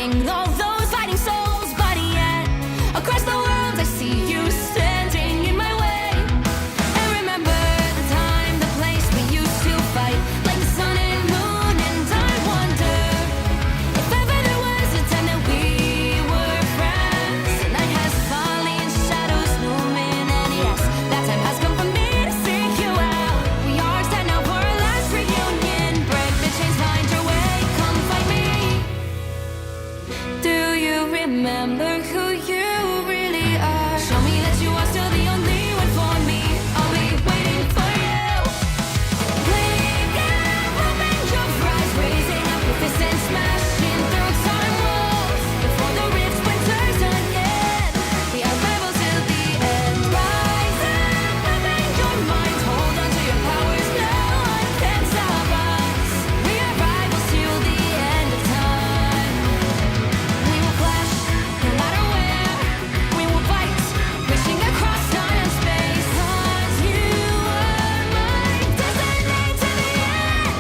trapping all those fighting souls. But yet, across the world I see you standing in my way. And remember the time, the place we used to fight, like the sun and moon. And I wonder if ever there was a time that we were friends. The night has fallen, shadows looming, and yes, that time has come for me to seek you out. We are set now for our last reunion. Break the chains, find your way, come find me. Do you remember who you really are? Show me that you are still the only one for me. I'll be waiting for you. Wake up, open your eyes, raising up your fists and smashing through time walls. Before the rift splinters again, we are rebels till the end. Rise up, open your mind, hold on to your powers. No one can stop us. We are rivals till the end of time. We will clash, no matter where. We will fight, reaching across time and space. 'Cause you are my destiny to the end.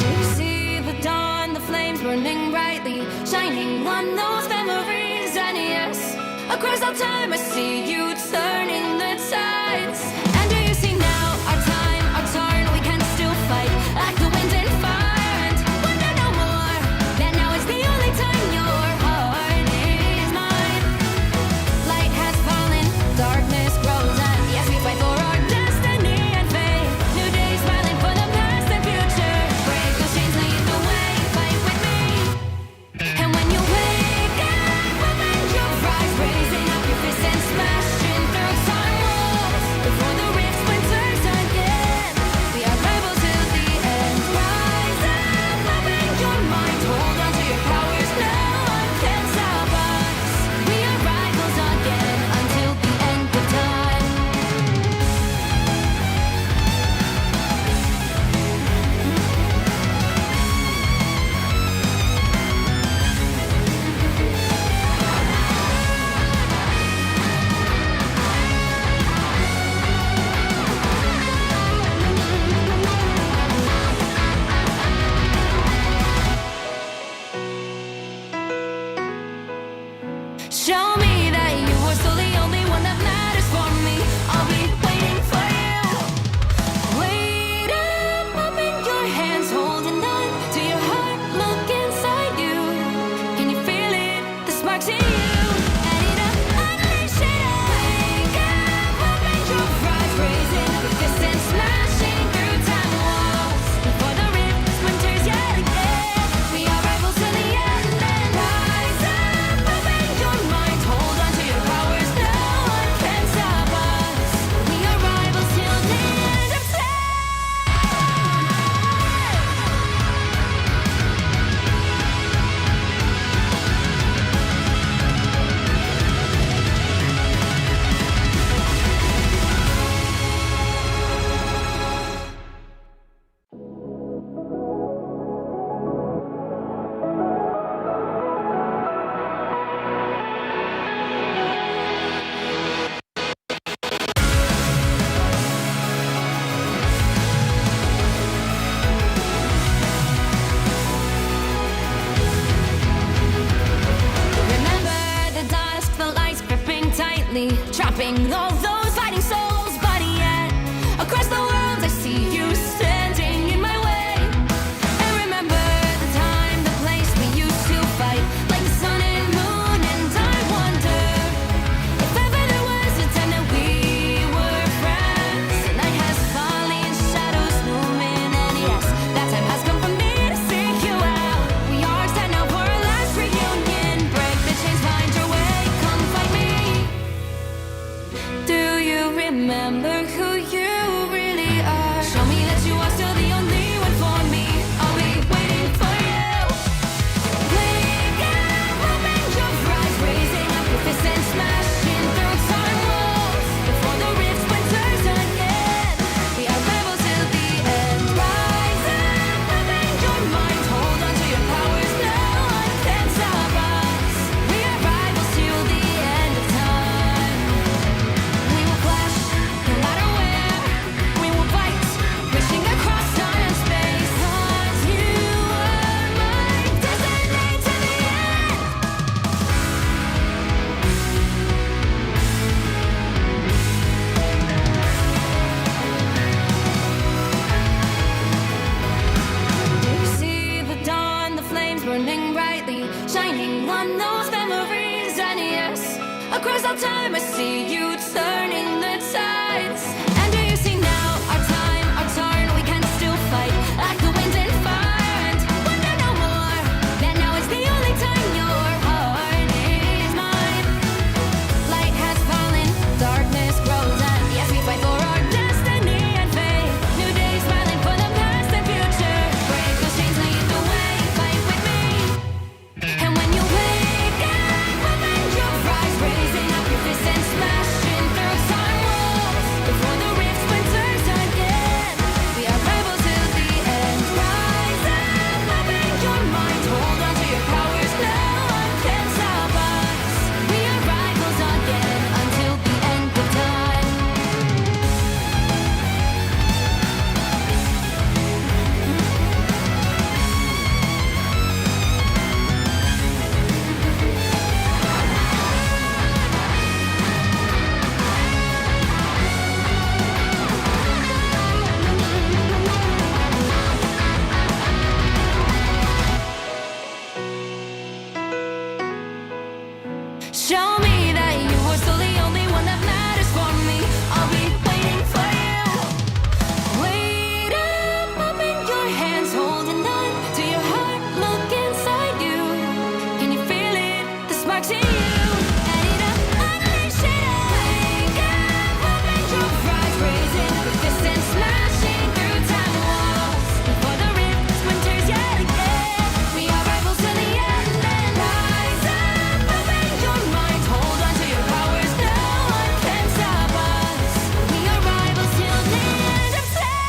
You see the dawn, the flames burning brightly, shining on those memories. And yes, across all time I see you turning the tides. And do you see now, our time, our turn, we can still fight like the wind and fire. And wonder no more, that now is the only time your heart is mine. Light has fallen, darkness grows, and yes, we fight for our destiny and fate. New days smiling for the past and future. Break those chains, lead the way, fight with me. And when you wake up, open your eyes, raising up your fists and smashing through time walls. Before the rift splinters again, we are rebels till the end. Rise up, open your mind, hold on to your powers. No one can stop us. We are rivals again until the end of time. Show me that you are still the only one that matters for me. I'll be waiting for you. Wait up, open your hands, holding on to your heart. Look inside you. Can you feel it? The sparks in you. Add it up, unleash it up. Wake up, open your eyes, raising up your fists and smashing through time walls. Before the rift splinters yet again, we are rivals till the end. And rise up, open your mind, hold on to your powers. No one can stop us. We are rivals till the end of time. Remember the dusk, the lights gripping tightly, trapping all those fighting souls. But yet, across the world I see you standing in my way. And remember the time, the place we used to fight, like the sun and moon. And I wonder if ever there was a time that we were friends. The night has fallen, shadows looming, and yes, that time has come for me to seek you out. We are set now for our last reunion. Break the chains, find your way, come find me. Do you remember who you really are? Show me that you are still the only one for me. I'll be waiting for you. Wake up, open your eyes, raising up your fists and smashing through time walls. Before the rift splinters again, we are rebels till the end. Rise up, open your mind, hold on to your powers. No one can stop us. We are rivals till the end of time. all time I see you turning the tides. And do you see now our time, our turn? We can still fight like the wind and fire, and wonder no more that now is the only time your heart is mine. Light has fallen, darkness grows, and yes, we fight for our destiny and fate. New days smiling for the past and future. Break those chains, lead the way, fight with me. And when you wake up, open your eyes, raising up your fists and smashing through time walls before the rift splinters again. We are rebels till the end. Rise up, open your mind, hold on to your powers. No one can stop us. We are rivals again until the end of time. Show me that you are still the only one that matters for me. I'll be waiting for you. Wait up, open your hands, holding on to your heart. Look inside you. Can you feel it? The sparks in you. Add it up, unleash it. Wake up, open your eyes, raising your fists and smashing through time walls before the rift splinters yet again. We are rivals till the end. And rise up, open your mind, hold on to your powers. No one can stop us. We are rivals till the end of time.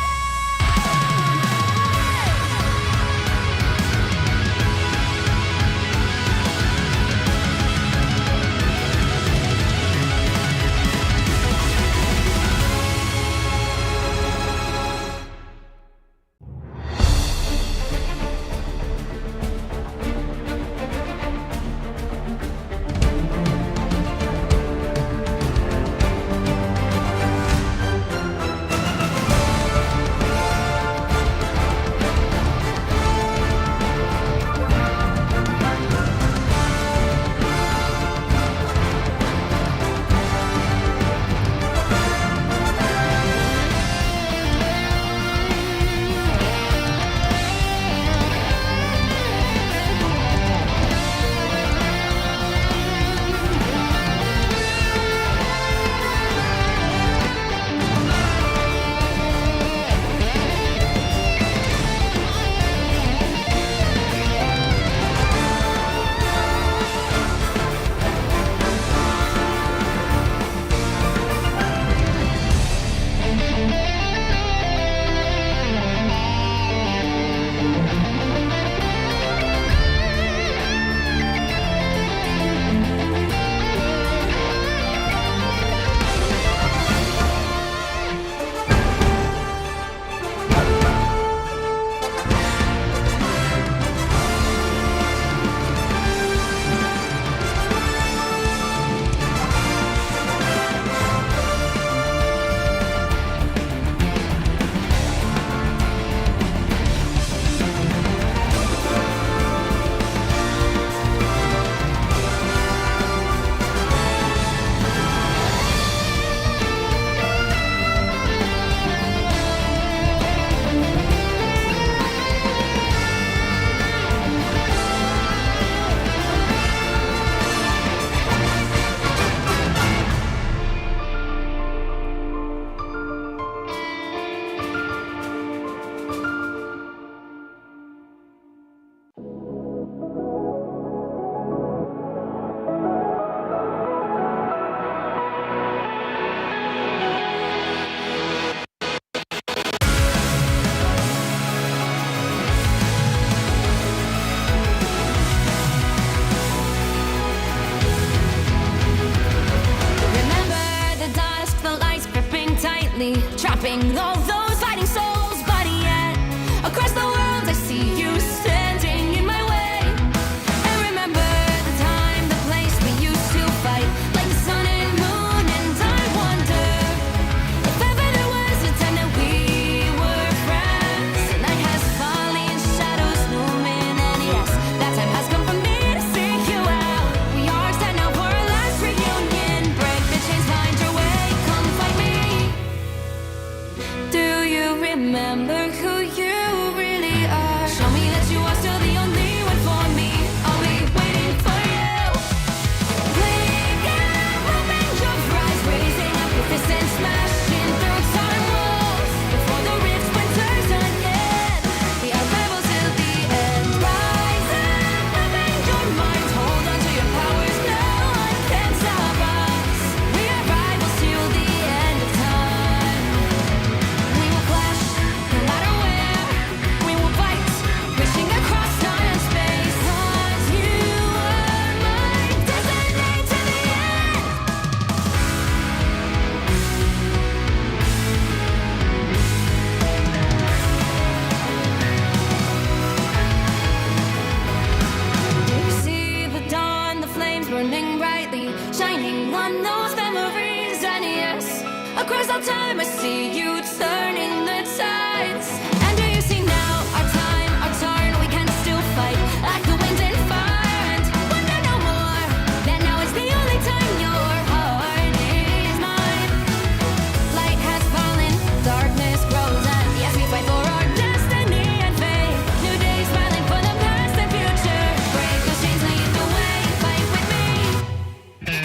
Trapping all those fighting souls, but yet across the world I see you standing in my way. And remember the time, the place we used to fight like the sun and moon. And I wonder if ever there was a time that we were friends. The night has fallen, shadows looming, and yes, that time has come for me to seek you out. We are set now for our last reunion. Across all time I see you turning the tides. And do you see now our time, our turn? We can still fight like the wind and fire. And wonder no more that now is the only time your heart is mine. Light has fallen, darkness grows, and yes, we fight for our destiny and fate. New days smiling for the past and future. Break those chains, lead the way, fight with me.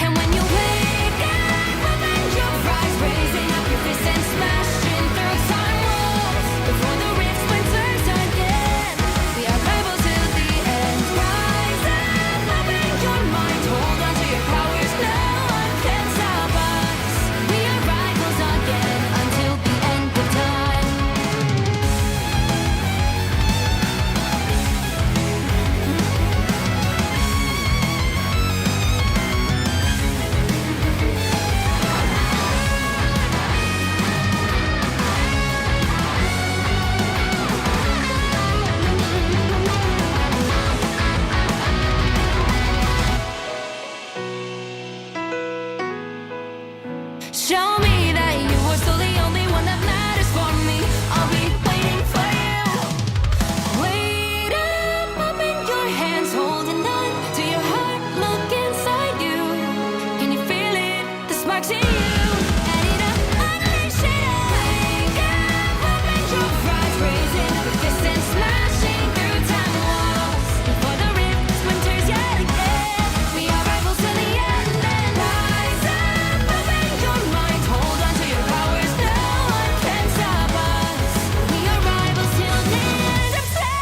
And when you wake up, open your eyes, raising up your fists and smashing through time walls. Before the rift splinters again, we are rebels till the end. Rise up, open your mind, hold on to your powers, no one can stop us. We are rivals again until the end of time. Show me that you are still the only one that matters for me. I'll be waiting for you. Wait up, open your hands, holding on to your heart. Look inside you. Can you feel it? The sparks in you. Ready to unleash it. Wake up, open your eyes, raising up your fists and smashing through time walls. Before the rift splinters yet again, we are rivals till the end. And rise up, open your mind, hold on to your powers, no one can stop us. We are rivals till the end of time.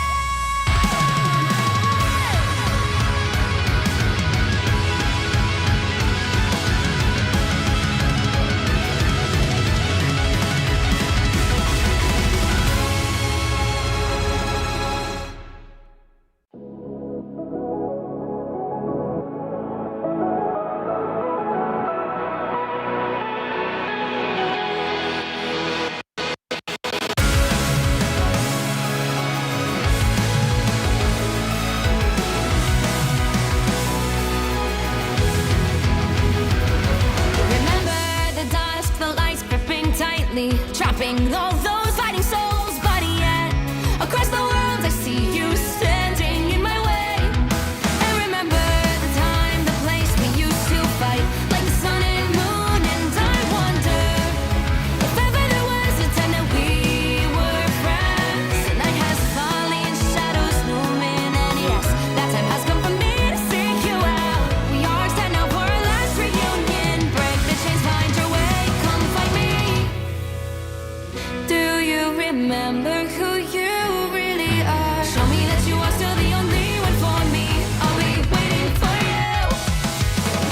Remember the dusk, the lights gripping tightly, trapping all those fighting souls. But yet, across the world, I see you standing in my way. And remember the time, the place we used to fight, like the sun and moon. And I wonder if ever there was a time that we were friends. The night has fallen, shadows looming, and yes, that time has come for me to seek you out. We are set now for our last reunion. Break the chains, find your way, come find me. Do you remember who you really are? Show me that you are still the only one for me. I'll be waiting for you.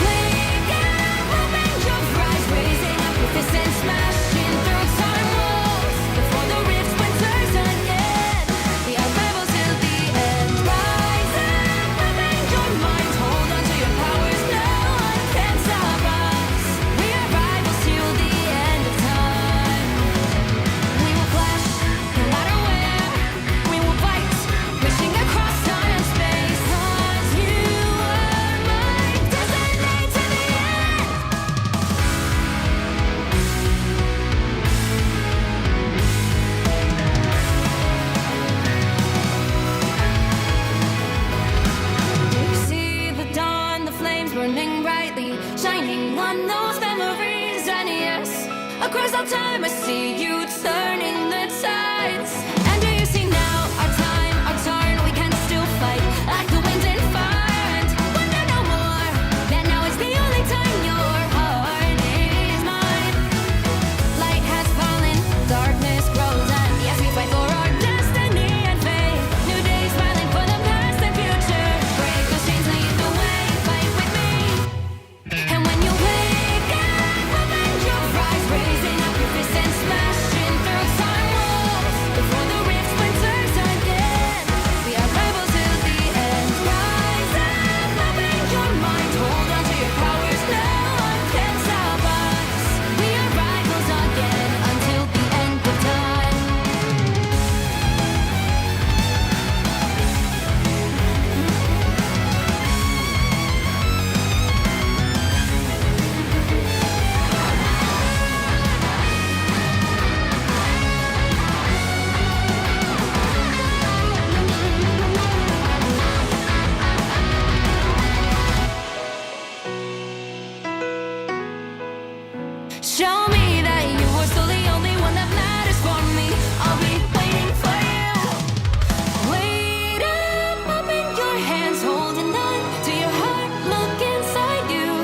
Wake up, open your eyes, raising up your fists and smashing through time walls. Before the rift splinters again, we are rebels till the end. Rise up, open your mind, hold on to your powers, no one can stop us. We are rivals till the end of time. We will clash, no matter where. We will fight, reaching across time and space. 'Cause you are my destiny to the end. You see the dawn, the flames burning brightly, shining on those memories. And yes, across all time I see you turning the tides. And do you see now our time, our turn? We can still fight like the wind and fire. And wonder no more that now is the only time your heart is mine. Light has fallen, darkness grows, and yes, we fight for our destiny and fate. New days smiling for the past and future. Break those chains, lead the way, fight with me. And when you wake up, open your eyes, raising up your fists and smashing through time walls. Before the Show me that you are still the only one that matters for me. I'll be waiting for you. Wait up in your hands, holding on to your heart. Look inside you.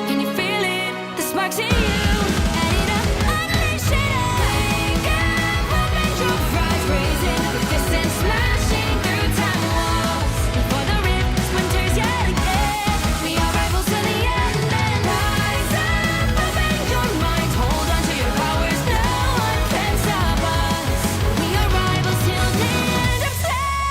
Can you feel it? The sparks in you. Add it up, unleash it. Wake up and your fries raising, fists and smashing through time walls. Before the rift splinters yet again, we are rivals to the end. And rise up in your mind, hold on to your powers. No one can stop us. We are rivals till the end of time.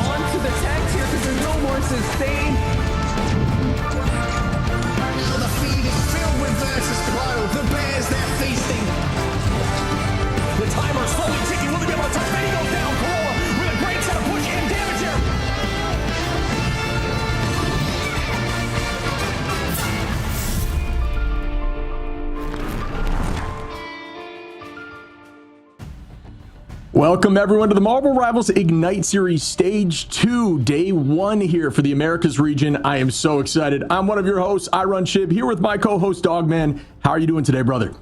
Onto the tags here because there's no more sustain. Now the feed is filled with versus flow. The bears, they're feasting. The timer slowly ticking. Will they be able to touch? He goes down. Corolla with a great set of push and damage here. Welcome everyone to the Marvel Rivals Ignite Series Stage 2, Day 1 here for the Americas region. I am so excited. I'm one of your hosts, I Run Chib, here with my co-host Dogman. How are you doing today, brother?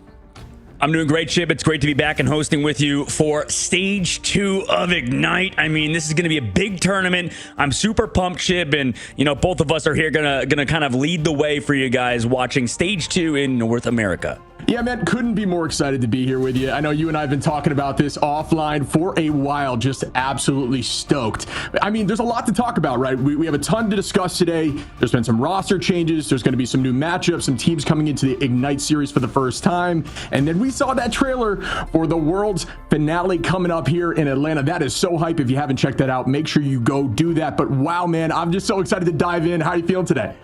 I'm doing great, Chip. It's great to be back and hosting with you for Stage 2 of Ignite. I mean, this is going to be a big tournament. I'm super pumped, Chip, and both of us are here gonna kind of lead the way for you guys watching Stage 2 in North America. Yeah, man, couldn't be more excited to be here with you. I know you and I have been talking about this offline for a while, just absolutely stoked. I mean, there's a lot to talk about, right? We have a ton to discuss today. There's been some roster changes. There's going to be some new matchups, some teams coming into the Ignite series for the first time. And then we saw that trailer for the World's finale coming up here in Atlanta. That is so hype. If you haven't checked that out, make sure you go do that. But wow, man, I'm just so excited to dive in. How are you feeling today?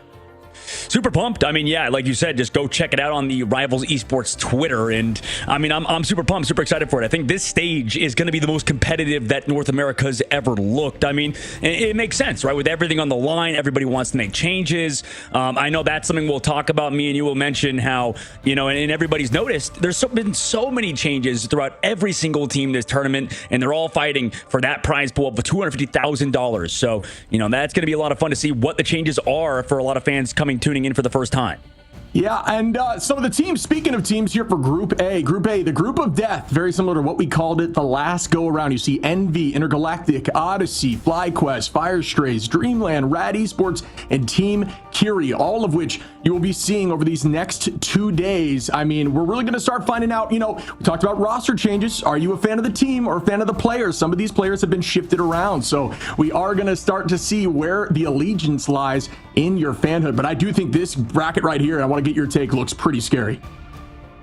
Super pumped. I mean, yeah, like you said, just go check it out on the Rivals Esports Twitter. And I mean, I'm super pumped, super excited for it. I think this stage is going to be the most competitive that North America has ever looked. I mean, it makes sense, right? With everything on the line, everybody wants to make changes. I know that's something we'll talk about. Me and you will mention how, and everybody's noticed, there's been so many changes throughout every single team this tournament, and they're all fighting for that prize pool of $250,000. So, that's going to be a lot of fun to see what the changes are for a lot of fans tuning in for the first time. Yeah, and some of the teams, speaking of teams here for Group A, the Group of Death, very similar to what we called it the last go-around. You see Envy, Intergalactic, Odyssey, FlyQuest, Firestrays, Dreamland, Rad Esports, and Team Curie, all of which you will be seeing over these next 2 days. I mean, we're really going to start finding out, we talked about roster changes. Are you a fan of the team or a fan of the players? Some of these players have been shifted around, so we are going to start to see where the allegiance lies in your fanhood. But I do think this bracket right here, I want to get your take, looks pretty scary.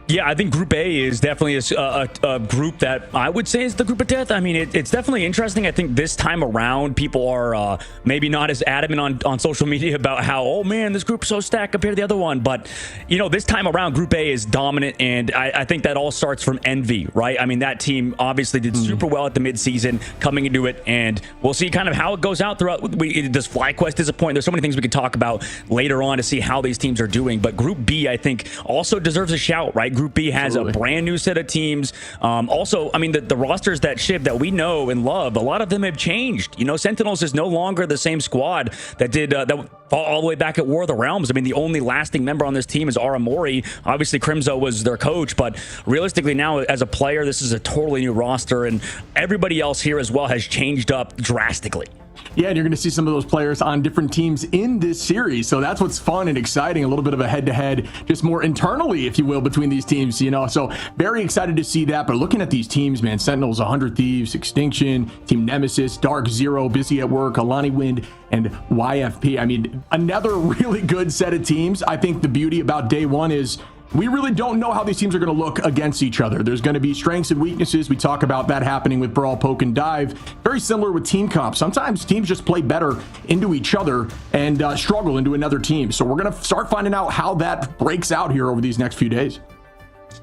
Yeah, I think Group A is definitely a group that I would say is the Group of Death. I mean, it's definitely interesting. I think this time around, people are maybe not as adamant on social media about how, oh man, this group's so stacked compared to the other one. But, this time around, Group A is dominant. And I think that all starts from Envy, right? I mean, that team obviously did super well at the midseason coming into it. And we'll see kind of how it goes out throughout. Does FlyQuest disappoint? There's so many things we could talk about later on to see how these teams are doing. But Group B, I think, also deserves a shout, right? Group B has a brand new set of teams. Also, I mean, the rosters that we know and love, a lot of them have changed. You know, Sentinels is no longer the same squad that did that fought all the way back at War of the Realms. I mean, the only lasting member on this team is Aramori. Obviously, Crimzo was their coach, but realistically now, as a player, this is a totally new roster, and everybody else here as well has changed up drastically. Yeah, and you're going to see some of those players on different teams in this series. So that's what's fun and exciting. A little bit of a head-to-head, just more internally, if you will, between these teams, you know. So very excited to see that. But looking at these teams, man, Sentinels, 100 Thieves, Extinction, Team Nemesis, Dark Zero, Busy at Work, Alani Wind, and YFP. I mean, another really good set of teams. I think the beauty about day one is we really don't know how these teams are going to look against each other. There's going to be strengths and weaknesses. We talk about that happening with Brawl, Poke, and Dive. Very similar with team comp. Sometimes teams just play better into each other and struggle into another team. So we're going to start finding out how that breaks out here over these next few days.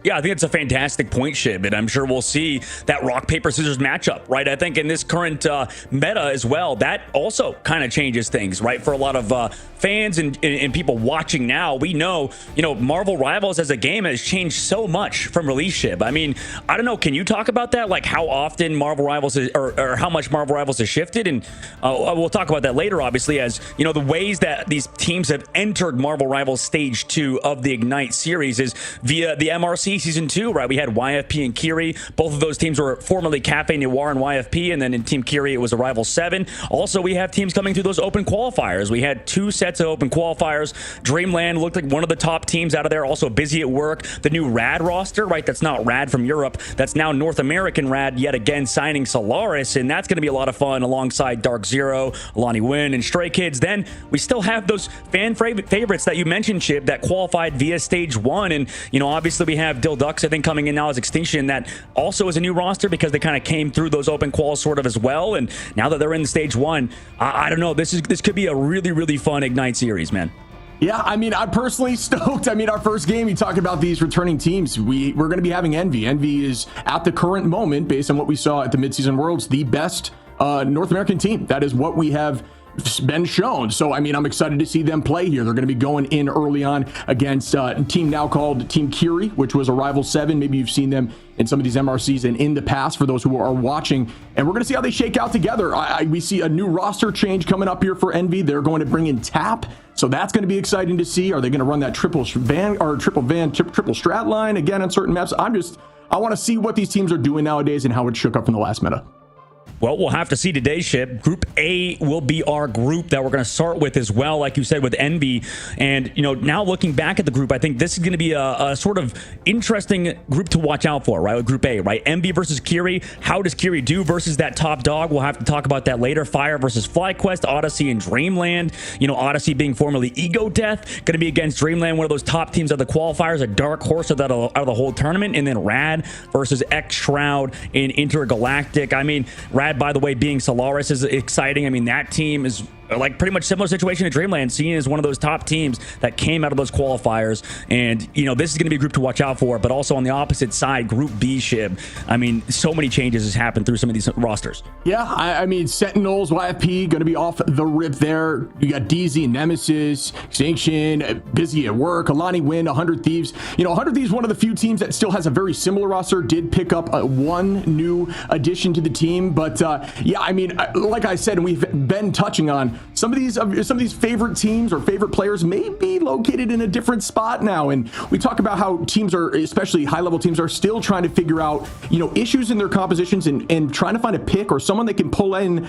Yeah, I think it's a fantastic point, Shib, and I'm sure we'll see that rock, paper, scissors matchup, right? I think in this current meta as well, that also kind of changes things, right? For a lot of fans and people watching now, we know, you know, Marvel Rivals as a game has changed so much from release, Shib. I mean, I don't know, can you talk about that? Like how often Marvel Rivals is, or how much Marvel Rivals has shifted? And we'll talk about that later, obviously, as, you know, the ways that these teams have entered Marvel Rivals Stage 2 of the Ignite series is via the MRC Season 2, right? We had YFP and Kiri. Both of those teams were formerly Cafe Noir and YFP, and then in Team Kiri, it was Arrival 7. Also, we have teams coming through those open qualifiers. We had 2 sets of open qualifiers. Dreamland looked like one of the top teams out of there. Also, Busy at Work. The new Rad roster, right? That's not Rad from Europe. That's now North American Rad, yet again, signing Solaris, and that's going to be a lot of fun alongside Dark Zero, Alani Win, and Stray Kids. Then we still have those fan favorites that you mentioned, Chib, that qualified via Stage 1, and, you know, obviously we have Dill Ducks, I think, coming in now as Extinction. That also is a new roster because they kind of came through those open quals sort of as well. And now that they're in Stage 1, I don't know. This could be a really, really fun Ignite series, man. Yeah, I mean, I'm personally stoked. I mean, our first game, you talk about these returning teams. We're going to be having Envy. Envy is, at the current moment, based on what we saw at the Midseason Worlds, the best North American team. That is what we have been shown. So, I mean, I'm excited to see them play here. They're going to be going in early on against a team now called Team Kiri, which was Arrival 7. Maybe you've seen them in some of these MRCs and in the past for those who are watching. And we're going to see how they shake out together. We see a new roster change coming up here for Envy. They're going to bring in Tap. So that's going to be exciting to see. Are they going to run that triple strat line again on certain maps? I want to see what these teams are doing nowadays and how it shook up from the last meta. Well, we'll have to see today, Ship. Group A will be our group that we're going to start with as well, like you said, with Envy. And, you know, now looking back at the group, I think this is going to be a sort of interesting group to watch out for, right? With Group A, right? Envy versus Kiri. How does Kiri do versus that top dog? We'll have to talk about that later. Fire versus FlyQuest, Odyssey, and Dreamland. You know, Odyssey being formerly Ego Death, going to be against Dreamland, one of those top teams of the qualifiers, a dark horse out of the whole tournament. And then Rad versus X Shroud in Intergalactic. I mean, Rad, by the way, being Solaris is exciting. I mean, that team is like pretty much similar situation to Dreamland, seen as one of those top teams that came out of those qualifiers. And, you know, this is going to be a group to watch out for. But also on the opposite side, Group B, Shib. I mean, so many changes has happened through some of these rosters. Yeah, I mean, Sentinels, YFP, going to be off the rip there. You got DZ, Nemesis, Extinction, Busy at Work, Alani Win, 100 Thieves. You know, 100 Thieves, one of the few teams that still has a very similar roster, did pick up one new addition to the team. But yeah, I mean, like I said, and we've been touching on, some of these favorite teams or favorite players may be located in a different spot now. And we talk about how teams are, especially high-level teams, are still trying to figure out, you know, issues in their compositions and trying to find a pick or someone they can pull in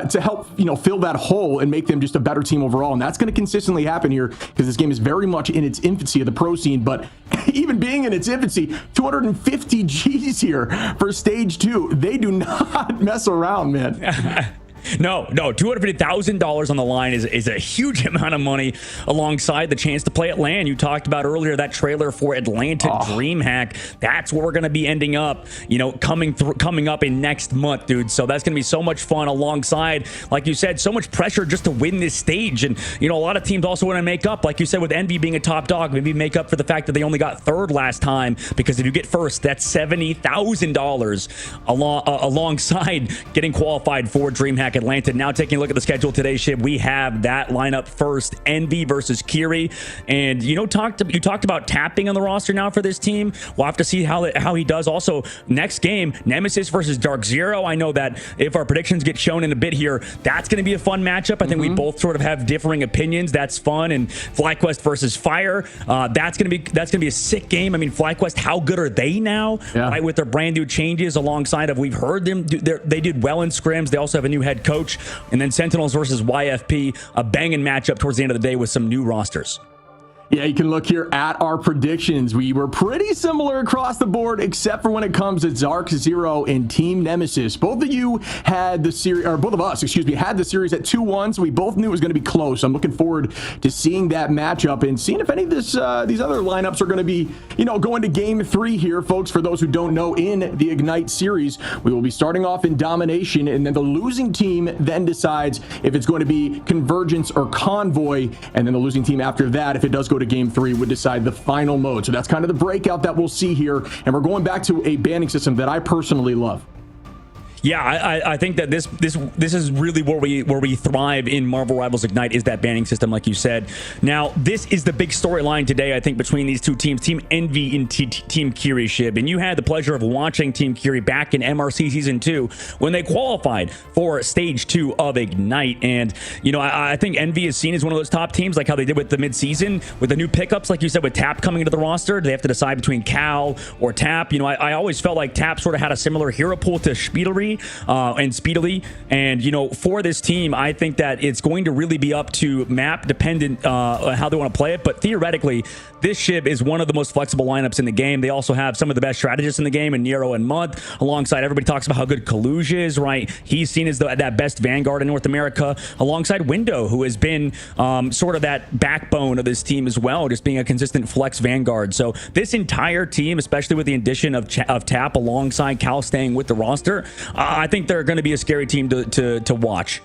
to help, you know, fill that hole and make them just a better team overall. And that's going to consistently happen here because this game is very much in its infancy of the pro scene. But even being in its infancy, 250 G's here for Stage 2. They do not mess around, man. No, $250,000 on the line is a huge amount of money alongside the chance to play at LAN. You talked about earlier that trailer for Atlanta DreamHack. That's where we're going to be ending up, you know, coming up in next month, dude. So that's going to be so much fun alongside, like you said, so much pressure just to win this stage. And, you know, a lot of teams also want to make up, like you said, with Envy being a top dog, maybe make up for the fact that they only got third last time, because if you get first, that's $70,000 alongside getting qualified for DreamHack back Atlanta. Now taking a look at the schedule today, Shib, we have that lineup first. Envy versus Kiri. And you talked about tapping on the roster now for this team. We'll have to see how he does. Also, next game, Nemesis versus Dark Zero. I know that if our predictions get shown in a bit here, that's going to be a fun matchup. I think we both sort of have differing opinions. That's fun. And FlyQuest versus Fire. That's going to be a sick game. I mean, FlyQuest, how good are they now? Yeah. Right, with their brand new changes alongside of, we've heard them they did well in scrims. They also have a new head coach. And then Sentinels versus YFP, a banging matchup towards the end of the day with some new rosters. Yeah, you can look here at our predictions. We were pretty similar across the board, except for when it comes to Dark Zero and Team Nemesis. Both of you had the series, or both of us, excuse me, had the series at 2-1, so we both knew it was going to be close. I'm looking forward to seeing that matchup and seeing if any of these other lineups are going to be, going to Game 3 here, folks. For those who don't know, in the Ignite series, we will be starting off in Domination, and then the losing team then decides if it's going to be Convergence or Convoy, and then the losing team after that, if it does go to Game 3, would decide the final mode. So that's kind of the breakout that we'll see here, and we're going back to a banning system that I personally love. Yeah, I think that this is really where we thrive in Marvel Rivals Ignite, is that banning system, like you said. Now, this is the big storyline today, I think, between these two teams, Team Envy and Team Kiri, Shib. And you had the pleasure of watching Team Kiri back in MRC Season 2 when they qualified for Stage 2 of Ignite. And, I think Envy is seen as one of those top teams, like how they did with the mid-season, with the new pickups, like you said, with Tap coming into the roster. They have to decide between Cal or Tap. I always felt like Tap sort of had a similar hero pool to Speedily. And for this team, I think that it's going to really be up to map dependent how they want to play it. But theoretically, this Shib is one of the most flexible lineups in the game. They also have some of the best strategists in the game in Nero and Month, alongside, everybody talks about how good Kaluja is, right? He's seen as that best Vanguard in North America, alongside Window, who has been sort of that backbone of this team as well, just being a consistent flex Vanguard. So this entire team, especially with the addition of Tap alongside Cal staying with the roster, I think they're going to be a scary team to watch.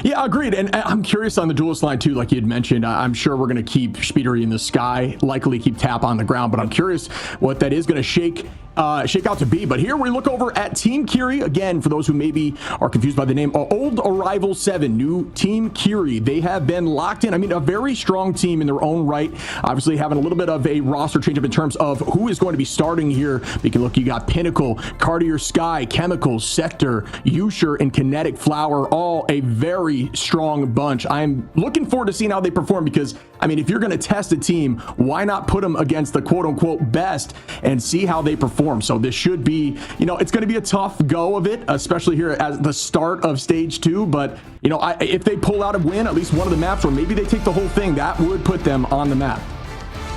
Yeah, agreed. And I'm curious on the duelist line too, like you had mentioned. I'm sure we're going to keep Speedery in the sky, likely keep Tap on the ground, but I'm curious what that is going to shake out to be. But here we look over at Team Kiri. Again, for those who maybe are confused by the name, Old Arrival 7, new Team Kiri. They have been locked in. I mean, a very strong team in their own right. Obviously having a little bit of a roster change up in terms of who is going to be starting here. You can look, you got Pinnacle, Cartier Sky, Chemicals, Sector, Usher, and Kinetic Flower, all a very strong bunch. I'm looking forward to seeing how they perform because, I mean, if you're going to test a team, why not put them against the quote-unquote best and see how they perform? So this should be, it's going to be a tough go of it, especially here at the start of Stage 2. But, if they pull out a win, at least one of the maps, or maybe they take the whole thing, that would put them on the map.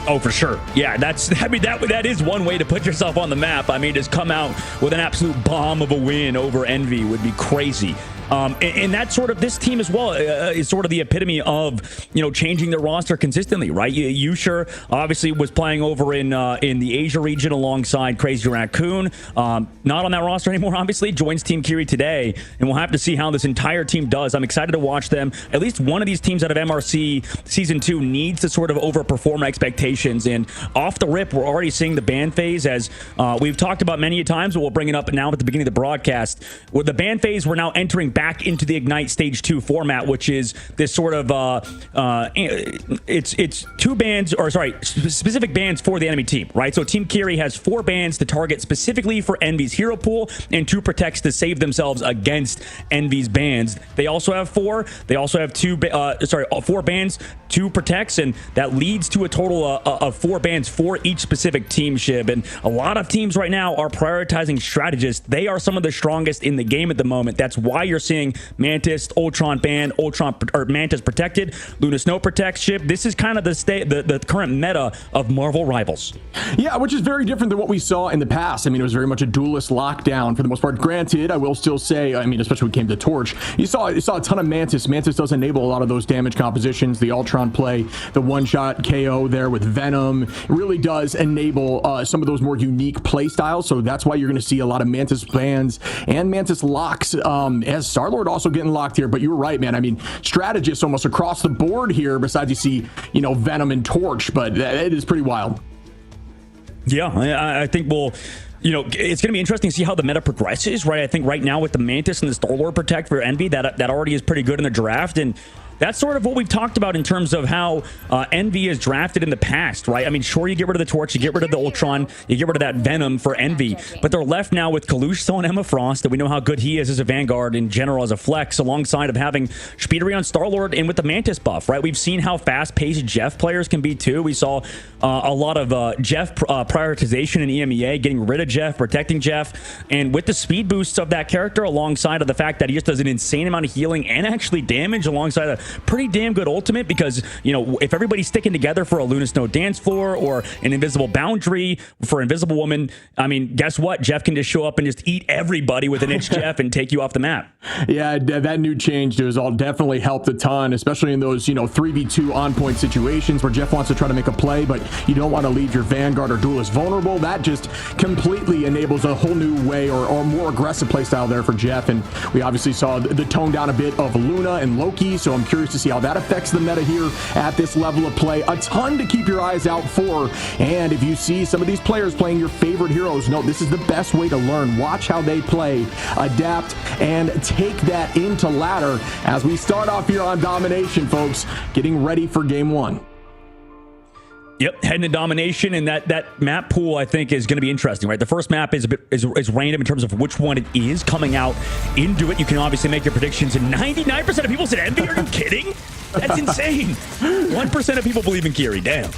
Oh, for sure. Yeah, that is one way to put yourself on the map. I mean, just come out with an absolute bomb of a win over Envy would be crazy. And that's sort of this team as well is sort of the epitome of, changing their roster consistently, right? Usher obviously was playing over in the Asia region alongside Crazy Raccoon. Not on that roster anymore, obviously. Joins Team Kiri today, and we'll have to see how this entire team does. I'm excited to watch them. At least one of these teams out of MRC Season 2 needs to sort of overperform expectations. And off the rip, we're already seeing the ban phase, as we've talked about many times, but we'll bring it up now at the beginning of the broadcast. With the ban phase, we're now entering back into the Ignite Stage 2 format, which is this sort of it's two bans, or sorry, specific bans for the enemy team, right? So Team Kiri has 4 bans to target specifically for Envy's hero pool and 2 protects to save themselves against Envy's bans. They also have 4. They also have 4 bans, 2 protects, and that leads to a total of 4 bans for each specific team, Shib. And a lot of teams right now are prioritizing strategists. They are some of the strongest in the game at the moment. That's why you're seeing Mantis, Ultron banned, Mantis protected, Luna Snow protects, Shib. This is kind of the current meta of Marvel Rivals. Yeah, which is very different than what we saw in the past. I mean, it was very much a duelist lockdown for the most part. Granted, I will still say, I mean, especially when it came to Torch, you saw a ton of Mantis. Mantis does enable a lot of those damage compositions. The Ultron play, the one-shot KO there with Venom, really does enable some of those more unique play styles. So that's why you're going to see a lot of Mantis bans and Mantis locks, as Star-Lord also getting locked here. But you're right, man. I mean, strategists almost across the board here, besides you see, Venom and Torch, but it is pretty wild. Yeah, I think it's going to be interesting to see how the meta progresses, right? I think right now with the Mantis and the Star-Lord Protect for Envy, that already is pretty good in the draft, and that's sort of what we've talked about in terms of how Envy is drafted in the past, right? I mean, sure, you get rid of the Torch, you get rid of the Ultron, you get rid of that Venom for Envy, but they're left now with Kalush still on Emma Frost, that we know how good he is as a Vanguard in general, as a flex, alongside of having Speedery on Star-Lord and with the Mantis buff, right? We've seen how fast-paced Jeff players can be, too. We saw a lot of Jeff prioritization in EMEA, getting rid of Jeff, protecting Jeff, and with the speed boosts of that character, alongside of the fact that he just does an insane amount of healing and actually damage, alongside a pretty damn good ultimate, because if everybody's sticking together for a Luna Snow dance floor or an invisible boundary for Invisible Woman, I mean, guess what? Jeff can just show up and just eat everybody with an itch Jeff and take you off the map. Yeah, that new change has all definitely helped a ton, especially in those 3v2 on point situations where Jeff wants to try to make a play, but you don't want to leave your Vanguard or Duelist vulnerable. That just completely enables a whole new way or more aggressive play style there for Jeff. And we obviously saw the tone down a bit of Luna and Loki, so I'm curious to see how that affects the meta here at this level of play. A ton to keep your eyes out for, and if you see some of these players playing your favorite heroes, no, this is the best way to learn. Watch how they play, adapt, and take that into ladder as we start off here on Domination, folks, getting ready for game one. Yep, heading to Domination, and that map pool I think is going to be interesting, right? The first map is is random in terms of which one it is coming out into it. You can obviously make your predictions, and 99% of people said Envy. Are you kidding? That's insane. 1% of people believe in Kiri. Damn.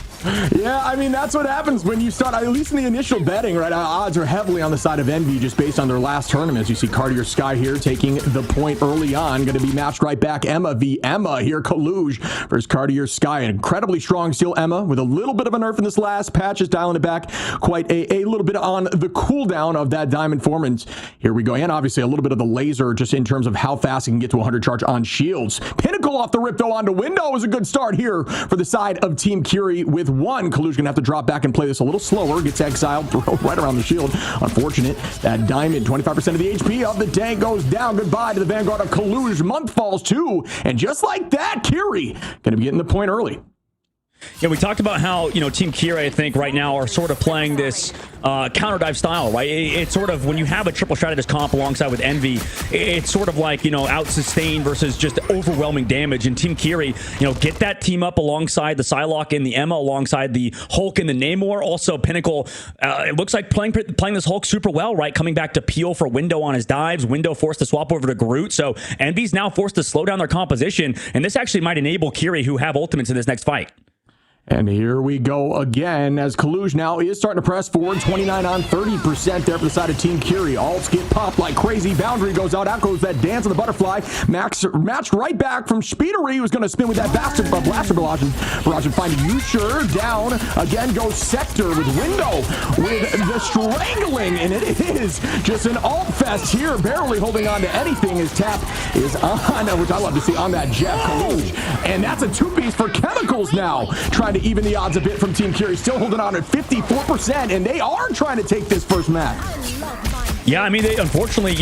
Yeah, I mean, that's what happens when you start, at least in the initial betting, right? Odds are heavily on the side of Envy just based on their last tournaments. You see Cartier Sky here taking the point early on. Going to be matched right back. Emma v. Emma here. Kaluj versus Cartier Sky. An incredibly strong still Emma with a little bit of a nerf in this last patch, is dialing it back quite a little bit on the cooldown of that Diamond Formance. Here we go. And obviously a little bit of the laser just in terms of how fast it can get to 100 charge on shields. Pinnacle off the rip though onto window is a good start here for the side of Team Kiri with one. Kalu's gonna have to drop back and play this a little slower. Gets exiled, throw right around the shield. Unfortunate. That Diamond, 25% of the HP of the tank goes down. Goodbye to the Vanguard of Kaluj. Month falls too. And just like that, Kiri gonna be getting the point early. Yeah, we talked about how, Team Kira, I think, right now are sort of playing this counter dive style, right? It's sort of, when you have a triple strategist comp alongside with Envy, it's sort of like, out sustain versus just overwhelming damage. And Team Kiri, get that team up alongside the Psylocke and the Emma, alongside the Hulk and the Namor. Also, Pinnacle, it looks like playing this Hulk super well, right? Coming back to Peel for Window on his dives. Window forced to swap over to Groot. So Envy's now forced to slow down their composition. And this actually might enable Kiri, who have ultimates in this next fight. And here we go again as Kaluj now is starting to press forward. 29 on 30% there for the side of Team Kiri. Alts get popped like crazy. Boundary goes out. Out goes that dance of the butterfly. Max matched right back from Speedery, who's going to spin with that blaster barrage and find Usher down. Again goes Sector with Window with the strangling. And it is just an alt fest here. Barely holding on to anything. His tap is on, which I love to see, on that Jeff Kaluj. And that's a two-piece for Chemicals now. Trying to even the odds a bit from Team Kiri, still holding on at 54%, and they are trying to take this first map. Yeah, I mean, unfortunately,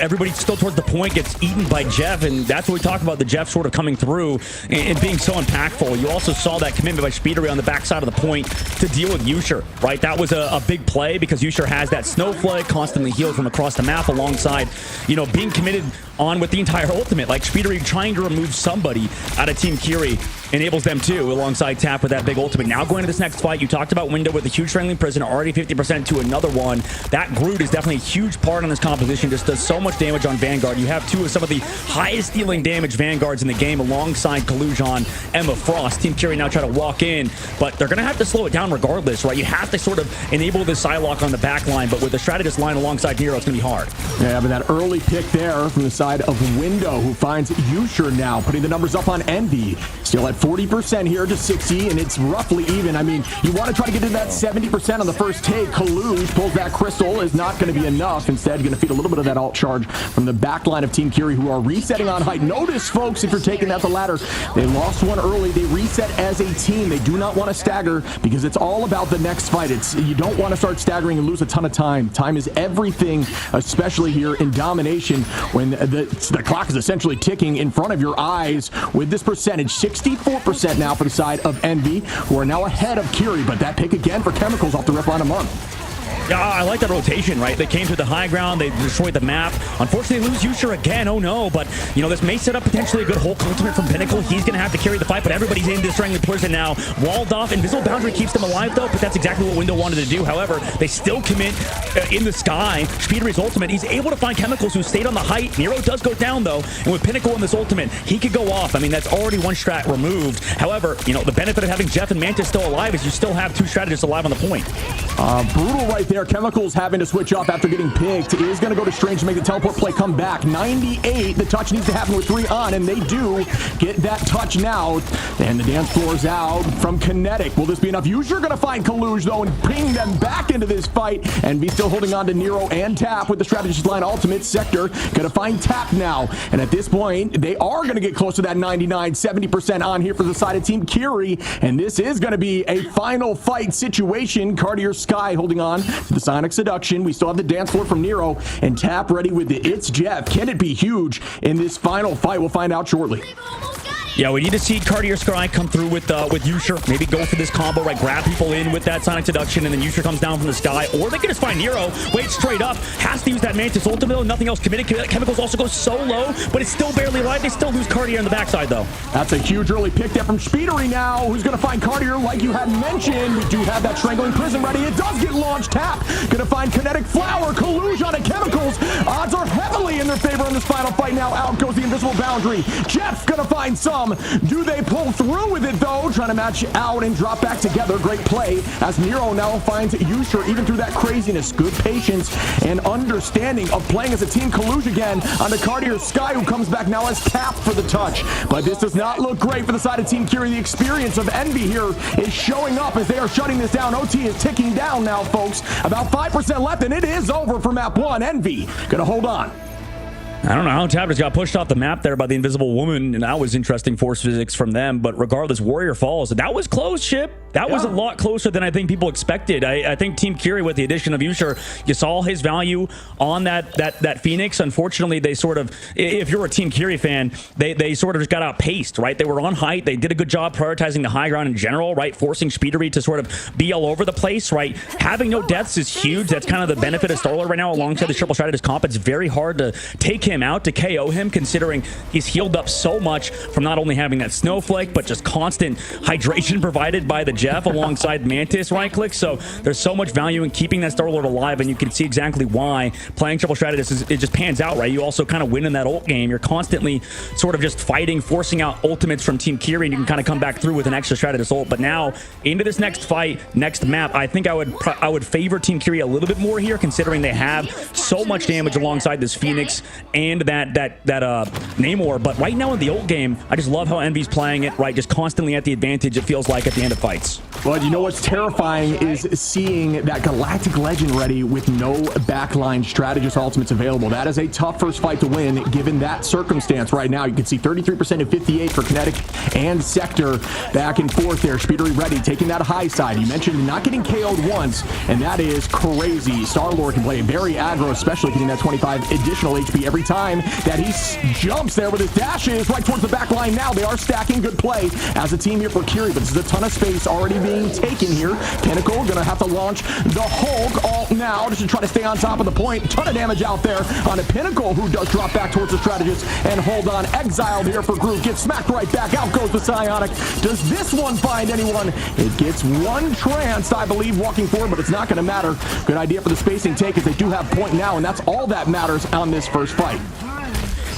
everybody still towards the point gets eaten by Jeff, and that's what we talk about, the Jeff sort of coming through and being so impactful. You also saw that commitment by Speedery on the backside of the point to deal with Usher, right? That was a big play because Usher has that snowflake, constantly healed from across the map alongside, being committed on with the entire ultimate. Like Speedery trying to remove somebody out of Team Kiri enables them too, alongside Tap with that big ultimate. Now going to this next fight, you talked about Window with the huge strangling prisoner, already 50% to another one. That Groot is definitely a huge part on this composition, just does so much damage on Vanguard. You have two of some of the highest dealing damage Vanguards in the game alongside Kaluj on Emma Frost. Team Kiri now try to walk in, but they're going to have to slow it down regardless, right? You have to sort of enable the Psylocke on the back line, but with the strategist line alongside Nero, it's going to be hard. Yeah, but that early pick there from the side of Window, who finds Usher now, putting the numbers up on Envy. Still at 40% here to 60, and it's roughly even. I mean, you want to try to get to that 70% on the first take. Kaluj pulls that crystal, is not going to be enough. Instead, going to feed a little bit of that alt charge from the back line of Team Kiri, who are resetting on height. Notice, folks, if you're taking that the ladder, they lost one early. They reset as a team. They do not want to stagger because it's all about the next fight. You don't want to start staggering and lose a ton of time. Time is everything, especially here in Domination when the clock is essentially ticking in front of your eyes with this percentage. 64% now for the side of Envy, who are now ahead of Kiri, but that pick again for Chemicals off the rip on a month. Yeah, I like that rotation, right? They came to the high ground, they destroyed the map. Unfortunately, they lose Usher again. Oh no, but this may set up potentially a good Hulk ultimate from Pinnacle. He's going to have to carry the fight, but everybody's in this strangling prison now. Walled off. Invisible Boundary keeps them alive though, but that's exactly what Window wanted to do. However, they still commit in the sky. Speedery's ultimate, he's able to find Chemicals who stayed on the height. Nero does go down though, and with Pinnacle in this ultimate, he could go off. I mean, that's already one strat removed. However, the benefit of having Jeff and Mantis still alive is you still have two strategists alive on the point. Brutal right there. Chemicals having to switch off after getting picked. It is going to go to Strange to make the teleport play come back. 98. The touch needs to happen with 3 on, and they do get that touch now. And the dance floor's out from Kinetic. Will this be enough? Usually going to find Kaluge, though, and bring them back into this fight. And be still holding on to Nero and Tap with the strategist line ultimate. Sector going to find Tap now. And at this point, they are going to get close to that 99, 70% on here for the side of Team Kiri. And this is going to be a final fight situation. Cartier Sky holding on to the Sonic Seduction. We still have the dance floor from Nero and Tap ready with the It's Jeff. Can it be huge in this final fight? We'll find out shortly. Yeah, we need to see Cartier Sky come through with Usher. Maybe go for this combo, right? Grab people in with that Sonic Seduction, and then Usher comes down from the sky. Or they can just find Nero, wait straight up, has to use that Mantis ultimate, and nothing else committed. Chemicals also goes so low, but it's still barely alive. They still lose Cartier on the backside, though. That's a huge early pick there from Speedery now, who's going to find Cartier, like you had mentioned. We do have that Strangling Prison ready. It does get launched. Tap going to find Kinetic Flower. Kaluge on a Chemicals. Odds are heavily in their favor in this final fight now. Out goes the Invisible Boundary. Jeff's going to find some. Do they pull through with it, though? Trying to match out and drop back together. Great play as Nero now finds Usher even through that craziness. Good patience and understanding of playing as a team. Kaluge again on the Cartier Sky, who comes back now as Tap for the touch. But this does not look great for the side of Team Kiri. The experience of Envy here is showing up as they are shutting this down. OT is ticking down now, folks. About 5% left, and it is over for map 1. Envy gonna hold on. I don't know how Tap just got pushed off the map there by the Invisible Woman, and that was interesting force physics from them. But regardless, Warrior falls. That was close, Chip. That was a lot closer than I think people expected. I think Team Kiri, with the addition of Usher, you saw his value on that Phoenix. Unfortunately, they sort of, if you're a Team Kiri fan, they sort of just got outpaced, right? They were on height. They did a good job prioritizing the high ground in general, right? Forcing Speedery to sort of be all over the place, right? Having no deaths is huge. That's kind of the benefit of Starler right now alongside the triple strategist comp. It's very hard to take him out, to KO him, considering he's healed up so much from not only having that snowflake, but just constant hydration provided by the Jeff alongside Mantis right click. So there's so much value in keeping that Star-Lord alive, and you can see exactly why playing triple strategist it just pans out, right? You also kind of win in that ult game. You're constantly sort of just fighting, forcing out ultimates from Team Kiri, and you can kind of come back through with an extra strategist ult. But now into this next fight, next map, I think I would favor Team Kiri a little bit more here, considering they have so much damage alongside this Phoenix and that Namor. But right now in the ult game, I just love how Envy's playing it, right? Just constantly at the advantage, it feels like, at the end of fights. But you know what's terrifying is seeing that Galactic Legend ready with no backline strategist ultimates available. That is a tough first fight to win given that circumstance right now. You can see 33% to 58 for Kinetic and Sector back and forth there. Speedery ready, taking that high side. You mentioned not getting KO'd once, and that is crazy. Star-Lord can play very aggro, especially getting that 25 additional HP every time that he jumps there with his dashes right towards the back line. Now they are stacking. Good play as a team here for Kiri, but this is a ton of space already being taken here. Pinnacle gonna have to launch the Hulk ult now just to try to stay on top of the point. Ton of damage out there on a Pinnacle, who does drop back towards the strategist and hold on. Exiled here for Groot, gets smacked right back. Out goes the Psionic. Does this one find anyone? It gets one trance, I believe, walking forward, but it's not gonna matter. Good idea for the spacing take, as they do have point now, and that's all that matters on this first fight.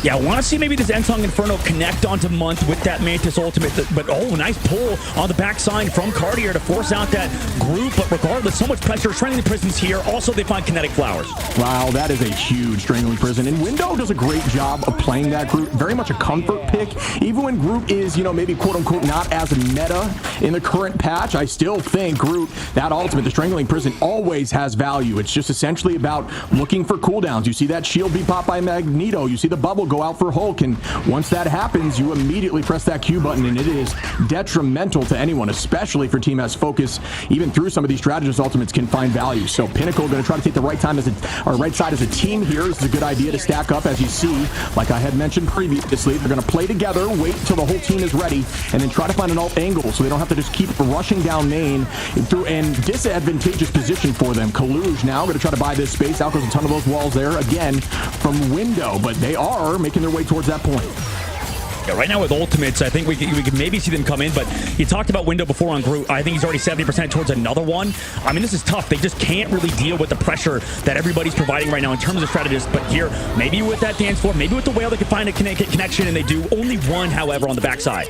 Yeah, I want to see maybe this Ensong Inferno connect onto Month with that Mantis ultimate. But oh, nice pull on the backside from Cartier to force out that group. But regardless, so much pressure. Strangling Prison's here. Also, they find Kinetic Flowers. Wow, that is a huge Strangling Prison. And Window does a great job of playing that group. Very much a comfort pick. Even when Groot is, maybe quote-unquote not as meta in the current patch, I still think Groot, that ultimate, the Strangling Prison, always has value. It's just essentially about looking for cooldowns. You see that shield be popped by Magneto. You see the bubble go go out for Hulk, and once that happens, you immediately press that Q button, and it is detrimental to anyone, especially for team has focus. Even through some of these strategist ultimates can find value. So Pinnacle going to try to take the right side as a team here. This is a good idea to stack up, as you see. Like I had mentioned previously, they're going to play together, wait till the whole team is ready, and then try to find an alt angle so they don't have to just keep rushing down main through an disadvantageous position for them. Kaluj now going to try to buy this space. Out goes a ton of those walls there again from window, but they are making their way towards that point. Yeah, right now with ultimates, I think we can maybe see them come in, but you talked about window before on Groot. I think he's already 70% towards another one. I mean, this is tough. They just can't really deal with the pressure that everybody's providing right now in terms of strategists. But here, maybe with that dance floor, maybe with the whale, they can find a connection, and they do. Only one, however, on the backside.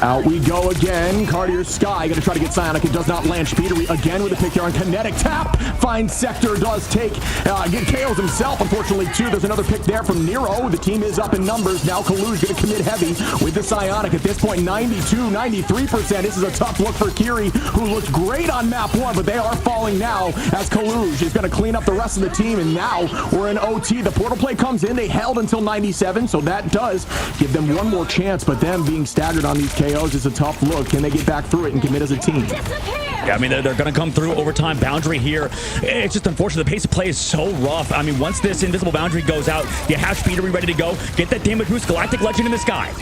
Out we go again. Cartier Sky going to try to get Psionic. It does not land. Speedery again with a pick here on Kinetic Tap. Finds Sector, does take. Get KOs himself, unfortunately, too. There's another pick there from Nero. The team is up in numbers. Now Kaluj going to commit heavy with the Psionic. At this point, 92, 93%. This is a tough look for Kiri, who looked great on map 1, but they are falling now as Kaluj is going to clean up the rest of the team. And now we're in OT. The portal play comes in. They held until 97, so that does give them one more chance, but them being staggered on these KOs is a tough look. Can they get back through it and commit as a team? Yeah, I mean, they're going to come through overtime boundary here. It's just unfortunate. The pace of play is so rough. I mean, once this invisible boundary goes out, you have Speedery ready to go. Get that damage boost. Galactic Legend in the sky.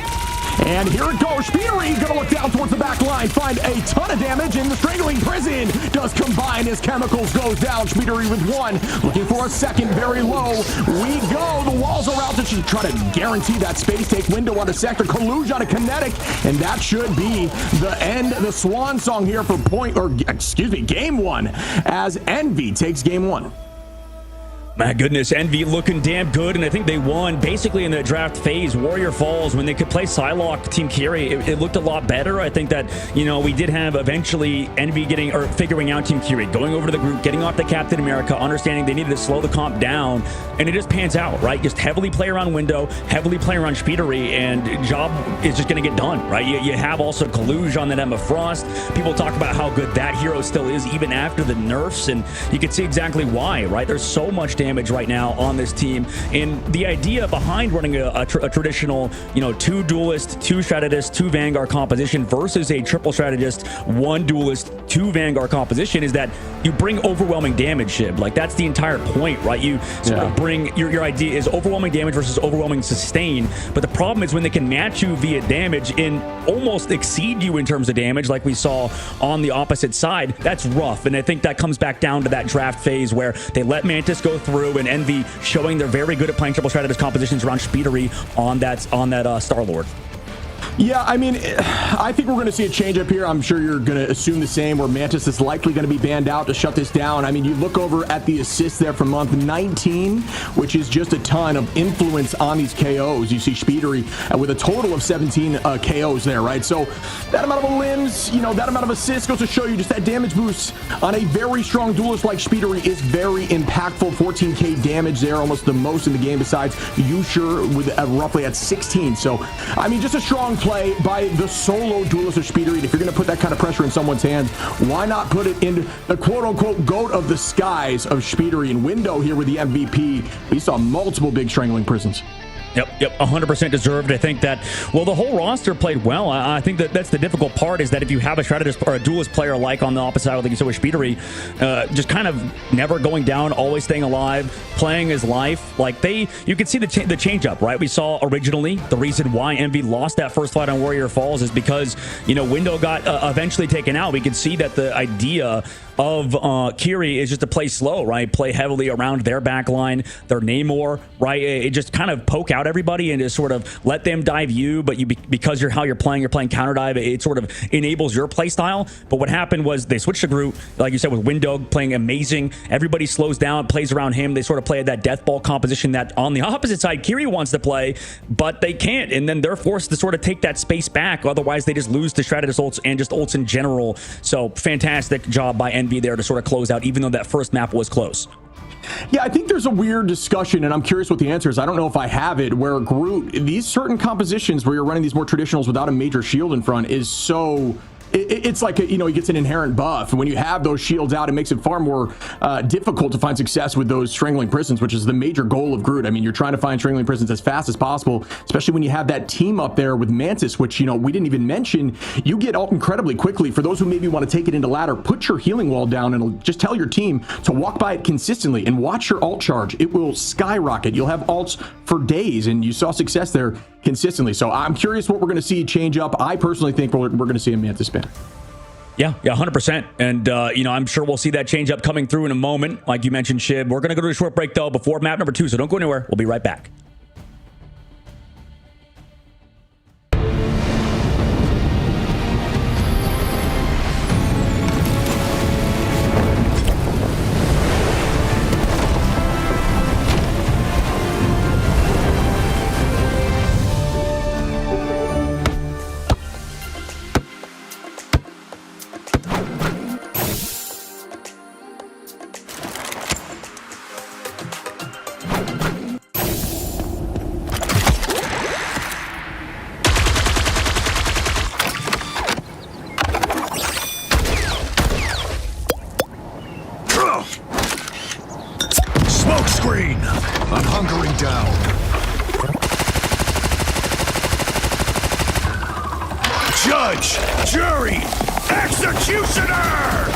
And here it goes. Speedery going to look down towards the back line, find a ton of damage, and the Strangling Prison does combine as Chemicals goes down. Speedery with one, looking for a second, very low. We go. The walls are out to try to guarantee that space. Take window on a Sector, Kaluj on a Kinetic, and that should be the end, the swan song here for game one, as Envy takes game one. My goodness, Envy looking damn good, and I think they won basically in the draft phase. Warrior Falls, when they could play Psylocke, Team Kiri, it looked a lot better. I think that, we did have eventually Envy figuring out Team Kiri, going over to the group, getting off the Captain America, understanding they needed to slow the comp down, and it just pans out, right? Just heavily play around window, heavily play around Speedery, and job is just going to get done, right? You have also Kaluj on that Emma Frost. People talk about how good that hero still is, even after the nerfs, and you can see exactly why, right? There's so much damage right now on this team, and the idea behind running a traditional, two duelist, two strategist, two Vanguard composition versus a triple strategist, one duelist, two Vanguard composition is that you bring overwhelming damage, Shib. Like, that's the entire point, right? You sort of bring your idea is overwhelming damage versus overwhelming sustain, but the problem is when they can match you via damage and almost exceed you in terms of damage, like we saw on the opposite side. That's rough, and I think that comes back down to that draft phase where they let Mantis go through, and Envy showing they're very good at playing triple strategist compositions around Speedery on that Star-Lord. Yeah, I mean, I think we're going to see a change up here. I'm sure you're going to assume the same, where Mantis is likely going to be banned out to shut this down. I mean, you look over at the assists there from month 19, which is just a ton of influence on these KOs. You see Speedery with a total of 17 KOs there, right? So that amount of limbs, that amount of assists goes to show you just that damage boost on a very strong duelist like Speedery is very impactful. 14k damage there, almost the most in the game besides Yusher with roughly at 16. So, I mean, just a strong play by the solo duelist of Speedery. If you're going to put that kind of pressure in someone's hands, why not put it in the quote-unquote goat of the skies of Speedery and window here with the MVP? We saw multiple big Strangling Prisons. Yep, 100% deserved. I think that, the whole roster played well. I think that's the difficult part, is that if you have a strategist or a duelist player like on the opposite side, like you said with Speedery, just kind of never going down, always staying alive, playing his life. Like, you could see the change up, right? We saw originally the reason why Envy lost that first fight on Warrior Falls is because, window got eventually taken out. We could see that the idea of Kiri is just to play slow, right? Play heavily around their back line, their Namor, right? It just kind of poke out everybody and just sort of let them dive you, but because you're playing counter dive, it sort of enables your play style. But what happened was they switched the group, like you said, with Window playing amazing. Everybody slows down, plays around him. They sort of play that death ball composition that on the opposite side Kiri wants to play, but they can't, and then they're forced to sort of take that space back. Otherwise, they just lose to strategist ults and just ults in general. So fantastic job by Envy there to sort of close out, even though that first map was close. Yeah, I think there's a weird discussion, and I'm curious what the answer is. I don't know if I have it, where Groot, these certain compositions where you're running these more traditionals without a major shield in front is so it's like, he gets an inherent buff. And when you have those shields out, it makes it far more difficult to find success with those strangling prisons, which is the major goal of Groot. I mean, you're trying to find strangling prisons as fast as possible, especially when you have that team up there with Mantis, which, we didn't even mention. You get ult incredibly quickly. For those who maybe want to take it into ladder, put your healing wall down and just tell your team to walk by it consistently and watch your ult charge. It will skyrocket. You'll have ults for days, and you saw success there consistently. So I'm curious what we're going to see change up. I personally think we're going to see a Mantis ban. Yeah, 100%. And, I'm sure we'll see that change up coming through in a moment. Like you mentioned, Shib. We're going to go to a short break, though, before map number 2, so don't go anywhere. We'll be right back. Smoke screen! I'm hunkering down. Judge! Jury! Executioner!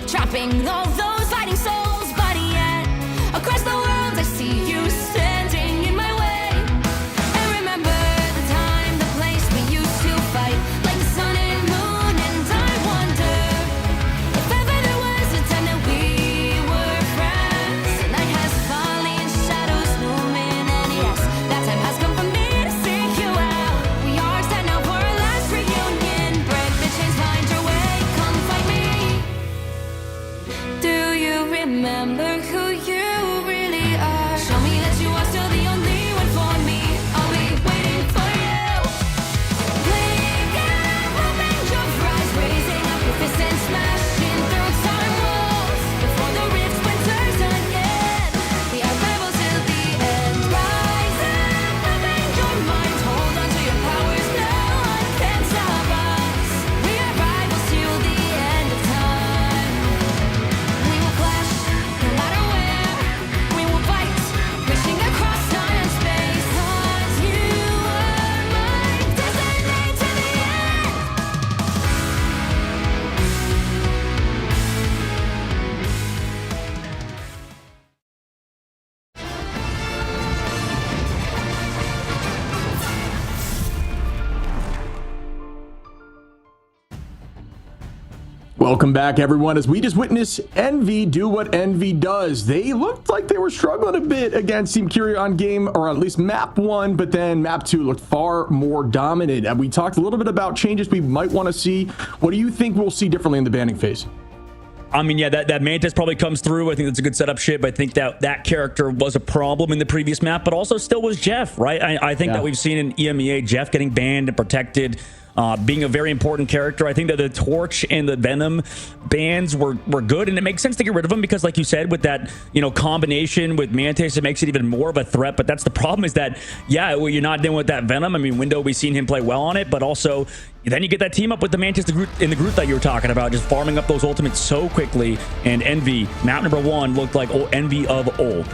Trapping all those fighting souls, but yet across the world I see you standing in my way. And remember the time, the place we used to fight, like the sun and moon. And I wonder if ever there was a time that we were friends. The night has fallen, shadows looming, and yes, that time has come for me to seek you out. We are set now for our last reunion. Break the chains, find your way, come fight me. Do you remember who you really are? Show me that you are still the only one for me. I'll be waiting for you. Blink and open your eyes, raising up your fists and smashing through time walls. Before the rift splinters again, we are rebels till the end. Rise and open your minds, hold on to your powers. No one can stop us. We are rivals till the end of time. We will clash, no matter where. We will fight, reaching across time and space. 'Cause you are my destiny to the end. Welcome back, everyone, as we just witnessed Envy do what Envy does. They looked like they were struggling a bit against Team Curia on game, or at least map 1, but then map 2 looked far more dominant. And we talked a little bit about changes we might want to see. What do you think we'll see differently in the banning phase? I mean, yeah, that Mantis probably comes through. I think that's a good setup, Shib. I think that character was a problem in the previous map, but also still was Jeff, right? I think that we've seen in EMEA, Jeff getting banned and protected, being a very important character. I think that the Torch and the Venom bans were good, and it makes sense to get rid of them because, like you said, with that combination with Mantis, it makes it even more of a threat. But that's the problem, is that you're not dealing with that Venom. I mean, Window, we've seen him play well on it, but also then you get that team up with the Mantis in the group that you were talking about, just farming up those ultimates so quickly. And Envy, map number 1, looked like Envy of old.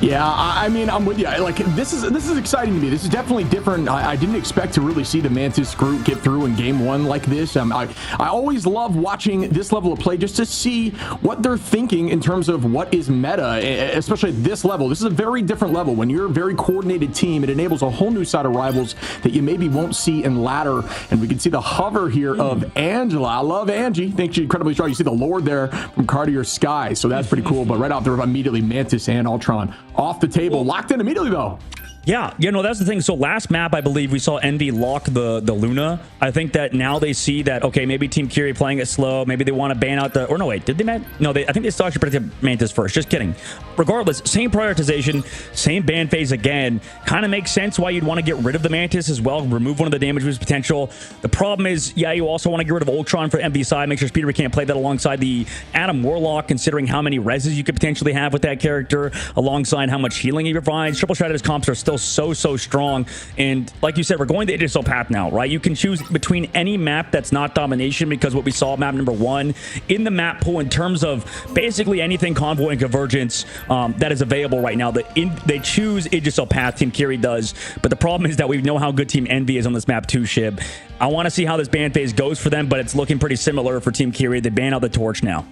Yeah, I mean, I'm with you. Like, this is exciting to me. This is definitely different. I didn't expect to really see the Mantis group get through in game one like this. I always love watching this level of play just to see what they're thinking in terms of what is meta, especially at this level. This is a very different level. When you're a very coordinated team, it enables a whole new side of rivals that you maybe won't see in ladder. And we can see the hover here of Angela. I love Angie. Think she's incredibly strong. You see the Lord there from Cartier Sky. So that's pretty cool. But right out there, immediately Mantis and Ultron off the table. Locked in immediately, though. Yeah, that's the thing. So last map, I believe we saw Envy lock the Luna. I think that now they see that, okay, maybe Team Curie playing it slow. Maybe they want to ban out or no, wait, did they ban? No, I think they still actually predicted Mantis first. Just kidding. Regardless, same prioritization, same ban phase again. Kind of makes sense why you'd want to get rid of the Mantis as well. Remove one of the damage boost potential. The problem is, yeah, you also want to get rid of Ultron for Envy side. Make sure Speeder can't play that alongside the Adam Warlock, considering how many reses you could potentially have with that character, alongside how much healing he provides. Triple Stratus comps are still so strong, and like you said, we're going the Aegis path now, right? You can choose between any map that's not Domination, because what we saw map number 1 in the map pool in terms of basically anything Convoy and Convergence that is available right now, they choose Aegis path. Team Curie does, but the problem is that we know how good Team Envy is on this map too, Shib. I want to see how this ban phase goes for them, but it's looking pretty similar for Team Curie. They ban out the torch now.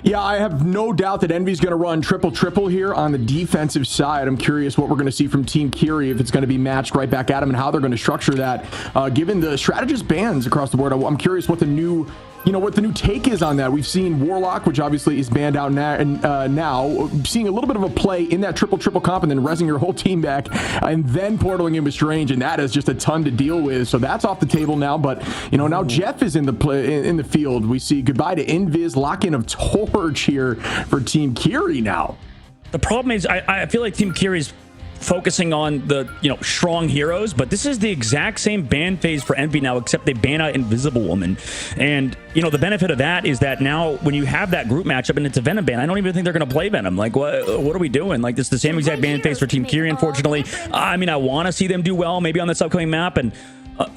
Yeah, I have no doubt that Envy's going to run triple here on the defensive side. I'm curious what we're going to see from Team Curie, if it's going to be matched right back at him, and how they're going to structure that. Given the strategist bans across the board, I'm curious what the new take is on that. We've seen Warlock, which obviously is banned out now, seeing a little bit of a play in that triple comp and then rezzing your whole team back and then portaling in with Strange, and that is just a ton to deal with. So that's off the table now. But now Jeff is in the field. We see goodbye to Invis, lock-in of Torch here for Team Curie now. The problem is I feel like Team Curie's focusing on the strong heroes, but this is the exact same ban phase for Envy now, except they ban out Invisible Woman. And the benefit of that is that now when you have that group matchup and it's a Venom ban, I don't even think they're going to play Venom. Like, what are we doing? Like, this is the same exact ban phase for Team Curie, unfortunately. I mean, I want to see them do well maybe on this upcoming map, and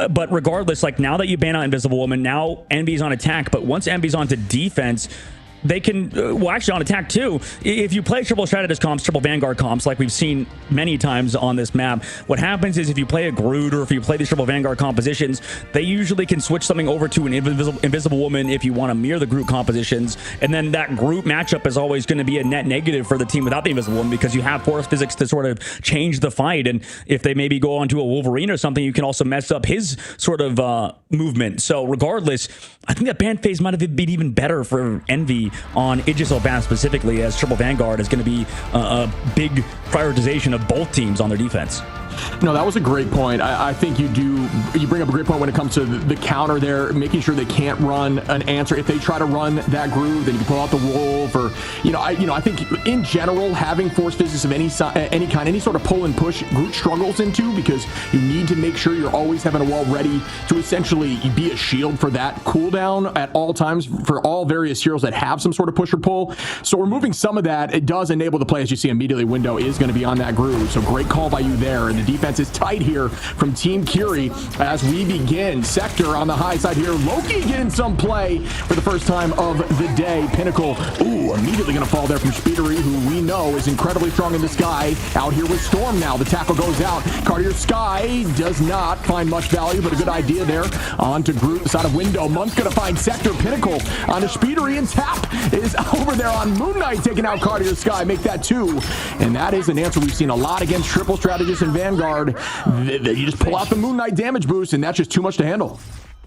but regardless, like, now that you ban out Invisible Woman, now Envy's on attack, but once Envy's onto defense, they can, well, actually on attack too. If you play triple strategist comps, triple Vanguard comps, like we've seen many times on this map, what happens is if you play a Groot or if you play these triple Vanguard compositions, they usually can switch something over to an Invisible Woman if you want to mirror the Groot compositions. And then that Groot matchup is always going to be a net negative for the team without the Invisible Woman, because you have force physics to sort of change the fight. And if they maybe go onto a Wolverine or something, you can also mess up his sort of movement. So regardless, I think that ban phase might have been even better for Envy on Aegis Ban specifically, as triple Vanguard is going to be a big prioritization of both teams on their defense. No, that was a great point. I think you bring up a great point when it comes to the counter there, making sure they can't run an answer. If they try to run that groove, then you can pull out the wolf, or I think in general, having force physics of any kind, any sort of pull and push, Groot struggles into, because you need to make sure you're always having a wall ready to essentially be a shield for that cooldown at all times for all various heroes that have some sort of push or pull. So removing some of that, it does enable the play, as you see immediately. Window is going to be on that groove. So great call by you there. And the defense is tight here from Team Curie as we begin. Sector on the high side here. Loki getting some play for the first time of the day. Pinnacle, immediately going to fall there from Speedery, who we know is incredibly strong in the sky. Out here with Storm now. The tackle goes out. Cartier Sky does not find much value, but a good idea there. On to Groot, side of Window. Munt's going to find Sector. Pinnacle on to Speedery, and Tap is over there on Moon Knight, taking out Cartier Sky. Make that 2. And that is an answer we've seen a lot against triple strategists and Vanguard. You just pull out the Moon Knight damage boost, and that's just too much to handle.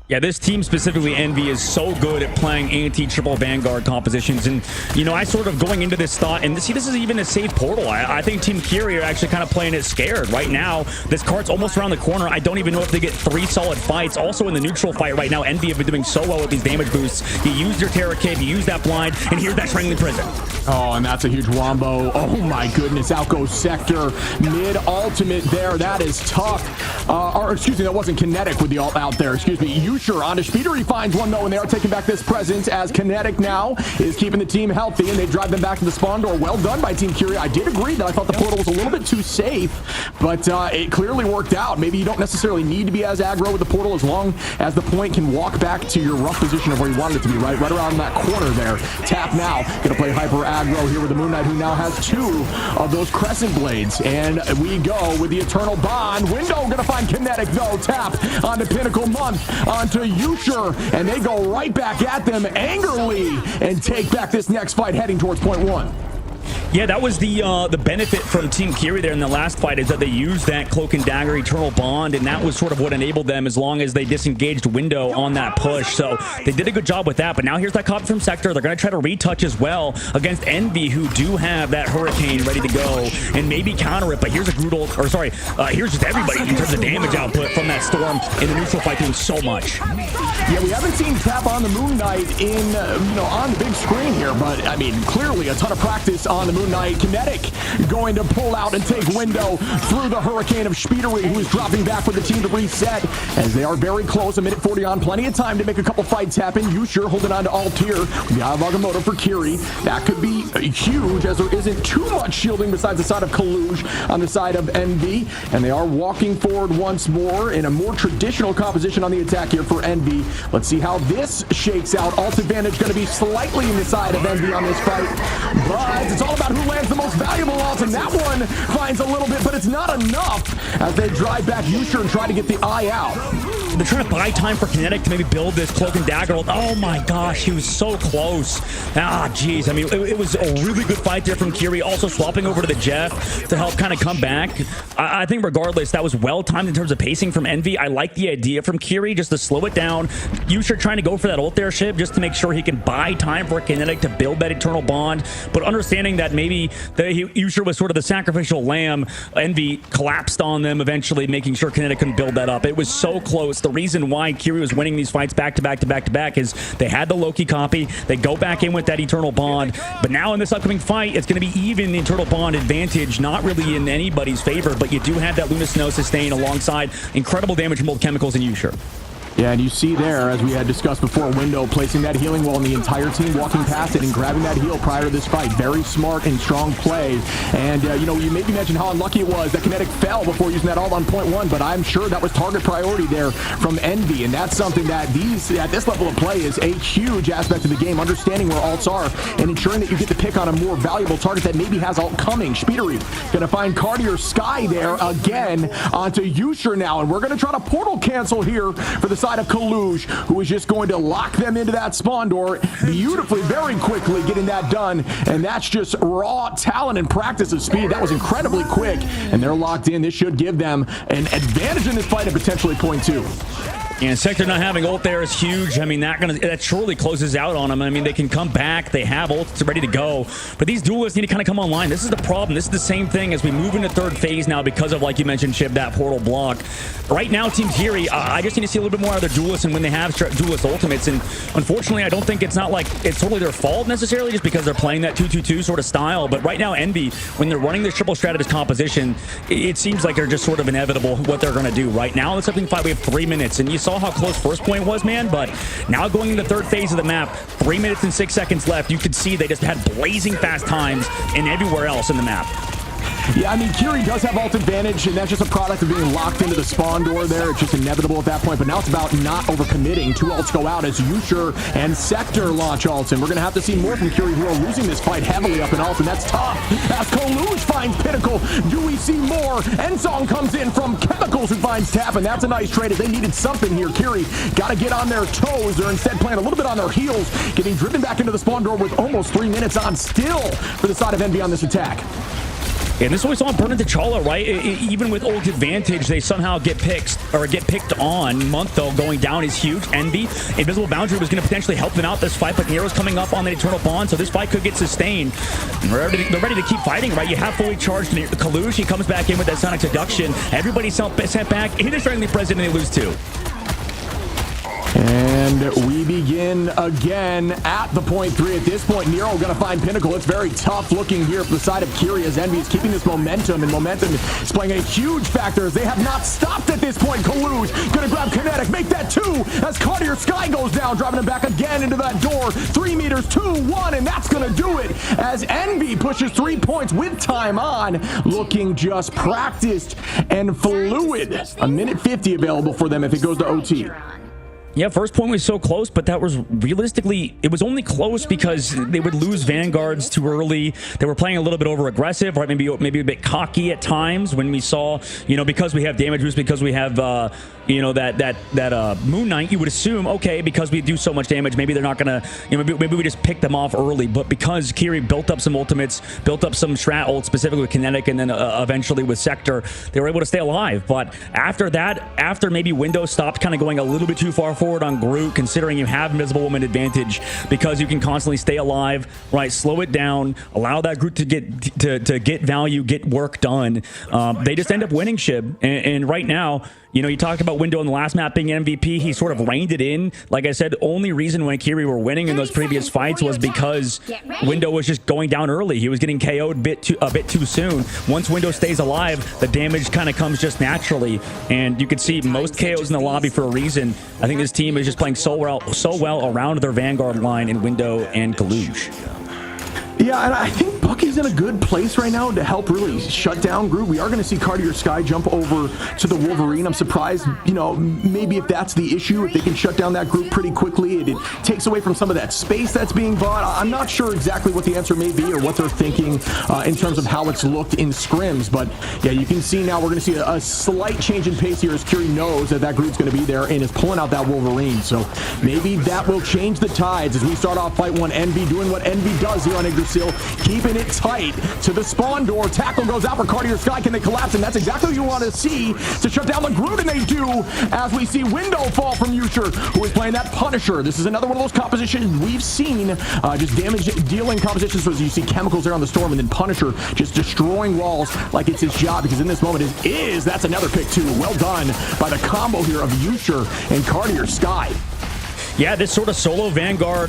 Yeah, this team, specifically Envy, is so good at playing anti-triple Vanguard compositions. And, I sort of going into this thought, and see, this is even a safe portal. I think Team Curie are actually kind of playing it scared. Right now, this card's almost around the corner. I don't even know if they get 3 solid fights. Also in the neutral fight right now, Envy have been doing so well with these damage boosts. You use your Terror Cape, you use that blind, and here's that Strangling Prison. Oh, and that's a huge wombo. Oh my goodness, out goes Sector. Mid ultimate there. That is tough. Or excuse me, that wasn't kinetic with the ult out there. Excuse me. Usher onto Speeder. He finds one though, and they are taking back this presence as Kinetic now is keeping the team healthy, and they drive them back to the spawn door. Well done by Team Curie. I did agree that I thought the portal was a little bit too safe, but it clearly worked out. Maybe you don't necessarily need to be as aggro with the portal as long as the point can walk back to your rough position of where you wanted it to be, right around that corner there. Tap now, gonna play hyper aggro here with the Moon Knight, who now has 2 of those Crescent Blades, and we go with the Eternal Bond. Window gonna find Kinetic though. Tap onto Pinnacle Month, onto Usher, and they go right back at them angrily and take back this next fight heading towards point 1. Yeah, that was the benefit from Team Curie there in the last fight, is that they used that Cloak and Dagger Eternal Bond, and that was sort of what enabled them as long as they disengaged Window on that push. So they did a good job with that. But now here's that copy from Sector. They're going to try to retouch as well against Envy, who do have that Hurricane ready to go and maybe counter it. But here's a brutal, or sorry, here's just everybody in terms of damage output from that Storm in the neutral fight doing so much. Yeah, we haven't seen Tap on the Moon Knight in, on the big screen here, but I mean, clearly a ton of practice on the Moon Knight. Kinetic going to pull out and take Window through the Hurricane of Speedery, who is dropping back for the team to reset as they are very close. A minute 40 on, plenty of time to make a couple fights happen. Usher holding on to Altir with the Eye of Agamotto for Kiri. That could be huge as there isn't too much shielding besides the side of Kaluj on the side of Envy, and they are walking forward once more in a more traditional composition on the attack here for Envy. Let's see how this shakes out. Alt advantage going to be slightly in the side of Envy on this fight, but it's all about who lands the most valuable ult, and that one finds a little bit, but it's not enough as they drive back Usher and try to get the eye out. They're trying to buy time for Kinetic to maybe build this Cloak and Dagger ult. Oh my gosh, he was so close. Ah, jeez. I mean, it was a really good fight there from Curie, also swapping over to the Jeff to help kind of come back. I think regardless, that was well timed in terms of pacing from Envy. I like the idea from Curie just to slow it down. Usher trying to go for that ult there, Shib, just to make sure he can buy time for Kinetic to build that Eternal Bond, but understanding that maybe Usher was sort of the sacrificial lamb. Envy collapsed on them eventually, making sure Kinetic couldn't build that up. It was so close. The reason why Curie was winning these fights back to back to back to back is they had the Loki copy. They go back in with that Eternal Bond, but now in this upcoming fight, it's going to be even the Eternal Bond advantage, not really in anybody's favor, but you do have that Luna Snow sustain alongside incredible damage from both Chemicals and Usher. Yeah, and you see there, as we had discussed before, Window placing that healing wall and the entire team walking past it and grabbing that heal prior to this fight. Very smart and strong play. And, you maybe mentioned how unlucky it was that Kinetic fell before using that ult on point 1, but I'm sure that was target priority there from Envy, and that's something that at this level of play is a huge aspect of the game, understanding where ults are and ensuring that you get to pick on a more valuable target that maybe has ult coming. Speedery gonna find Cartier Sky there again onto Usher now, and we're gonna try to portal cancel here for the side of Kaluj, who is just going to lock them into that spawn door beautifully, very quickly getting that done, and that's just raw talent and practice of speed. That was incredibly quick, and they're locked in. This should give them an advantage in this fight and potentially point 2. And Sector not having ult there is huge. I mean, that surely closes out on them. I mean, they can come back. They have ults ready to go. But these duelists need to kind of come online. This is the problem. This is the same thing as we move into third phase now because of, like you mentioned, Chib, that portal block. Right now, Team Curie, I just need to see a little bit more out of their duelists and when they have duelist ultimates. And unfortunately, I don't think it's not like it's totally their fault necessarily just because they're playing that 2-2-2 sort of style. But right now, Envy, when they're running this triple strategist composition, it seems like they're just sort of inevitable what they're going to do. Right now, in the second fight, we have 3 minutes. And you saw how close first point was, man, but now going into the third phase of the map, 3 minutes and 6 seconds left, you could see they just had blazing fast times and everywhere else in the map. Yeah, I mean, Curie does have ult advantage, and that's just a product of being locked into the spawn door there. It's just inevitable at that point, but now it's about not overcommitting. 2 ults go out as Usher and Sector launch ults, and we're going to have to see more from Curie, who are losing this fight heavily up in ult, and that's tough. As Kaluj finds Pinnacle, do we see more? Ensong comes in from Chemicals, who finds Tap, and that's a nice trade as they needed something here. Curie got to get on their toes. They're instead playing a little bit on their heels, getting driven back into the spawn door with almost 3 minutes on still for the side of Envy on this attack. And this is what we saw in Burn and T'Challa, right? Even with ult advantage, they somehow get picked on. Month, though, going down is huge. Envy, Invisible Boundary was going to potentially help them out this fight, but Nero's coming up on the Eternal Bond, so this fight could get sustained. And they're ready to keep fighting, right? You have fully charged Kalush. He comes back in with that Sonic Seduction. Everybody's sent back. He is starting the president, and they lose 2. And we begin again at the point 3. At this point, Nero going to find Pinnacle. It's very tough looking here from the side of Kiri as Envy is keeping this momentum, and momentum is playing a huge factor as they have not stopped at this point. Kaluge going to grab Kinetic, make that 2 as Cartier Sky goes down, driving him back again into that door. 3 meters, 2, 1, and that's going to do it as Envy pushes 3 points with time on, looking just practiced and fluid. A minute 50 available for them if it goes to OT. Yeah, first point was so close, but that was realistically, it was only close because they would lose vanguards too early. They were playing a little bit over aggressive, right? Maybe a bit cocky at times when we saw, because we have damage boost, because we have, that Moon Knight, you would assume, okay, because we do so much damage, maybe they're not going to, maybe we just pick them off early. But because Kiri built up some ultimates, built up some strat ult, specifically with Kinetic, and then eventually with Sector, they were able to stay alive. But after that, after maybe Windows stopped kind of going a little bit too far forward on Groot, considering you have Invisible Woman advantage because you can constantly stay alive, right? Slow it down, allow that Groot to get value, get work done. They just end up winning Shib. And right now, you talked about Window in the last map being MVP. He sort of reined it in. Like I said, the only reason when Kiri were winning in those previous fights was because Window was just going down early. He was getting KO'd a bit too soon. Once Window stays alive, the damage kind of comes just naturally. And you can see most KOs in the lobby for a reason. I think this team is just playing so well around their Vanguard line in Window and Kaluge. Yeah, and I think Bucky's in a good place right now to help really shut down Groot. We are going to see Cartier Sky jump over to the Wolverine. I'm surprised, maybe if that's the issue, if they can shut down that group pretty quickly, it takes away from some of that space that's being bought. I'm not sure exactly what the answer may be or what they're thinking in terms of how it's looked in scrims. But yeah, you can see now we're going to see a slight change in pace here as Kiri knows that group's going to be there and is pulling out that Wolverine. So maybe that will change the tides as we start off fight 1. Envy doing what Envy does here on Yggdrasil, keeping it tight to the spawn door. Tackle goes out for Cartier Sky. Can they collapse? And that's exactly what you want to see to shut down the Groot, and they do as we see Window fall from Usher, who is playing that Punisher. This is another one of those compositions we've seen, just damage dealing compositions. So as you see chemicals there on the Storm, and then Punisher just destroying walls like it's his job, because in this moment that's another pick too. Well done by the combo here of Usher and Cartier Sky. Yeah, this sort of solo Vanguard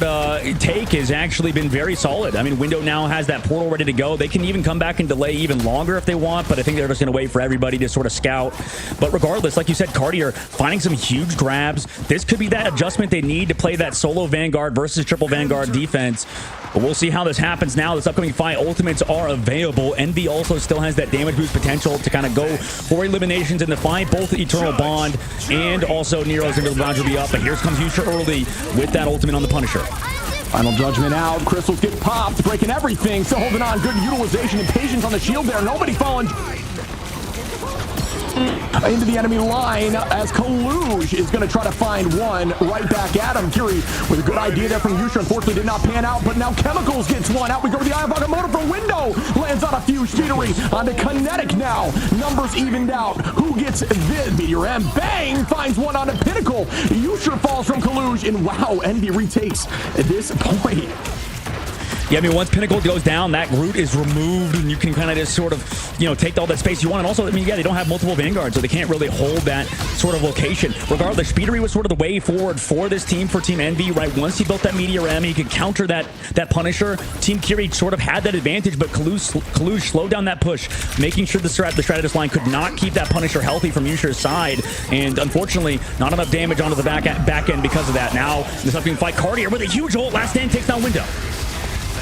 take has actually been very solid. I mean, Window now has that portal ready to go. They can even come back and delay even longer if they want, but I think they're just going to wait for everybody to sort of scout. But regardless, like you said, Cartier finding some huge grabs. This could be that adjustment they need to play that solo Vanguard versus triple Vanguard defense. But we'll see how this happens now. This upcoming fight, ultimates are available. Envy also still has that damage boost potential to kind of go for eliminations in the fight. Both Eternal Bond and also Nero's Invisible Bond will be up. But here comes Usher early with that ultimate on the Punisher. Final Judgment out. Crystals get popped, breaking everything. Still holding on. Good utilization and patience on the shield there. Nobody falling into the enemy line as Kaluge is going to try to find one right back at him. Kiri with a good idea there from Yusha. Unfortunately did not pan out, but now Chemicals gets one out. We go to the Eye of Agamotto for Window. Lands on a few. Speedery onto Kinetic now. Numbers evened out. Who gets this? Meteor M. Bang! Finds one onto Pinnacle. Yusha falls from Kaluge, and wow, Envy retakes at this point. Yeah, I mean, once Pinnacle goes down, that Groot is removed, and you can kind of just sort of, take all that space you want. And also, I mean, yeah, they don't have multiple Vanguards, so they can't really hold that sort of location. Regardless, Speedery was sort of the way forward for this team, for Team Envy, right? Once he built that Meteor M, he could counter that Punisher. Team Kiri sort of had that advantage, but Kaluge slowed down that push, making sure the Strategist line could not keep that Punisher healthy from Yusha's side. And unfortunately, not enough damage onto the back end because of that. Now, this upcoming fight, Cartier with a huge ult. Last stand takes down Window.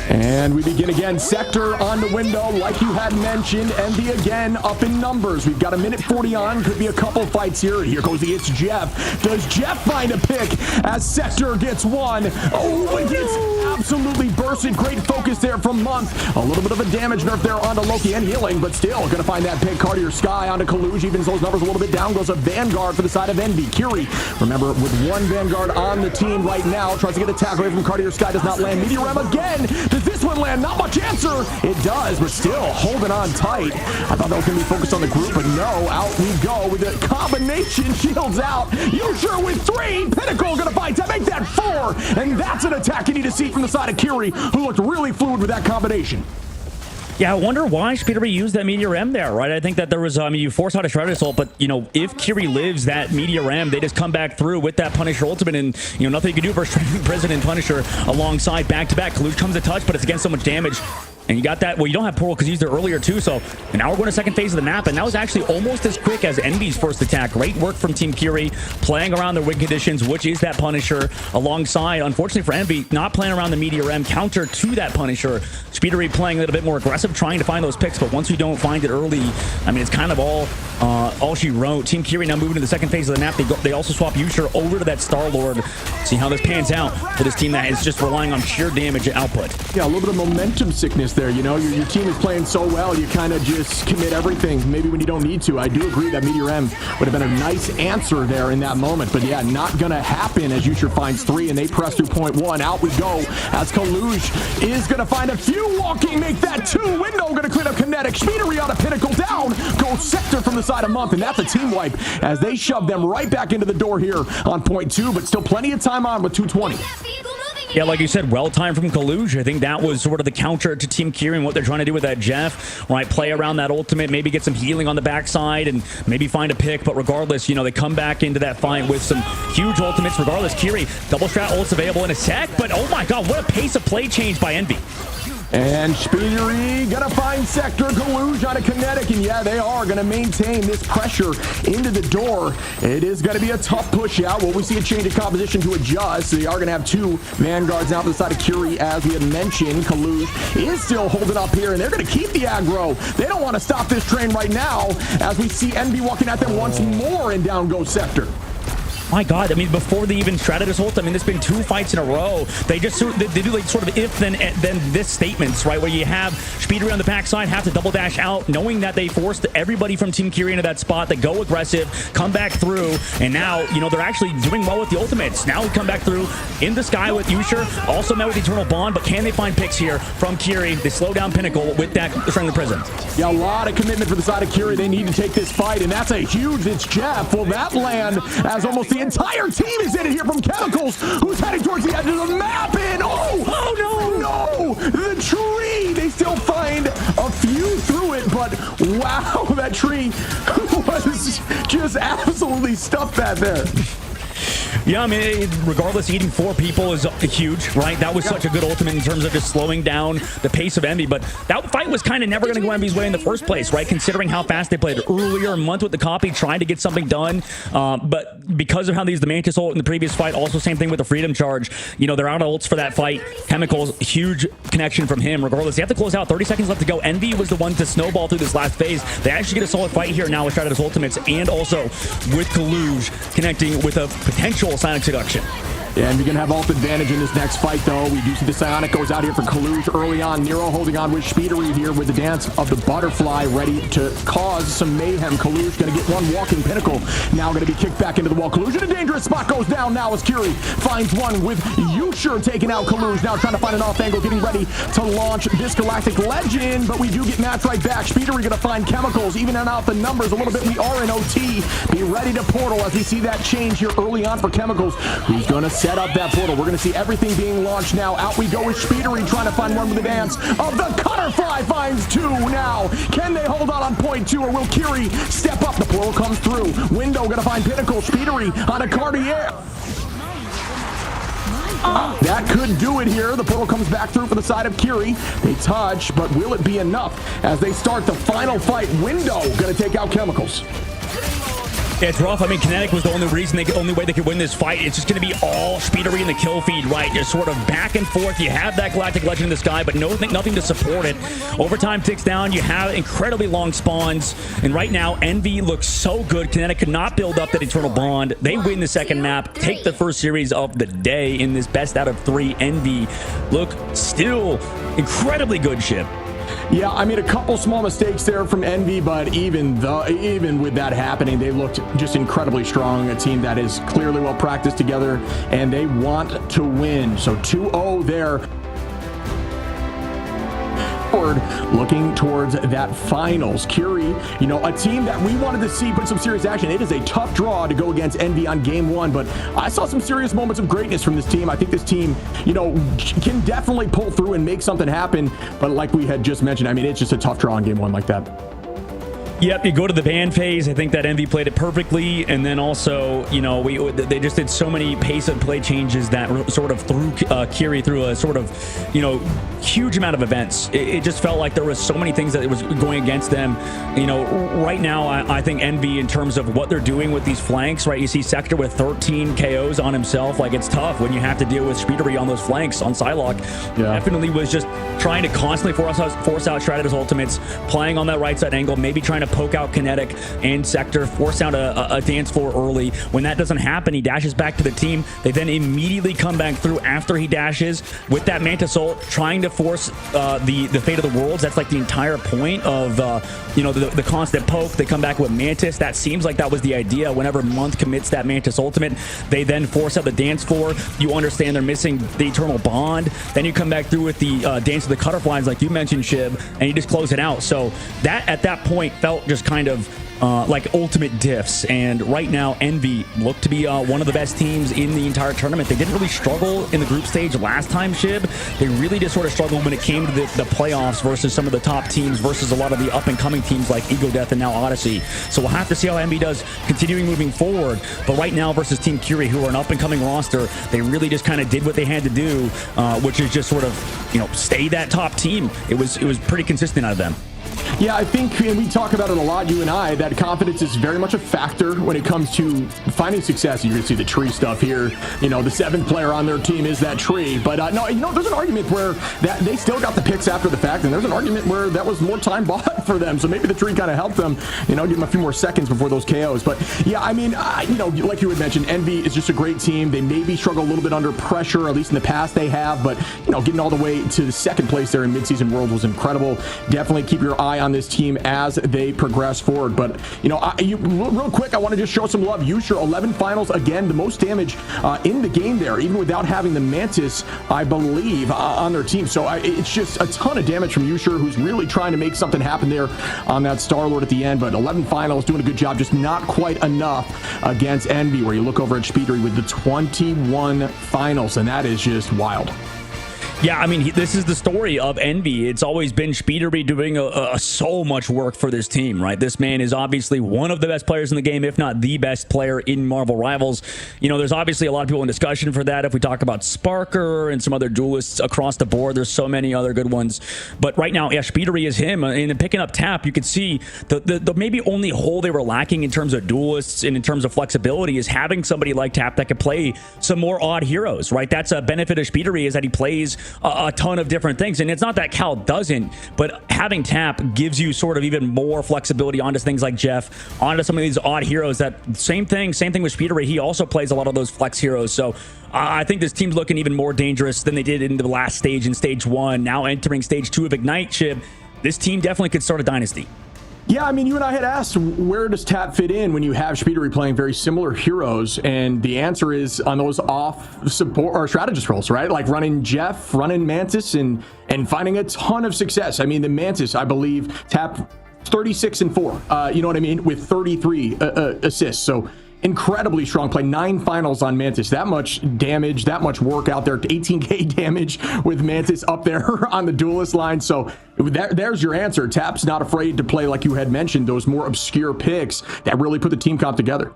And we begin again. Sector on the Window, like you had mentioned. Envy again up in numbers. We've got a minute 40 on. Could be a couple fights here. Here goes It's Jeff. Does Jeff find a pick as Sector gets one? Oh, it gets absolutely bursted. Great focus there from Month. A little bit of a damage nerf there onto Loki and healing, but still going to find that pick. Cartier Sky onto Kaluge. Even those numbers a little bit down. Goes a Vanguard for the side of Envy. Kiri, remember, with one Vanguard on the team right now, tries to get a tackle away from Cartier Sky. Does not land. Meteor Ram again. Does this one land? Not much answer. It does, but still holding on tight. I thought that was going to be focused on the group, but no. Out we go with the combination. Shields out. Usher with 3. Pinnacle going to fight to make that 4. And that's an attack you need to see from the side of Kiri, who looked really fluid with that combination. Yeah, I wonder why Speedery used that Meteor M there, right? I think that there was, you force out a Shredder Assault, but, if Kiri lives that Meteor M, they just come back through with that Punisher ultimate, and, nothing you can do for Prison and Punisher alongside back-to-back. Kalush comes to touch, but it's against so much damage. And you got that. Well, you don't have Portal because he's there earlier too. So, and now we're going to second phase of the map. And that was actually almost as quick as Envy's first attack. Great work from Team Kiri, playing around the win conditions, which is that Punisher alongside, unfortunately for Envy, not playing around the Meteor M counter to that Punisher. Speedery playing a little bit more aggressive, trying to find those picks. But once you don't find it early, it's kind of all she wrote. Team Kiri now moving to the second phase of the map. They also swap Usher over to that Star-Lord. See how this pans out for this team that is just relying on sheer damage output. Yeah, a little bit of momentum sickness there. Your team is playing so well, you kind of just commit everything, maybe when you don't need to. I do agree that Meteor M would have been a nice answer there in that moment, but yeah, not gonna happen as Usher finds 3 and they press through point 1. Out we go as Kalush is gonna find a few walking, make that 2. Window gonna clean up Kinetic. Speedery out of Pinnacle down. Go Sector from the side of Month, and that's a team wipe as they shove them right back into the door here on point 2, but still plenty of time on with 2:20. Yeah, like you said, well timed from Kalush. I think that was sort of the counter to Team Kiri and what they're trying to do with that Jeff, right? Play around that ultimate, maybe get some healing on the backside and maybe find a pick. But regardless, they come back into that fight with some huge ultimates. Regardless, Kiri, double strat ults available in a sec. But oh my god, what a pace of play change by Envy. And Speedery gonna find Sector. Kalush on a Kinetic, and yeah, they are gonna maintain this pressure into the door. It is gonna be a tough push out. Well, we see a change of composition to adjust. So they are gonna have 2 Vanguards now to the side of Kiri, as we had mentioned. Kalush is still holding up here, and they're gonna keep the aggro. They don't want to stop this train right now, as we see Envy walking at them once more, and down goes Sector. My god, before they even shredded his ult, there's been 2 fights in a row. They just do like sort of if then this statements, right? Where you have Speedery on the backside, have to double dash out, knowing that they forced everybody from Team Kiri into that spot. They go aggressive, come back through, and now, they're actually doing well with the ultimates. Now we come back through in the sky with Usher, also met with Eternal Bond, but can they find picks here from Kiri? They slow down Pinnacle with that friendly prison. Yeah, a lot of commitment for the side of Kiri. They need to take this fight, and that's a huge, it's Jeff. Will that land as almost the entire team is in it here from Chemicals, who's heading towards the edge of the map, and no, the tree. They still find a few through it, but wow, that tree was just absolutely stuffed back there. Yeah, regardless, eating 4 people is huge, right? That was such a good ultimate in terms of just slowing down the pace of Envy, but that fight was kind of never going to go Envy's way in the first place, right? Considering how fast they played earlier, a month with the copy, trying to get something done, but because of how they used the Mantis ult in the previous fight, also same thing with the Freedom Charge, they're out of ults for that fight. Chemicals, huge connection from him. Regardless, they have to close out. 30 seconds left to go. Envy was the one to snowball through this last phase. They actually get a solid fight here now with Shredder's ultimates, and also with Kalush connecting with a potential Sonic Seduction. Yeah, and we're going to have ult advantage in this next fight, though. We do see the Psionic goes out here for Kalush early on. Nero holding on with Speedery here with the dance of the butterfly, ready to cause some mayhem. Kalush going to get one walking Pinnacle. Now going to be kicked back into the wall. Kalush in a dangerous spot, goes down now as Kiri finds one with Usher taking out Kalush. Now trying to find an off angle, getting ready to launch this Galactic Legend, but we do get matched right back. Speedery going to find Chemicals, even out the numbers a little bit. We are in OT. Be ready to portal as we see that change here early on for Chemicals, who's going to set up that portal. We're going to see everything being launched now. Out we go with Speedery trying to find one with the dance of the Cutterfly. Finds 2 now. Can they hold on point 2, or will Kiri step up? The portal comes through. Window going to find Pinnacle. Speedery on a Cartier. That could do it here. The portal comes back through for the side of Kiri. They touch, but will it be enough as they start the final fight? Window going to take out Chemicals. Yeah, it's rough. Kinetic was the only way they could win this fight. It's just going to be all Speedery in the kill feed, right? Just sort of back and forth. You have that Galactic Legend in the sky, but nothing to support it. Overtime ticks down. You have incredibly long spawns, and right now, Envy looks so good. Kinetic could not build up that Eternal Bond. They win the second map, take the first series of the day in this best out of 3. Envy look still incredibly good ship. Yeah, a couple small mistakes there from Envy, but even with that happening, they looked just incredibly strong. A team that is clearly well practiced together, and they want to win. So 2-0 there. forward, looking towards that finals. Curie, a team that we wanted to see put some serious action. It is a tough draw to go against Envy on game one, but I saw some serious moments of greatness from this team. I think this team, can definitely pull through and make something happen. But like we had just mentioned, it's just a tough draw in game one like that. Yep, you go to the ban phase. I think that Envy played it perfectly, and then also, they just did so many pace of play changes that sort of threw Curie through a sort of, huge amount of events. It just felt like there was so many things that it was going against them. Right now, I think Envy, in terms of what they're doing with these flanks, right? You see Sector with 13 KOs on himself. Like, it's tough when you have to deal with Speedery on those flanks on Psylocke. Yeah. Definitely was just trying to constantly force out Shredder's ultimates, playing on that right side angle, maybe trying to poke out Kinetic and Sector, force out a dance floor early. When that doesn't happen, he dashes back to the team. They then immediately come back through after he dashes with that Mantis ult, trying to force the fate of the worlds. That's like the entire point of the constant poke. They come back with Mantis. That seems like that was the idea. Whenever Month commits that Mantis ultimate, they then force out the dance floor. You understand they're missing the Eternal Bond. Then you come back through with the Dance of the Cutterflies, like you mentioned, Shib, and you just close it out. So that at that point felt just kind of like ultimate diffs. And right now, Envy looked to be one of the best teams in the entire tournament. They didn't really struggle in the group stage last time, Shib. They really just sort of struggled when it came to the playoffs versus some of the top teams versus a lot of the up-and-coming teams like Ego Death and now Odyssey. So we'll have to see how Envy does continuing moving forward. But right now versus Team Curie, who are an up-and-coming roster, they really just kind of did what they had to do, which is just sort of, stay that top team. It was pretty consistent out of them. Yeah, I think, and we talk about it a lot, you and I, that confidence is very much a factor when it comes to finding success. You're going to see the tree stuff here. The seventh player on their team is that tree. But no, there's an argument where that they still got the picks after the fact, and there's an argument where that was more time bought for them. So maybe the tree kind of helped them, give them a few more seconds before those KOs. But yeah, like you had mentioned, Envy is just a great team. They maybe struggle a little bit under pressure, at least in the past they have. But, getting all the way to the second place there in Midseason Worlds was incredible. Definitely keep your eye on this team as they progress forward. But real quick, I want to just show some love. Yusher 11 finals, again, the most damage in the game there, even without having the Mantis, I believe, on their team. So it's just a ton of damage from Yusher, who's really trying to make something happen there on that Star-Lord at the end. But 11 finals, doing a good job, just not quite enough against Envy, where you look over at Speedery with the 21 finals, and that is just wild. Yeah, this is the story of Envy. It's always been Speedery doing so much work for this team, right? This man is obviously one of the best players in the game, if not the best player in Marvel Rivals. There's obviously a lot of people in discussion for that. If we talk about Sparker and some other duelists across the board, there's so many other good ones. But right now, yeah, Speedery is him. And picking up Tap, you could see the maybe only hole they were lacking in terms of duelists and in terms of flexibility is having somebody like Tap that could play some more odd heroes, right? That's a benefit of Speedery, is that he plays a ton of different things. And it's not that Cal doesn't, but having Tap gives you sort of even more flexibility onto things like Jeff, onto some of these odd heroes. That same thing with Speedery. He also plays a lot of those flex heroes. So I think this team's looking even more dangerous than they did in the last stage, in stage 1. Now entering stage 2 of Ignite, Shib, this team definitely could start a dynasty. Yeah, you and I had asked, where does Tap fit in when you have Speedery playing very similar heroes? And the answer is on those off support or strategist roles, right? Like running Jeff, running Mantis, and finding a ton of success. The Mantis, I believe, Tap 36-4, you know what I mean? With 33 assists. So incredibly strong play. 9 finals on Mantis. That much damage, that much work out there. 18k damage with Mantis up there on the duelist line. So there's your answer. Tap's not afraid to play, like you had mentioned, those more obscure picks that really put the team comp together.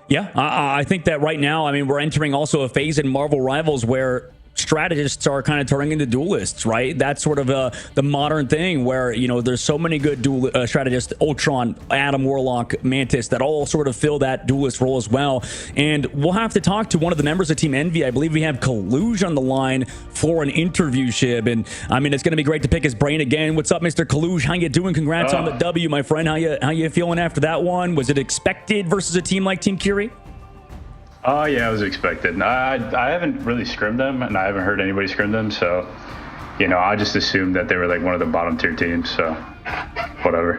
Yeah, I think that right now, we're entering also a phase in Marvel Rivals where strategists are kind of turning into duelists, right? That's sort of the modern thing where, there's so many good strategists, Ultron, Adam Warlock, Mantis, that all sort of fill that duelist role as well. And we'll have to talk to one of the members of Team Envy. I believe we have Kaluj on the line for an interview, Shib. And it's going to be great to pick his brain again. What's up, Mr. Kaluj? How you doing? Congrats on the W, my friend. How you feeling after that one? Was it expected versus a team like Team Curie? Oh, yeah, it was expected. I haven't really scrimmed them, and I haven't heard anybody scrim them, so, I just assumed that they were like one of the bottom tier teams, so whatever.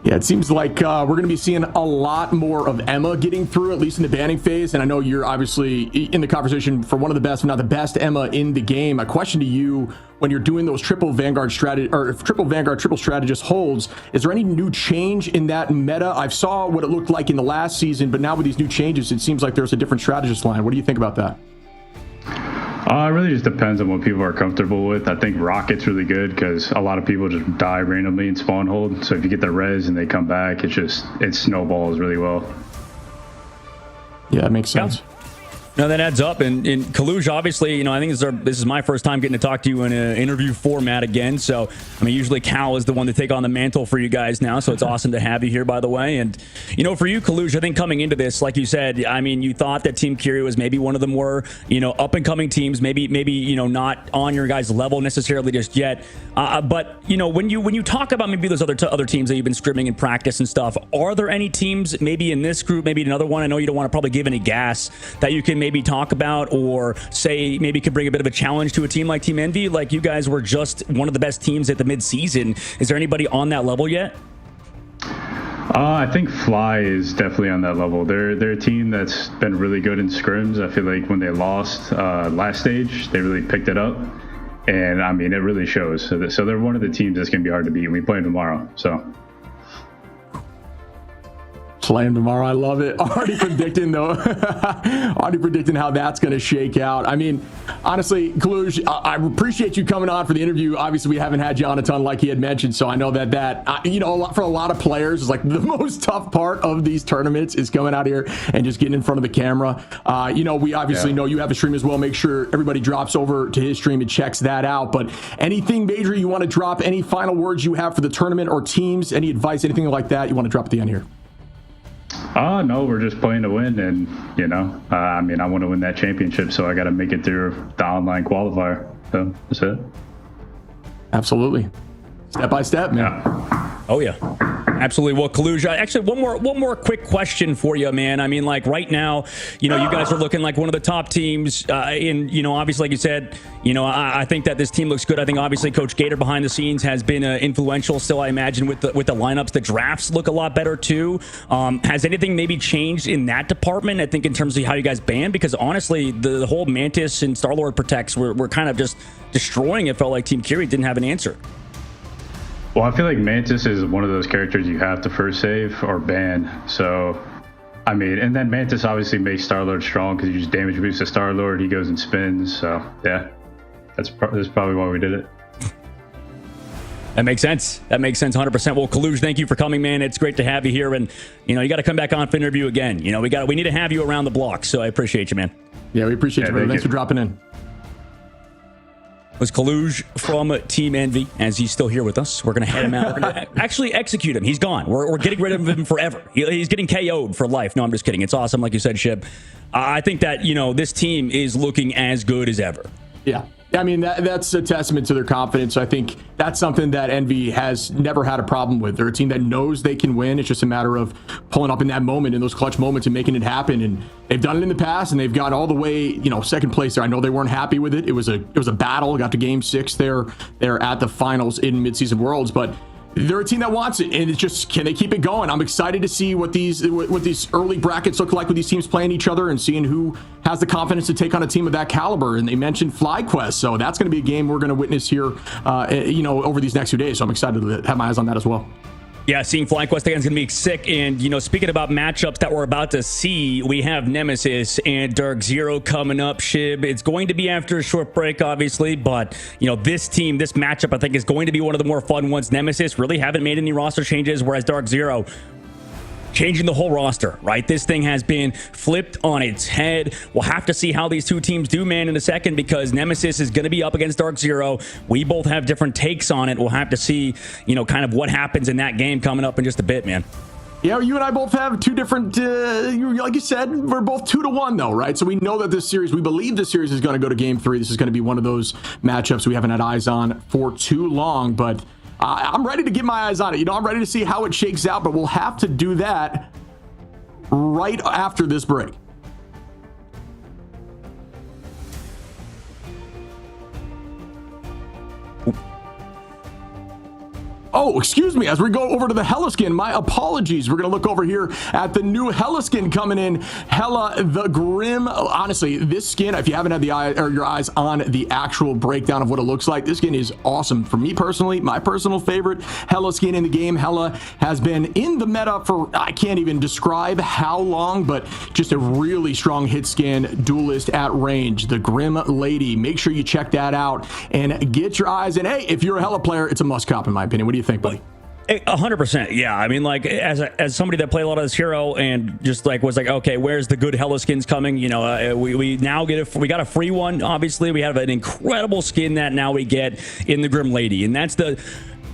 Yeah, it seems like we're going to be seeing a lot more of Emma getting through, at least in the banning phase. And I know you're obviously in the conversation for one of the best, if not the best Emma in the game. My question to you, when you're doing those triple Vanguard strategy or triple Vanguard, triple strategist holds, is there any new change in that meta? I saw what it looked like in the last season, but now with these new changes, it seems like there's a different strategist line. What do you think about that? It really just depends on what people are comfortable with. I think Rocket's really good because a lot of people just die randomly in spawn hold. So if you get the res and they come back, it snowballs really well. Yeah, it makes sense. Yeah. No, that adds up. And Kaluj, obviously, I think this is my first time getting to talk to you in an interview format again. So, usually Cal is the one to take on the mantle for you guys now. So it's awesome to have you here, by the way. And, for you, Kaluj, I think coming into this, like you said, you thought that Team Curie was maybe one of the more, up and coming teams, maybe, not on your guys' level necessarily just yet. But, when you talk about maybe those other teams that you've been scrimming in practice and stuff, are there any teams maybe in this group, maybe another one? I know you don't want to probably give any gas that you can maybe talk about or say maybe could bring a bit of a challenge to a team like Team Envy? Like you guys were just one of the best teams at the mid-season. Is there anybody on that level yet? I think Fly is definitely on that level. They're a team that's been really good in scrims. I feel like when they lost last stage, they really picked it up. And, it really shows. So they're one of the teams that's going to be hard to beat. We play them tomorrow, so... Play him tomorrow. I love it. Already predicting how that's going to shake out. Honestly, Kaluj, I appreciate you coming on for the interview. Obviously, we haven't had you on a ton like he had mentioned, so I know that for a lot of players is like the most tough part of these tournaments is coming out here and just getting in front of the camera. We obviously know you have a stream as well. Make sure everybody drops over to his stream and checks that out. But anything major you want to drop, any final words you have for the tournament or teams, any advice, anything like that you want to drop at the end here? No, we're just playing to win, and I want to win that championship, so I got to make it through the online qualifier. So that's it. Absolutely, step by step, man. Yeah. Oh yeah. Absolutely. Well, Kaluj, actually, one more quick question for you, man. Right now, you guys are looking like one of the top teams. Obviously, like you said, I think that this team looks good. I think obviously Coach Gator behind the scenes has been influential. Still, I imagine with the lineups, the drafts look a lot better too. Has anything maybe changed in that department? I think in terms of how you guys ban, because honestly, the whole Mantis and Star-Lord protects were kind of just destroying. It felt like Team Curie didn't have an answer. Well, I feel like Mantis is one of those characters you have to first save or ban. So, and then Mantis obviously makes Star-Lord strong because you just damage boost to Star-Lord. He goes and spins. So, yeah, that's probably why we did it. That makes sense. 100%. Well, Kaluj, thank you for coming, man. It's great to have you here. And, you got to come back on for an interview again. We need to have you around the block. So I appreciate you, man. Yeah, we appreciate you, brother. Thanks for dropping in. Was Kaluj from Team Envy, as he's still here with us. We're going to head him out. We're going to actually execute him. He's gone. We're getting rid of him forever. He's getting KO'd for life. No, I'm just kidding. It's awesome, like you said, Shib. I think that, this team is looking as good as ever. Yeah. That's a testament to their confidence. I think that's something that Envy has never had a problem with. They're a team that knows they can win. It's just a matter of pulling up in that moment, in those clutch moments, and making it happen. And they've done it in the past, and they've got all the way, second place there. I know they weren't happy with it. It was a battle. Got to Game 6 there. They're at the finals in Midseason Worlds, but they're a team that wants it, and it's just, can they keep it going? I'm excited to see what these early brackets look like with these teams playing each other and seeing who has the confidence to take on a team of that caliber. And they mentioned FlyQuest, so that's going to be a game we're going to witness here, over these next few days. So I'm excited to have my eyes on that as well. Yeah, seeing FlyQuest again is going to be sick. And, speaking about matchups that we're about to see, we have Nemesis and Dark Zero coming up, Shib. It's going to be after a short break, obviously. But, this matchup, I think, is going to be one of the more fun ones. Nemesis really haven't made any roster changes, whereas Dark Zero changing the whole roster, right? This thing has been flipped on its head. We'll have to see how these two teams do, man, in a second, because Nemesis is going to be up against Dark Zero. We both have different takes on it. We'll have to see, kind of what happens in that game coming up in just a bit, man. Yeah, you and I both have two different, like you said, we're both 2-1 though, right? So we know that we believe this series is going to go to Game 3. This is going to be one of those matchups we haven't had eyes on for too long, but I'm ready to get my eyes on it. I'm ready to see how it shakes out, but we'll have to do that right after this break. Oh, excuse me. As we go over to the Hella skin, my apologies. We're going to look over here at the new Hella skin coming in. Hella the Grim. Honestly, this skin, if you haven't had your eyes on the actual breakdown of what it looks like, this skin is awesome. For me personally, my personal favorite Hella skin in the game. Hella has been in the meta for, I can't even describe how long, but just a really strong hit skin, duelist at range. The Grim Lady. Make sure you check that out and get your eyes in. Hey, if you're a Hella player, it's a must cop in my opinion. What do you think, buddy? 100%. Yeah. I mean, like, as somebody that played a lot of this hero and just like was like, okay, where's the good Hella skins coming? You know, we now we got a free one. Obviously, we have an incredible skin that now we get in the Grim Lady, and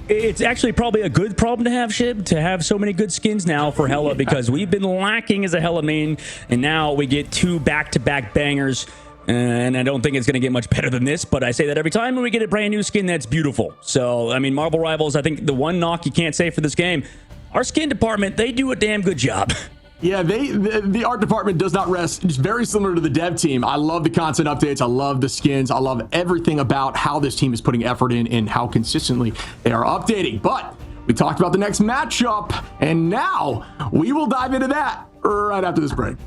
it's actually probably a good problem to have, Shib, to have so many good skins now for Hella, because we've been lacking as a Hella main, and now we get 2 back-to-back bangers. And I don't think it's going to get much better than this, but I say that every time when we get a brand new skin that's beautiful. So, I mean, Marvel Rivals, I think the one knock you can't say for this game, our skin department, they do a damn good job. Yeah, the art department does not rest. It's very similar to the dev team. I love the content updates. I love the skins. I love everything about how this team is putting effort in and how consistently they are updating. But we talked about the next matchup, and now we will dive into that right after this break.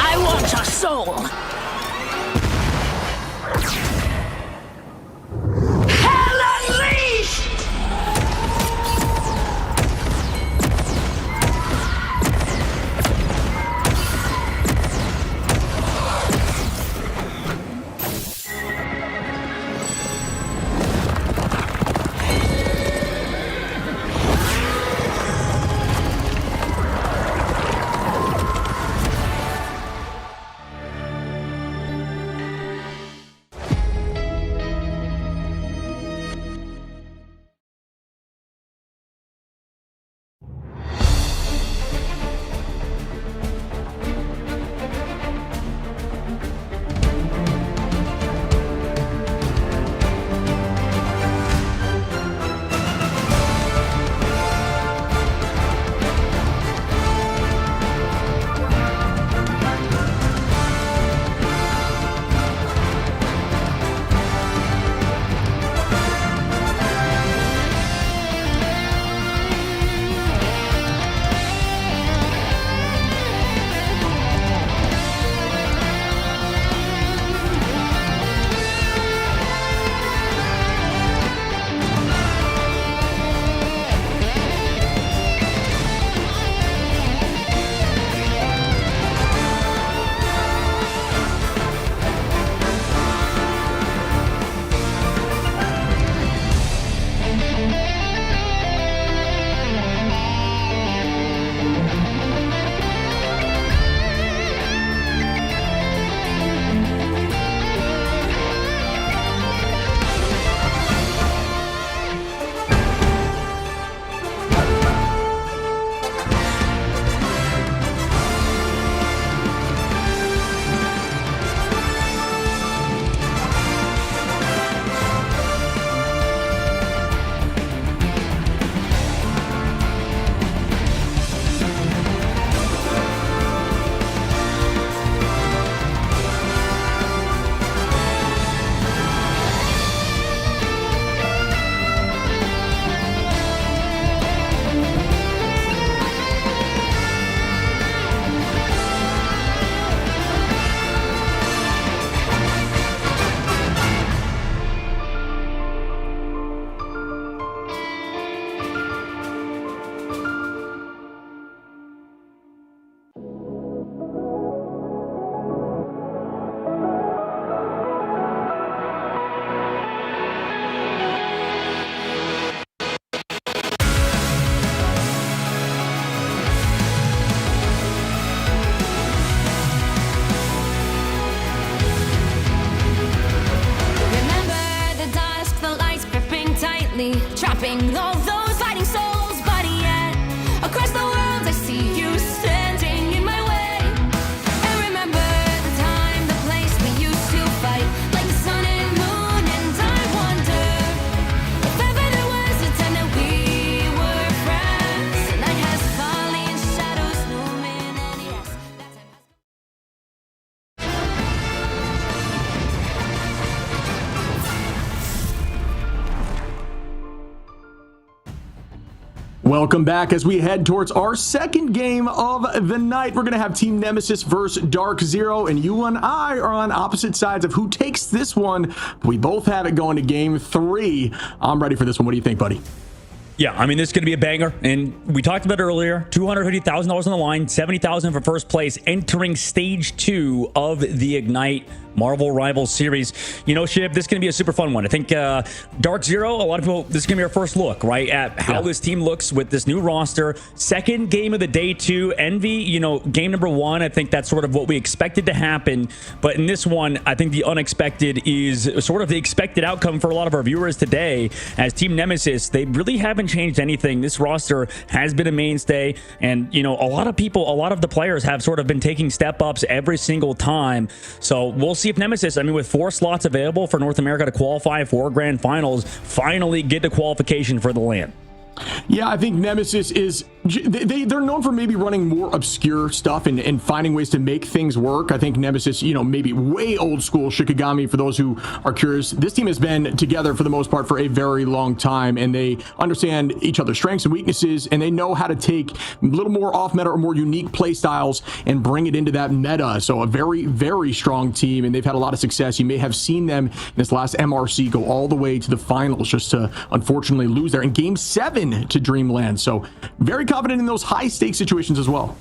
I want your soul. Hell unleashed! Welcome back as we head towards our second game of the night. We're going to have Team Nemesis versus Dark Zero, and you and I are on opposite sides of who takes this one. We both have it going to game 3. I'm ready for this one. What do you think, buddy? Yeah, I mean, this is going to be a banger. And we talked about it earlier. $250,000 on the line, $70,000 for first place, entering stage 2 of the Ignite Marvel Rivals series. You know, Shib, this is going to be a super fun one. I think Dark Zero, a lot of people, this is going to be our first look, right, at how this team looks with this new roster. Second game of the day, too. Envy, you know, game number 1, I think that's sort of what we expected to happen. But in this one, I think the unexpected is sort of the expected outcome for a lot of our viewers today. As Team Nemesis, they really haven't changed anything. This roster has been a mainstay. And, you know, a lot of people, a lot of the players have sort of been taking step ups every single time. So we'll see if Nemesis, I mean, with 4 slots available for North America to qualify for grand finals, finally get the qualification for the LAN. Yeah, I think Nemesis is, they're known for maybe running more obscure stuff and finding ways to make things work. I think Nemesis, you know, maybe way old school Shikigami for those who are curious. This team has been together for the most part for a very long time, and they understand each other's strengths and weaknesses, and they know how to take a little more off meta or more unique play styles and bring it into that meta. So a very, very strong team, and they've had a lot of success. You may have seen them in this last MRC go all the way to the finals just to unfortunately lose there in game 7 to Dreamland. So very confident in those high stakes situations as well.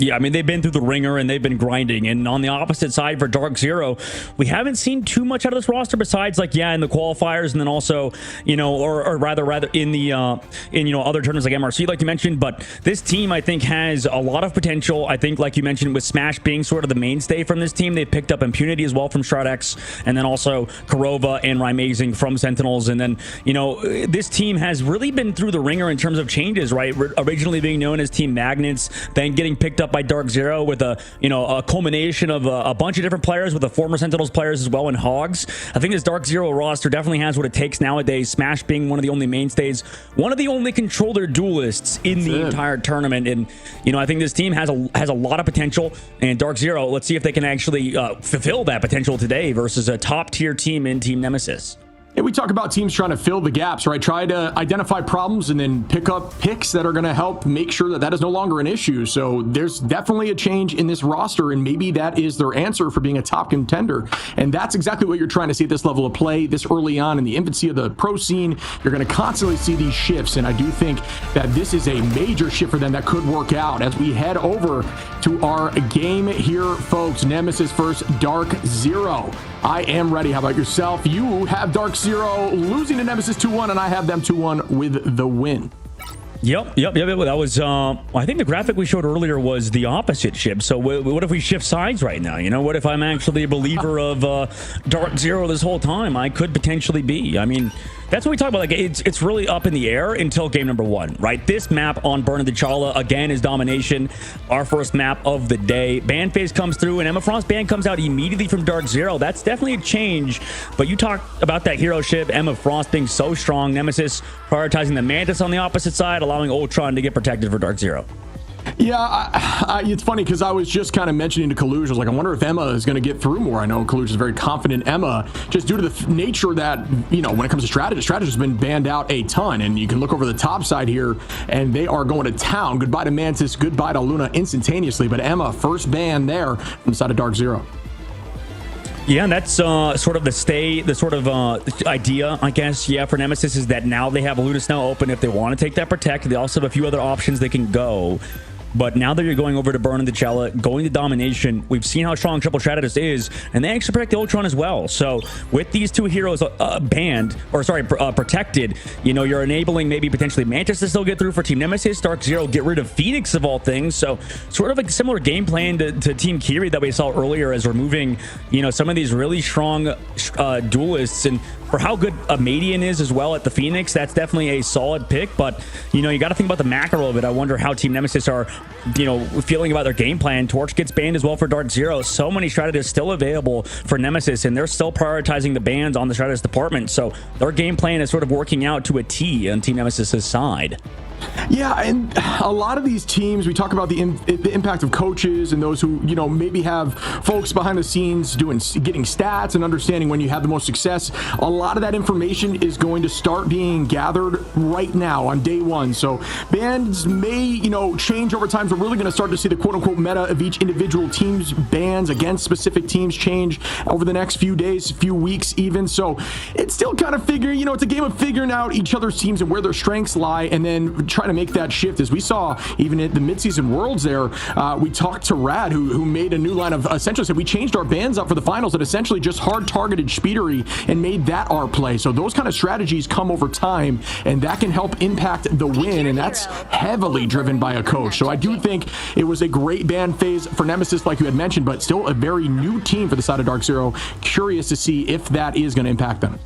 Yeah, I mean, they've been through the ringer and they've been grinding. And on the opposite side for Dark Zero, we haven't seen too much out of this roster besides, like, yeah, in the qualifiers, and then also, you know, or rather in the you know, other tournaments like MRC, like you mentioned. But this team, I think, has a lot of potential. I think, like you mentioned, with Smash being sort of the mainstay from this team, they picked up Impunity as well from Shroud-X, and then also Kurova and Rymazing from Sentinels. And then, you know, this team has really been through the ringer in terms of changes, right? Originally being known as Team Magnets, then getting picked up by Dark Zero with a, you know, a culmination of a bunch of different players, with the former Sentinels players as well, and Hogs. I think this Dark Zero roster definitely has what it takes nowadays. Smash being one of the only mainstays, one of the only controller duelists in the entire tournament. And, you know, I think this team has a lot of potential. And Dark Zero, let's see if they can actually fulfill that potential today versus a top tier team in Team Nemesis. And we talk about teams trying to fill the gaps, right? Try to identify problems and then pick up picks that are going to help make sure that that is no longer an issue. So there's definitely a change in this roster, and maybe that is their answer for being a top contender. And that's exactly what you're trying to see at this level of play, this early on in the infancy of the pro scene. You're going to constantly see these shifts, and I do think that this is a major shift for them that could work out as we head over to our game here, folks. Nemesis versus Dark Zero. I am ready. How about yourself? You have Dark Zero losing to Nemesis 2-1, and I have them 2-1 with the win. Yep. That was, I think the graphic we showed earlier was the opposite, Shib. So what if we shift sides right now? You know, what if I'm actually a believer of Dark Zero this whole time? I could potentially be. I mean, that's what we talk about. Like, it's really up in the air until game number 1, right? This map on Burn of the Chala, again, is Domination, our first map of the day. Ban phase comes through, and Emma Frost ban comes out immediately from Dark Zero. That's definitely a change. But you talk about that hero ship, Emma Frost being so strong, Nemesis prioritizing the Mantis on the opposite side, allowing Ultron to get protected for Dark Zero. Yeah, it's funny because I was just kind of mentioning to Kaluj, I was like, I wonder if Emma is going to get through more. I know Kaluj is very confident in Emma, just due to the nature that, you know, when it comes to strategist has been banned out a ton. And you can look over the top side here, and they are going to town. Goodbye to Mantis, goodbye to Luna instantaneously. But Emma, first ban there from the side of Dark Zero. Yeah, and that's sort of the idea, I guess, yeah, for Nemesis, is that now they have Ludus now open if they want to take that Protect. They also have a few other options they can go. But now that you're going over to Burn in the Cella, going to Domination, we've seen how strong Triple Strategist is, and they actually protect the Ultron as well. So with these two heroes protected, you know, you're enabling maybe potentially Mantis to still get through for Team Nemesis. Dark Zero get rid of Phoenix of all things. So sort of a similar game plan to Team Kiri that we saw earlier, as removing, you know, some of these really strong duelists. And for how good a Median is as well at the Phoenix, that's definitely a solid pick. But, you know, you got to think about the macro of it. I wonder how Team Nemesis are, you know, feeling about their game plan. Torch gets banned as well for Dark Zero. So many strategists still available for Nemesis, and they're still prioritizing the bans on the strategist department. So their game plan is sort of working out to a T on Team Nemesis's side. Yeah, and a lot of these teams, we talk about the impact of coaches and those who, maybe have folks behind the scenes getting stats and understanding when you have the most success. A lot of that information is going to start being gathered right now on day one. So bans may, change over time. So we're really going to start to see the quote-unquote meta of each individual team's bans against specific teams change over the next few days, few weeks even. So it's still kind of it's a game of figuring out each other's teams and where their strengths lie, and then trying to make that shift. As we saw even at the midseason worlds there, we talked to Rad who made a new line of essentially said we changed our bans up for the finals that essentially just hard targeted Speedery and made that our play. So those kind of strategies come over time, and that can help impact the win, and that's heavily driven by a coach. So I do think it was a great ban phase for Nemesis, like you had mentioned, but still a very new team for the side of Dark Zero. Curious to see if that is going to impact them.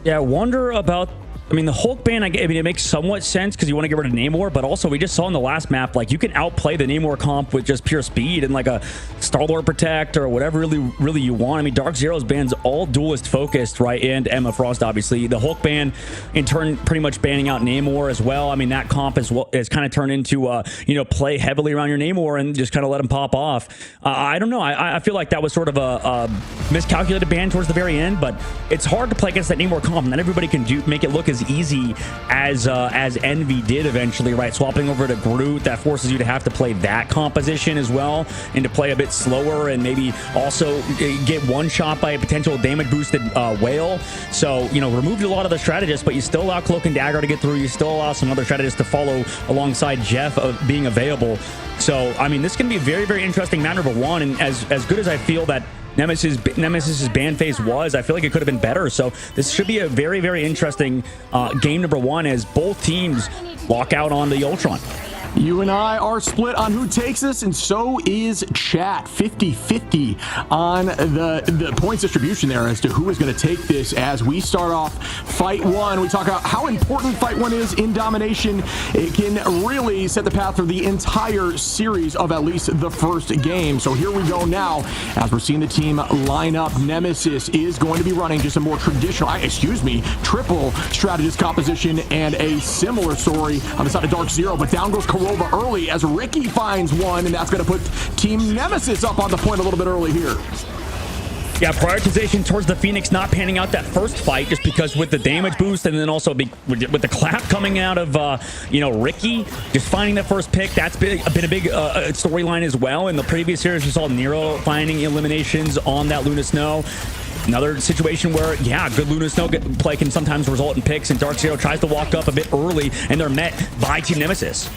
Yeah, wonder about the Hulk ban, it makes somewhat sense because you want to get rid of Namor, but also we just saw in the last map, you can outplay the Namor comp with just pure speed and a Star-Lord Protect or whatever really you want. Dark Zero's ban's all duelist focused, right? And Emma Frost, obviously. The Hulk ban, in turn, pretty much banning out Namor as well. That comp is kind of turned into, play heavily around your Namor and just kind of let him pop off. I don't know. I feel like that was sort of a miscalculated ban towards the very end, but it's hard to play against that Namor comp. Not everybody can make it look as easy as Envy did eventually, right? Swapping over to Groot, that forces you to have to play that composition as well, and to play a bit slower, and maybe also get one shot by a potential damage boosted whale. So removed a lot of the strategists, but you still allow Cloak and Dagger to get through. You still allow some other strategists to follow alongside Jeff being available. So this can be a very, very interesting map number one, and as good as I feel that Nemesis's ban phase was, I feel like it could have been better. So this should be a very, very interesting game number one as both teams walk out on the Ultron. You and I are split on who takes this, and so is chat. 50-50 on the points distribution there as to who is going to take this as we start off fight one. We talk about how important fight one is in Domination. It can really set the path for the entire series of at least the first game. So here we go now as we're seeing the team line up. Nemesis is going to be running just a more traditional, triple strategist composition, and a similar story on the side of Dark Zero, but down goes Corova early as Ricky finds one, and that's going to put Team Nemesis up on the point a little bit early here. Yeah, prioritization towards the Phoenix not panning out that first fight just because with the damage boost, and then also with the clap coming out of Ricky just finding the first pick. That's been a big storyline as well. In the previous series, we saw Nero finding eliminations on that Luna Snow. Another situation where, good Luna Snow play can sometimes result in picks, and Dark Zero tries to walk up a bit early, and they're met by Team Nemesis.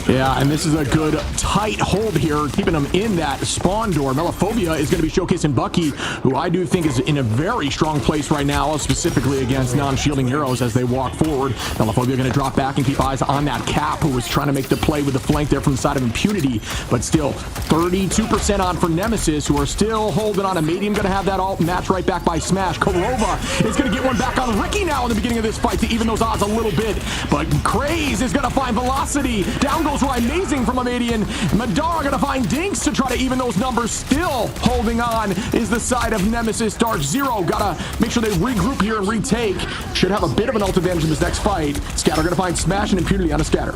Yeah, and this is a good tight hold here, keeping them in that spawn door. Melaphobia is going to be showcasing Bucky, who I do think is in a very strong place right now, specifically against non-shielding heroes as they walk forward. Melaphobia going to drop back and keep eyes on that Cap, who was trying to make the play with the flank there from the side of Impunity, but still 32% on for Nemesis, who are still holding on. A Medium going to have that alt match right back by Smash. Corova is going to get one back on Ricky now in the beginning of this fight to even those odds a little bit, but Craze is going to find Velocity. Down goes Amazing from Amadian. Madara gonna find Dinks to try to even those numbers. Still holding on is the side of Nemesis. Dark Zero gotta make sure they regroup here and retake. Should have a bit of an ult advantage in this next fight. Scatter gonna find Smash and Impunity on a Scatter.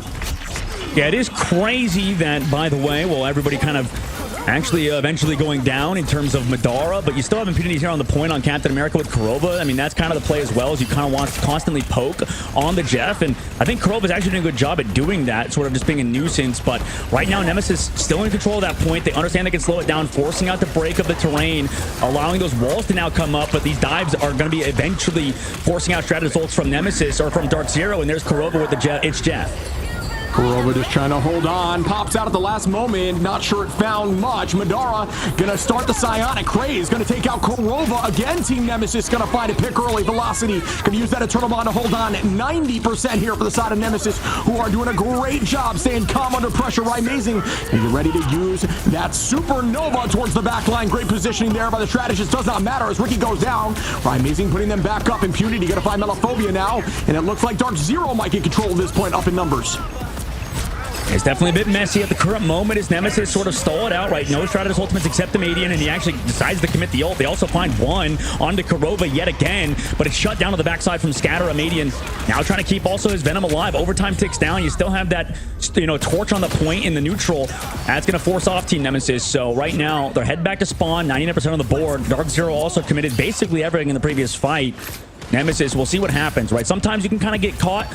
Yeah, it is crazy that, by the way, everybody kind of actually eventually going down in terms of Madara, but you still have Impunity here on the point on Captain America with Corova. That's kind of the play as well, as you kind of want to constantly poke on the Jeff, and I think Korova's actually doing a good job at doing that, sort of just being a nuisance. But right now, Nemesis still in control of that point. They understand they can slow it down, forcing out the break of the terrain, allowing those walls to now come up, but these dives are going to be eventually forcing out strategist ults from Nemesis or from Dark Zero, and there's Corova with the Jeff. It's Jeff. Corova just trying to hold on. Pops out at the last moment. Not sure it found much. Madara gonna start the Psionic. Craze gonna take out Corova. Again, Team Nemesis gonna find a pick early. Velocity gonna use that Eternal Bond to hold on. 90% here for the side of Nemesis, who are doing a great job staying calm under pressure. Right, amazing. And you're ready to use that Supernova towards the back line. Great positioning there by the strategist. Does not matter as Ricky goes down. Right, amazing putting them back up. Impunity gonna find Melaphobia now. And it looks like Dark Zero might get control at this point, up in numbers. It's definitely a bit messy at the current moment as Nemesis sort of stall it out, right? No Stratus ultimates except the Median, and he actually decides to commit the ult. They also find one onto Kurova yet again, but it's shut down to the backside from Scatter. Median now trying to keep also his Venom alive. Overtime ticks down. You still have that, torch on the point in the neutral. That's going to force off Team Nemesis. So right now, they're heading back to spawn, 99% on the board. Dark Zero also committed basically everything in the previous fight. Nemesis, we'll see what happens, right? Sometimes you can kind of get caught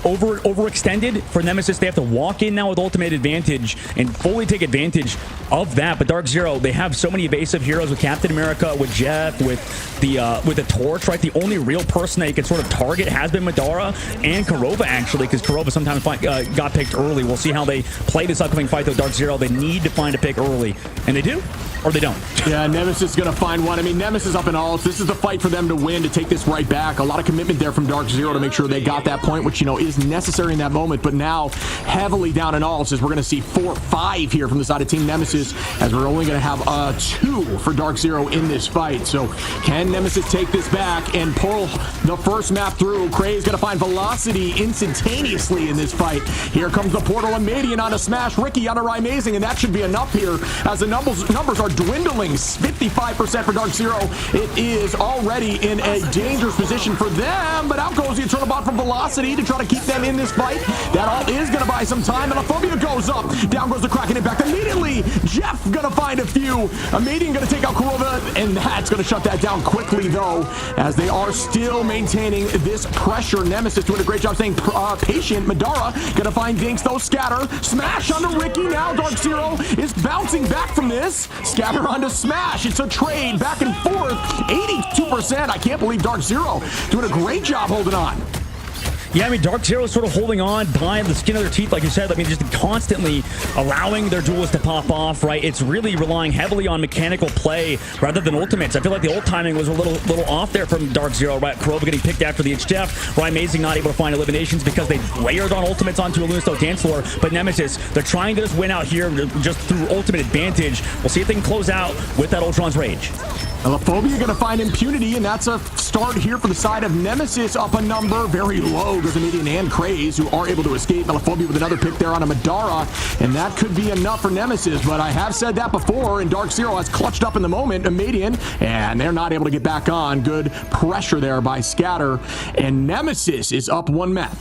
overextended. For Nemesis, they have to walk in now with ultimate advantage and fully take advantage of that. But Dark Zero, they have so many evasive heroes with Captain America, with Jeff, with the torch, right? The only real person that you can sort of target has been Madara and Kurova, actually, because Kurova sometimes got picked early. We'll see how they play this upcoming fight, though. Dark Zero, they need to find a pick early, and they do, or they don't. Yeah, Nemesis is going to find one. I mean, Nemesis up in alts. This is the fight for them to win, to take this right back. A lot of commitment there from Dark Zero to make sure they got that point, which, is necessary in that moment. But now, heavily down in alts, as we're going to see 4-5 here from the side of Team Nemesis, as we're only going to have 2 for Dark Zero in this fight. So, can Nemesis take this back and pull the first map through? Cray is going to find velocity instantaneously in this fight. Here comes the portal and Median on a smash. Ricky on a Amazing, and that should be enough here as the numbers are dwindling. 55% for Dark Zero. It is already in a dangerous position for them, but out goes the Eternal Bot from Velocity to try to keep them in this fight. That all is going to buy some time, and Aphobia goes up. Down goes the Kraken Impact immediately. Jeff going to find a few. A Median going to take out Kurova, and that's going to shut that down quickly, though, as they are still maintaining this pressure. Nemesis doing a great job staying patient. Madara going to find Dinks, though. Scatter. Smash onto Ricky. Now Dark Zero is bouncing back from this. Scatter onto Smash. It's a trade back and forth. 82%. I can't believe Dark Zero doing a great job holding on. Yeah, I mean, Dark Zero is sort of holding on by the skin of their teeth, like you said. I mean, just constantly allowing their duels to pop off, right? It's really relying heavily on mechanical play rather than ultimates. I feel like the ult timing was a little off there from Dark Zero, right? Kurova getting picked after the HDF. Right, Amazing not able to find eliminations because they layered on ultimates onto a Lunestone dance floor. But Nemesis, they're trying to just win out here just through ultimate advantage. We'll see if they can close out with that Ultron's Rage. Phobia going to find impunity, and that's a start here for the side of Nemesis. Up a number very low goes the Median and Craze, who are able to escape. Melaphobia with another pick there on a Madara, and that could be enough for Nemesis. But I have said that before, and Dark Zero has clutched up in the moment, a Median, and they're not able to get back on. Good pressure there by Scatter, and Nemesis is up 1 map.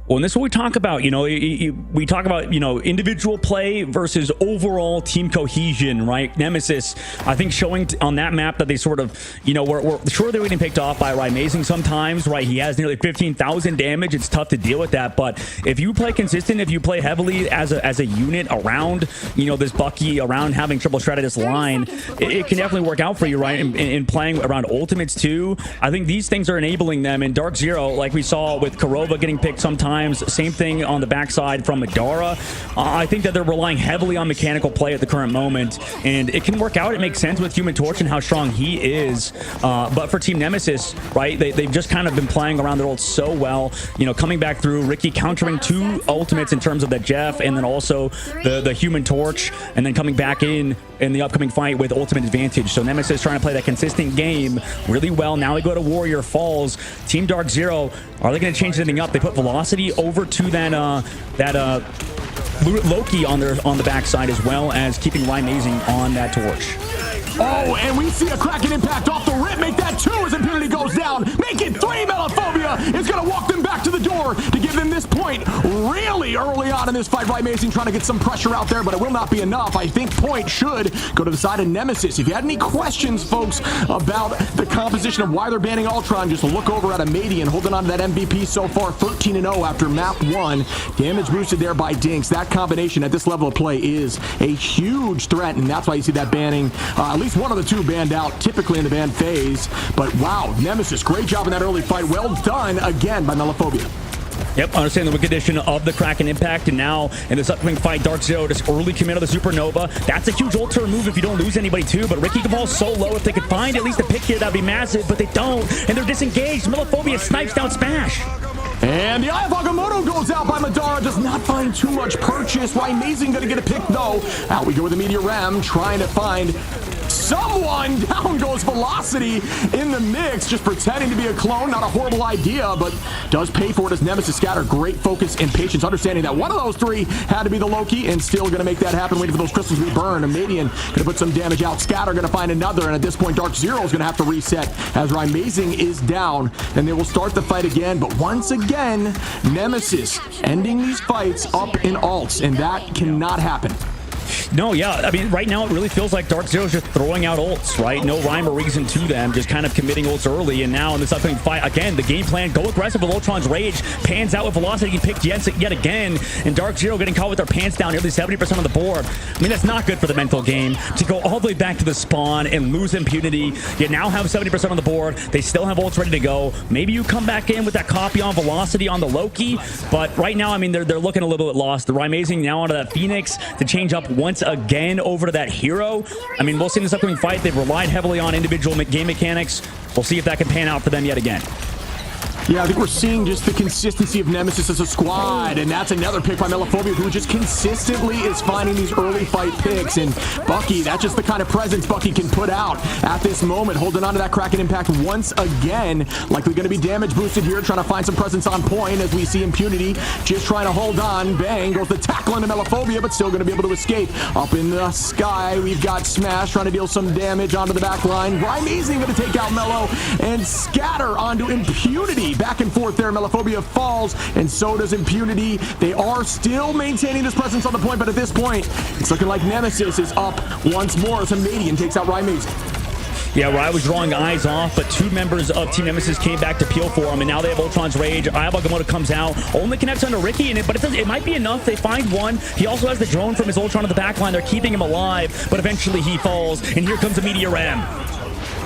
Well, and this is what we talk about, we talk about, individual play versus overall team cohesion, right? Nemesis, I think showing on that map that they sort of, we're sure they're getting picked off by Amazing sometimes, right? He has nearly 15,000 damage. It's tough to deal with that. But if you play consistent, if you play heavily as a unit around, this Bucky, around having triple Stratus line, it can definitely work out for you, right? In playing around ultimates too. I think these things are enabling them. And Dark Zero, like we saw with Kurova getting picked sometimes, same thing on the backside from Madara. I think that they're relying heavily on mechanical play at the current moment, and it can work out. It makes sense with Human Torch and how strong he is. But for Team Nemesis, right, they've just kind of been playing around their ult so well. Coming back through, Ricky countering 2 ultimates in terms of the Jeff, and then also the Human Torch, and then coming back in the upcoming fight with ultimate advantage. So Nemesis trying to play that consistent game really well. Now we go to Warrior Falls. Team Dark Zero, are they going to change anything up? They put Velocity over to that Loki on the backside, as well as keeping Amazing on that torch. Oh, and we see a Kraken Impact off the rip. Make that 2 as impunity goes down. Make it 3. Melaphobia is going to walk them back to the door to give them this point really early on in this fight. Amazing trying to get some pressure out there, but it will not be enough. I think point should go to the side of Nemesis. If you had any questions, folks, about the composition of why they're banning Ultron, just look over at a Median holding on to that MVP so far, 13-0 after map 1. Damage boosted there by Dinks. That combination at this level of play is a huge threat, and that's why you see that banning. At least one of the 2 banned out, typically in the ban phase. But wow, Nemesis, great job in that early fight. Well done again by Melaphobia. Yep, understand the wicked addition of the Kraken Impact, and now in this upcoming fight, Dark Zero just early commit of the Supernova. That's a huge ult turn move if you don't lose anybody too, but Ricky can fall so low. If they could find at least a pick here, that'd be massive, but they don't, and they're disengaged. Melaphobia snipes down Smash. And the Eye of Agamotto goes out by Madara. Does not find too much purchase. Amazing going to get a pick, though. Out we go with the Meteor Ram, trying to find someone. Down goes Velocity in the mix, just pretending to be a clone. Not a horrible idea, but does pay for it as Nemesis Scatter. Great focus and patience, understanding that one of those three had to be the Loki, and still going to make that happen, waiting for those crystals to be burned. Amadian going to put some damage out. Scatter going to find another, and at this point, Dark Zero is going to have to reset as Rymazing is down, and they will start the fight again. But once again, Nemesis ending these fights up in alts, and that cannot happen. No, yeah. I mean, right now it really feels like Dark Zero's just throwing out ults, right? No rhyme or reason to them, just kind of committing ults early. And now in this upcoming fight, again, the game plan, go aggressive with Ultron's Rage, pans out with Velocity picked yet again, and Dark Zero getting caught with their pants down, nearly 70% of the board. I mean, that's not good for the mental game. To go all the way back to the spawn and lose Impunity, you now have 70% on the board. They still have ults ready to go. Maybe you come back in with that copy on Velocity on the Loki, but right now, I mean, they're looking a little bit lost. The Rymazing now onto that Phoenix to change up once again over to that hero. I mean, we'll see in this upcoming fight. They've relied heavily on individual game mechanics. We'll see if that can pan out for them yet again. Yeah, I think we're seeing just the consistency of Nemesis as a squad, and that's another pick by Melaphobia, who just consistently is finding these early fight picks. And Bucky, that's just the kind of presence Bucky can put out at this moment, holding on to that Kraken impact once again. Likely going to be damage boosted here, trying to find some presence on point as we see Impunity just trying to hold on. Bang goes the tackle into Melaphobia, but still going to be able to escape. Up in the sky, we've got Smash trying to deal some damage onto the back line. Rymazing going to take out Melo, and Scatter onto Impunity. Back and forth there. Melaphobia falls, and so does Impunity. They are still maintaining this presence on the point, but at this point, it's looking like Nemesis is up once more as Amadian takes out Rymazing. Yeah, Rye was drawing eyes off, but two members of Team Nemesis came back to peel for him, and now they have Ultron's Rage. Ayabagamota comes out, only connects onto Ricky, but it might be enough. They find one. He also has the drone from his Ultron on the back line. They're keeping him alive, but eventually he falls, and here comes a Meteor M.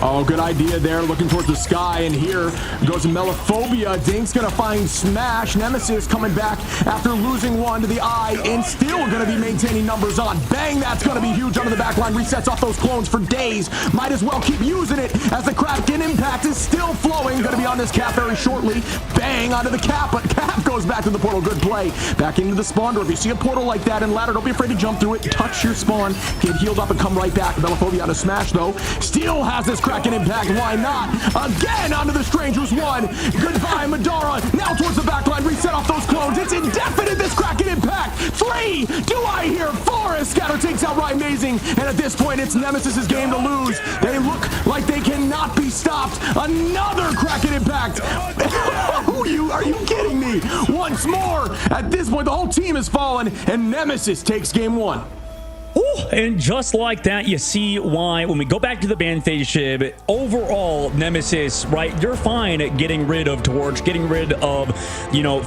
Oh, good idea there, looking towards the sky, and here goes Melaphobia. Dink's gonna find Smash. Nemesis coming back after losing one to the eye, and still gonna be maintaining numbers on. Bang, that's gonna be huge under the back line. Resets off those clones for days. Might as well keep using it as the Kraken impact is still flowing. Gonna be on this Cap very shortly. Bang onto the Cap, but Cap goes back to the portal. Good play. Back into the spawn door. If you see a portal like that in ladder, don't be afraid to jump through it. Touch your spawn, get healed up, and come right back. Melaphobia on a Smash, though. Still has this Kraken impact. Why not? Again onto the Strangers one. Goodbye, Madara. Now towards the back line. Reset off those clones. It's indefinite, this Kraken impact. 3. Do I hear 4 as Scatter takes out Rymazing? And at this point, it's Nemesis's game to lose. They look like they cannot be stopped. Another Kraken impact. Are you kidding me? Once more. At this point, the whole team has fallen, and Nemesis takes game 1. Ooh, and just like that, you see why when we go back to the band phase, Shib, overall, Nemesis, right, you're fine at getting rid of Torch, getting rid of,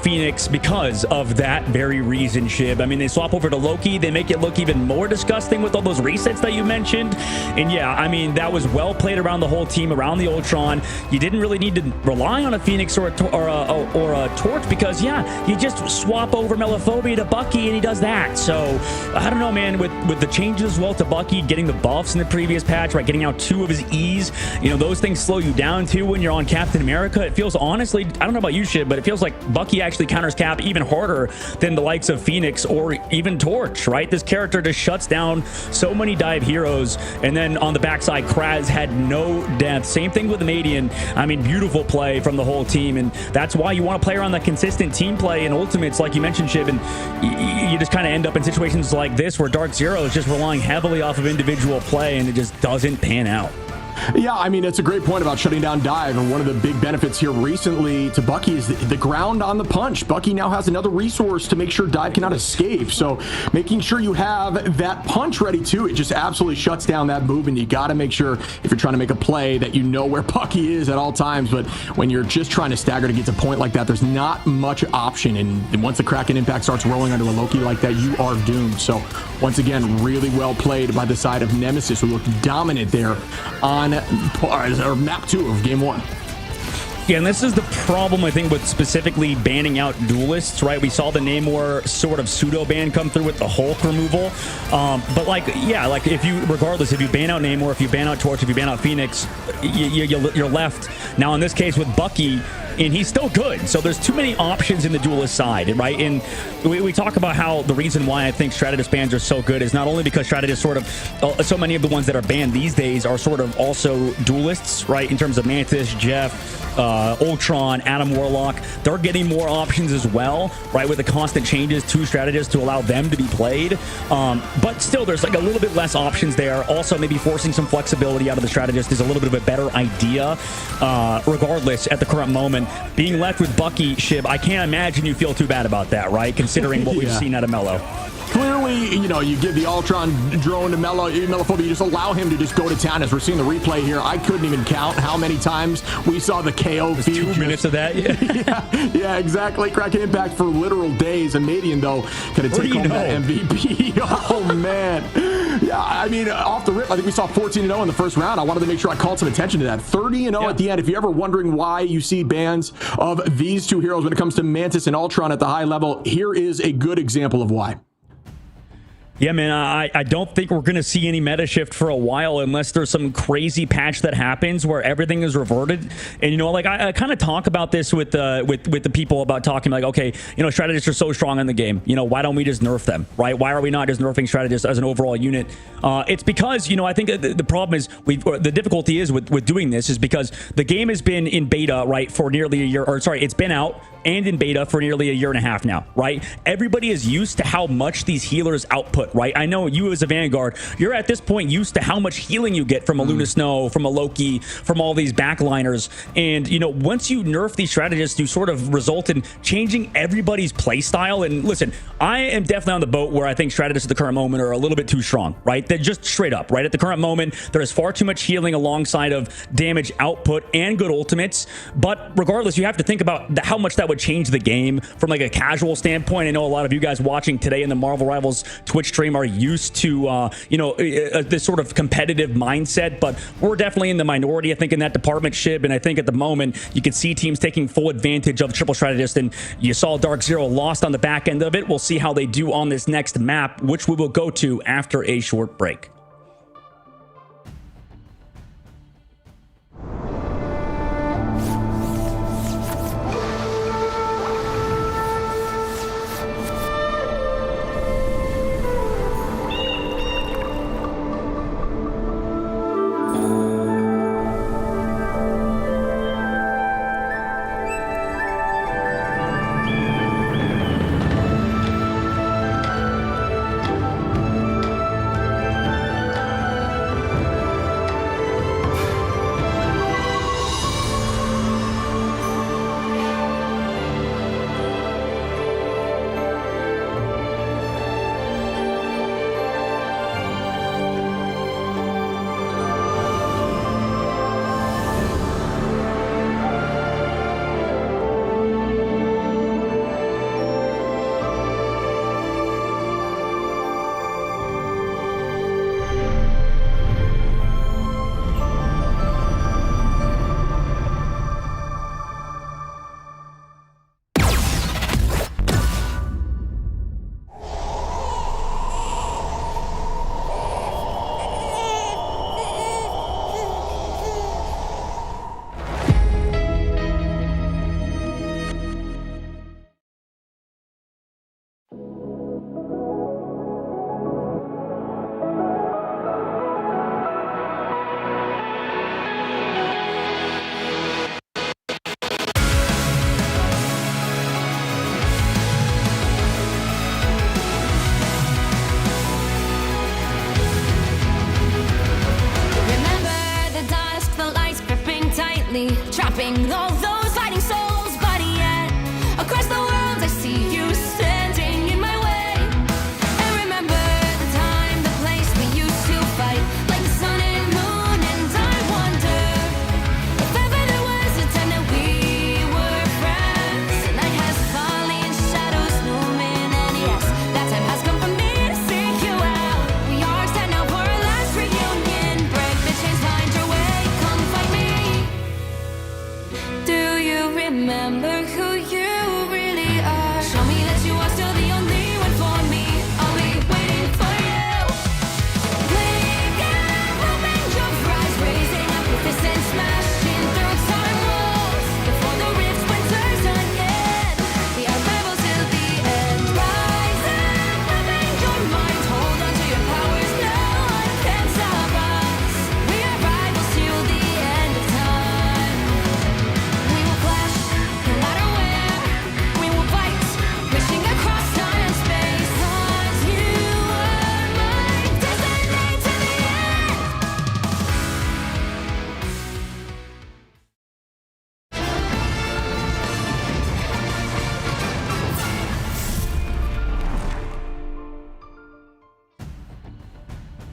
Phoenix because of that very reason, Shib. I mean, they swap over to Loki. They make it look even more disgusting with all those resets that you mentioned. And yeah, I mean, that was well played around the whole team, around the Ultron. You didn't really need to rely on a Phoenix or a Torch because, yeah, you just swap over Melaphobia to Bucky and he does that. So, I don't know, man, with the changes as well to Bucky, getting the buffs in the previous patch, right, getting out 2 of his E's, those things slow you down too when you're on Captain America. It feels, honestly, I don't know about you, Shib, but it feels like Bucky actually counters Cap even harder than the likes of Phoenix or even Torch, right? This character just shuts down so many dive heroes, and then on the backside, Kraz had no death. Same thing with the Amadian. I mean, beautiful play from the whole team, and that's why you want to play around that consistent team play in Ultimates, like you mentioned, Shib, and you just kind of end up in situations like this where Dark Zero is just relying heavily off of individual play, and it just doesn't pan out. Yeah, I mean, it's a great point about shutting down dive, and one of the big benefits here recently to Bucky is the ground on the punch. Bucky now has another resource to make sure dive cannot escape, so making sure you have that punch ready too, it just absolutely shuts down that move, and you got to make sure if you're trying to make a play that you know where Bucky is at all times. But when you're just trying to stagger to get to point like that, there's not much option, and once the Kraken impact starts rolling onto a Loki like that, you are doomed. So once again, really well played by the side of Nemesis, who looked dominant there on map 2 of game 1. Yeah, and this is the problem, I think, with specifically banning out duelists, right? We saw the Namor sort of pseudo-ban come through with the Hulk removal. But, if you ban out Namor, if you ban out Torch, if you ban out Phoenix, you're left. Now, in this case with Bucky, and he's still good. So there's too many options in the duelist side, right? And we talk about how the reason why I think strategist bans are so good is not only because strategists sort of, so many of the ones that are banned these days are sort of also duelists, right? In terms of Mantis, Jeff, Ultron, Adam Warlock, they're getting more options as well, right? With the constant changes to strategists to allow them to be played. But still, there's like a little bit less options there. Also, maybe forcing some flexibility out of the strategist is a little bit of a better idea. Regardless, at the current moment, being left with Bucky, Shib, I can't imagine you feel too bad about that, right? Considering what we've seen out of Mello. Clearly, you give the Ultron drone to Mellophobia, you just allow him to just go to town. As we're seeing the replay here, I couldn't even count how many times we saw the KO feed. 2 minutes of that, yeah, exactly. Cracking impact for literal days. And Madian, though, going to take home that MVP. Oh, man. Yeah, I mean, off the rip, I think we saw 14-0 in the first round. I wanted to make sure I called some attention to that. 30-0 at the end. If you're ever wondering why you see bans of these two heroes when it comes to Mantis and Ultron at the high level, here is a good example of why. Yeah, man, I don't think we're going to see any meta shift for a while unless there's some crazy patch that happens where everything is reverted. And, like I kind of talk about this with the people about talking like, okay, strategists are so strong in the game. Why don't we just nerf them, right? Why are we not just nerfing strategists as an overall unit? It's because, I think the problem is the difficulty is with doing this is because the game has been in beta, right, for nearly a year, or sorry, it's been out and in beta for nearly a year and a half now, right? Everybody is used to how much these healers output, right? I know you as a Vanguard, you're at this point used to how much healing you get from a Luna Snow, from a Loki, from all these backliners. And, once you nerf these strategists, you sort of result in changing everybody's play style. And listen, I am definitely on the boat where I think strategists at the current moment are a little bit too strong, right? They're just straight up, right? At the current moment, there is far too much healing alongside of damage output and good ultimates. But regardless, you have to think about how much that would change the game from like a casual standpoint. I know a lot of you guys watching today in the Marvel Rivals Twitch stream are used to this sort of competitive mindset, but we're definitely in the minority, I think, in that department, Shib. And I think at the moment you can see teams taking full advantage of triple strategist, and you saw Dark Zero lost on the back end of it. We'll see how they do on this next map, which we will go to after a short break.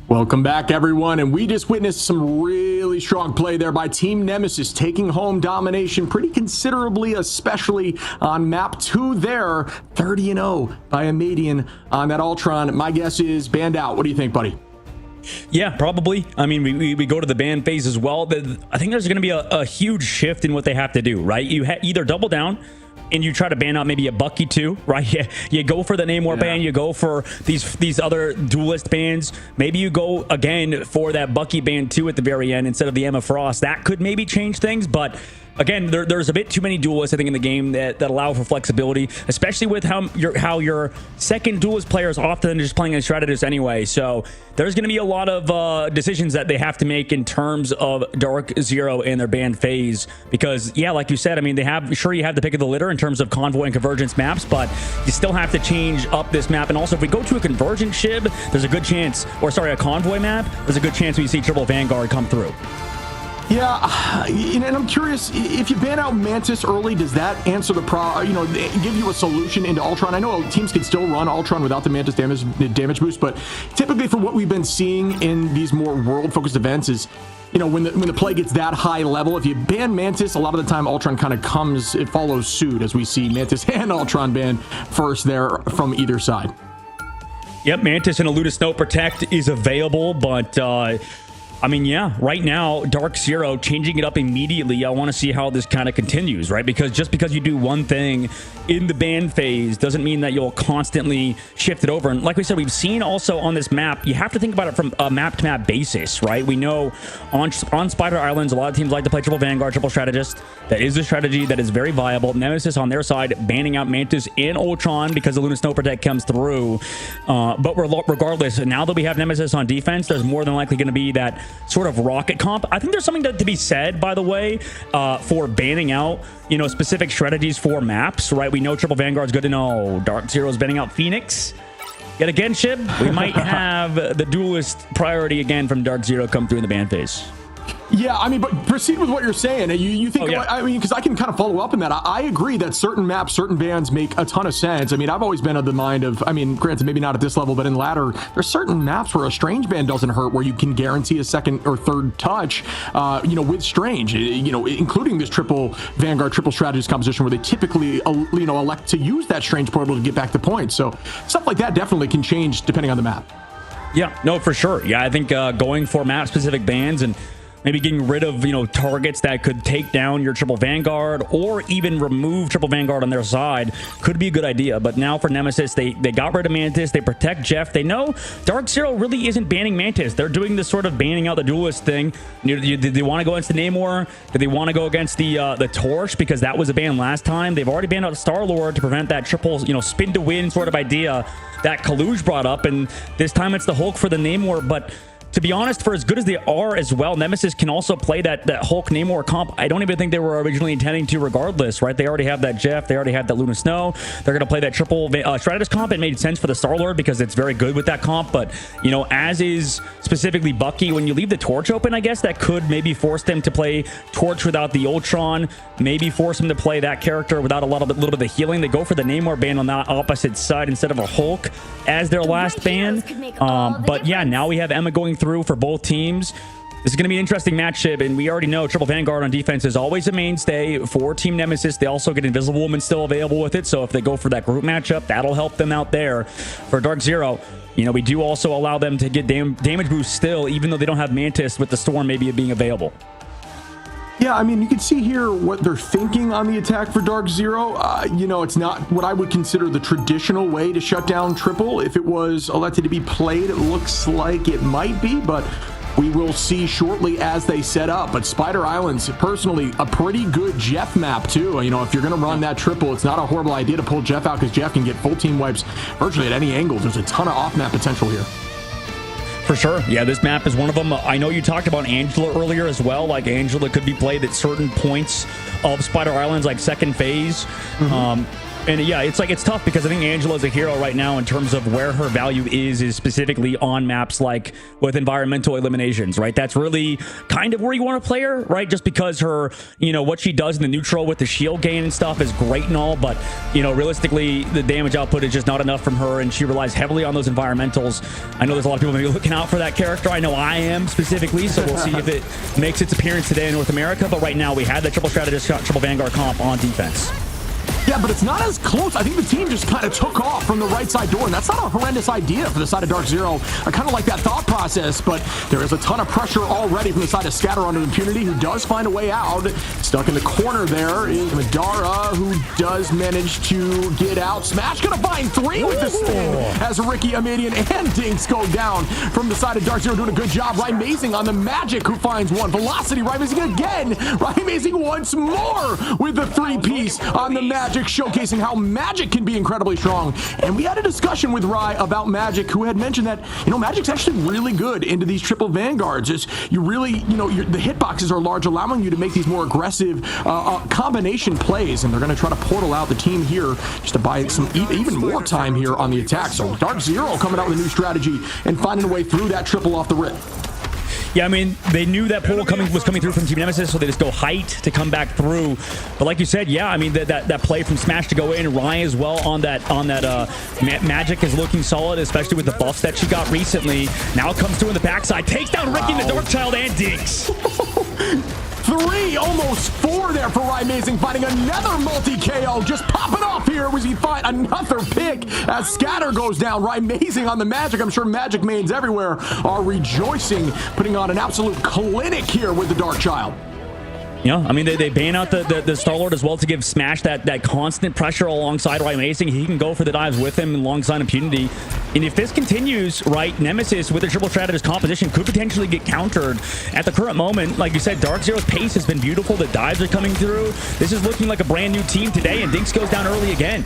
Welcome back, everyone, and we just witnessed some really strong play there by Team Nemesis, taking home domination pretty considerably, especially on map 2 there, 30-0 by Amadian on that Ultron. My guess is banned out. What do you think, buddy? Yeah, probably. I mean, we go to the ban phase as well. I think there's going to be a huge shift in what they have to do, right? You either double down and you try to ban out maybe a Bucky too, right? You go for the Namor ban, you go for these other duelist bans. Maybe you go again for that Bucky ban too at the very end instead of the Emma Frost. That could maybe change things, but again, there's a bit too many duelists, I think, in the game that allow for flexibility, especially with how your second duelist player is often just playing as strategist anyway. So there's going to be a lot of decisions that they have to make in terms of Dark Zero and their ban phase. Because, yeah, like you said, I mean, you have the pick of the litter in terms of convoy and convergence maps, but you still have to change up this map. And also, if we go to a convergent shib, there's a good chance, or sorry, a convoy map, there's a good chance we see triple Vanguard come through. Yeah, and I'm curious, if you ban out Mantis early, does that answer the problem, give you a solution into Ultron? I know teams can still run Ultron without the Mantis damage boost, but typically for what we've been seeing in these more world-focused events is, when the play gets that high level, if you ban Mantis, a lot of the time Ultron kind of it follows suit, as we see Mantis and Ultron ban first there from either side. Yep, Mantis and Eludus Snow Protect is available, but I mean, yeah, right now, Dark Zero, changing it up immediately, I want to see how this kind of continues, right? Because just because you do one thing in the ban phase doesn't mean that you'll constantly shift it over. And like we said, we've seen also on this map, you have to think about it from a map-to-map basis, right? We know on Spider Islands, a lot of teams like to play triple Vanguard, triple Strategist. That is a strategy that is very viable. Nemesis on their side, banning out Mantis and Ultron because the Luna Snow Protect comes through. But regardless, now that we have Nemesis on defense, there's more than likely going to be that sort of rocket comp. I think there's something to be said, by the way, for banning out, specific strategies for maps, right? We know Triple Vanguard's good to know. Dark Zero's banning out Phoenix. Yet again, Shib, we might have the duelist priority again from Dark Zero come through in the ban phase. Yeah, I mean, but proceed with what you're saying. You think, I mean, because I can kind of follow up on that. I agree that certain maps, certain bans make a ton of sense. I mean, I've always been of the mind of, I mean, granted, maybe not at this level, but in ladder, there's certain maps where a Strange ban doesn't hurt, where you can guarantee a second or third touch, with Strange, including this triple Vanguard, triple strategist composition where they typically, elect to use that Strange portal to get back to points. So stuff like that definitely can change depending on the map. Yeah, no, for sure. Yeah, I think going for map-specific bans and maybe getting rid of, targets that could take down your triple Vanguard or even remove triple Vanguard on their side could be a good idea. But now for Nemesis, they got rid of Mantis. They protect Jeff. They know Dark Zero really isn't banning Mantis. They're doing this sort of banning out the duelist thing. Did they want to go against the Namor? Did they want to go against the Torch? Because that was a ban last time. They've already banned out Star-Lord to prevent that triple, spin to win sort of idea that Kaluj brought up. And this time it's the Hulk for the Namor. But to be honest, for as good as they are as well, Nemesis can also play that Hulk Namor comp. I don't even think they were originally intending to regardless, right? They already have that Jeff. They already have that Luna Snow. They're going to play that triple strategist comp. It made sense for the Star-Lord because it's very good with that comp. But, as is specifically Bucky, when you leave the Torch open, I guess that could maybe force them to play Torch without the Ultron. Maybe force them to play that character without a little bit of the healing. They go for the Namor ban on that opposite side instead of a Hulk as their last ban. But yeah, now we have Emma going through for both teams. This is going to be an interesting matchup, and we already know Triple Vanguard on defense is always a mainstay for Team Nemesis. They also get Invisible Woman still available with it, so if they go for that group matchup, that'll help them out there. For Dark Zero, we do also allow them to get damage boost still, even though they don't have Mantis with the Storm maybe being available. Yeah, I mean, you can see here what they're thinking on the attack for Dark Zero. It's not what I would consider the traditional way to shut down triple. If it was elected to be played, it looks like it might be, but we will see shortly as they set up. But Spider Islands, personally, a pretty good Jeff map too. If you're going to run that triple, it's not a horrible idea to pull Jeff out because Jeff can get full team wipes virtually at any angle. There's a ton of off-map potential here. For sure. Yeah, this map is one of them. I know you talked about Angela earlier as well. Like, Angela could be played at certain points of Spider Islands, like second phase. And yeah, it's tough because I think Angela's a hero right now in terms of where her value is specifically on maps like with environmental eliminations, right? That's really kind of where you want to play her, right? Just because her, what she does in the neutral with the shield gain and stuff is great and all, but, realistically, the damage output is just not enough from her, and she relies heavily on those environmentals. I know there's a lot of people maybe looking out for that character. I know I am specifically, so we'll see if it makes its appearance today in North America, but right now we had the triple strategist, triple Vanguard comp on defense. Yeah, but it's not as close. I think the team just kind of took off from the right side door, and that's not a horrendous idea for the side of Dark Zero. I kind of like that thought process, but there is a ton of pressure already from the side of Scatter under Impunity, who does find a way out. Stuck in the corner there is Madara, who does manage to get out. Smash gonna find 3 with the sting as Ricky, Amadian, and Dinks go down from the side of Dark Zero, doing a good job. Rymazing on the Magic, who finds 1. Velocity, Rymazing again. Rymazing once more with the 3-piece on the Magic, showcasing how Magic can be incredibly strong. And we had a discussion with Rai about Magic, who had mentioned that, Magic's actually really good into these triple Vanguards. You really, the hitboxes are large, allowing you to make these more aggressive combination plays, and they're going to try to portal out the team here just to buy some even more time here on the attack. So Dark Zero coming out with a new strategy and finding a way through that triple off the rip. Yeah, I mean, they knew that portal was coming through from Team Nemesis, so they just go height to come back through. But like you said, yeah, I mean, that play from Smash to go in, Ryan as well on that Magic is looking solid, especially with the buffs that she got recently. Now it comes through in the backside, takes down Ricky, the Darkchild, and Dinks. 3, almost 4 there for Rymazing, finding another multi-KO, just popping off here as he find another pick as Scatter goes down. Rymazing on the Magic. I'm sure Magic mains everywhere are rejoicing, putting on an absolute clinic here with the Darkchild. Yeah, I mean, they ban out the Star-Lord as well to give Smash that constant pressure alongside Rymazing. He can go for the dives with him alongside Impunity. And if this continues, right, Nemesis with the triple strategist composition could potentially get countered. At the current moment, like you said, Dark Zero's pace has been beautiful. The dives are coming through. This is looking like a brand new team today, and Dinks goes down early again.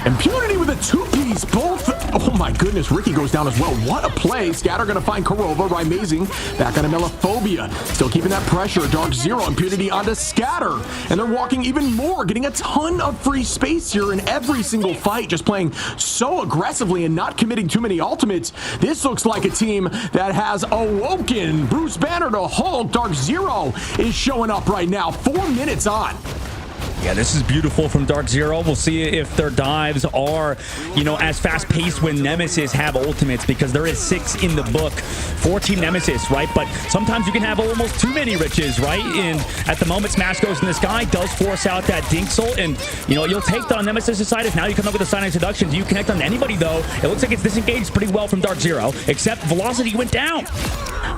Impunity with a 2-piece, both. Oh my goodness, Ricky goes down as well. What a play. Scatter gonna find Kurova. Rymazing back on a Melophobia. Still keeping that pressure. Dark Zero, Impunity onto Scatter. And they're walking even more, getting a ton of free space here in every single fight, just playing so aggressively and not committing too many ultimates. This looks like a team that has awoken. Bruce Banner to Hulk. Dark Zero is showing up right now. 4 minutes on. Yeah, this is beautiful from Dark Zero. We'll see if their dives are, as fast-paced when Nemesis have ultimates, because there is 6 in the book for Team Nemesis, right? But sometimes you can have almost too many riches, right? And at the moment, Smash goes in the sky, does force out that Dink ult, and, you'll take that on Nemesis' side. If now you come up with a silent seduction, do you connect on anybody, though? It looks like it's disengaged pretty well from Dark Zero, except Velocity went down.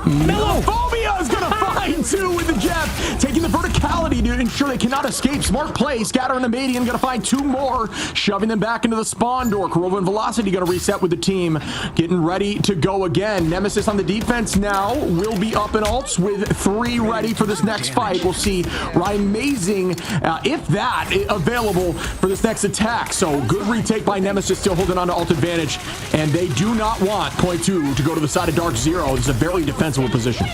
Melophobia is going to find 2 with the Jeff, taking the verticality to ensure they cannot escape. Smart play. Scatter and Amadian going to find 2 more, shoving them back into the spawn door. Kurova and Velocity going to reset with the team, getting ready to go again. Nemesis on the defense now will be up in ults with 3 ready for this next fight. We'll see Rymazing, if that, available for this next attack. So good retake by Nemesis, still holding on to ult advantage, and they do not want point 2 to go to the side of Dark Zero. This is a very defensible position.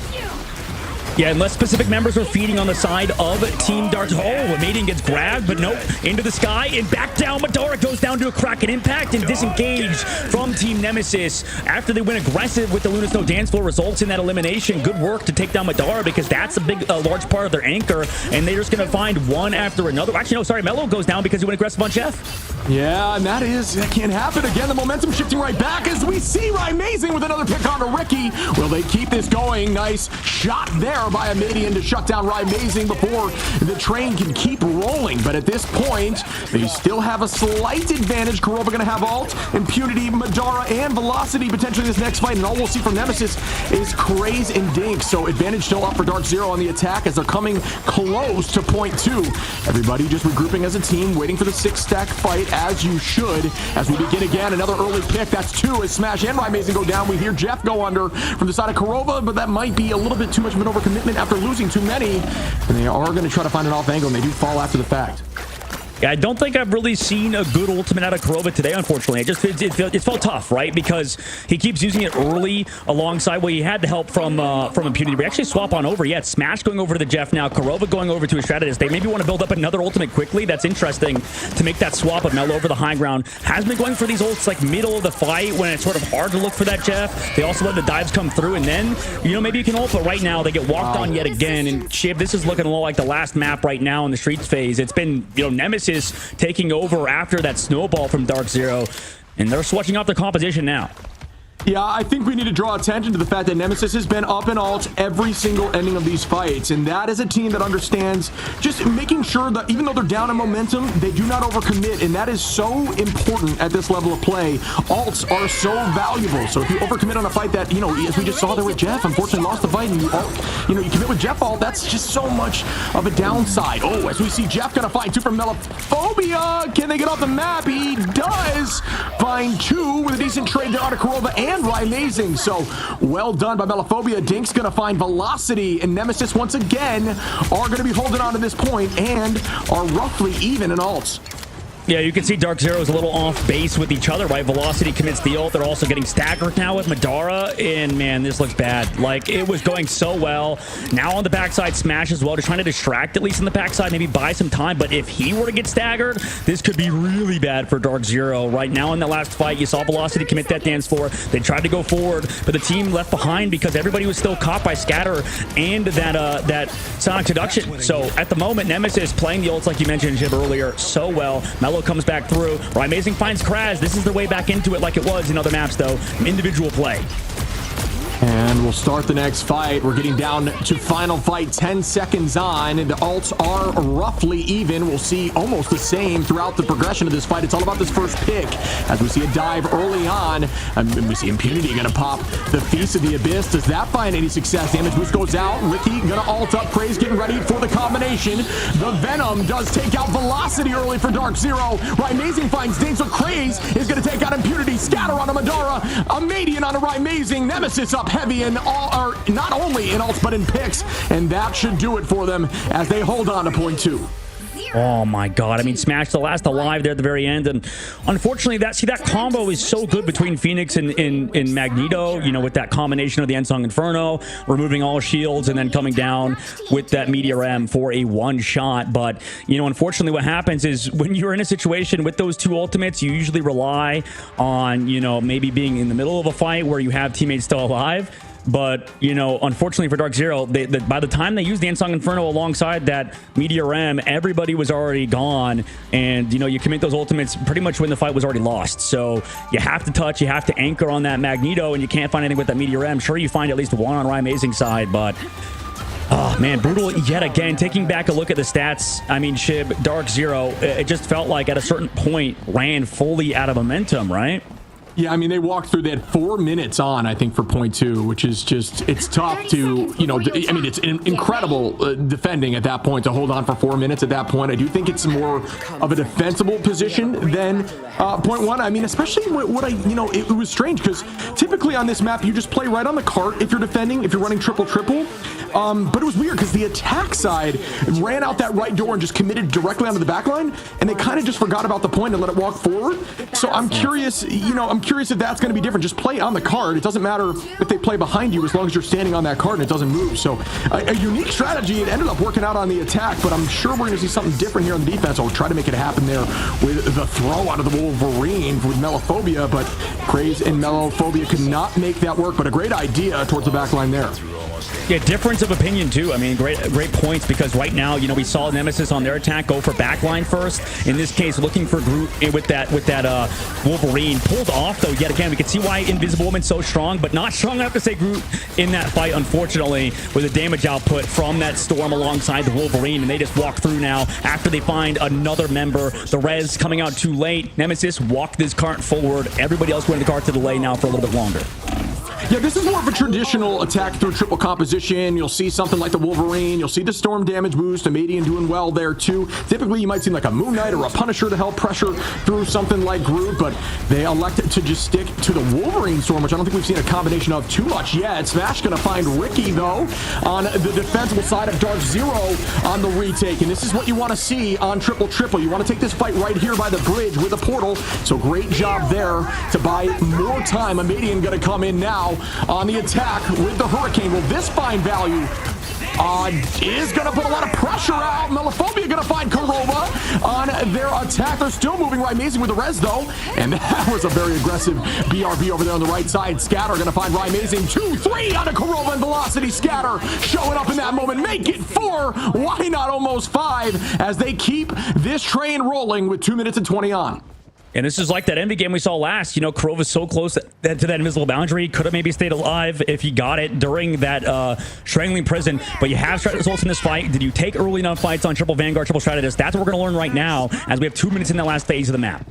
Yeah, unless specific members are feeding on the side of Team Dark. Oh, Maiden gets grabbed, but nope. Into the sky and back down. Madara goes down to a Kraken impact and disengaged from Team Nemesis. After they went aggressive with the Luna Snow dance floor, results in that elimination. Good work to take down Madara, because that's a large part of their anchor, and they're just going to find one after another. Actually, no, sorry, Melo goes down because he went aggressive on Chef. Yeah, and that can't happen again. The momentum shifting right back as we see Rymazing with another pick onto Ricky. Will they keep this going? Nice shot there by Amadian to shut down Rymazing before the train can keep rolling. But at this point, they still have a slight advantage. Kurova going to have ult, Impunity, Madara, and Velocity potentially this next fight. And all we'll see from Nemesis is Craze and Dink. So advantage still up for Dark Zero on the attack as they're coming close to point 2. Everybody just regrouping as a team, waiting for the 6-stack fight, as you should, as we begin again. Another early pick. That's 2 as Smash and Rymazing go down. We hear Jeff go under from the side of Kurova, but that might be a little bit too much of an overcommitment after losing too many. And they are going to try to find an off angle, and they do fall after the fact. I don't think I've really seen a good ultimate out of Kurova today, unfortunately. It felt tough, right? Because he keeps using it early alongside, well, he had the help from Impunity. We actually swap on over. Yeah, Smash going over to the Jeff now. Kurova going over to a strategist. They maybe want to build up another ultimate quickly. That's interesting to make that swap of Mello over the high ground. Has been going for these ults like middle of the fight when it's sort of hard to look for that Jeff. They also let the dives come through, and then, you know, maybe you can ult, but right now they get walked on yet again. And Shiv, this is looking a little like the last map right now in the Streets phase. It's been, you know, Nemesis taking over after that snowball from Dark Zero, and they're switching off their composition now. Yeah, I think we need to draw attention to the fact that Nemesis has been up in alt every single ending of these fights, and that is a team that understands just making sure that even though they're down in momentum, they do not overcommit, and that is so important at this level of play. Alts are so valuable, so if you overcommit on a fight that, you know, as we just saw there with Jeff, unfortunately lost the fight, and you commit with Jeff alt, that's just so much of a downside. Oh, as we see Jeff gonna find two from Melophobia. Can they get off the map? He does find two with a decent trade there out of Kurova and Amazing. So well done by Melophobia. Dink's gonna find Velocity, and Nemesis once again are gonna be holding on to this point and are roughly even in alts. Yeah, you can see Dark Zero is a little off base with each other, right? Velocity commits the ult. They're also getting staggered now with Madara, and man, this looks bad. Like, it was going so well. Now on the backside, Smash as well, just trying to distract at least on the backside, maybe buy some time. But if he were to get staggered, this could be really bad for Dark Zero. Right now in the last fight, you saw Velocity commit that dance floor. They tried to go forward, but the team left behind because everybody was still caught by Scatter and that Sonic Seduction. So at the moment, Nemesis playing the ults like you mentioned, Jib, earlier so well. Mello comes back through. Amazing finds Kraz. This is the way back into it like it was in other maps, though. Individual play. And we'll start the next fight. We're getting down to final fight, 10 seconds on, and the alts are roughly even. We'll see almost the same throughout the progression of this fight. It's all about this first pick. As we see a dive early on, and we see Impunity gonna pop the Feast of the Abyss. Does that find any success? Damage boost goes out. Ricky gonna ult up. Craze getting ready for the combination. The Venom does take out Velocity early for Dark Zero. Amazing finds Dink, so Craze is gonna take out Impunity. Scatter on a Madara. A Median on a Amazing. Nemesis up heavy in all, or not only in alts but in picks, and that should do it for them as they hold on to point two. Oh my god, I mean, Smash the last alive there at the very end, and unfortunately that combo is so good between Phoenix and Magneto, you know, with that combination of the Ensong Inferno, removing all shields, and then coming down with that Meteor M for a one shot. But, you know, unfortunately what happens is when you're in a situation with those two ultimates, you usually rely on, you know, maybe being in the middle of a fight where you have teammates still alive. But, you know, unfortunately for Dark Zero, by the time they used the Ensong Inferno alongside that Meteor M, everybody was already gone. And, you know, you commit those ultimates pretty much when the fight was already lost. So you have to touch, you have to anchor on that Magneto, and you can't find anything with that Meteor M. Sure, you find at least one on Amazing side, but... oh, man, brutal yet again. Taking back a look at the stats, I mean, Shib, Dark Zero, it just felt like at a certain point ran fully out of momentum, right? Yeah, I mean, they walked through, they had 4 minutes on, I think, for point two, which is just, it's tough to, you know, I mean, it's incredible defending at that point to hold on for 4 minutes at that point. I do think it's more of a defensible position than point one. I mean, especially what I, you know, it was strange because typically on this map, you just play right on the cart if you're defending, if you're running triple-triple. But it was weird because the attack side ran out that right door and just committed directly onto the back line, and they kind of just forgot about the point and let it walk forward. So I'm curious, you know, I'm curious if that's going to be different. Just play on the card. It doesn't matter if they play behind you as long as you're standing on that card and it doesn't move. So a unique strategy. It ended up working out on the attack, but I'm sure we're going to see something different here on the defense. I'll try to make it happen there with the throw out of the Wolverine with Melophobia, but Craze and Melophobia could not make that work, but a great idea towards the back line there. Yeah, difference of opinion too. I mean, great points, because right now, you know, we saw Nemesis on their attack go for backline first. In this case, looking for Groot with that Wolverine pulled off though. Yet again, we can see why Invisible Woman's so strong, but not strong enough to say Groot in that fight, unfortunately, with the damage output from that Storm alongside the Wolverine. And they just walk through now after they find another member. The res coming out too late. Nemesis walked this cart forward. Everybody else went the cart to the lane now for a little bit longer. Yeah, this is more of a traditional attack through triple composition. You'll see something like the Wolverine. You'll see the Storm damage boost. Amadian doing well there too. Typically, you might see like a Moon Knight or a Punisher to help pressure through something like Groot, but they elected to just stick to the Wolverine Storm, which I don't think we've seen a combination of too much yet. Smash going to find Ricky, though, on the defensible side of Dark Zero on the retake, and this is what you want to see on Triple Triple. You want to take this fight right here by the bridge with a portal, so great job there to buy more time. Amadian going to come in now on the attack with the Hurricane. Will this find value? Is going to put a lot of pressure out. Melophobia going to find Kurova on their attack. They're still moving right. Amazing with the res, though. And that was a very aggressive BRB over there on the right side. Scatter going to find Ryan Amazing. 2-3 on a Kurova and Velocity. Scatter showing up in that moment. Make it 4. Why not almost 5 as they keep this train rolling with 2 minutes and 20 on. And this is like that Envy game we saw last. You know, Kurova's so close to that invisible boundary. Could have maybe stayed alive if he got it during that strangling prison. But you have results in this fight. Did you take early enough fights on Triple Vanguard, Triple Strategist? That's what we're going to learn right now as we have 2 minutes in that last phase of the map.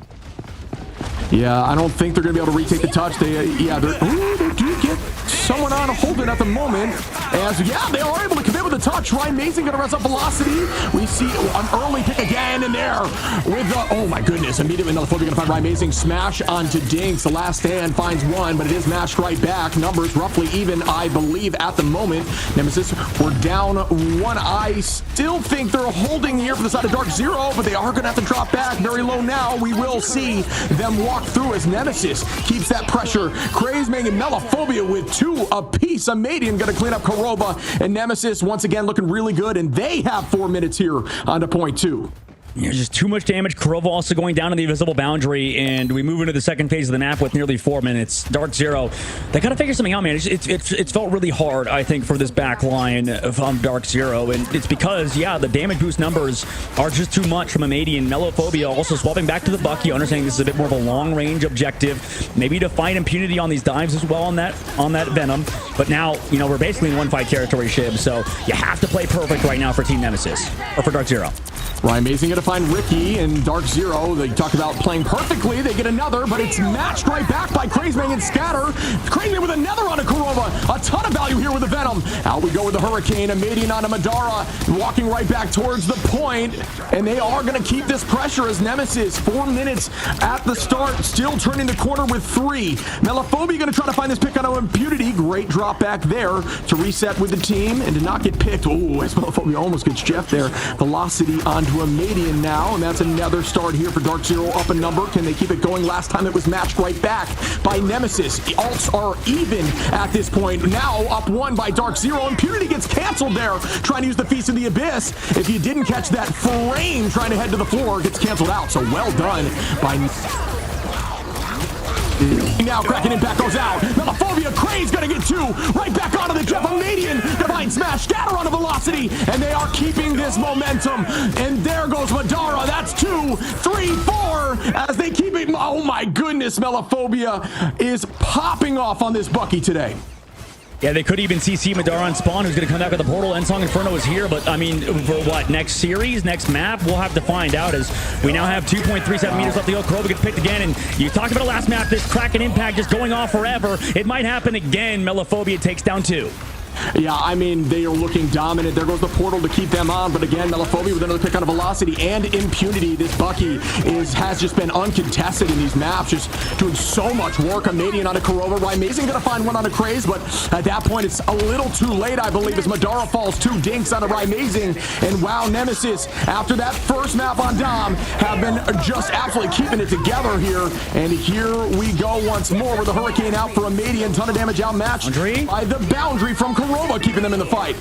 Yeah, I don't think they're going to be able to retake the touch. They do get someone on holding at the moment. As, yeah, they are able to commit with a touch. Ryan Mason going to rest up Velocity. We see an early pick again in there with the, oh my goodness, immediately Melophobia going to find Ryan Mason. Smash onto Dinks. The last stand finds one, but it is mashed right back. Numbers roughly even, I believe, at the moment. Nemesis, we're down 1. I still think they're holding here for the side of Dark Zero, but they are going to have to drop back very low now. We will see them walk through as Nemesis keeps that pressure. Crazemang and Melophobia with 2 apiece. Amadian going to clean up Kurova, and Nemesis once again looking really good, and they have 4 minutes here on to point 2. There's just too much damage. Kurova also going down to the invisible boundary, and we move into the second phase of the map with nearly 4 minutes. Dark Zero, they got to figure something out, man. It's felt really hard, I think, for this back line from Dark Zero, and it's because, yeah, the damage boost numbers are just too much from Amadian. Melophobia also swapping back to the Bucky, understanding this is a bit more of a long-range objective, maybe to fight impunity on these dives as well on that Venom. But now, you know, we're basically in one-fight territory, Shib, so you have to play perfect right now for Team Nemesis, or for Dark Zero. Ryan Mason going to find Ricky and Dark Zero. They talk about playing perfectly. They get another, but it's matched right back by Crazemang and Scatter. Crazemang with another on a Kurova. A ton of value here with the Venom. Out we go with the Hurricane. Amadian on a Madara. Walking right back towards the point. And they are going to keep this pressure as Nemesis. 4 minutes at the start. Still turning the corner with 3. Melophobia going to try to find this pick on Impunity. Great drop back there to reset with the team and to not get picked. Oh, as Melophobia almost gets Jeff there. Velocity onto Amadian now, and that's another start here for Dark Zero up a number. Can they keep it going? Last time it was matched right back by Nemesis. The alts are even at this point. Now up 1 by Dark Zero. Impunity gets canceled there, trying to use the Feast of the Abyss. If you didn't catch that frame trying to head to the floor, gets canceled out. So well done by... Now cracking impact goes out. Melophobia, Craze gonna get 2. Right back onto the Jeff. Amadian divine smash. Scatter on a Velocity, and they are keeping this momentum. And there goes Madara. That's 2, 3, 4 as they keep it. Oh my goodness, Melophobia is popping off on this Bucky today. Yeah, they could even CC Madara on Spawn, who's going to come back with the portal. Ensong Inferno is here, but I mean, for what? Next series, next map? We'll have to find out as we now have 2.37 meters left to go. Kurova gets picked again, and you talked about the last map, this Kraken impact just going off forever. It might happen again. Melophobia takes down 2. Yeah, I mean, they are looking dominant. There goes the portal to keep them on. But again, Melophobia with another pick on a Velocity and Impunity. This Bucky has just been uncontested in these maps, just doing so much work. Amadian on a Kurova. Ryan Mason going to find one on a Craze, but at that point, it's a little too late, I believe, as Madara falls 2 dinks on a Ryan Mason. And wow, Nemesis, after that first map on Dom, have been just absolutely keeping it together here. And here we go once more with the Hurricane out for Amadian. Ton of damage outmatched by the Boundary from Kurova, keeping them in the fight.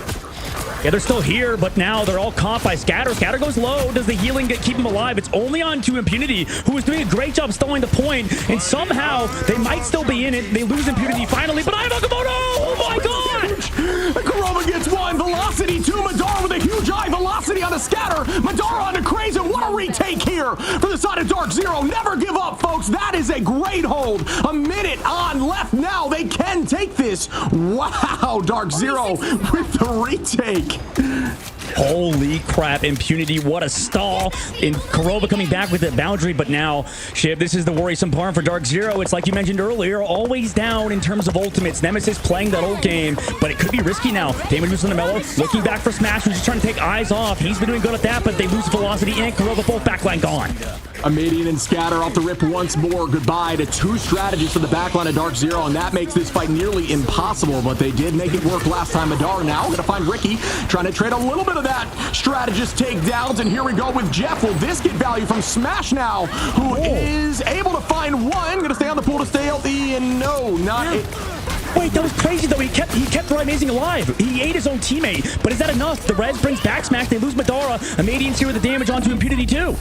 Yeah, they're still here, but now they're all caught by Scatter. Scatter goes low. Does the healing keep him alive? It's only on to Impunity, who is doing a great job stalling the point, and somehow they might still be in it. They lose Impunity finally, but I have Okamoto! Oh my god! Kurova gets 1. Velocity 2. Madara with a huge eye. Velocity on a Scatter. Madara on a Craze, and what a retake here for the side of Dark Zero. Never give up, folks. That is a great hold. A minute on left now. They can take this. Wow, Dark Zero with the retake. Holy crap, Impunity, what a stall. And Kurova coming back with the boundary, but now, Shiv, this is the worrisome part for Dark Zero. It's like you mentioned earlier, always down in terms of ultimates. Nemesis playing that old game, but it could be risky now. Damage boost on the Mellow, looking back for Smash, who's just trying to take eyes off. He's been doing good at that, but they lose velocity, and Kurova both backline gone. Amadian and Scatter off the rip once more. Goodbye to two strategies for the backline of Dark Zero, and that makes this fight nearly impossible, but they did make it work last time. Madar now going to find Ricky, trying to trade a little bit of that strategist takedowns, and here we go with Jeff. Will this get value from Smash now, who is able to find one? Going to stay on the pool to stay healthy, and no, not it. Wait, that was crazy though. He kept Amazing alive. He ate his own teammate, but is that enough? The Res brings back Smash. They lose Madara. Amadian's here with the damage onto Impunity too.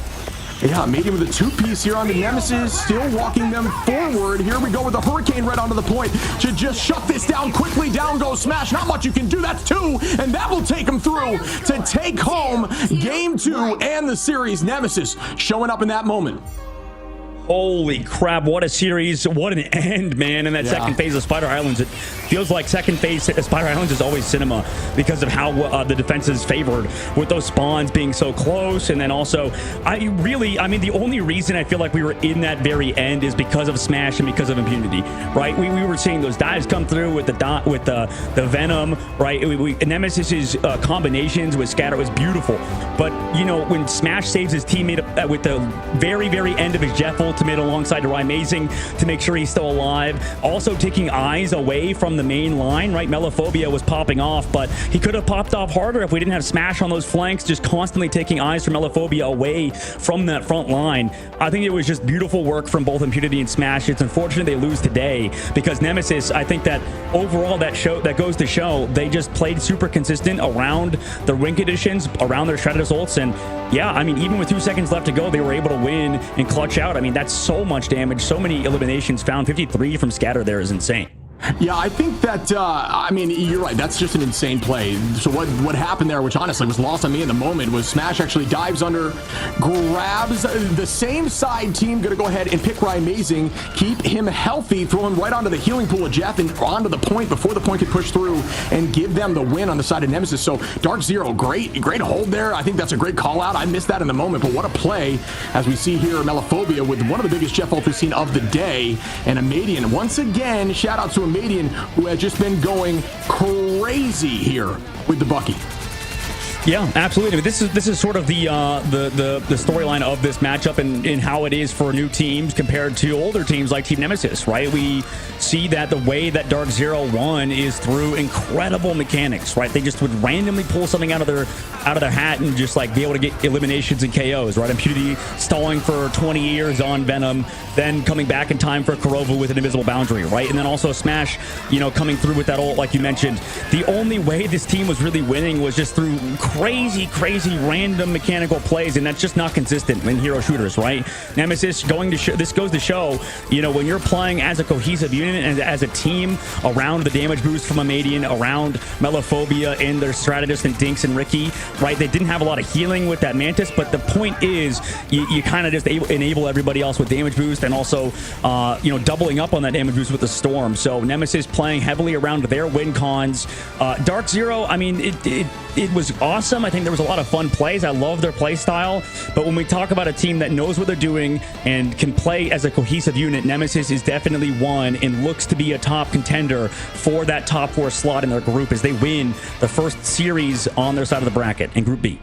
Yeah, Medium with a two-piece here on the Nemesis, still walking them forward. Here we go with the Hurricane right onto the point to just shut this down quickly. Down goes Smash. Not much you can do. That's two, and that will take them through to take home Game 2 and the series. Nemesis showing up in that moment. Holy crap, what a series, what an end, man. In that second phase of Spider Islands, it feels like second phase Spider Islands is always cinema because of how the defense is favored with those spawns being so close. And then also, I mean, the only reason I feel like we were in that very end is because of Smash and because of Impunity, right? We were seeing those dives come through with the Venom, right? Nemesis's combinations with Scatter was beautiful. But, you know, when Smash saves his teammate with the very, very end of his Jeff ultimate alongside Amazing to make sure he's still alive, also taking eyes away from the main line, right? Melophobia was popping off, but he could have popped off harder if we didn't have Smash on those flanks, just constantly taking eyes from Melophobia away from that front line. I think it was just beautiful work from both Impunity and Smash. It's unfortunate they lose today because Nemesis, I think that overall that goes to show they just played super consistent around the Wink additions, around their Stratus ults, and yeah, I mean, even with 2 seconds left to go, they were able to win and clutch out. I mean, that's so much damage, so many eliminations found. 53 from Scatter there is insane. Yeah, I think that, I mean, you're right. That's just an insane play. So what happened there, which honestly was lost on me in the moment, was Smash actually dives under, grabs the same side team, going to go ahead and pick Amazing, keep him healthy, throw him right onto the healing pool of Jeff and onto the point before the point could push through and give them the win on the side of Nemesis. So Dark Zero, great hold there. I think that's a great call out. I missed that in the moment, but what a play as we see here Melophobia with one of the biggest Jeff ult we've seen of the day, and Amadian once again, shout out to Amadian, who has just been crazy here with the Bucky. Yeah, absolutely. This is sort of the storyline of this matchup and how it is for new teams compared to older teams like Team Nemesis, right? We see that the way that Dark Zero won is through incredible mechanics, right? They just would randomly pull something out of their hat and just like be able to get eliminations and KOs, right? Impunity stalling for 20 years on Venom, then coming back in time for Kurova with an invisible boundary, right? And then also Smash, you know, coming through with that ult, like you mentioned. The only way this team was really winning was just through crazy random mechanical plays, and that's just not consistent in hero shooters, right? Nemesis this goes to show, you know, when you're playing as a cohesive unit and as a team around the damage boost from Amadian, around Melophobia and their strategist and Dinks and Ricky, right? They didn't have a lot of healing with that Mantis, but the point is you kind of just enable everybody else with damage boost and also you know, doubling up on that damage boost with the Storm. So Nemesis playing heavily around their win cons. Dark Zero, I mean, it was awesome. I think there was a lot of fun plays. I love their play style. But when we talk about a team that knows what they're doing and can play as a cohesive unit, Nemesis is definitely one and looks to be a top contender for that top 4 slot in their group as they win the first series on their side of the bracket in Group B.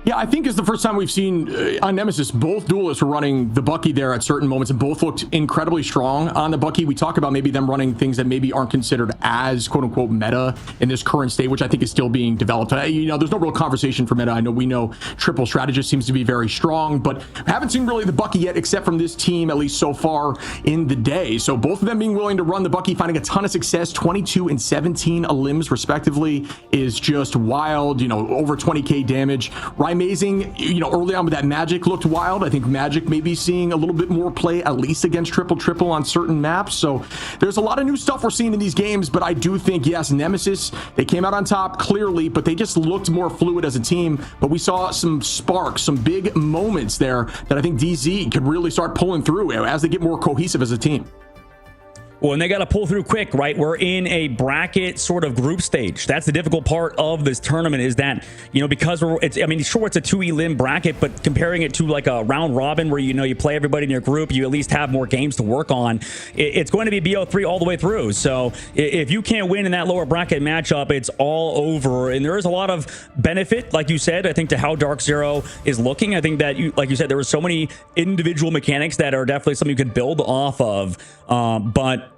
Yeah, I think it's the first time we've seen on Nemesis, both duelists were running the Bucky there at certain moments, and both looked incredibly strong on the Bucky. We talk about maybe them running things that maybe aren't considered as quote-unquote meta in this current state, which I think is still being developed. You know, there's no real conversation for meta. I know we know triple strategist seems to be very strong, but haven't seen really the Bucky yet, except from this team, at least so far in the day. So both of them being willing to run the Bucky, finding a ton of success, 22 and 17 elims respectively, is just wild. You know, over 20k damage. Amazing, you know, early on with that Magic looked wild. I think Magic may be seeing a little bit more play, at least against triple on certain maps. So there's a lot of new stuff we're seeing in these games, but I do think, yes, Nemesis, they came out on top clearly, but they just looked more fluid as a team. But we saw some sparks, some big moments there that I think DZ could really start pulling through as they get more cohesive as a team. Well, and they got to pull through quick, right? We're in a bracket sort of group stage. That's the difficult part of this tournament is that, because it's a 2 elim bracket, but comparing it to like a round robin where, you play everybody in your group, you at least have more games to work on. It's going to be BO3 all the way through. So if you can't win in that lower bracket matchup, it's all over. And there is a lot of benefit, like you said, I think, to how Dark Zero is looking. I think that, like you said, there were so many individual mechanics that are definitely something you could build off of. But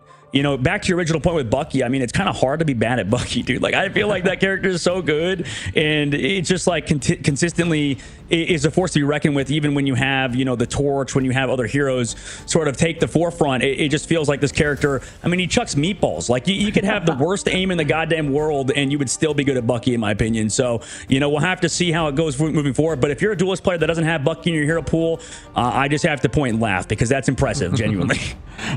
back to your original point with Bucky, it's kind of hard to be bad at Bucky, dude. Like, I feel like that character is so good, and it's just like consistently is a force to be reckoned with, even when you have, the torch, when you have other heroes sort of take the forefront. It just feels like this character, he chucks meatballs. Like, you could have the worst aim in the goddamn world, and you would still be good at Bucky, in my opinion. So, we'll have to see how it goes moving forward. But if you're a duelist player that doesn't have Bucky in your hero pool, I just have to point and laugh, because that's impressive, genuinely.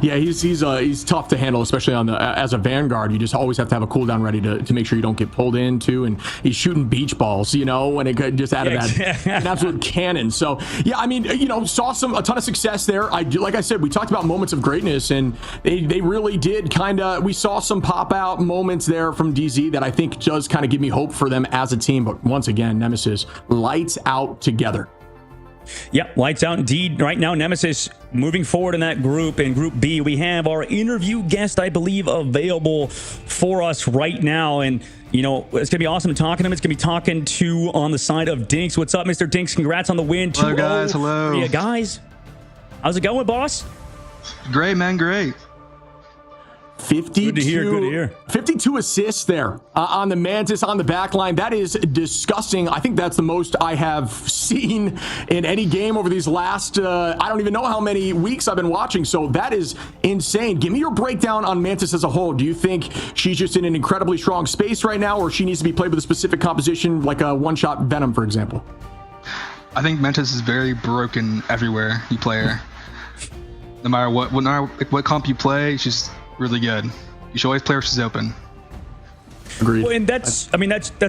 Yeah, he's tough to handle, especially as a Vanguard. You just always have to have a cooldown ready to make sure you don't get pulled into. And he's shooting beach balls, when it could just out of that an absolute cannon. So yeah, saw a ton of success there. Like I said, we talked about moments of greatness, and they really did we saw some pop out moments there from DZ that I think does kind of give me hope for them as a team. But once again, Nemesis lights out together. Yep, lights out indeed. Right now, Nemesis moving forward in that group. In Group B, we have our interview guest, I believe, available for us right now. And, it's going to be awesome talking to him. It's going to be talking to on the side of Dinks. What's up, Mr. Dinks? Congrats on the win. Hello, guys. Hello. Yeah, guys. How's it going, boss? Great, man. Great. 52, good to hear. 52 assists there on the Mantis on the back line. That is disgusting. I think that's the most I have seen in any game over these last, I don't even know how many weeks I've been watching. So that is insane. Give me your breakdown on Mantis as a whole. Do you think she's just in an incredibly strong space right now, or she needs to be played with a specific composition, like a one-shot Venom, for example? I think Mantis is very broken everywhere you play her. No matter what comp you play, she's really good. You should always play her if she's open. Agreed. Well, and that's a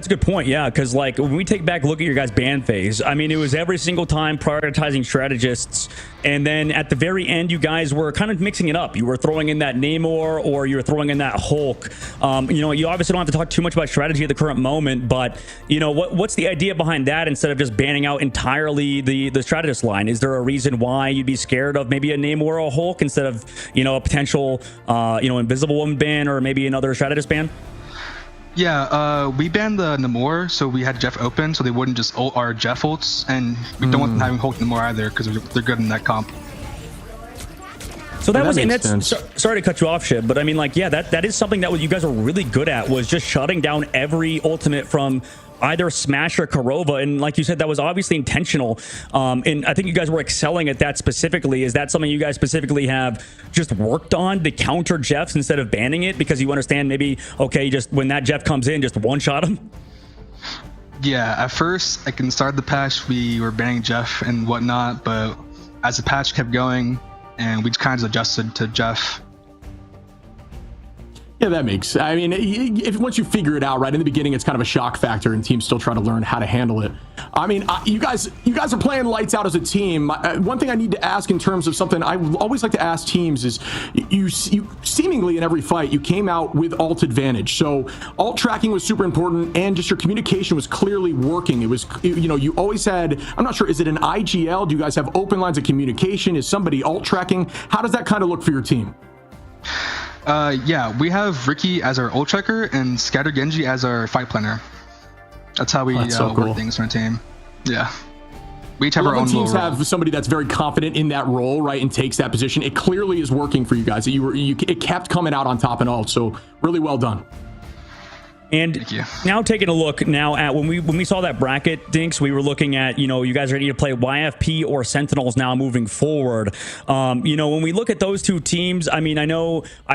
good point, yeah, because like when we take back a look at your guys' ban phase, it was every single time prioritizing strategists, and then at the very end, you guys were kind of mixing it up. You were throwing in that Namor, or you were throwing in that Hulk. You obviously don't have to talk too much about strategy at the current moment, but what's the idea behind that instead of just banning out entirely the strategist line? Is there a reason why you'd be scared of maybe a Namor or a Hulk instead of a potential Invisible Woman ban, or maybe another strategist ban? Yeah, we banned the Namor, so we had Jeff open, so they wouldn't just ult our Jeff ults, and we don't want them having Hulk Namor either, because they're good in that comp. So sorry to cut you off, Shib, but that is something that you guys are really good at, was just shutting down every ultimate from either Smash or Kurova, and like you said, that was obviously intentional, and I think you guys were excelling at that specifically. Is that something you guys specifically have just worked on to counter Jeffs instead of banning it, because you understand maybe, okay, just when that Jeff comes in, just one-shot him? Yeah, at first, like in the start of the patch, we were banning Jeff and whatnot, but as the patch kept going, and we kind of adjusted to Jeff. Yeah, that makes. If once you figure it out, right in the beginning, it's kind of a shock factor, and teams still try to learn how to handle it. You guys are playing lights out as a team. One thing I need to ask in terms of something I always like to ask teams is, you seemingly in every fight you came out with ult advantage. So ult tracking was super important, and just your communication was clearly working. It was, you always had. I'm not sure. Is it an IGL? Do you guys have open lines of communication? Is somebody ult tracking? How does that kind of look for your team? Yeah, we have Ricky as our ult checker and Scatter Genji as our fight planner. That's how we work things for our team. Yeah. We each have our own teams role. have somebody that's very confident in that role, right, and takes that position. It clearly is working for you guys. It kept coming out on top and all, so really well done. And now taking a look now at when we saw that bracket, Dinks, we were looking at, you guys are ready to play YFP or Sentinels now moving forward. When we look at those two teams, I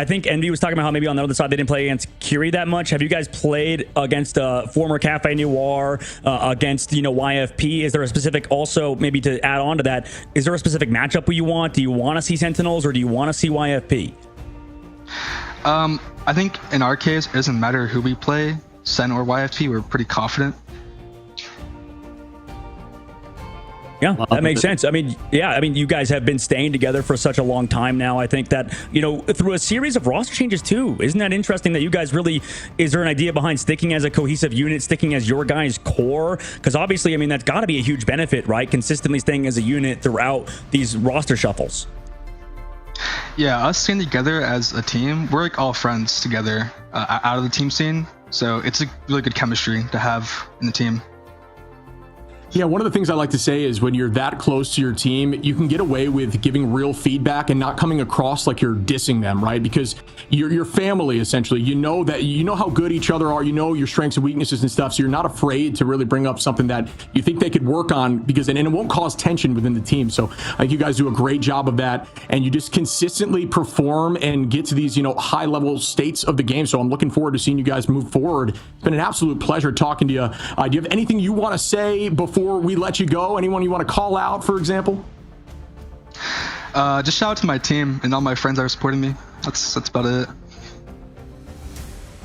think Envy was talking about how maybe on the other side they didn't play against Kiri that much. Have you guys played against former Cafe Noir, against, YFP? Is there a specific, also maybe to add on to that, is there a specific matchup you want? Do you want to see Sentinels or do you want to see YFP? I think in our case, it doesn't matter who we play, Sen or YFP, we're pretty confident. Yeah, that makes sense. I mean, you guys have been staying together for such a long time now. I think that, through a series of roster changes too. Isn't that interesting that you guys really, is there an idea behind sticking as a cohesive unit, sticking as your guys' core? Because obviously, I mean, that's got to be a huge benefit, right? Consistently staying as a unit throughout these roster shuffles. Yeah, us staying together as a team, we're like all friends together out of the team scene. So it's a really good chemistry to have in the team. Yeah, one of the things I like to say is when you're that close to your team, you can get away with giving real feedback and not coming across like you're dissing them, right? Because you're your family, essentially. You know how good each other are, you know your strengths and weaknesses and stuff, so you're not afraid to really bring up something that you think they could work on, because and it won't cause tension within the team. So I think you guys do a great job of that, and you just consistently perform and get to these, high level states of the game. So I'm looking forward to seeing you guys move forward. It's been an absolute pleasure talking to you. Do you have anything you want to say before we let you go? Anyone you want to call out, for example? Just shout out to my team and all my friends that are supporting me. That's about it.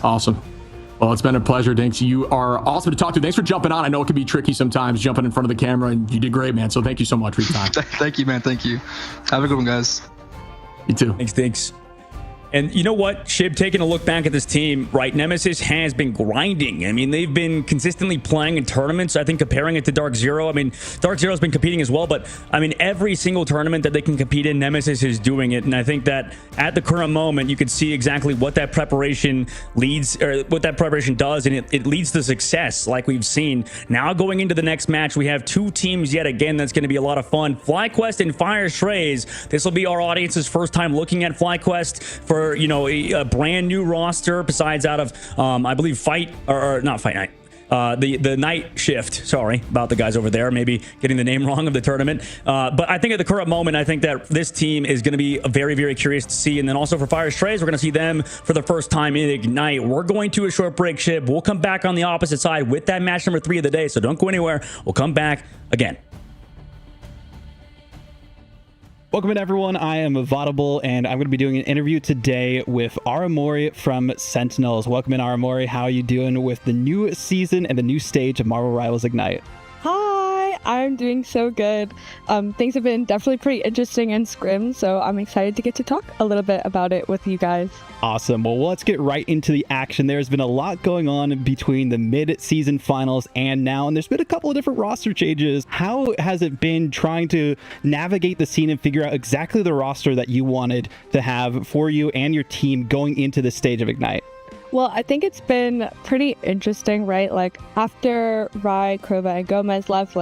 Awesome. Well, it's been a pleasure, Dinks. You are awesome to talk to. Thanks for jumping on. I know it can be tricky sometimes jumping in front of the camera, and you did great, man. So thank you so much for your time. Thank you, man. Thank you. Have a good one, guys. You too. Thanks, Dinks. And you know what, Shib, taking a look back at this team, right, Nemesis has been grinding. I mean, they've been consistently playing in tournaments. I think comparing it to Dark Zero, I mean, Dark Zero's been competing as well, but I mean, every single tournament that they can compete in, Nemesis is doing it. And I think that at the current moment, you could see exactly what that preparation leads, or what that preparation does, and it leads to success, like we've seen. Now going into the next match, we have two teams yet again that's going to be a lot of fun. FlyQuest and Fire Strays. This will be our audience's first time looking at FlyQuest for, a brand new roster, besides out of I believe not Fight Night, the night shift. Sorry about the guys over there, maybe getting the name wrong of the tournament, but I think at the current moment, I think that this team is going to be very, very curious to see. And then also for Fire Strays, we're going to see them for the first time in Ignite. We're going to a short break, Shib. We'll come back on the opposite side with that match number 3 of the day, so don't go anywhere. We'll come back again. Welcome in, everyone. I am Vodable, and I'm going to be doing an interview today with Aramori from Sentinels. Welcome in, Aramori. How are you doing with the new season and the new stage of Marvel Rivals Ignite? Hi, I'm doing so good. Things have been definitely pretty interesting in Scrim, so I'm excited to get to talk a little bit about it with you guys. Awesome. Well, let's get right into the action. There's been a lot going on between the mid-season finals and now, and there's been a couple of different roster changes. How has it been trying to navigate the scene and figure out exactly the roster that you wanted to have for you and your team going into this stage of Ignite? Well, I think it's been pretty interesting, right? Like, after Rai, Krova, and Gomez left,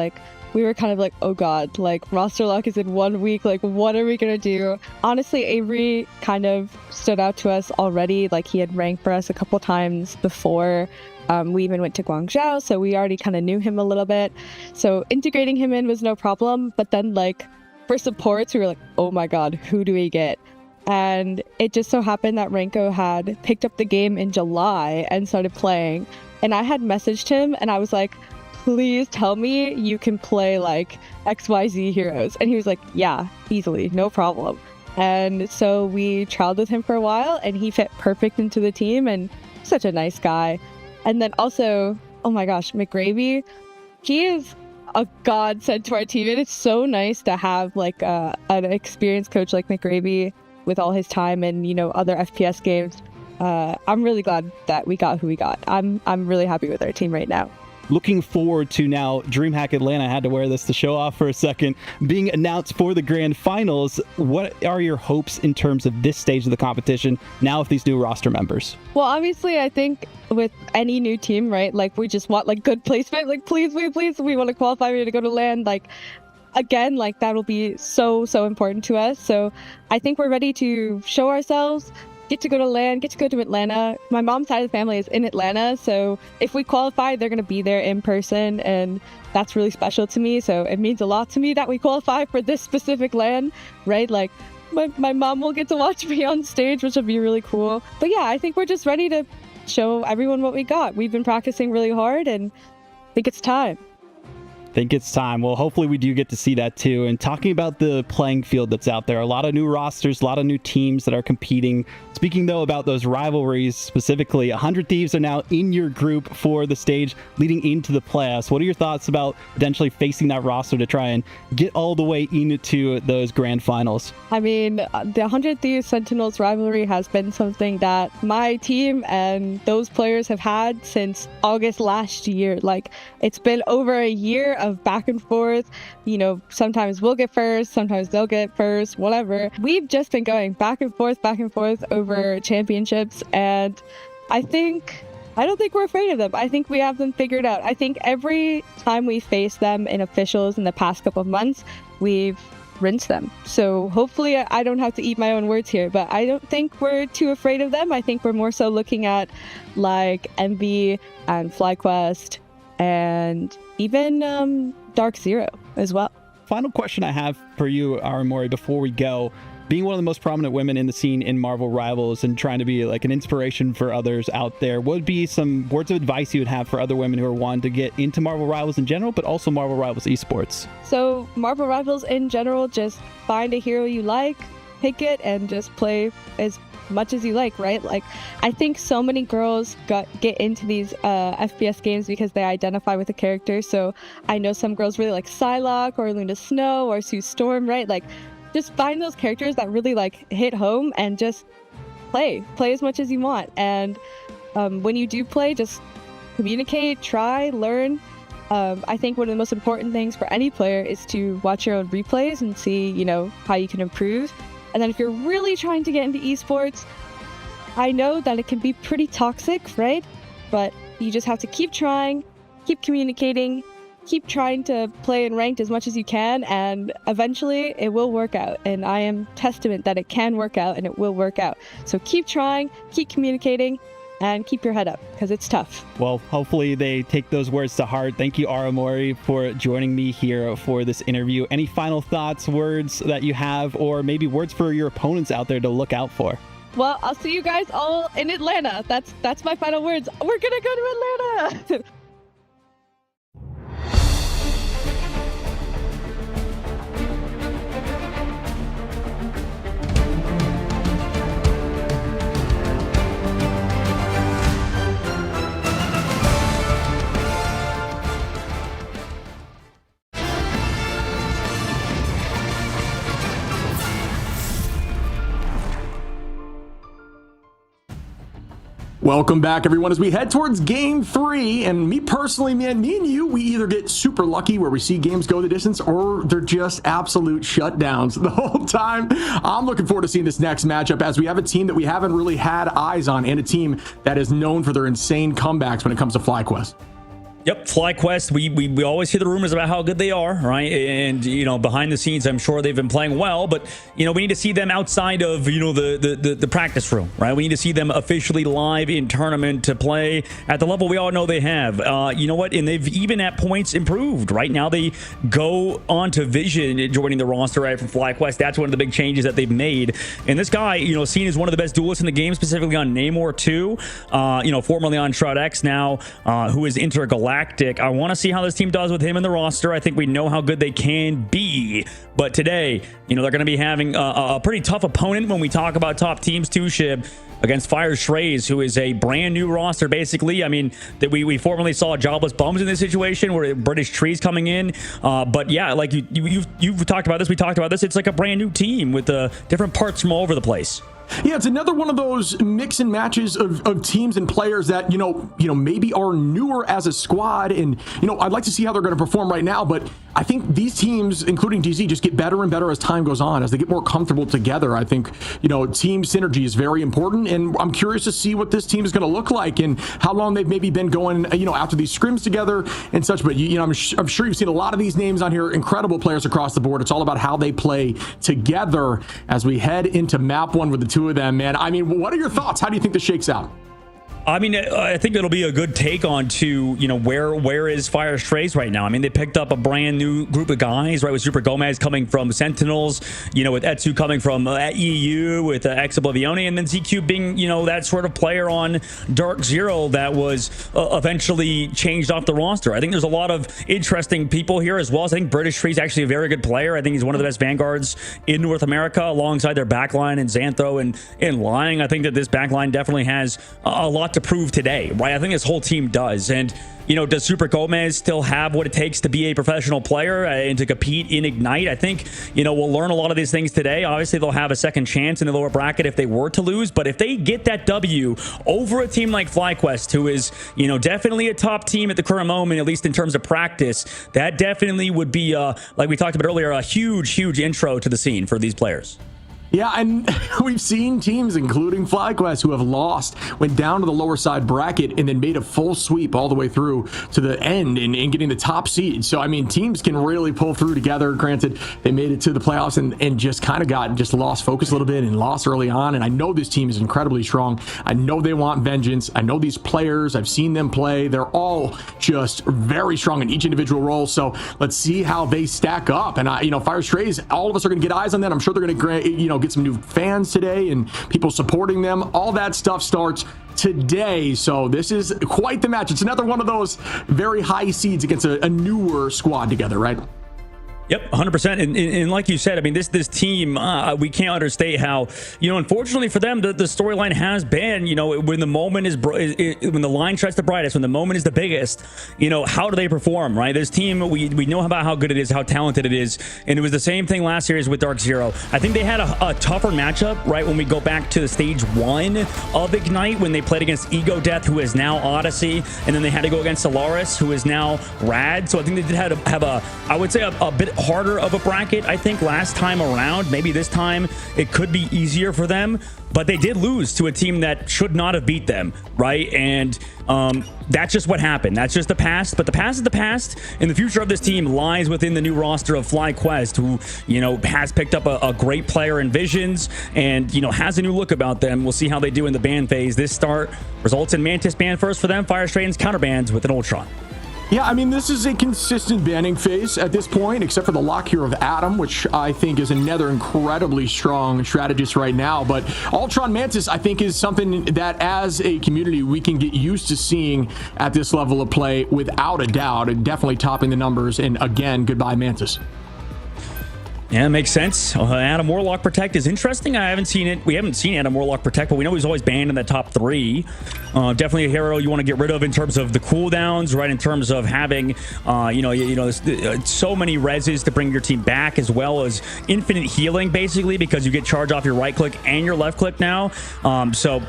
we were kind of like, oh god, roster lock is in 1 week, what are we gonna do? Honestly, Avery kind of stood out to us already. He had ranked for us a couple times before. We even went to Guangzhou, so we already kind of knew him a little bit. So integrating him in was no problem. But then, for supports, we were like, oh my god, who do we get? And it just so happened that Renko had picked up the game in July and started playing. And I had messaged him, and I was like, please tell me you can play XYZ heroes. And he was like, yeah, easily, no problem. And so we trialed with him for a while, and he fit perfect into the team, and such a nice guy. And then also, oh my gosh, McGravy, he is a godsend to our team. And it's so nice to have an experienced coach like McGravy with all his time and, other FPS games. I'm really glad that we got who we got. I'm really happy with our team right now. Looking forward to now DreamHack Atlanta. I had to wear this to show off for a second. Being announced for the grand finals, what are your hopes in terms of this stage of the competition now with these new roster members? Well, obviously, I think with any new team, right, we just want good placement. Please, we want to qualify, we want to go to LAN. Again, that'll be so important to us. So I think we're ready to show ourselves, get to go to LAN, get to go to Atlanta. My mom's side of the family is in Atlanta, so if we qualify, they're going to be there in person, and that's really special to me. So it means a lot to me that we qualify for this specific LAN, right? My mom will get to watch me on stage, which will be really cool. But yeah, I think we're just ready to show everyone what we got. We've been practicing really hard, and I think it's time. think it's time. Well, hopefully we do get to see that too. And talking about the playing field that's out there, a lot of new rosters, a lot of new teams that are competing. Speaking though about those rivalries specifically, 100 Thieves are now in your group for the stage leading into the playoffs. What are your thoughts about potentially facing that roster to try and get all the way into those grand finals? I mean, the 100 Thieves Sentinels rivalry has been something that my team and those players have had since August last year. Like, it's been over a year of back and forth. You know, sometimes we'll get first, sometimes they'll get first, whatever. We've just been going back and forth over championships, and I don't think we're afraid of them. I think we have them figured out. I think every time we face them in officials in the past couple of months, we've rinsed them. So hopefully I don't have to eat my own words here, but I don't think we're too afraid of them. I think we're more so looking at like MV and FlyQuest and even Dark Zero as well. Final question I have for you, Aramori, before we go. Being one of the most prominent women in the scene in Marvel Rivals and trying to be like an inspiration for others out there, what would be some words of advice you would have for other women who are wanting to get into Marvel Rivals in general, but also Marvel Rivals esports? So Marvel Rivals in general, just find a hero you like, pick it, and just play as much as you like, right? Like, I think so many girls get into these FPS games because they identify with a character. So I know some girls really like Psylocke or Luna Snow or Sue Storm, right? Like, just find those characters that really like hit home and just play as much as you want. And when you do play, just communicate, try, learn. I think one of the most important things for any player is to watch your own replays and see, you know, how you can improve. And then if you're really trying to get into esports, I know that it can be pretty toxic, right? But you just have to keep trying, keep communicating, keep trying to play in ranked as much as you can, and eventually it will work out. And I am testament that it can work out and it will work out. So keep trying, keep communicating, and keep your head up because it's tough. Well, hopefully they take those words to heart. Thank you, Aramori, for joining me here for this interview. Any final thoughts, words that you have, or maybe words for your opponents out there to look out for? Well, I'll see you guys all in Atlanta. That's my final words. We're gonna go to Atlanta. Welcome back, everyone, as we head towards game 3. And me personally, man, me and you, we either get super lucky where we see games go the distance, or they're just absolute shutdowns the whole time. I'm looking forward to seeing this next matchup, as we have a team that we haven't really had eyes on, and a team that is known for their insane comebacks when it comes to FlyQuest. Yep, FlyQuest, we always hear the rumors about how good they are, right? And, you know, behind the scenes, I'm sure they've been playing well, but, you know, we need to see them outside of, you know, the practice room, right? We need to see them officially live in tournament to play at the level we all know they have. You know what? And they've even at points improved. Right now, they go on to Vision joining the roster right from FlyQuest. That's one of the big changes that they've made. And this guy, you know, seen as one of the best duelists in the game, specifically on Namor 2, you know, formerly on Shroud X now, who is Intergalactic. I want to see how this team does with him in the roster. I think we know how good they can be, but today, you know, they're going to be having a pretty tough opponent when we talk about top teams too, Shib, against Fire Strays, who is a brand new roster, basically. I mean, that we formerly saw Jobless Bums in this situation where British Trees coming in, but yeah, like you've talked about this, we talked about this. It's like a brand new team with different parts from all over the place. Yeah, it's another one of those mix and matches of teams and players that, you know, maybe are newer as a squad. And, you know, I'd like to see how they're going to perform right now. But I think these teams, including DZ, just get better and better as time goes on, as they get more comfortable together. I think, you know, team synergy is very important. And I'm curious to see what this team is going to look like and how long they've maybe been going, you know, after these scrims together and such. But, you know, I'm sure you've seen a lot of these names on here, incredible players across the board. It's all about how they play together as we head into map 1 with the two of them, man. I mean, what are your thoughts? How do you think this shakes out? I mean, I think it'll be a good take on to, where is Fire Strays right now? I mean, they picked up a brand new group of guys, right? With Super Gomez coming from Sentinels, with Etsu coming from EU, with Ex Oblivione, and then ZQ being, that sort of player on Dark Zero that was eventually changed off the roster. I think there's a lot of interesting people here as well. I think British Tree's actually a very good player. I think he's one of the best Vanguards in North America, alongside their backline and Xantho and Lying. I think that this backline definitely has a lot to prove today, right? I think this whole team does. And does Super Gomez still have what it takes to be a professional player and to compete in Ignite? I think we'll learn a lot of these things today. Obviously they'll have a second chance in the lower bracket if they were to lose, but if they get that W over a team like FlyQuest, who is definitely a top team at the current moment, at least in terms of practice, that definitely would be like we talked about earlier, a huge intro to the scene for these players. Yeah, and we've seen teams, including FlyQuest, who have lost, went down to the lower side bracket, and then made a full sweep all the way through to the end and getting the top seed. So, I mean, teams can really pull through together. Granted, they made it to the playoffs and just kind of lost focus a little bit and lost early on. And I know this team is incredibly strong. I know they want vengeance. I know these players. I've seen them play. They're all just very strong in each individual role. So let's see how they stack up. And, Fire Strays, all of us are going to get eyes on that. I'm sure they're going to, get some new fans today and people supporting them. All that stuff starts today. So this is quite the match. It's another one of those very high seeds against a newer squad together, right? Yep, 100%. And like you said, I mean, this team, we can't understate how, unfortunately for them, the storyline has been, when the moment is, when the line shines the brightest, when the moment is the biggest, how do they perform, right? This team, we know about how good it is, how talented it is. And it was the same thing last series with Dark Zero. I think they had a tougher matchup, right? When we go back to the stage 1 of Ignite, when they played against Ego Death, who is now Odyssey. And then they had to go against Solaris, who is now Rad. So I think they did have I would say a bit harder of a bracket, I think, last time around. Maybe this time it could be easier for them, but they did lose to a team that should not have beat them, right? And that's just what happened. That's just the past, but the past is the past, and the future of this team lies within the new roster of FlyQuest, who, has picked up a great player in Visions and, has a new look about them. We'll see how they do in the ban phase. This start results in Mantis ban first for them, Fire Strains counterbans with an Ultron. Yeah, I mean, this is a consistent banning phase at this point, except for the lock here of Adam, which I think is another incredibly strong strategist right now. But Ultron Mantis, I think, is something that as a community we can get used to seeing at this level of play without a doubt, and definitely topping the numbers. And again, goodbye Mantis. Yeah, it makes sense. Adam Warlock Protect is interesting. I haven't seen it. We haven't seen Adam Warlock Protect, but we know he's always banned in the top 3. Definitely a hero you want to get rid of in terms of the cooldowns, right? In terms of having, so many reses to bring your team back, as well as infinite healing, basically, because you get charge off your right click and your left click now. So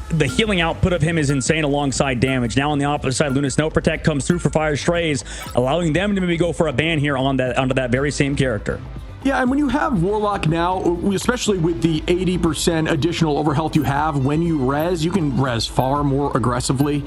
the healing output of him is insane alongside damage. Now on the opposite side, Luna Snow Protect comes through for Fire Strays, allowing them to maybe go for a ban here onto that very same character. Yeah, and when you have Warlock now, especially with the 80% additional overhealth you have, when you res, you can res far more aggressively,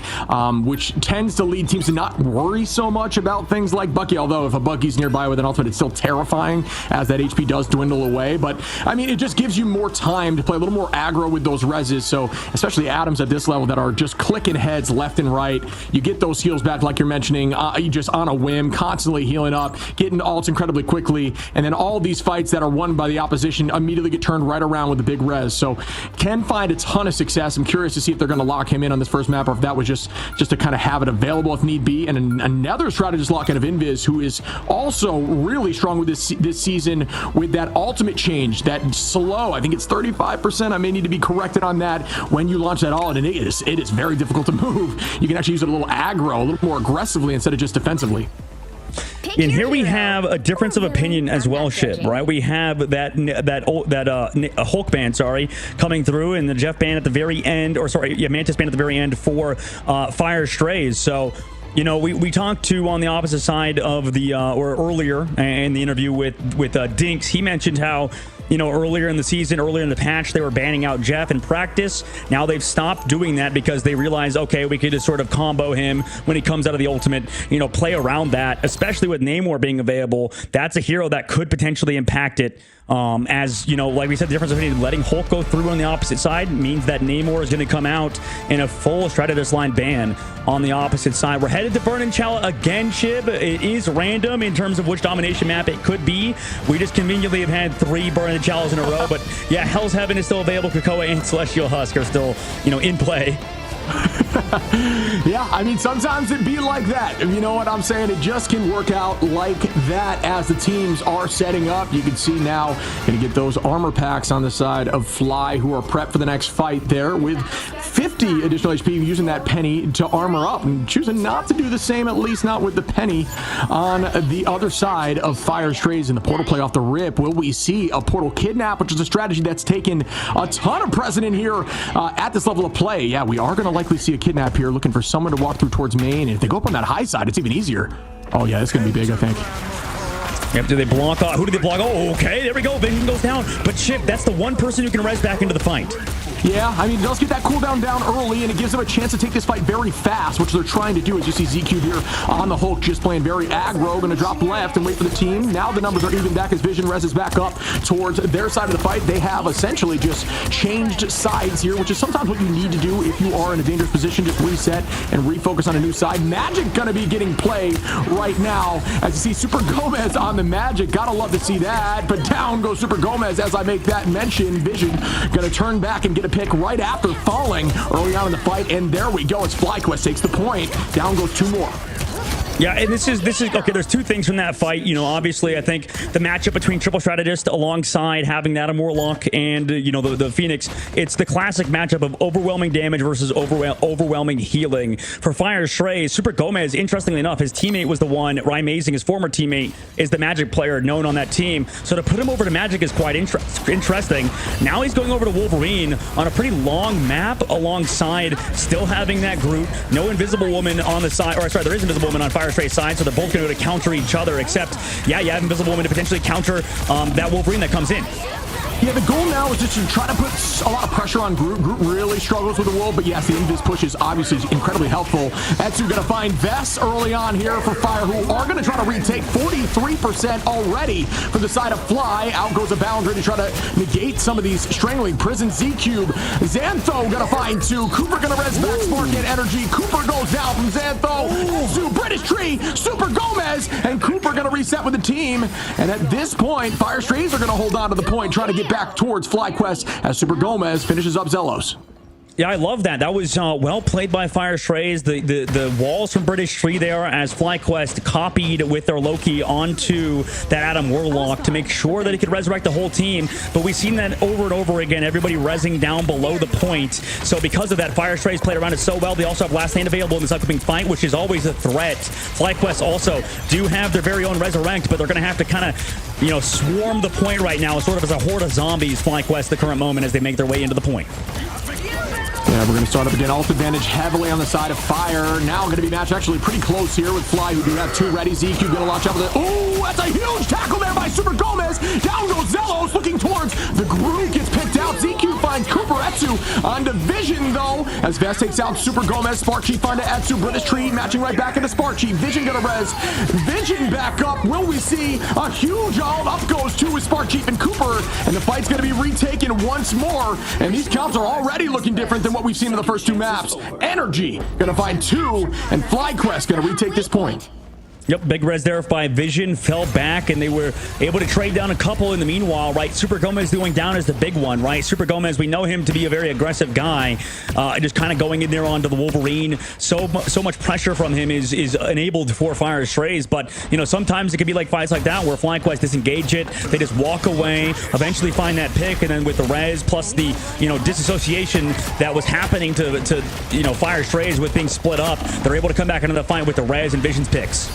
which tends to lead teams to not worry so much about things like Bucky, although if a Bucky's nearby with an ultimate, it's still terrifying as that HP does dwindle away. But, I mean, it just gives you more time to play a little more aggro with those reses, so especially Adams at this level that are just clicking heads left and right. You get those heals back like you're mentioning, you just on a whim, constantly healing up, getting ults incredibly quickly, and then all these fights that are won by the opposition immediately get turned right around with the big res. So can find a ton of success. I'm curious to see if they're going to lock him in on this first map, or if that was just to kind of have it available if need be. And another strategist lock in of Invis, who is also really strong with this season with that ultimate change, that slow, I think it's 35%. I may need to be corrected on that when you launch that all, and it is very difficult to move. You can actually use it a little aggro, a little more aggressively instead of just defensively. And here we have a difference of opinion as well, Ship, right? We have that Hulk ban, coming through, and the Jeff ban at the very end, Mantis ban at the very end for Fire Strays. So, we talked to on the opposite side of the, or earlier in the interview with Dinks, he mentioned how, earlier in the season, earlier in the patch, they were banning out Jeff in practice. Now they've stopped doing that because they realize, okay, we could just sort of combo him when he comes out of the ultimate, play around that, especially with Namor being available. That's a hero that could potentially impact it. As like we said, the difference between letting Hulk go through on the opposite side means that Namor is going to come out in a full Strategist line ban on the opposite side. We're headed to Burn and Chow again, Shib. It is random in terms of which domination map it could be. We just conveniently have had 3 Burn and Chows in a row, but yeah, Hell's Heaven is still available. Krakoa and Celestial Husk are still, in play. Yeah, I mean, sometimes it be like that. You know what I'm saying? It just can work out like that as the teams are setting up. You can see now, going to get those armor packs on the side of Fly, who are prepped for the next fight there with 50 additional HP, using that penny to armor up and choosing not to do the same, at least not with the penny on the other side of Fire Strays and the portal play off the rip. Will we see a portal kidnap, which is a strategy that's taken a ton of precedent here at this level of play? Yeah, we are going to likely see a kidnap here, looking for someone to walk through towards main, and if they go up on that high side, it's even easier. Oh yeah, it's gonna be big, I think. Yep, do they block off? Who do they block? Oh, okay, there we go. Vision goes down. But Chip, that's the one person who can res back into the fight. Yeah, I mean, it does get that cooldown down early, and it gives them a chance to take this fight very fast, which they're trying to do. As you see ZQ here on the Hulk, just playing very aggro, going to drop left and wait for the team. Now the numbers are even back as Vision reses back up towards their side of the fight. They have essentially just changed sides here, which is sometimes what you need to do if you are in a dangerous position. Just reset and refocus on a new side. Magic going to be getting play right now, as you see Super Gomez on the Magic. Gotta love to see that, but down goes Super Gomez as I make that mention. Vision going to turn back and get a pick right after falling early on in the fight, and there we go as FlyQuest takes the point. Down goes 2 more. Yeah, and this is okay. There's 2 things from that fight. Obviously, I think the matchup between Triple Strategist alongside having that Warlock and the Phoenix. It's the classic matchup of overwhelming damage versus overwhelming healing. For Fire Stray, Super Gomez, interestingly enough, his teammate was the one. Amazing, his former teammate, is the Magic player known on that team. So to put him over to Magic is quite interesting. Now he's going over to Wolverine on a pretty long map alongside still having that Groot. No Invisible Woman on the side, or sorry, there is Invisible Woman on Fire Straight side, so they're both going to counter each other, except, yeah, you have Invisible Woman to potentially counter that Wolverine that comes in. Yeah, the goal now is just to try to put a lot of pressure on Groot. Groot really struggles with the world, but yes, the Invis push is obviously incredibly helpful. Etsu going to find Vess early on here for Fire, who are going to try to retake 43% already for the side of Fly. Out goes a boundary to try to negate some of these strangling prison. Z-Cube, Xantho going to find 2. Cooper going to res back Spark and Energy. Cooper goes down from Xantho to British Tree, Super Gomez, and Cooper going to reset with the team. And at this point, Fire Strays are going to hold on to the point, trying to get back towards FlyQuest as Super Gomez finishes up Zelos. Yeah, I love that. That was well played by Fire Strays. The walls from British Tree there as FlyQuest copied with their Loki onto that Adam Warlock to make sure that he could resurrect the whole team. But we've seen that over and over again, everybody rezzing down below the point. So because of that, Fire Strays played around it so well. They also have Last Stand available in this upcoming fight, which is always a threat. FlyQuest also do have their very own Resurrect, but they're going to have to kind of, swarm the point right now, sort of as a horde of zombies, FlyQuest, the current moment, as they make their way into the point. Yeah, we're going to start up again. Ult advantage heavily on the side of Fire. Now going to be matched actually pretty close here with Fly, who do have 2 ready. ZQ going to launch out with it. Oh, that's a huge tackle there by Super Gomez. Down goes Zelos, looking towards the Groot. Gets picked out. ZQ finds Cooper. Etsu on Division, though, as Vest takes out Super Gomez. Spark Chief find Etsu. British Tree matching right back into Spark Chief. Vision going to res. Vision back up. Will we see a huge ult? Up goes 2 with Spark Chief and Cooper, and the fight's going to be retaken once more. And these comps are already looking different than what we've seen in the first 2 maps. Energy gonna find 2, and FlyQuest gonna retake this point. Yep, big res there by Vision, fell back, and they were able to trade down a couple in the meanwhile, right? Super Gomez going down is the big one, right? Super Gomez, we know him to be a very aggressive guy, just kind of going in there onto the Wolverine. So much pressure from him is enabled for Fire Strays, but, sometimes it could be like fights like that where FlyQuest disengage it, they just walk away, eventually find that pick, and then with the res, plus the, disassociation that was happening to Fire Strays with being split up, they're able to come back into the fight with the res and Vision's picks.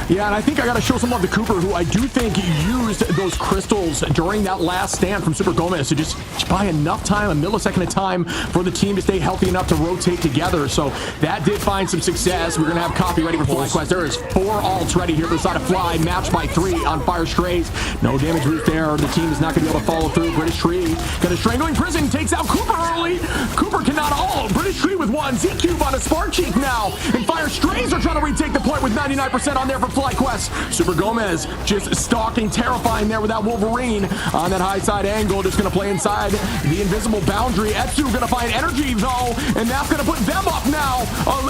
Yeah, and I think I got to show some love to Cooper, who I do think used those crystals during that last stand from Super Gomez to just buy enough time, a millisecond of time, for the team to stay healthy enough to rotate together. So that did find some success. We're going to have Copy ready for FlyQuest. There is 4 ults ready here for the side of Fly, matched by 3 on Fire Strays. No damage boost there. The team is not going to be able to follow through. British Tree got a Strangling Prison, takes out Cooper early. Cooper cannot ult. British Tree with 1. Z-Cube on a Spark Cheek now. And Fire Strays are trying to retake the point with 99% on there for FlyQuest. Super Gomez just stalking, terrifying there with that Wolverine on that high side angle. Just going to play inside the invisible boundary. Etsu going to find energy though, and that's going to put them up now.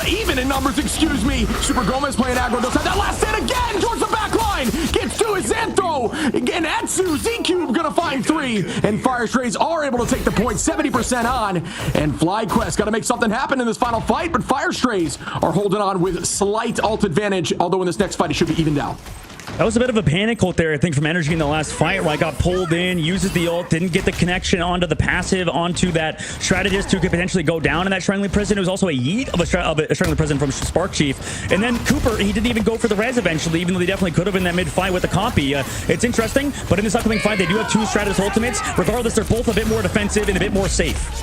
Even in numbers, excuse me. Super Gomez playing aggro. Does have that last hit again towards the back line. Gets to his Xantho. Again, Etsu, Z-Cube going to find 3. And Fire Strays are able to take the point 70% on. And FlyQuest got to make something happen in this final fight, but Fire Strays are holding on with slight ult advantage, although in this next fight it should be evened out. That was a bit of a panic ult there, I think, from Energy in the last fight, where I got pulled in, uses the ult, didn't get the connection onto the passive, onto that strategist who could potentially go down in that Strangling Prison. It was also a yeet of a Strangling Prison from Spark Chief. And then Cooper, he didn't even go for the res eventually, even though he definitely could have in that mid-fight with the Copy. It's interesting, but in this upcoming fight, they do have 2 strategist ultimates. Regardless, they're both a bit more defensive and a bit more safe.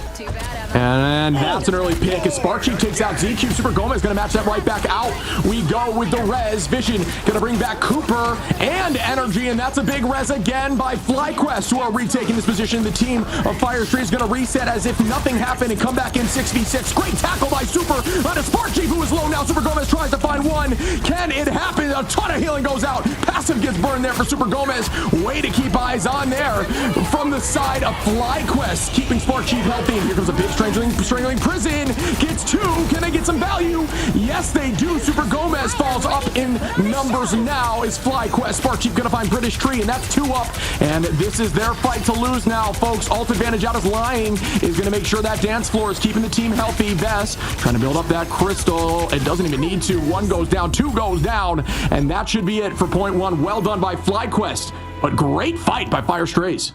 And that's an early pick as Spark Chief takes out Z-Cube. Super Gomez going to match that right back out. We go with the res. Vision going to bring back Cooper and Energy, and that's a big res again by FlyQuest, who are retaking this position. The team of Fire Street is going to reset as if nothing happened and come back in 6v6. Great tackle by Super on a Spark Chief who is low now. Super Gomez tries to find 1. Can it happen? A ton of healing goes out. Passive gets burned there for Super Gomez. Way to keep eyes on there from the side of FlyQuest, keeping Spark Chief healthy. Here comes a big Strangling Prison. Gets 2. Can they get some value? Yes, they do. Super Gomez falls up in numbers now as FlyQuest. Spark Chief going to find British Tree, and that's 2 up. And this is their fight to lose now, folks. Ult advantage out is lying. Is going to make sure that dance floor is keeping the team healthy. Best trying to build up that crystal. It doesn't even need to. 1 goes down, 2 goes down, and that should be it for point 1. Well done by FlyQuest, but great fight by Fire Strays.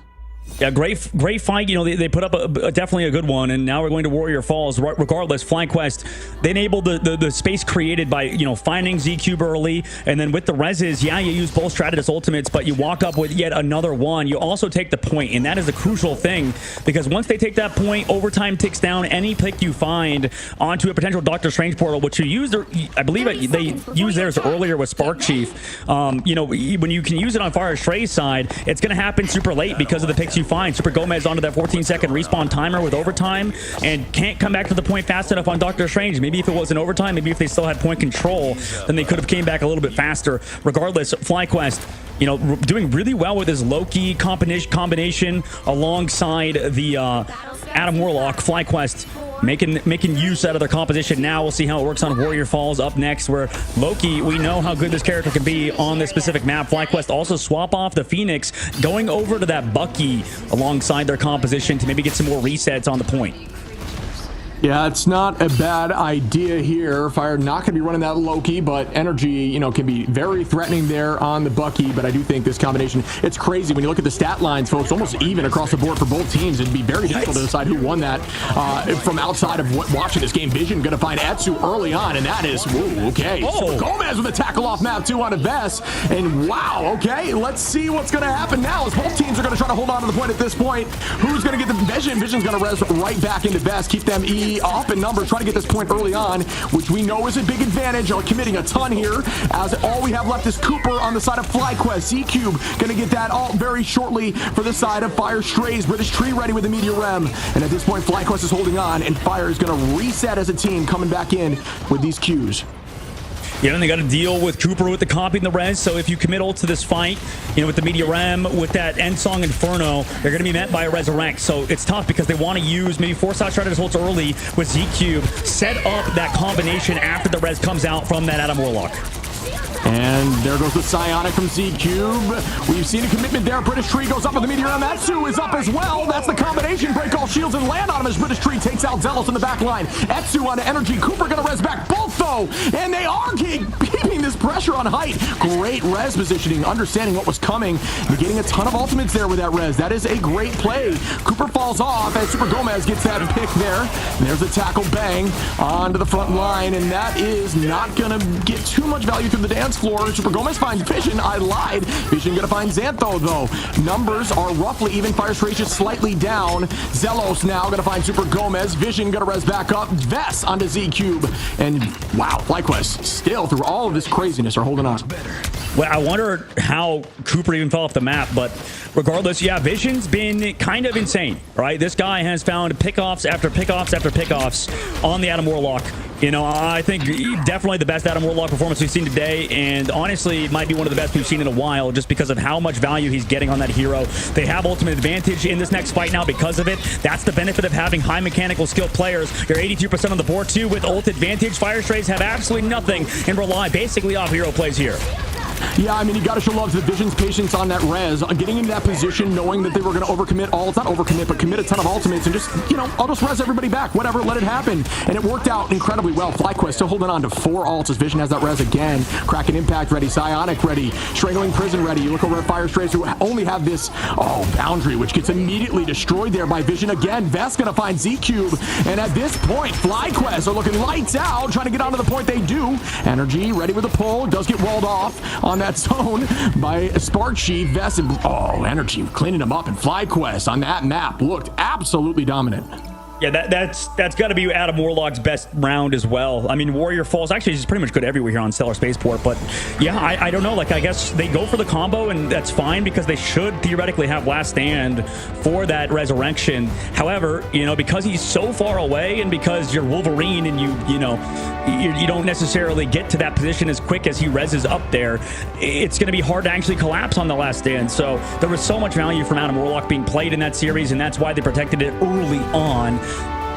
Yeah, great fight. You know, they put up definitely a good one, and now we're going to Warrior Falls. Regardless, FlyQuest, they enabled the space created by, you know, finding Z-Cube early, and then with the reses, yeah, you use both strategist ultimates, but you walk up with yet another one. You also take the point, and that is a crucial thing, because once they take that point, overtime ticks down any pick you find onto a potential Doctor Strange portal, which you use, I believe they used theirs earlier with Spark Chief. You know, when you can use it on Fire Stray's side, it's going to happen super late because of the picks you find. Super Gomez onto that 14-second respawn timer with overtime and can't come back to the point fast enough on Doctor Strange. Maybe if it was in overtime, maybe if they still had point control, then they could have came back a little bit faster. Regardless, FlyQuest, you know, doing really well with his Loki combination alongside the Adam Warlock. FlyQuest making use out of their composition. Now we'll see how it works on Warrior Falls up next, where Loki, we know how good this character can be on this specific map. FlyQuest also swap off the Phoenix, going over to that Bucky alongside their composition to maybe get some more resets on the point. Yeah, it's not a bad idea here. Fire not going to be running that Loki, but Energy, you know, can be very threatening there on the Bucky. But I do think this combination, it's crazy when you look at the stat lines, folks, almost even across the board for both teams. It'd be very difficult to decide who won that from outside of watching this game. Vision going to find Etsu early on, and that is, whoa, okay. So Gomez with a tackle off map 2 on a Vest, and wow, okay, let's see what's going to happen now as both teams are going to try to hold on to the point at this point. Who's going to get the Vision? Vision's going to res right back into Vest, keep them up in numbers, trying to get this point early on, which we know is a big advantage. Are committing a ton here, as all we have left is Cooper on the side of FlyQuest. Z-Cube going to get that ult very shortly for the side of Fire Strays. British Tree ready with the Meteor Rem, and at this point FlyQuest is holding on, and Fire is going to reset as a team, coming back in with these Qs. Yeah, and they got to deal with Cooper with the copy and the res. So if you commit ult to this fight, you know, with the Meteor Rem, with that End Song Inferno, they're going to be met by a Resurrect. So it's tough because they want to use maybe force out strategist ults early with Z-Cube, set up that combination after the res comes out from that Adam Warlock. And there goes the Psionic from Z-Cube. We've seen a commitment there. British Tree goes up with the Meteor. Etsu is up as well. That's the combination. Break all shields and land on him as British Tree takes out Zealous in the back line. Etsu onto Energy. Cooper going to res back both, though. And they are keeping this pressure on height. Great res positioning, understanding what was coming. You're getting a ton of ultimates there with that res. That is a great play. Cooper falls off as Super Gomez gets that pick there. And there's a tackle bang onto the front line. And that is not going to get too much value through the dance dance floor. Super Gomez finds Vision. I lied. Vision gonna find Xantho, though. Numbers are roughly even. Fire Straight just slightly down. Zelos now gonna find Super Gomez. Vision gonna res back up. Vess onto Z-Cube. And wow, FlyQuest still, through all of this craziness, are holding on. Well, I wonder how Cooper even fell off the map, but regardless, yeah, Vision's been kind of insane, right? This guy has found pickoffs after pickoffs after pickoffs on the Adam Warlock. You know, I think definitely the best Adam Warlock performance we've seen today, and honestly, might be one of the best we've seen in a while, just because of how much value he's getting on that hero. They have ultimate advantage in this next fight now because of it. That's the benefit of having high mechanical skill players. You're 82% on the board too with ult advantage. Fire Strays have absolutely nothing and rely basically off hero plays here. Yeah, I mean, you gotta show love to the Vision's patience on that res, getting into that position, knowing that they were gonna overcommit ults, not overcommit, but commit a ton of ultimates, and just, you know, I'll just res everybody back, whatever, let it happen. And it worked out incredibly well. FlyQuest still holding on to 4 ults as Vision has that res again. Kraken Impact ready, Psionic ready, Strangling Prison ready. You look over at Fire Strays, who only have this, Boundary, which gets immediately destroyed there by Vision again. Vest gonna find Z-Cube, and at this point, FlyQuest are looking lights out, trying to get onto the point they do. Energy ready with a pull, does get walled off on that zone by Sparksheet. Vest and Energy cleaning them up, and FlyQuest on that map looked absolutely dominant. Yeah, that's got to be Adam Warlock's best round as well. I mean, Warrior Falls actually is pretty much good everywhere here on Stellar Spaceport, but yeah, I don't know. Like, I guess they go for the combo, and that's fine because they should theoretically have Last Stand for that resurrection. However, you know, because he's so far away, and because you're Wolverine, and you don't necessarily get to that position as quick as he reses up there, it's going to be hard to actually collapse on the Last Stand. So there was so much value from Adam Warlock being played in that series, and that's why they protected it early on.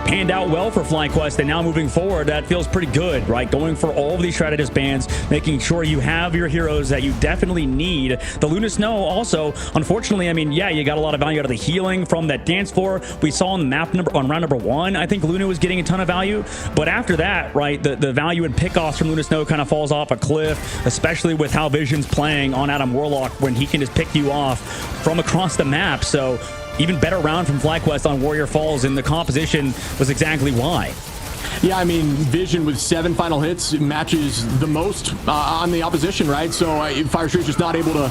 Panned out well for FlyQuest, and now moving forward, that feels pretty good, right? Going for all of these strategist bands, making sure you have your heroes that you definitely need. The Luna Snow also, unfortunately, I mean, yeah, you got a lot of value out of the healing from that dance floor. We saw on the map on round number 1, I think Luna was getting a ton of value, but after that, right, the value in pickoffs from Luna Snow kind of falls off a cliff, especially with how Vision's playing on Adam Warlock when he can just pick you off from across the map. So even better round from FlyQuest on Warrior Falls, and the composition was exactly why. Yeah, I mean, Vision with 7 final hits matches the most on the opposition, right? So Fire Street's just not able to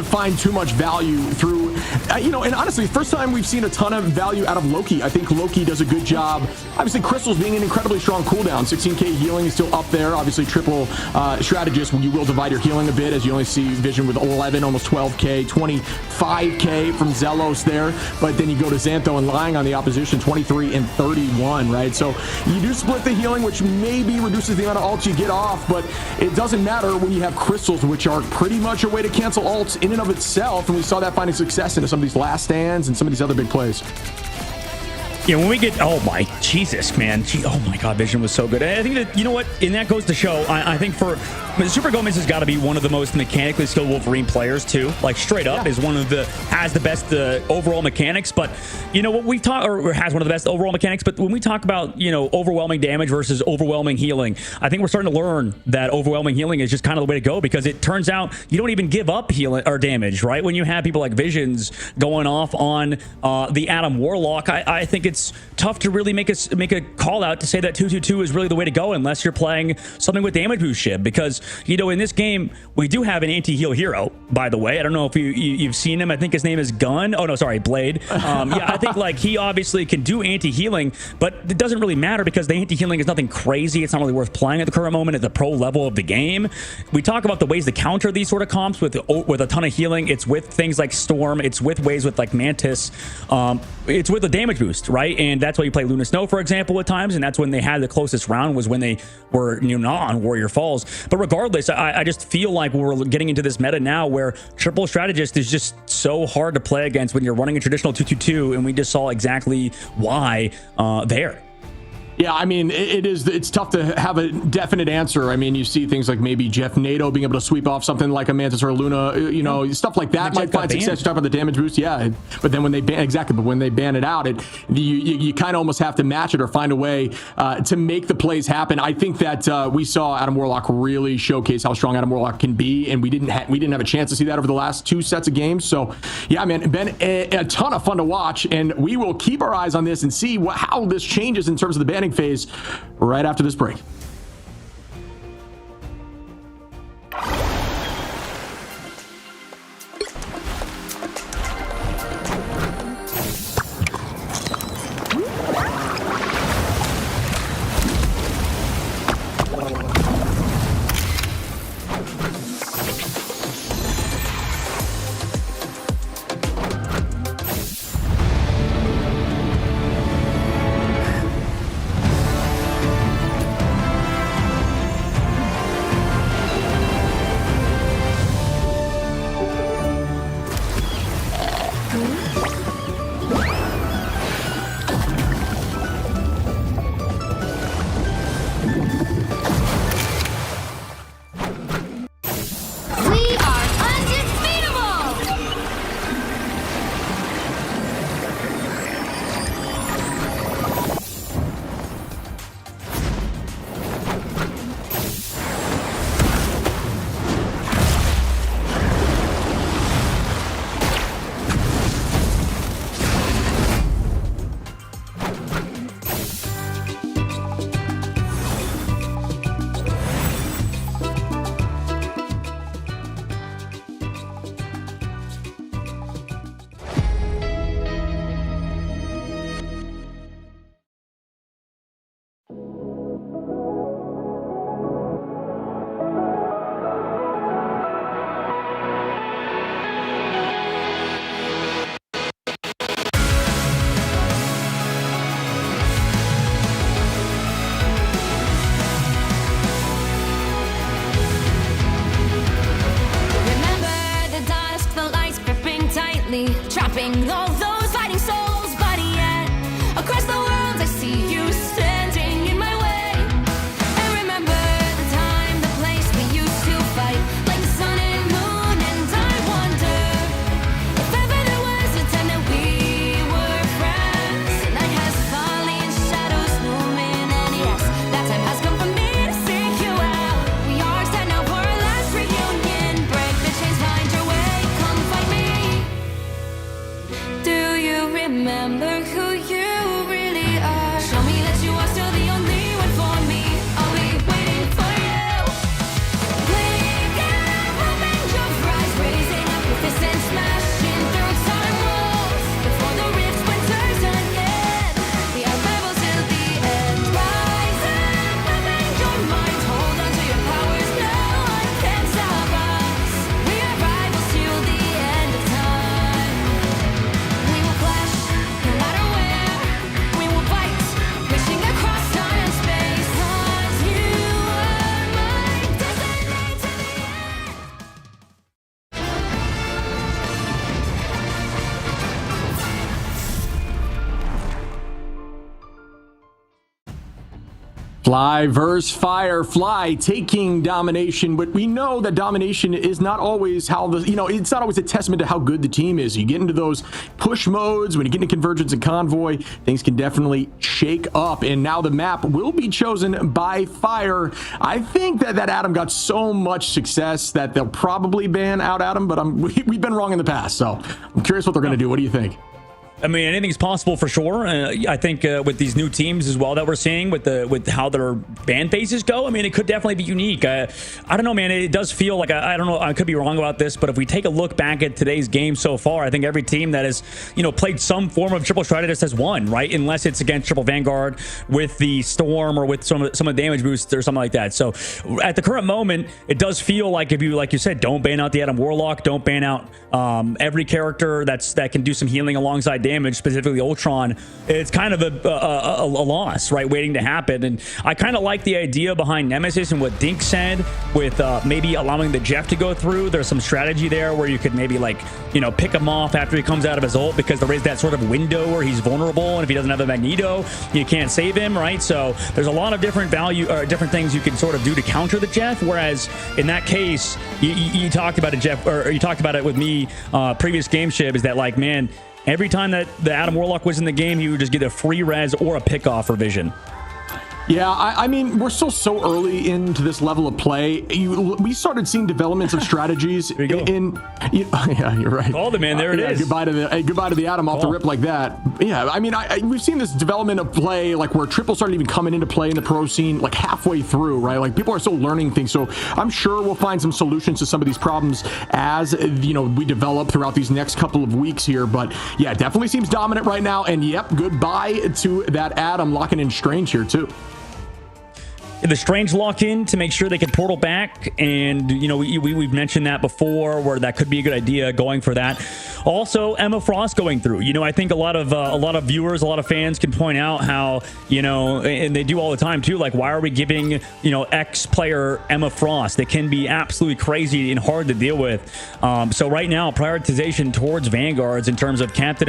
find too much value through, and honestly, first time we've seen a ton of value out of Loki. I think Loki does a good job. Obviously, Crystal's being an incredibly strong cooldown. 16k healing is still up there. Obviously, triple strategist, you will divide your healing a bit, as you only see Vision with 11, almost 12k, 25k from Zelos there. But then you go to Xantho and Lying on the opposition, 23 and 31, right? So you do split the healing, which maybe reduces the amount of ults you get off, but it doesn't matter when you have crystals, which are pretty much a way to cancel ults in and of itself, and we saw that finding success into some of these Last Stands and some of these other big plays. Yeah, when we get, oh my Jesus, man, oh my God, Vision was so good. I think that, you know what, and that goes to show, I think Super Gomez has got to be one of the most mechanically skilled Wolverine players too. Like, straight up, is has the best overall mechanics. But you know what we've talked, or has one of the best overall mechanics. But when we talk about, overwhelming damage versus overwhelming healing, I think we're starting to learn that overwhelming healing is just kind of the way to go, because it turns out you don't even give up healing or damage, right? When you have people like Visions going off on the Adam Warlock, I think it's tough to really make a call out to say that 222 is really the way to go, unless you're playing something with damage boost ship, because in this game we do have an anti-heal hero, by the way. I don't know if you've seen him. I think his name is Gun. Oh no, sorry, Blade. Yeah, I think like he obviously can do anti-healing, but it doesn't really matter because the anti-healing is nothing crazy. It's not really worth playing at the current moment at the pro level of the game. We talk about the ways to counter these sort of comps with a ton of healing. It's with things like Storm. It's with ways with like Mantis. It's with a damage boost, right? And that's why you play Luna Snow, for example, at times, and that's when they had the closest round, was when they were not on Warrior Falls. But regardless, I just feel like we're getting into this meta now where triple strategist is just so hard to play against when you're running a traditional 2-2-2, and we just saw exactly why there. Yeah, I mean, it's tough to have a definite answer. I mean, you see things like maybe Jeff NATO being able to sweep off something like a Mantis or a Luna, stuff like that might find success. You talk about the damage boost, yeah. But then when they ban it out, you kind of almost have to match it or find a way to make the plays happen. I think that we saw Adam Warlock really showcase how strong Adam Warlock can be, and we didn't have a chance to see that over the last 2 sets of games. So yeah, man, been a ton of fun to watch, and we will keep our eyes on this and see how this changes in terms of the banning phase right after this break. stopping all those fighting souls. But yet, across the world, I see you standing in my way. And remember the time, the place we used to fight, like the sun and moon. And I wonder if ever there was a time that we were friends. The night has fallen, shadows looming, and yes, that time has come for me to seek you out. We are set now for our last reunion. Break the chains, find your way, come find me. Do you remember who you really are? Show me that you are still the only one for me. I'll be waiting for you. Playing out, hoping your rise, raising up your fists and smashing through time walls. Before the rift splinters again, the unravel till the end. Rise up, hoping your mind, hold on to your powers. No one can stop us. We are rivals till the end of time. We will clash, no matter where. We will fight, pushing across time and space. 'Cause you are my destiny to the end. Fly versus Fire. Fly taking Domination, but we know that Domination is not always how it's not always a testament to how good the team is. You get into those push modes, when you get into Convergence and Convoy, things can definitely shake up. And now the map will be chosen by Fire. I think that Adam got so much success that they'll probably ban out Adam, but we've been wrong in the past, so I'm curious what they're going to do. What do you think? I mean, anything's possible for sure. I think with these new teams as well that we're seeing with how their fan bases go, I mean, it could definitely be unique. I don't know, man. It does feel like, I don't know, I could be wrong about this, but if we take a look back at today's game so far, I think every team that has, played some form of triple strategist has won, right? Unless it's against triple Vanguard with the Storm or with some of the damage boosts or something like that. So at the current moment, it does feel like like you said, don't ban out the Adam Warlock, don't ban out every character that can do some healing alongside damage, specifically Ultron. It's kind of a loss, right, waiting to happen. And I kind of like the idea behind Nemesis and what Dink said with maybe allowing the Jeff to go through. There's some strategy there where you could maybe pick him off after he comes out of his ult, because there is that sort of window where he's vulnerable, and if he doesn't have the Magneto, you can't save him, right? So there's a lot of different different things you can sort of do to counter the Jeff. Whereas in that case, you talked about it, Jeff, or you talked about it with me previous game, Shib, is that man, every time that the Adam Warlock was in the game, he would just get a free res or a pick-off for Vision. Yeah, I mean, we're still so early into this level of play. We started seeing developments of strategies yeah, you're right. Called it, man. There it is. Goodbye to the Adam off the rip like that. Yeah, I mean, we've seen this development of play, where triple started even coming into play in the pro scene, halfway through, right? People are still learning things. So I'm sure we'll find some solutions to some of these problems as, we develop throughout these next couple of weeks here. But yeah, it definitely seems dominant right now. And yep, goodbye to that Adam, locking in Strange here too. The Strange lock in to make sure they can portal back, and we've mentioned that before, where that could be a good idea, going for that. Also, Emma Frost going through. I think a lot of viewers, a lot of fans can point out how and they do all the time too. Why are we giving X player Emma Frost? It can be absolutely crazy and hard to deal with. So right now, prioritization towards Vanguards in terms of not Captain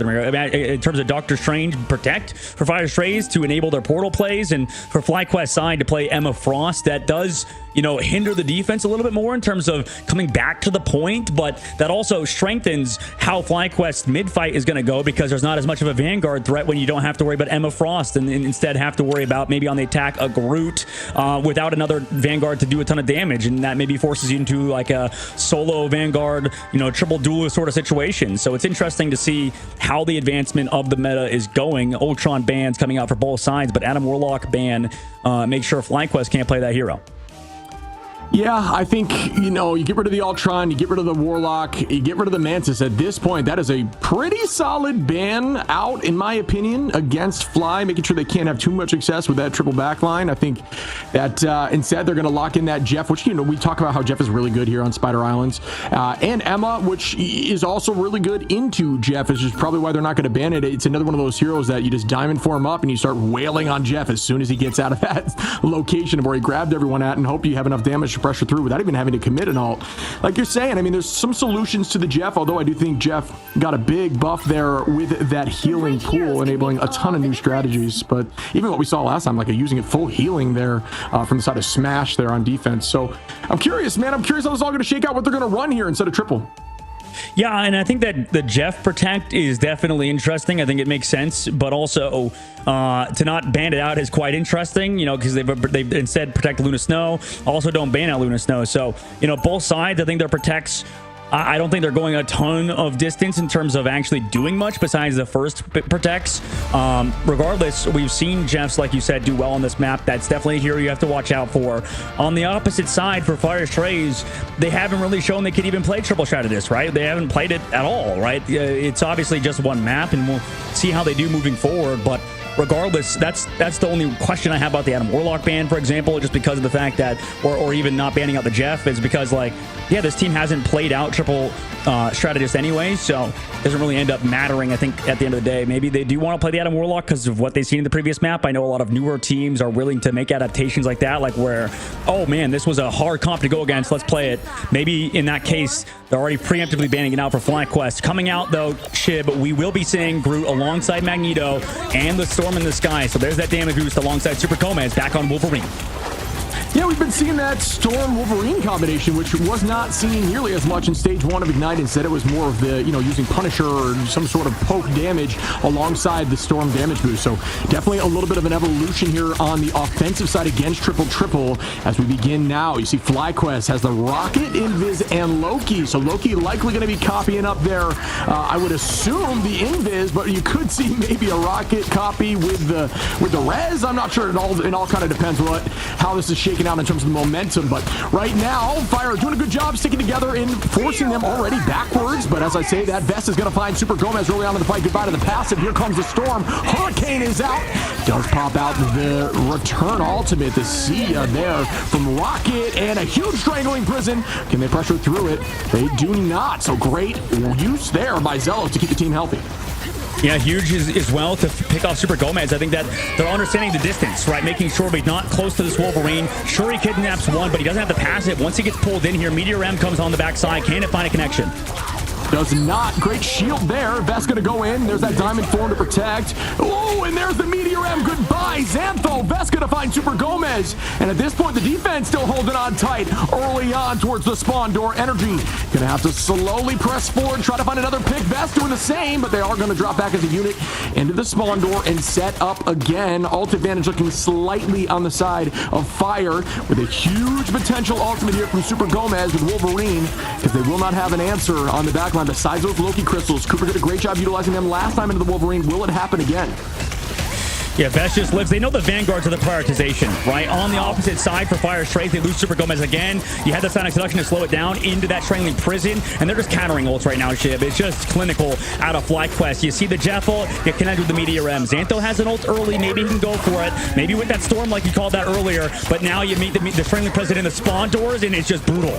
America, in terms of Doctor Strange Protect for Fire Strays to enable their portal plays, and for FlyQuest side to play Emma Frost. That does hinder the defense a little bit more in terms of coming back to the point, but that also strengthens how FlyQuest mid-fight is going to go, because there's not as much of a Vanguard threat when you don't have to worry about Emma Frost, and instead have to worry about maybe on the attack a Groot without another Vanguard to do a ton of damage, and that maybe forces you into a solo Vanguard, triple duelist sort of situation. So it's interesting to see how the advancement of the meta is going. Ultron bans coming out for both sides, but Adam Warlock ban make sure FlyQuest can't play that hero. Yeah, I think, you get rid of the Ultron, you get rid of the Warlock, you get rid of the Mantis. At this point, that is a pretty solid ban out, in my opinion, against Fly, making sure they can't have too much success with that triple backline. I think that instead they're going to lock in that Jeff, which, we talk about how Jeff is really good here on Spider Islands, and Emma, which is also really good into Jeff, is just probably why they're not going to ban it. It's another one of those heroes that you just diamond form up and you start wailing on Jeff as soon as he gets out of that location where he grabbed everyone at, and hope you have enough damage pressure through without even having to commit an ult. Like you're saying, I mean, there's some solutions to the Jeff, although I do think Jeff got a big buff there with that healing pool, enabling a ton of new strategies. But even what we saw last time, like using it full healing there from the side of Smash there on defense. So I'm curious, man. I'm curious how this is all going to shake out, what they're going to run here instead of triple. Yeah, and I think that the Jeff Protect is definitely interesting. I think it makes sense, but also to not ban it out is quite interesting, you know, because they've instead protect Luna Snow. Also don't ban out Luna Snow. So, you know, both sides, I think their protects, I don't think they're going a ton of distance in terms of actually doing much besides the first protects. Regardless, we've seen Jeffs, like you said, do well on this map. That's definitely a hero you have to watch out for. On the opposite side, for Fire Strays, they haven't really shown they can even play triple strategist, right? They haven't played it at all, right? It's obviously just one map, and we'll see how they do moving forward, but regardless, that's the only question I have about the Adam Warlock ban, for example, just because of the fact that, or even not banning out the Jeff, is because, like, yeah, this team hasn't played out triple strategist anyway, so it doesn't really end up mattering, I think, at the end of the day. Maybe they do want to play the Adam Warlock because of what they've seen in the previous map. I know a lot of newer teams are willing to make adaptations like that, like where, oh man, this was a hard comp to go against, let's play it. Maybe in that case, they're already preemptively banning it out for FlyQuest. Coming out, though, Shib, we will be seeing Groot alongside Magneto and the Storm in the Sky, so there's that damage boost alongside Super Gomez back on Wolverine. Yeah, we've been seeing that Storm-Wolverine combination, which was not seen nearly as much in Stage 1 of Ignite. Instead, it was more of the, you know, using Punisher or some sort of poke damage alongside the Storm damage boost. So definitely a little bit of an evolution here on the offensive side against Triple as we begin now. You see FlyQuest has the Rocket, Invis, and Loki. So Loki likely going to be copying up there, I would assume, the Invis, but you could see maybe a Rocket copy with the Res. I'm not sure. It all kind of depends how this is shaking out in terms of the momentum, but right now Fire doing a good job sticking together and forcing them already backwards. But as I say, that Vest is going to find Super Gomez early on in the fight. Goodbye to the passive. Here comes the Storm. Hurricane is out. Does pop out the return ultimate, the Sia there from Rocket, and a huge strangling prison. Can they pressure through it? They do not. So great use there by Zelos to keep the team healthy. Yeah, huge as well to pick off Super Gomez. I think that they're understanding the distance, right? Making sure he's not close to this Wolverine. Sure, he kidnaps one, but he doesn't have to pass it. Once he gets pulled in here, Meteor M comes on the backside. Can it find a connection? Does not. Great shield there. Vest going to go in. There's that Diamond Form to protect. Oh, and there's the Meteor M. Goodbye, Xantho. Vest going to find Super Gomez. And at this point, the defense still holding on tight early on towards the spawn door. Energy going to have to slowly press forward, try to find another pick. Vest doing the same, but they are going to drop back as a unit into the spawn door and set up again. Ult advantage looking slightly on the side of Fire with a huge potential ultimate here from Super Gomez with Wolverine, because they will not have an answer on the backline. Besides those Loki crystals, Cooper did a great job utilizing them last time into the Wolverine. Will it happen again? Yeah, Vest just lives. They know the Vanguards are the prioritization, right? On the opposite side for Fire Strays, they lose Super Gomez again. You had the Sonic Seduction to slow it down into that Strangling Prison, and they're just countering ults right now, Shib. It's just clinical out of FlyQuest. You see the Jeff ult, you connect with the Meteor M. Xantho has an ult early. Maybe he can go for it. Maybe with that Storm like you called that earlier, but now you meet the Strangling Prison in the spawn doors, and it's just brutal.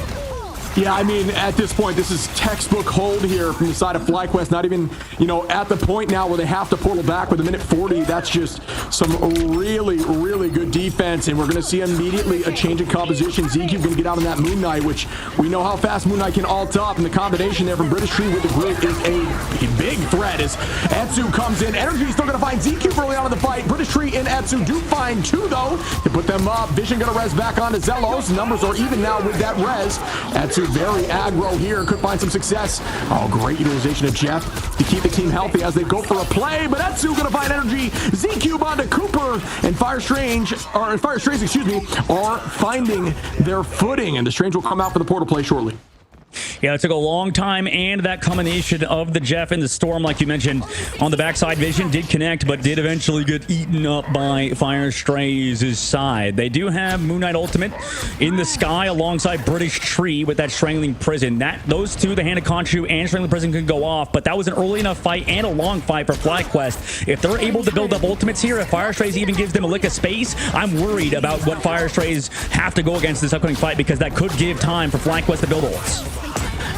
Yeah, I mean, at this point, this is textbook hold here from the side of FlyQuest. Not even, you know, at the point now where they have to portal back with a minute 40. That's just some really, really good defense. And we're going to see immediately a change in composition. ZQ going to get out on that Moon Knight, which we know how fast Moon Knight can ult up. And the combination there from British Tree with the group is a big threat as Etsu comes in. Energy still going to find ZQ early on in the fight. British Tree and Etsu do find two, though, to put them up. Vision going to res back onto Zelos. Numbers are even now with that res. Etsu very aggro here, could find some success. Oh, great utilization of Jeff to keep the team healthy as they go for a play, but Etsu gonna find energy. Z-Cube onto Cooper, and Fire Strays, are finding their footing, and the Strange will come out for the portal play shortly. Yeah, it took a long time, and that combination of the Jeff and the Storm, like you mentioned, on the backside. Vision did connect, but did eventually get eaten up by Fire Strays' side. They do have Moon Knight Ultimate in the sky alongside British Tree with that Strangling Prison. Those two, the Hand of Khonshu and Strangling Prison, can go off, but that was an early enough fight and a long fight for FlyQuest. If they're able to build up ultimates here, if Fire Strays even gives them a lick of space, I'm worried about what Fire Strays have to go against this upcoming fight, because that could give time for FlyQuest to build ults.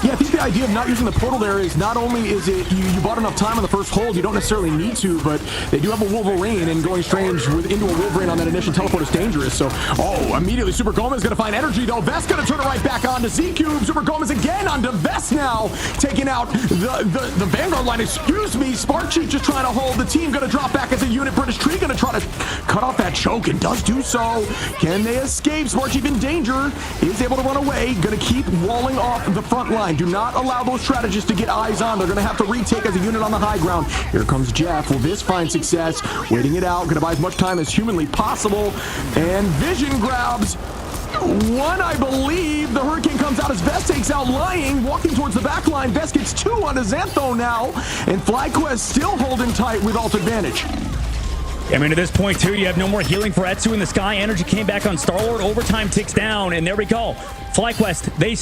Yeah, I think the idea of not using the portal there is not only is it you bought enough time on the first hold, you don't necessarily need to, but they do have a Wolverine, and going strange into a Wolverine on that initial teleport is dangerous. So, immediately Super Gomez going to find energy, though. Vest going to turn it right back on to Z-Cube. Super Gomez again onto Vest now, taking out the Vanguard line. Excuse me, Spark Chief just trying to hold. The team going to drop back as a unit. British Tree going to try to cut off that choke, and does do so. Can they escape? Spark Chief in danger, is able to run away. Going to keep walling off the front line. Do not allow those strategists to get eyes on. They're going to have to retake as a unit on the high ground. Here comes Jeff. Will this find success? Waiting it out. Going to buy as much time as humanly possible. And Vision grabs one, I believe. The Hurricane comes out as Vest takes out Lying, walking towards the back line. Vest gets 2 onto Xantho now, and FlyQuest still holding tight with ult advantage. I mean, at this point, too, you have no more healing for Etsu in the sky. Energy came back on Star-Lord. Overtime ticks down, and there we go. FlyQuest, they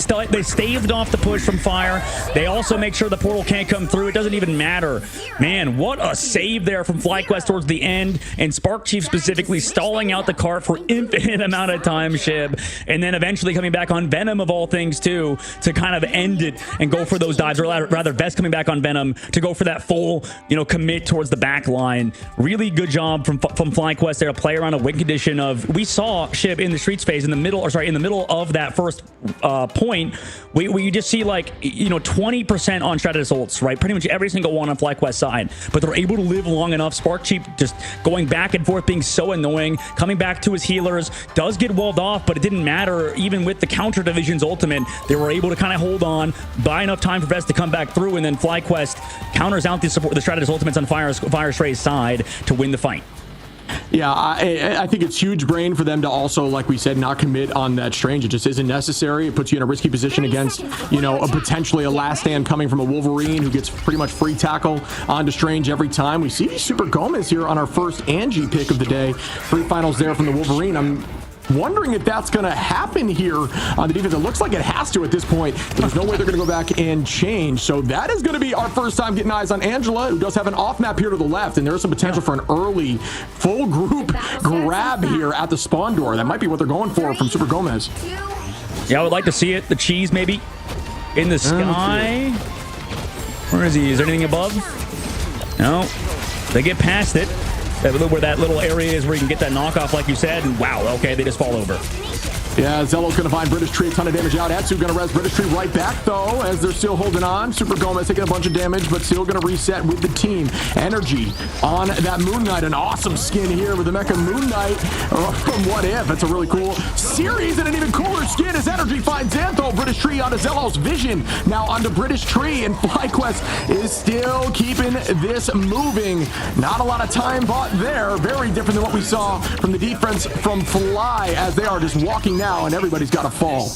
staved off the push from Fire. They also make sure the portal can't come through. It doesn't even matter. Man, what a save there from FlyQuest towards the end. And Spark Chief specifically stalling out the cart for infinite amount of time, Shib. And then eventually coming back on Venom, of all things, too, to kind of end it and go for those dives. Or rather, Vest coming back on Venom to go for that full, commit towards the back line. Really good job from FlyQuest there to play around a win condition of... We saw Shib in the Streets phase in the middle of that first point, where you just see 20% on Stratus ults, right? Pretty much every single one on FlyQuest side, but they're able to live long enough. Spark Chief just going back and forth, being so annoying, coming back to his healers, does get walled off, but it didn't matter. Even with the counter division's ultimate, they were able to kind of hold on, buy enough time for Vest to come back through, and then FlyQuest counters out the Stratus ultimates on Fire Stray's side to win the fight. Yeah, I think it's huge brain for them to also, like we said, not commit on that Strange. It just isn't necessary. It puts you in a risky position against, a potentially a last stand coming from a Wolverine who gets pretty much free tackle onto Strange every time. We see Super Gomez here on our first Angie pick of the day. 3 finals there from the Wolverine. I'm wondering if that's going to happen here on the defense. It looks like it has to at this point. There's no way they're going to go back and change. So that is going to be our first time getting eyes on Angela, who does have an off map here to the left, and there's some potential for an early full group grab here at the spawn door. That might be what they're going for from Super Gomez. Yeah, I would like to see it. The cheese maybe in the sky. Where is he? Is there anything above? No. They get past it. Where that little area is where you can get that knockoff, like you said, and wow, okay, they just fall over. Yeah, Zello's going to find British Tree, a ton of damage out. Etsu going to res British Tree right back, though, as they're still holding on. Super Gomez taking a bunch of damage, but still going to reset with the team. Energy on that Moon Knight. An awesome skin here with the Mecha Moon Knight from What If. That's a really cool series, and an even cooler skin as Energy finds Xantho. British Tree onto Zello's Vision. Now onto British Tree, and FlyQuest is still keeping this moving. Not a lot of time bought there. Very different than what we saw from the defense from Fly, as they are just walking now, and everybody's got to fall.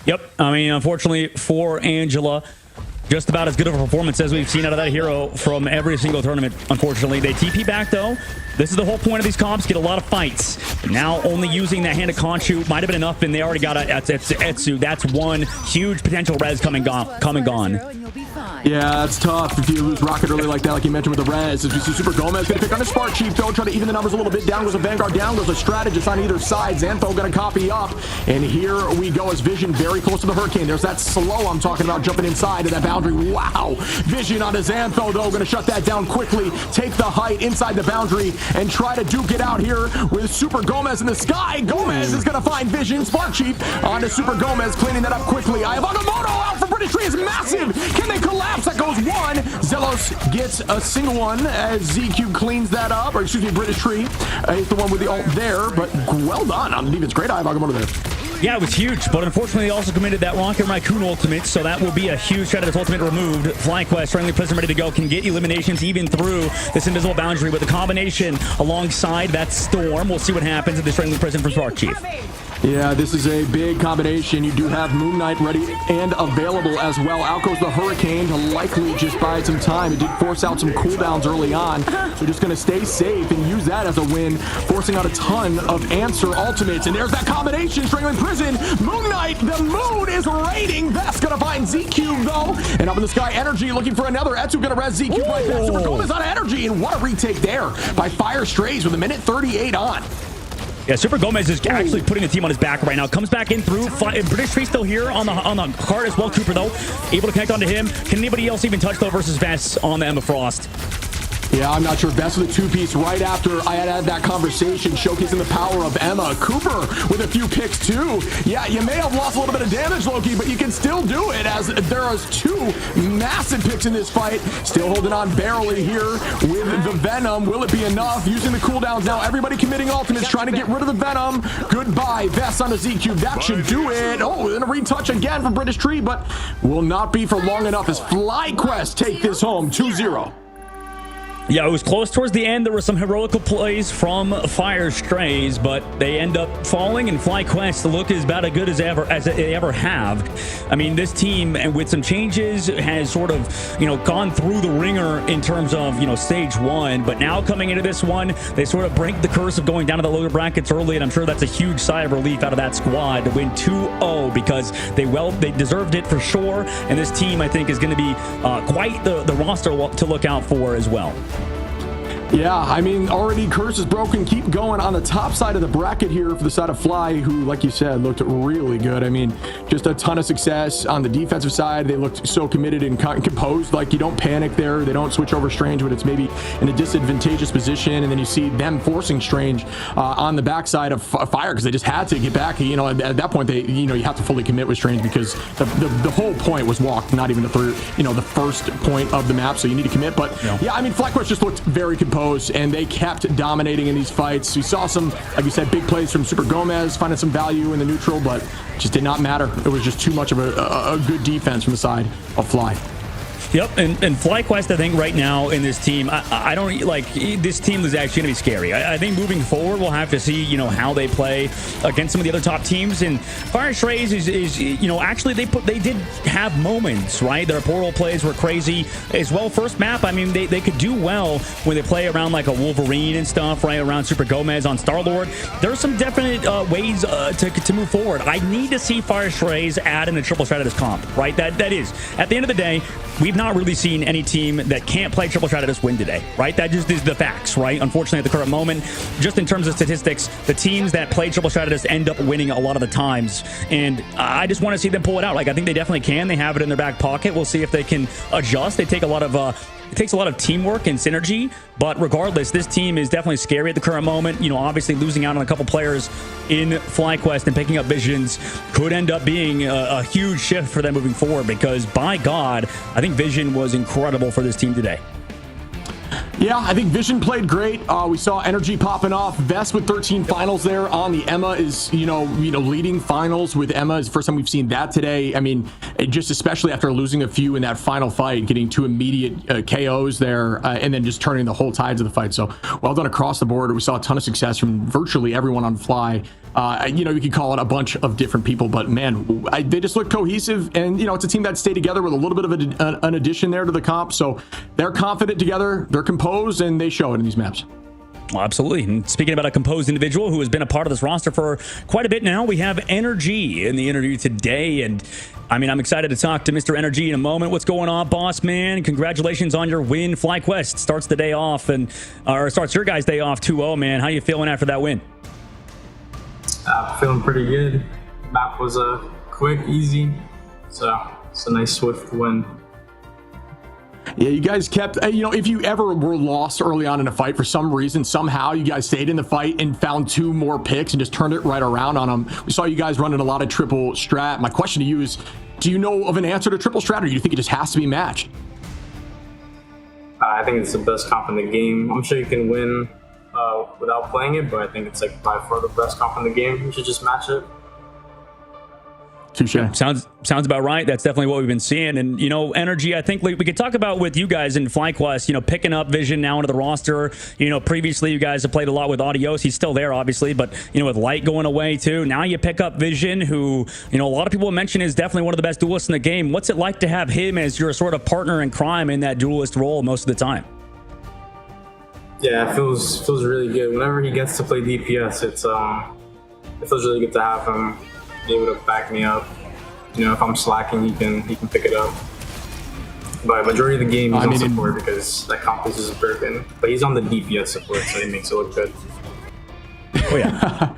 Yep. I mean, unfortunately for Angela, just about as good of a performance as we've seen out of that hero from every single tournament. Unfortunately, they TP back, though. This is the whole point of these comps, get a lot of fights. Now only using that hand of Conchu might have been enough, and they already got Etsu. That's one huge potential res coming gone. Yeah, that's tough if you lose Rocket early like that, like you mentioned with the res. As we see Super Gomez going to pick on the Spark Chief, though, try to even the numbers a little bit. Down goes a Vanguard, down goes a Strategist on either side. Xantho going to copy up, and here we go as Vision very close to the Hurricane. There's that slow I'm talking about, jumping inside of that boundary. Wow. Vision onto Xantho, though, going to shut that down quickly, take the height inside the boundary, and try to duke it out here with Super Gomez in the sky. Gomez is going to find Vision. Spark Chief onto Super Gomez, cleaning that up quickly. I have Agamotto out for British Tree is massive. Can they collapse? That goes one. Zelos gets a single one as Z-Cube cleans that up, or excuse me, British Tree is the one with the ult there, but well done on the defense. Great eye of Agamotto there. Yeah, it was huge, but unfortunately they also committed that Rocket Raccoon ultimate, so that will be a huge Strategist ultimate removed. FlyQuest, Friendly Prison ready to go, can get eliminations even through this invisible boundary with a combination alongside that Storm. We'll see what happens at this Friendly Prison for Spark Chief. Yeah, this is a big combination. You do have Moon Knight ready and available as well. Out goes the Hurricane to likely just buy some time. It did force out some cooldowns early on. So just going to stay safe and use that as a win, forcing out a ton of answer ultimates. And there's that combination, Strangling Prison. Moon Knight, the moon is raiding. Vest going to find Z-Cube, though. And up in the sky, Energy looking for another. Etsu going to res Z-Cube right back. Super Gomez on Energy. And what a retake there by Fire Strays with a minute 38 on. Yeah, Super Gomez is actually putting the team on his back right now. Comes back in through. British Tree still here on the card as well. Cooper, though, able to connect onto him. Can anybody else even touch, though, versus Vess on the Emma Frost? Yeah, I'm not sure. Best with a two-piece right after I had that conversation, showcasing the power of Emma. Cooper with a few picks, too. Yeah, you may have lost a little bit of damage, Loki, but you can still do it, as there are two massive picks in this fight. Still holding on barely here with the Venom. Will it be enough? Using the cooldowns now. Everybody committing ultimates, trying to get rid of the Venom. Goodbye, Vess on a Z-Cube. That should do it. Oh, and a retouch again from British Tree, but will not be for long enough as FlyQuest take this home 2-0. Yeah, it was close towards the end. There were some heroical plays from Fire Strays, but they end up falling, and FlyQuest look as about as good as they ever have. I mean, this team, and with some changes, has sort of, gone through the ringer in terms of, stage one, but now coming into this one, they sort of break the curse of going down to the lower brackets early, and I'm sure that's a huge sigh of relief out of that squad to win 2-0, because they deserved it for sure, and this team, I think, is going to be quite the roster to look out for as well. Yeah, I mean, already curse is broken. Keep going on the top side of the bracket here for the side of Fly, who, like you said, looked really good. I mean, just a ton of success on the defensive side. They looked so committed and composed. Like, you don't panic there. They don't switch over Strange when it's maybe in a disadvantageous position. And then you see them forcing Strange on the backside of Fire, because they just had to get back. At that point, you have to fully commit with Strange, because the whole point was walked, not even the first point of the map. So you need to commit. But yeah, I mean, FlyQuest just looked very composed, and they kept dominating in these fights. We saw some, like you said, big plays from Super Gomez, finding some value in the neutral, but just did not matter. It was just too much of a good defense from the side of Fly. Yep, and FlyQuest, I think right now in this team, I don't like this team is actually going to be scary. I think moving forward, we'll have to see how they play against some of the other top teams. And Fire Strays is actually they did have moments, right? Their portal plays were crazy as well. First map, I mean, they could do well when they play around like a Wolverine and stuff, right? Around Super Gomez on Star-Lord. There's some definite ways to move forward. I need to see Fire Strays add in the triple stratus comp, right? That is, at the end of the day, we've not really seen any team that can't play triple stratus win today, right? That just is the facts, right? Unfortunately, at the current moment, just in terms of statistics, the teams that play triple stratus end up winning a lot of the times, and I just want to see them pull it out. Like, I think they definitely can. They have it in their back pocket. We'll see if they can adjust. They take a lot of it takes a lot of teamwork and synergy, but regardless, this team is definitely scary at the current moment. Obviously losing out on a couple players in FlyQuest and picking up Visions could end up being a huge shift for them moving forward, because by God, I think Vision was incredible for this team today. Yeah, I think Vision played great. We saw energy popping off. Vess with 13 finals there on the Emma is, leading finals with Emma. It's the first time we've seen that today. I mean, just especially after losing a few in that final fight, getting two immediate KOs there, and then just turning the whole tides of the fight. So well done across the board. We saw a ton of success from virtually everyone on Fly. You could call it a bunch of different people, but man, they just look cohesive, and it's a team that stayed together with a little bit of an addition there to the comp. So they're confident together, they're composed, and they show it in these maps. Well, absolutely. And speaking about a composed individual who has been a part of this roster for quite a bit now, we have Energy in the interview today. And I mean, I'm excited to talk to Mr. Energy in a moment. What's going on, boss man? Congratulations on your win. FlyQuest starts the day off, or starts your guys' day off 2-0, man. How you feeling after that win? Feeling pretty good. Map was quick, easy, so it's a nice swift win. Yeah, you guys kept, if you ever were lost early on in a fight for some reason, somehow you guys stayed in the fight and found two more picks and just turned it right around on them. We saw you guys running a lot of triple strat. My question to you is, do you know of an answer to triple strat, or do you think it just has to be matched? I think it's the best comp in the game. I'm sure you can win without playing it, but I think it's like by far the best comp in the game. You should just match it. Touche. Sounds about right. That's definitely what we've been seeing. And, Energy, I think we could talk about with you guys in FlyQuest, picking up Vision now into the roster. Previously you guys have played a lot with Audios. He's still there, obviously, but, with Light going away too. Now you pick up Vision, who, a lot of people mention is definitely one of the best duelists in the game. What's it like to have him as your sort of partner in crime in that duelist role most of the time? Yeah, it feels really good. Whenever he gets to play DPS, it feels really good to have him be able to back me up. If I'm slacking, he can pick it up. But majority of the game he's on support because that comp is just broken. But he's on the DPS support, so he makes it look good. Oh yeah.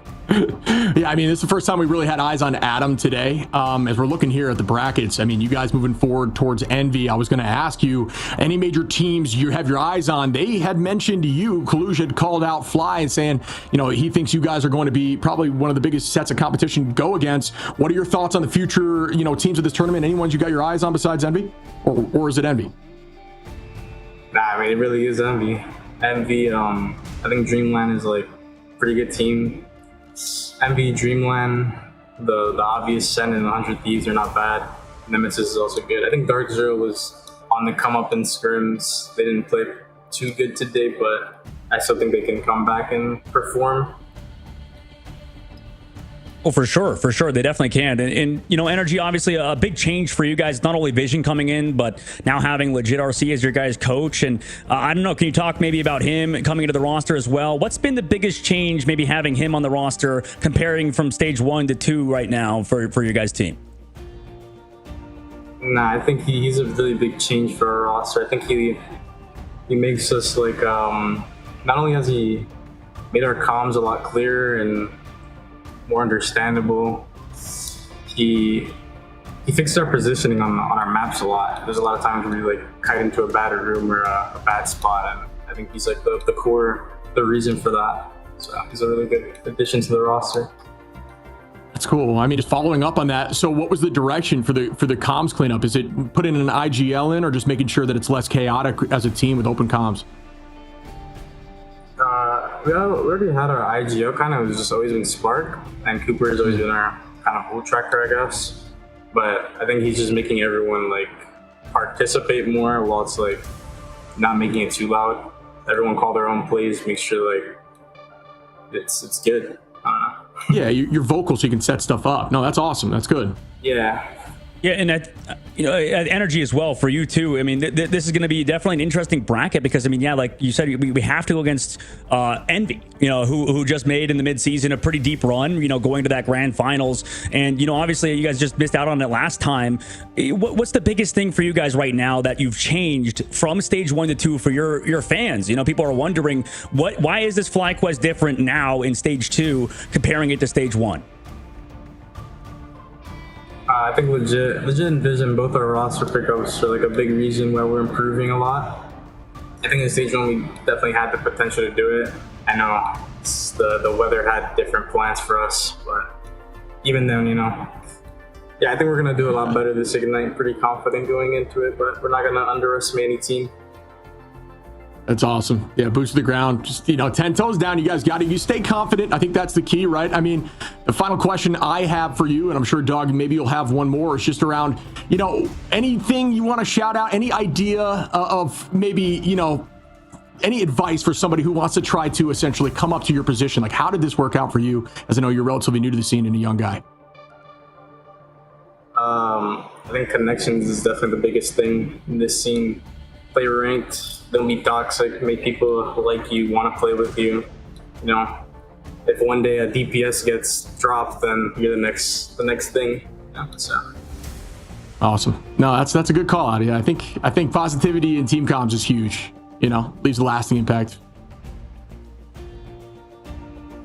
Yeah, I mean, this is the first time we really had eyes on Adam today. As we're looking here at the brackets, I mean, you guys moving forward towards Envy. I was going to ask you, any major teams you have your eyes on? They had mentioned to you, Kalush had called out Fly and saying, you know, he thinks you guys are going to be probably one of the biggest sets of competition to go against. What are your thoughts on the future, you know, teams of this tournament? Any ones you got your eyes on besides Envy? Or is it Envy? Nah, I mean, it really is Envy. Envy, I think Dreamland is like a pretty good team. Envy, Dreamland, the obvious Sen and 100 Thieves are not bad. Nemesis is also good. I think Dark Zero was on the come up in scrims. They didn't play too good today, but I still think they can come back and perform. Oh, for sure. They definitely can. And you know, Energy, obviously a big change for you guys. Not only Vision coming in, but now having legit RC as your guys' coach. And I don't know, can you talk maybe about him coming into the roster as well? What's been the biggest change, maybe having him on the roster, comparing from stage 1 to 2 right now for your guys' team? Nah, I think he's a really big change for our roster. I think he makes us like, not only has he made our comms a lot clearer and more understandable, he fixed our positioning on our maps a lot. There's a lot of times where we like kite into a bad room or a bad spot, and I think he's like the reason for that. So he's a really good addition to the roster. That's cool. I mean, just following up on that. So what was the direction for the comms cleanup? Is it putting an IGL in, or just making sure that it's less chaotic as a team with open comms? We already had our IGO, kind of just always been Spark, and Cooper has always been our kind of ult tracker, I guess. But I think he's just making everyone like participate more while it's like not making it too loud. Everyone call their own plays, make sure like it's good. Yeah, you're vocal so you can set stuff up. No, that's awesome. That's good. Yeah. Yeah, and that, you know, Energy as well for you too. I mean, this is going to be definitely an interesting bracket because, I mean, yeah, like you said, we have to go against Envy, you know, who just made in the midseason a pretty deep run, you know, going to that grand finals. And, you know, obviously you guys just missed out on it last time. What's the biggest thing for you guys right now that you've changed from stage 1 to 2 for your fans? You know, people are wondering why is this FlyQuest different now in stage 2 comparing it to stage 1? I think legit and Vision, both our roster pickups are like a big reason why we're improving a lot. I think in stage 1 we definitely had the potential to do it. I know the weather had different plans for us, but even then, you know, yeah, I think we're gonna do a lot better this Ignite. Pretty confident going into it, but we're not gonna underestimate any team. That's awesome. Yeah, boots to the ground. Just, you know, 10 toes down. You guys got it. You stay confident. I think that's the key, right? I mean, the final question I have for you, and I'm sure, Doug, maybe you'll have one more, is just around, you know, anything you want to shout out, any idea of maybe, you know, any advice for somebody who wants to try to essentially come up to your position? Like, how did this work out for you? As I know you're relatively new to the scene and a young guy. I think connections is definitely the biggest thing in this scene. Play ranked, don't be toxic, make people like you, want to play with you. You know, if one day a DPS gets dropped, then you're the next thing. Yeah, so. Awesome. No, that's a good call out. Yeah, I think positivity in team comms is huge. You know, leaves a lasting impact.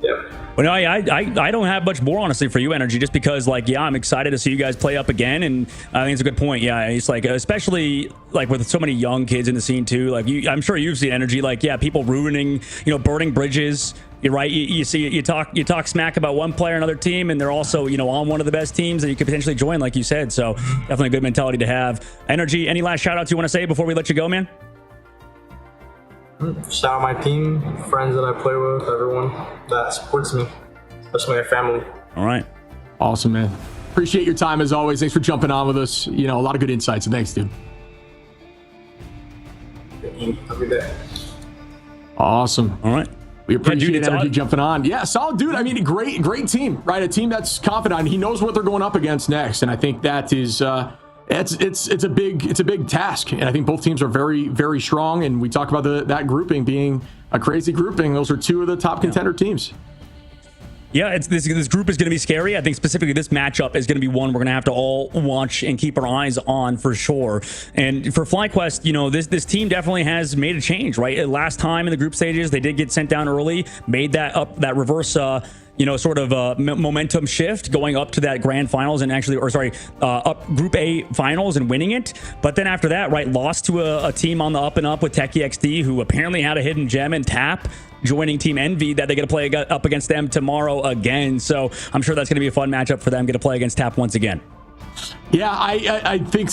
Yep. Well, no, I don't have much more, honestly, for you, Energy, just because, like, yeah, I'm excited to see you guys play up again, and I think it's a good point. Yeah, it's like, especially like with so many young kids in the scene too. Like, I'm sure you've seen, Energy, like, yeah, people ruining, you know, burning bridges. You're right. You see, you talk smack about one player, another team, and they're also, you know, on one of the best teams that you could potentially join, like you said. So definitely a good mentality to have. Energy, any last shout outs you want to say before we let you go, man? Shout out my team, friends that I play with, everyone that supports me, especially my family. All right. Awesome, man. Appreciate your time as always. Thanks for jumping on with us. You know, a lot of good insights. So thanks, dude. Thank you. Have a good day. Awesome. All right. We appreciate Energy jumping on. Yeah, solid dude. I mean, a great team, right? A team that's confident. He knows what they're going up against next, and I think that is it's a big task. And I think both teams are very, very strong. And we talk about that grouping being a crazy grouping. Those are two of the top contender teams. Yeah, this group is going to be scary. I think specifically this matchup is going to be one we're going to have to all watch and keep our eyes on for sure. And for FlyQuest, you know, this team definitely has made a change, right? Last time in the group stages, they did get sent down early, made that reverse sort of momentum shift going up to that grand finals and up Group A finals and winning it. But then after that, right, lost to a team on the up and up with Techie XD, who apparently had a hidden gem in Tap, joining Team Envy, that they're going to play up against them tomorrow again. So I'm sure that's going to be a fun matchup for them, going to play against Tap once again. Yeah, I think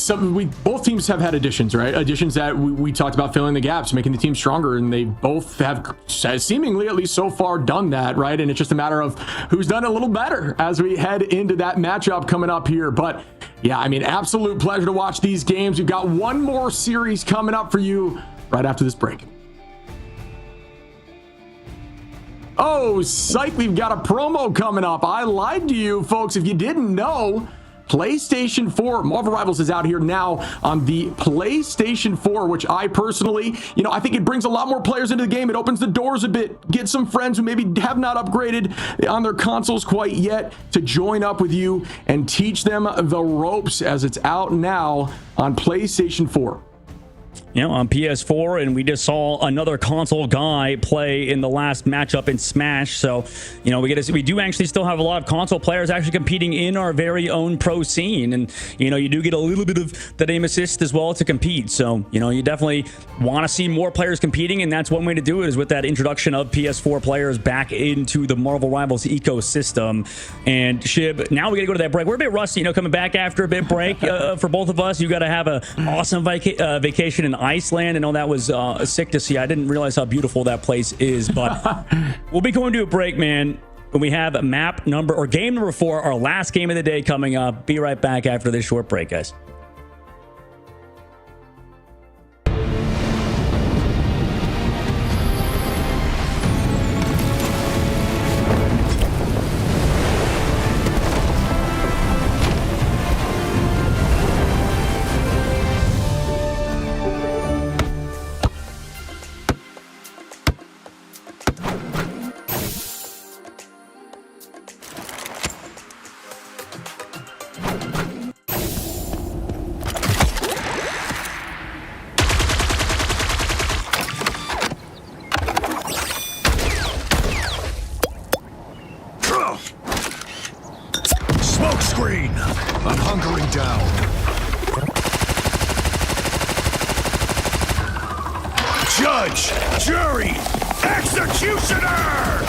both teams have had additions, right? Additions that we talked about filling the gaps, making the team stronger, and they both have seemingly, at least so far, done that, right? And it's just a matter of who's done a little better as we head into that matchup coming up here. But yeah, I mean, absolute pleasure to watch these games. We've got one more series coming up for you right after this break. Oh, psych, we've got a promo coming up. I lied to you, folks. If you didn't know, PlayStation 4 Marvel Rivals is out here now on the PlayStation 4, which I personally, I think it brings a lot more players into the game. It opens the doors a bit, get some friends who maybe have not upgraded on their consoles quite yet to join up with you and teach them the ropes, as it's out now on PlayStation 4. On PS4, and we just saw another console guy play in the last matchup in Smash. So, we do actually still have a lot of console players actually competing in our very own pro scene. And, you do get a little bit of that aim assist as well to compete. So, you definitely want to see more players competing. And that's one way to do it, is with that introduction of PS4 players back into the Marvel Rivals ecosystem. And Shib, now we got to go to that break. We're a bit rusty, coming back after a bit break for both of us. You got to have an awesome vacation in Iceland. I know that was sick to see. I didn't realize how beautiful that place is, but we'll be going to a break, man. When we have game number 4, our last game of the day coming up. Be right back after this short break, guys. I'm hunkering down. Judge, jury, executioner!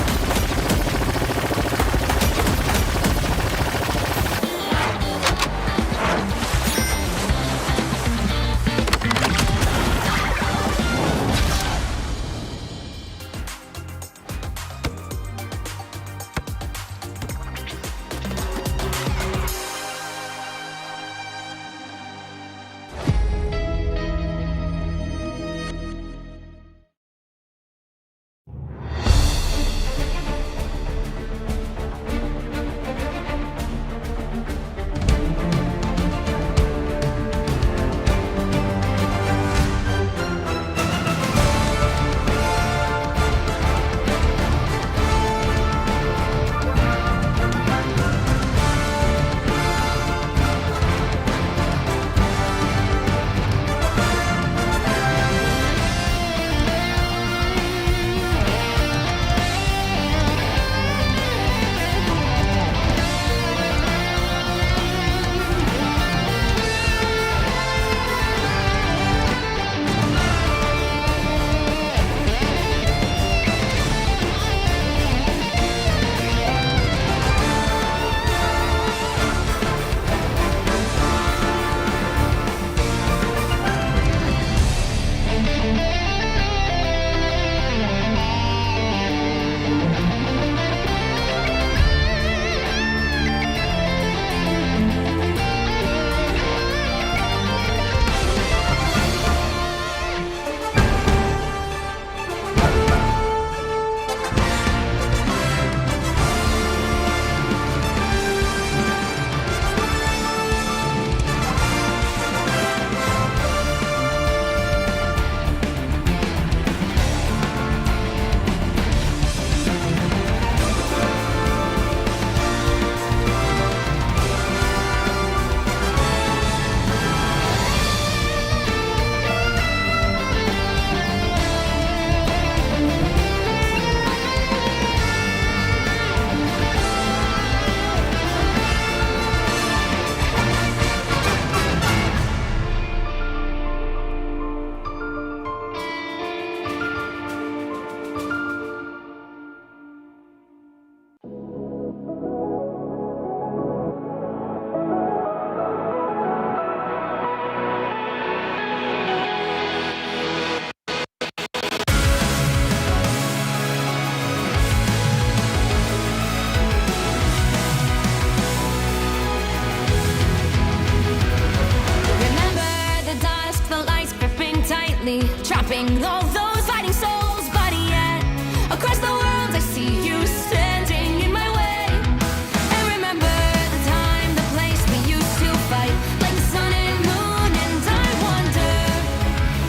among all those fighting souls. But yet, across the world, I see you standing in my way. And remember the time, the place we used to fight, like the sun and moon. And I wonder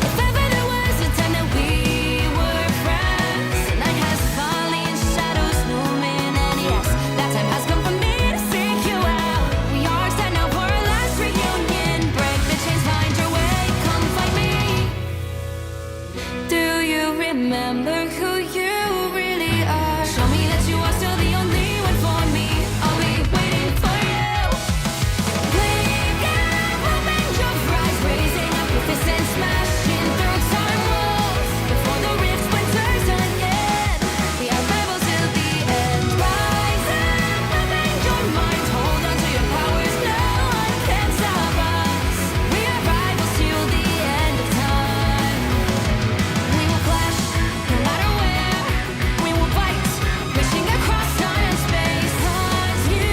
if ever there was a time that we were friends. The night has fallen, shadows looming, and yes, that time has come for me to seek you out. We are set now for our last reunion. Break the chains, find your way, come find me. Do you remember who you really are? Show me that you are still the only one for me. I'll be waiting for you. Playing out, open your eyes, raising up your fists and smashing through time walls. Before the rift splinters again, we are rebels till the end. Rise up, open your mind, hold on to your powers. No one can stop us. We are rivals till the end of time. We will clash, no matter where. We will fight, pushing across time and space. 'Cause you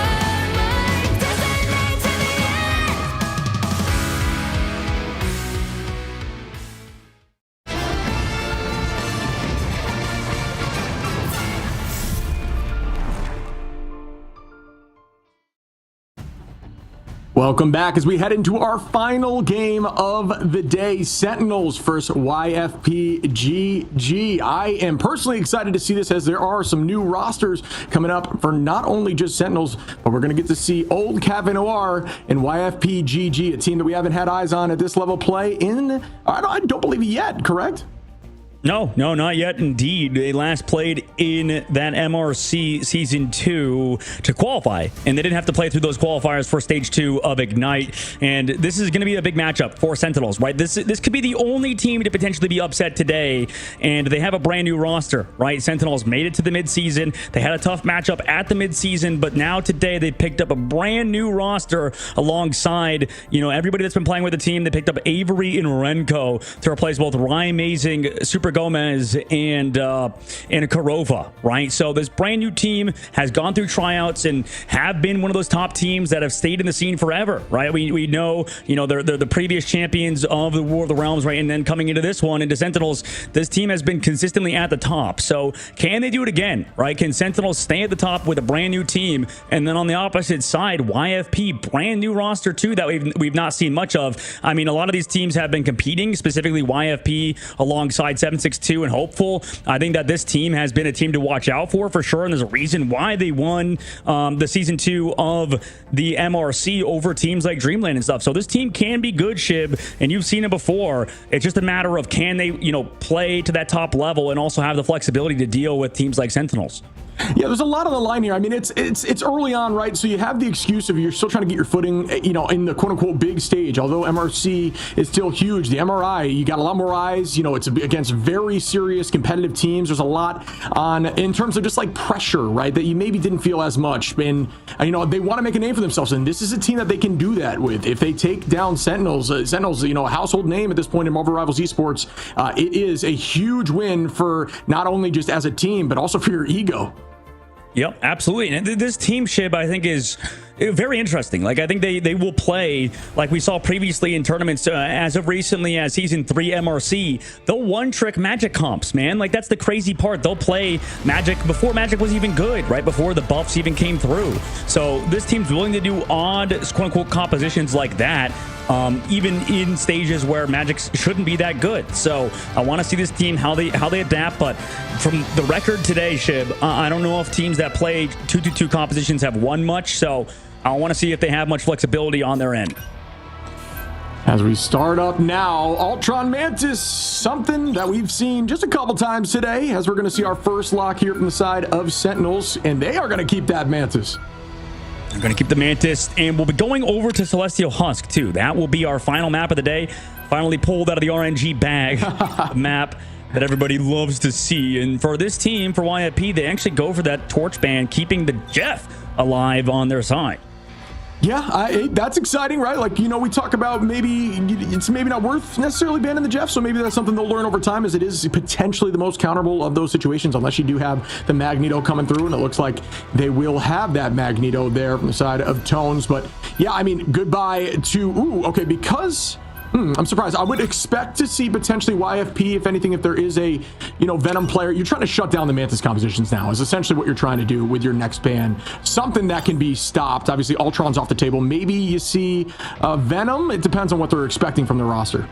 are my destiny to the end. Welcome back as we head into our final game of the day. Sentinels versus YFPGG. I am personally excited to see this as there are some new rosters coming up for not only just Sentinels, but we're going to get to see Old Cafe Noir and YFPGG, a team that we haven't had eyes on at this level play in, I don't believe yet, correct? No, not yet. Indeed, they last played in that MRC Season 2 to qualify, and they didn't have to play through those qualifiers for Stage 2 of Ignite. And this is going to be a big matchup for Sentinels, right? This could be the only team to potentially be upset today, and they have a brand new roster, right? Sentinels made it to the midseason. They had a tough matchup at the midseason, but now today they picked up a brand new roster alongside, everybody that's been playing with the team. They picked up Avery and Renko to replace both Ryan Amazing, Super Gomez, and Karova, right? So this brand new team has gone through tryouts and have been one of those top teams that have stayed in the scene forever, right? We know, they're the previous champions of the War of the Realms, right? And then coming into this one, into Sentinels, this team has been consistently at the top. So can they do it again, right? Can Sentinels stay at the top with a brand new team? And then on the opposite side, YFP, brand new roster too that we've not seen much of. I mean, a lot of these teams have been competing, specifically YFP alongside 762 and Hopeful. I think that this team has been a team to watch out for sure, and there's a reason why they won the Season 2 of the MRC over teams like Dreamland and stuff. So this team can be good, Shib, and you've seen it before. It's just a matter of can they, play to that top level and also have the flexibility to deal with teams like Sentinels. Yeah, there's a lot on the line here. I mean, it's early on, right? So you have the excuse of you're still trying to get your footing, in the quote-unquote big stage. Although MRC is still huge, the MRI, you got a lot more eyes. It's against very serious competitive teams. There's a lot on in terms of just like pressure, right? That you maybe didn't feel as much. And they want to make a name for themselves, and this is a team that they can do that with. If they take down Sentinels, a household name at this point in Marvel Rivals Esports, it is a huge win for not only just as a team, but also for your ego. Yep, absolutely. And this team, Shib, I think is very interesting. Like, I think they will play like we saw previously in tournaments as of recently as Season 3 MRC. They'll one-trick Magic comps, man. Like, that's the crazy part. They'll play Magic before Magic was even good, right? Before the buffs even came through. So this team's willing to do odd, quote-unquote, compositions like that, even in stages where Magic shouldn't be that good. So I want to see this team, how they adapt. But from the record today, Shib, I don't know if teams that play 2-2-2 compositions have won much. So I want to see if they have much flexibility on their end. As we start up now, Ultron Mantis, something that we've seen just a couple times today, as we're going to see our first lock here from the side of Sentinels, and they are going to keep that Mantis. We're going to keep the Mantis, and we'll be going over to Celestial Husk, too. That will be our final map of the day. Finally pulled out of the RNG bag map that everybody loves to see. And for this team, for YFP, they actually go for that torch ban, keeping the Jeff alive on their side. Yeah, that's exciting, right? Like, we talk about maybe it's not worth necessarily banning the Jeff, so maybe that's something they'll learn over time, as it is potentially the most counterable of those situations, unless you do have the Magneto coming through, and it looks like they will have that Magneto there from the side of Tones. But yeah, I mean, goodbye to, because I'm surprised. I would expect to see potentially YFP, if anything, if there is a, Venom player. You're trying to shut down the Mantis compositions now is essentially what you're trying to do with your next ban. Something that can be stopped. Obviously, Ultron's off the table. Maybe you see Venom. It depends on what they're expecting from the roster.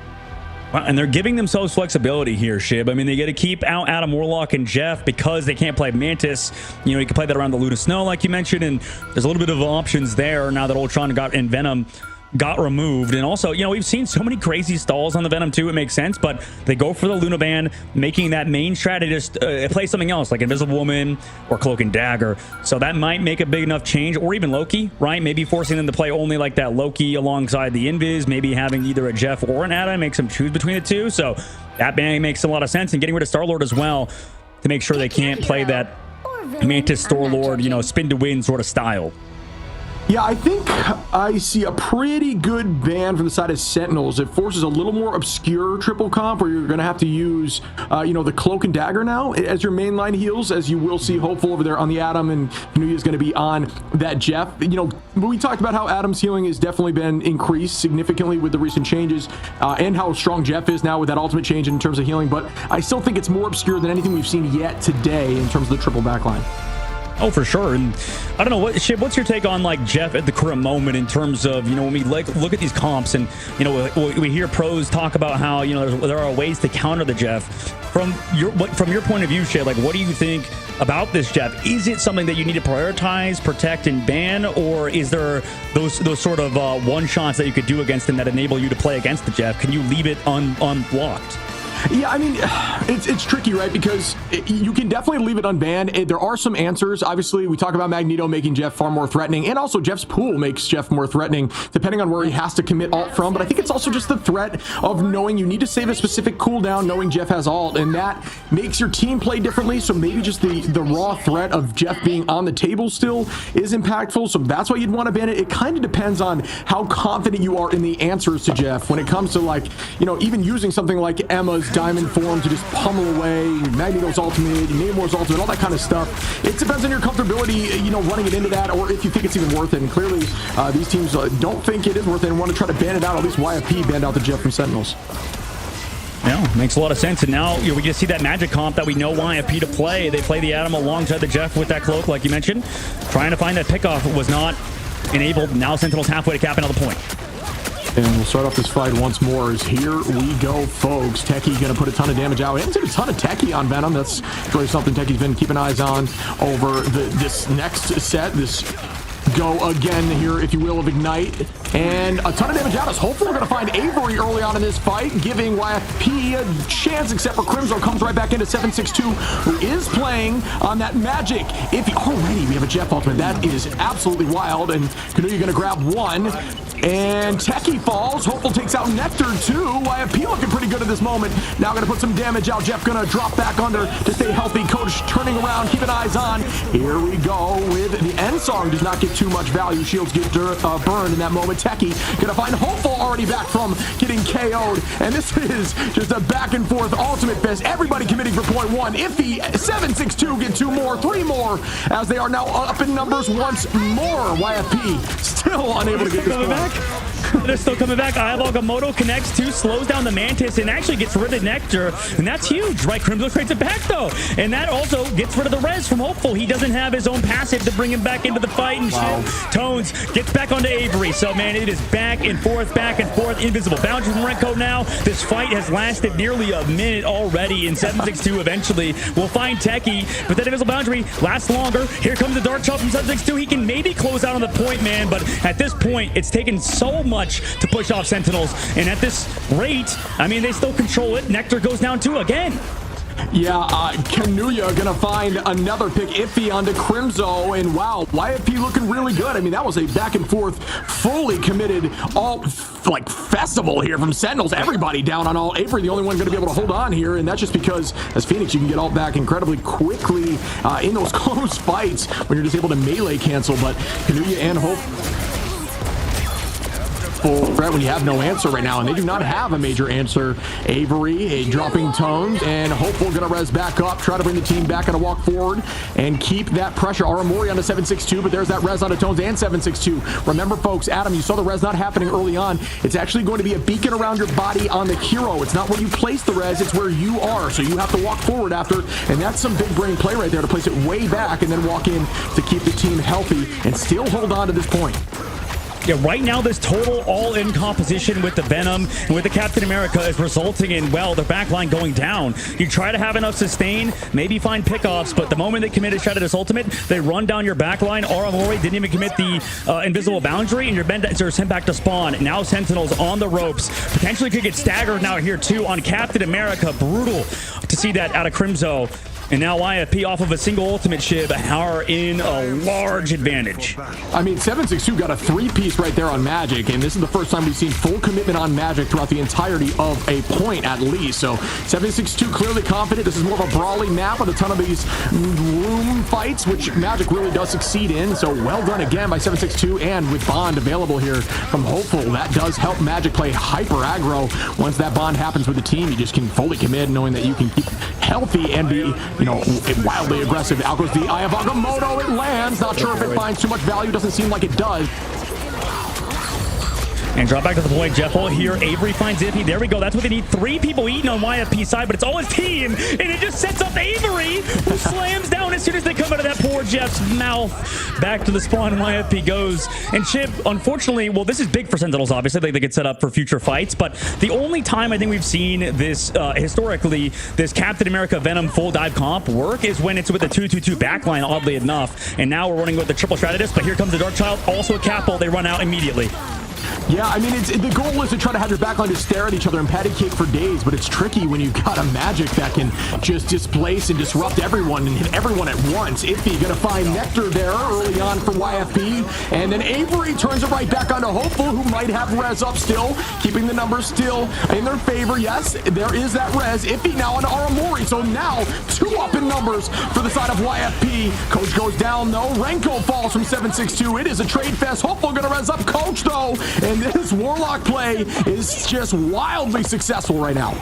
Well, and they're giving themselves flexibility here, Shib. I mean, they got to keep out Adam Warlock and Jeff because they can't play Mantis. You can play that around the Luna Snow, like you mentioned, and there's a little bit of options there now that Ultron and Venom got removed. And also, we've seen so many crazy stalls on the Venom too. It makes sense, but they go for the Luna ban, making that main strategist play something else like Invisible Woman or Cloak and Dagger. So that might make a big enough change, or even Loki, right? Maybe forcing them to play only like that Loki alongside the Invis, maybe having either a Jeff or an Adam, makes them choose between the two. So that ban makes a lot of sense, and getting rid of Star-Lord as well to make sure they can't play that Mantis Star-Lord, spin to win sort of style. Yeah, I think I see a pretty good ban from the side of Sentinels. It forces a little more obscure triple comp where you're going to have to use, the Cloak and Dagger now as your mainline heals, as you will see Hopeful over there on the Adam, and Kanuya is going to be on that Jeff. We talked about how Adam's healing has definitely been increased significantly with the recent changes, and how strong Jeff is now with that ultimate change in terms of healing, but I still think it's more obscure than anything we've seen yet today in terms of the triple backline. Oh, for sure. And I don't know, what's your take on like Jeff at the current moment in terms of, when we look at these comps and, we hear pros talk about how, there are ways to counter the Jeff. From your point of view, Shib, like, what do you think about this Jeff? Is it something that you need to prioritize, protect, and ban, or is there those sort of one shots that you could do against him that enable you to play against the Jeff? Can you leave it unblocked? Yeah, I mean, it's tricky, right? Because you can definitely leave it unbanned. There are some answers. Obviously, we talk about Magneto making Jeff far more threatening, and also Jeff's pool makes Jeff more threatening, depending on where he has to commit ult from. But I think it's also just the threat of knowing you need to save a specific cooldown, knowing Jeff has ult, and that makes your team play differently. So maybe just the raw threat of Jeff being on the table still is impactful. So that's why you'd want to ban it. It kind of depends on how confident you are in the answers to Jeff when it comes to, like, even using something like Emma's diamond form to just pummel away Magneto's ultimate, Namor's ultimate, all that kind of stuff. It depends on your comfortability, running it into that, or if you think it's even worth it. And clearly, these teams don't think it is worth it and want to try to ban it out. At least YFP banned out the Jeff from Sentinels. Yeah, makes a lot of sense. And now we just see that magic comp that we know YFP to play. They play the Adam alongside the Jeff with that cloak, like you mentioned. Trying to find that pickoff was not enabled. Now Sentinel's halfway to cap another point. And we'll start off this fight once more as here we go, folks. Techie going to put a ton of damage out. We haven't seen a ton of Techie on Venom. That's really something Techie's been keeping eyes on over this next set. This go again here, if you will, of Ignite. And a ton of damage out. Hopefully we're going to find Avery early on in this fight, giving YFP a chance, except for Crimzo comes right back into 762, who is playing on that magic. Already we have a Jeff ultimate. That is absolutely wild. And Kanuya going to grab one. And Techie falls. Hopeful takes out Nectar too. YFP looking pretty good at this moment. Now going to put some damage out. Jeff going to drop back under to stay healthy. Coach turning around, keeping eyes on. Here we go with the end song. Does not get too much value. Shields get burned in that moment. Techie going to find Hopeful already back from getting KO'd. And this is just a back and forth ultimate fest. Everybody committing for point one. Iffy, 762 get two more, three more, as they are now up in numbers once more. YFP still unable to get this point. They're still coming back. Agamotto connects to, slows down the Mantis, and actually gets rid of Nectar. And that's huge, right? Crimzo trades it back, though. And that also gets rid of the res from Hopeful. He doesn't have his own passive to bring him back into the fight. And shit. Tones gets back onto Avery. So, man, it is back and forth, back and forth. Invisible boundary from Renko now. This fight has lasted nearly a minute already. In 762, eventually, we'll find Techie. But that invisible boundary lasts longer. Here comes the Dark Chop from 762. He can maybe close out on the point, man. But at this point, it's taken so much to push off Sentinels, and at this rate, I mean, they still control it. Nectar goes down too again. Yeah, Kanuya gonna find another pick. Iffy onto Crimzo, and wow, YFP looking really good. I mean, that was a back and forth, fully committed, all like festival here from Sentinels. Everybody down on all. Avery, the only one gonna be able to hold on here, and that's just because as Phoenix, you can get all back incredibly quickly in those close fights when you're just able to melee cancel. But Kanuya and Hope. full threat when you have no answer right now, and they do not have a major answer. Avery, a dropping tones, and Hopeful gonna res back up, try to bring the team back on a walk forward and keep that pressure. Aramori on the 762, but there's that res on the tones and 762. Remember, folks, Adam, you saw the res not happening early on. It's actually going to be a beacon around your body on the hero. It's not where you place the res, it's where you are. So you have to walk forward after, and that's some big brain play right there to place it way back and then walk in to keep the team healthy and still hold on to this point. Yeah, right now this total all-in composition with the Venom and with the Captain America is resulting in, well, their backline going down. You try to have enough sustain, maybe find pickoffs, but the moment they commit a shot at his ultimate, they run down your backline. Aramori didn't even commit the invisible boundary, and you're sent back to spawn. Now Sentinels on the ropes. Potentially could get staggered now here, too, on Captain America. Brutal to see that out of Crimzo. And now YFP off of a single ultimate shib are in a large advantage. I mean, 762 got a 3-piece right there on Magic, and this is the first time we've seen full commitment on Magic throughout the entirety of a point at least. So 762 clearly confident. This is more of a brawling map with a ton of these room fights, which Magic really does succeed in. So well done again by 762, and with Bond available here from Hopeful, that does help Magic play hyper aggro. Once that Bond happens with the team, you just can fully commit knowing that you can keep healthy and be, wildly aggressive. Out goes the Eye of Agamotto. It lands. Not sure if it finds too much value. Doesn't seem like it does. And drop back to the point, Jeffel. Here, Avery finds Iffy. There we go. That's what they need. 3 people eating on YFP side, but it's all his team. And it just sets up Avery, who slams down as soon as they come out of that poor Jeff's mouth. Back to the spawn, YFP goes. And Chip, unfortunately, well, this is big for Sentinels, obviously. They get set up for future fights. But the only time I think we've seen this, historically, this Captain America Venom full dive comp work is when it's with the 2-2-2 backline, oddly enough. And now we're running with the triple strategist, but here comes the Dark Child, also a Capel. They run out immediately. Yeah, I mean, the goal is to try to have your backline to stare at each other and patty cake for days, but it's tricky when you've got a Magic that can just displace and disrupt everyone and hit everyone at once. Iffy gonna find Nectar there early on for YFP, and then Avery turns it right back onto Hopeful, who might have res up still, keeping the numbers still in their favor. Yes, there is that res. Iffy now on Aramori, so now 2 up in numbers for the side of YFP. Coach goes down, though. Renko falls from 762. It is a trade fest. Hopeful gonna res up Coach, though. And this Warlock play is just wildly successful right now.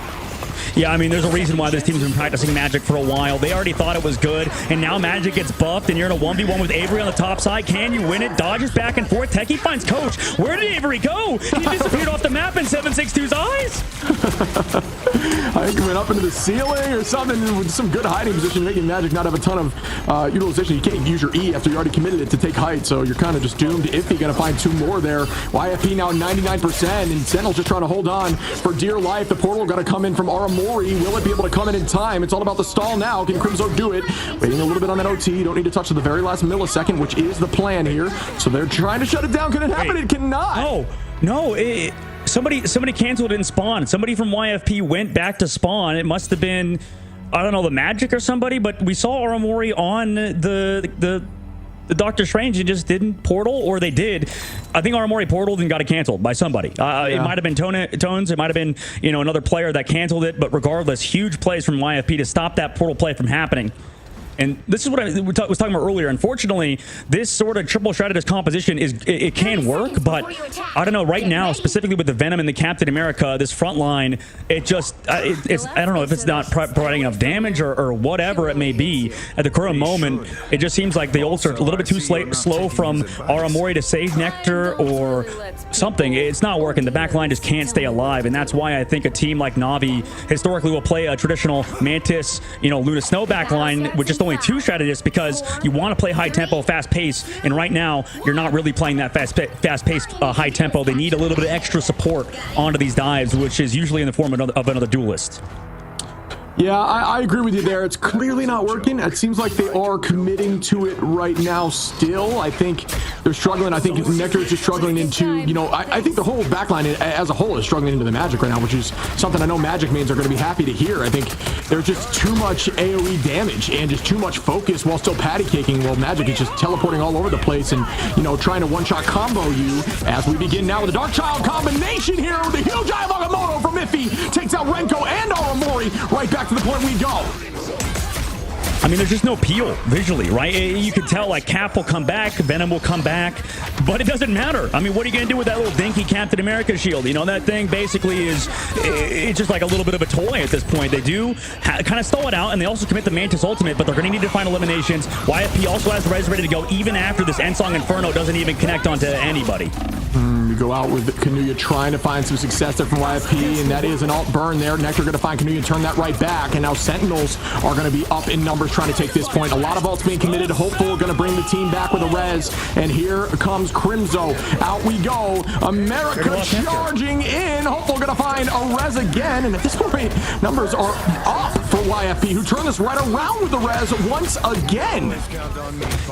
Yeah, I mean, there's a reason why this team's been practicing Magic for a while. They already thought it was good, and now Magic gets buffed, and you're in a 1v1 with Avery on the top side. Can you win it? Dodges back and forth. Techie finds Coach. Where did Avery go? He disappeared off the map in 762's eyes. I think he went up into the ceiling or something with some good hiding position, making Magic not have a ton of utilization. You can't use your E after you already committed it to take height, so you're kind of just doomed. Iffy gonna find 2 more there. YFP now 99%, and Sentinel's just trying to hold on for dear life. The portal gonna come in from Aramori. Will it be able to come in time? It's all about the stall now. Can Crimzo do it? Waiting a little bit on that OT. You don't need to touch to the very last millisecond, which is the plan here. So they're trying to shut it down. Can it happen? It cannot. No. Somebody canceled in spawn. Somebody from YFP went back to spawn. It must have been, I don't know, the Magic or somebody, but we saw Aramori on the Doctor Strange and just didn't portal, or they did. I think Aramori portaled and got it canceled by somebody. It might have been Tones. It might have been, another player that canceled it. But regardless, huge plays from YFP to stop that portal play from happening. And this is what I was talking about earlier. Unfortunately, this sort of triple strategist composition it can work, but I don't know. Right now, specifically with the Venom and the Captain America, this front line, it's I don't know if it's not providing enough damage or whatever it may be. At the current moment, it just seems like the ults are a little bit too slow from Aramori to save Nectar or something. It's not working. The back line just can't stay alive, and that's why I think a team like Na'Vi historically will play a traditional Mantis, Luna Snow back line with just only 2 strategists, because you want to play high tempo, fast pace, and right now you're not really playing that fast paced high tempo. They need a little bit of extra support onto these dives, which is usually in the form of another duelist. Yeah, I agree with you there. It's clearly not working. It seems like they are committing to it right now still. I think they're struggling. I think Nectar is just struggling into, I think the whole backline as a whole is struggling into the Magic right now, which is something I know Magic mains are going to be happy to hear. I think there's just too much AoE damage and just too much focus while still patty caking, while Magic is just teleporting all over the place and, trying to one-shot combo you as we begin now with the Dark Child combination here with the huge Eye of Agamotto from Iffy. Takes out Renko and Aramori. Right back to the point we go. I mean, there's just no peel visually, right? You can tell, like, Cap will come back, Venom will come back, but it doesn't matter. I mean, what are you going to do with that little dinky Captain America shield? You know, that thing basically it's just like a little bit of a toy at this point. They do kind of stall it out, and they also commit the Mantis ultimate, but they're going to need to find eliminations. YFP also has the res ready to go, even after this Ensong Inferno doesn't even connect onto anybody. We go out with Kanuya trying to find some success there from YFP, and that is an alt burn there. Nectar going to find Kanuya and turn that right back, and now Sentinels are going to be up in numbers trying to take this point. A lot of ults being committed. Hopeful going to bring the team back with a res, and here comes Crimzo. Out we go. America charging in. Hopeful going to find a res again, and at this point, numbers are up for YFP, who turned this right around with the res once again.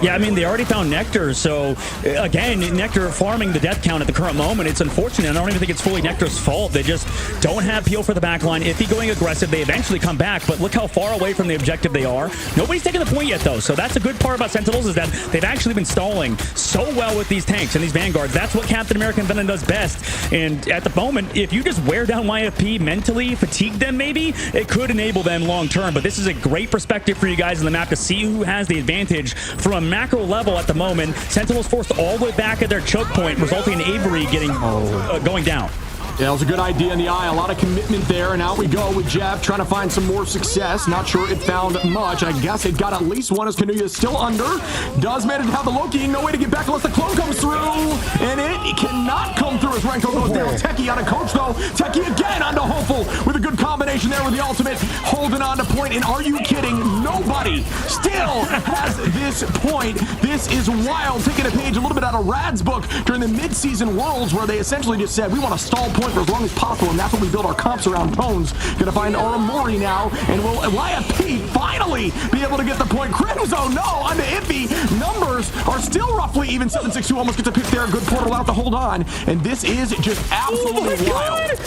Yeah, I mean, they already found Nectar, so again, Nectar farming the death count at the current moment. It's unfortunate. I don't even think it's fully Nectar's fault. They just don't have peel for the backline. If he's going aggressive, they eventually come back, but look how far away from the objective they are. Nobody's taken the point yet, though, so that's a good part about Sentinels, is that they've actually been stalling so well with these tanks and these Vanguards. That's what Captain America and Venom does best, and at the moment, if you just wear down YFP mentally, fatigue them maybe, it could enable them long term, but this is a great perspective for you guys in the map to see who has the advantage from a macro level at the moment. Sentinels forced all the way back at their choke point, resulting in Avery getting going down. Yeah, it was a good idea in the eye. A lot of commitment there, and out we go with Jeff trying to find some more success. Not sure it found much. I guess it got at least one as Kanuya is still under. Does manage to have the Loki. No way to get back unless the clone comes through, and it cannot come through as Renko goes down. Techie on a coach, though. Techie again onto Hopeful with a good combination there with the ultimate. Holding on to point, and are you kidding? Nobody still has this point. This is wild. Taking a page a little bit out of Rad's book during the mid-season Worlds, where they essentially just said, we want to stall point for as long as possible, and that's what we build our comps around. Tones gonna find Aramori now, and will YFP finally be able to get the point? Crimzo, no, onto Iffy. Numbers are still roughly even. 762 almost gets a pick there. Good portal out to hold on, and this is just absolutely wild.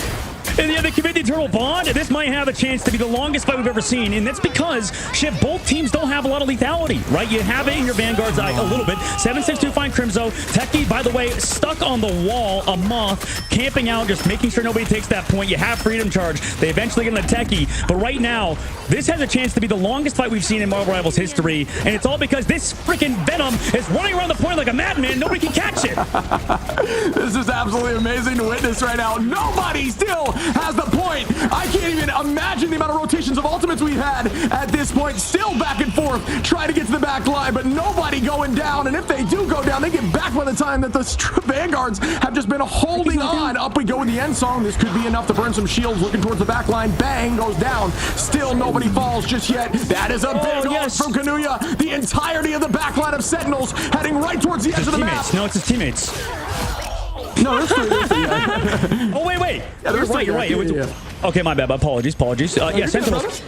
And yeah, they commit the eternal bond. This might have a chance to be the longest fight we've ever seen, and that's because both teams don't have a lot of lethality, right? You have it in your Vanguard's eye a little bit. 762 find Crimzo. Techie, by the way, stuck on the wall, a moth, camping out, just making sure nobody takes that point. You have freedom charge. They eventually get on the Techie, but right now, this has a chance to be the longest fight we've seen in Marvel Rivals history, and it's all because this freaking Venom is running around the point like a madman. Nobody can catch it. This is absolutely amazing to witness right now. Nobody still has the point. I can't even imagine the amount of rotations of ultimates we've had at this point. Still back and forth, trying to get to the back line, but nobody going down. And if they do go down, they get back by the time that the Vanguards have just been holding on. Up we go with the end song. This could be enough to burn some shields. Looking towards the back line. Bang, goes down. Still nobody falls just yet. That is a big ult from Kanuya. The entirety of the back line of Sentinels heading right towards the edge of the map. No, it's his teammates. No, there's three. Oh, wait. Yeah, You're right. Okay, my bad. Apologies. Yeah, Sentinels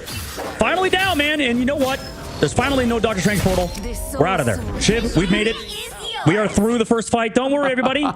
finally down, man. And you know what? There's finally no Doctor Strange portal. We're out of there. Shiv, we've made it. We are through the first fight. Don't worry, everybody.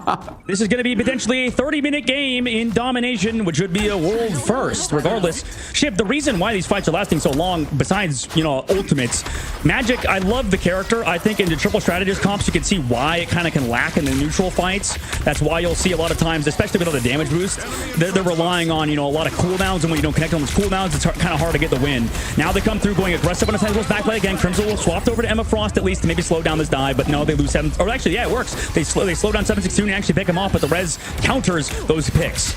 This is going to be potentially a 30-minute game in Domination, which would be a world first, regardless. Shiv, the reason why these fights are lasting so long, besides, ultimates, Magic, I love the character. I think in the triple strategist comps, you can see why it kind of can lack in the neutral fights. That's why you'll see a lot of times, especially with the damage boost, they're relying on, a lot of cooldowns, and when you don't connect on those cooldowns, it's kind of hard to get the win. Now they come through going aggressive on the Sentinel's backline again. Crimson will swapped over to Emma Frost at least to maybe slow down this dive, but no, they lose 7. Or actually, yeah, it works. They slow down 762 and actually pick him off, but the res counters those picks.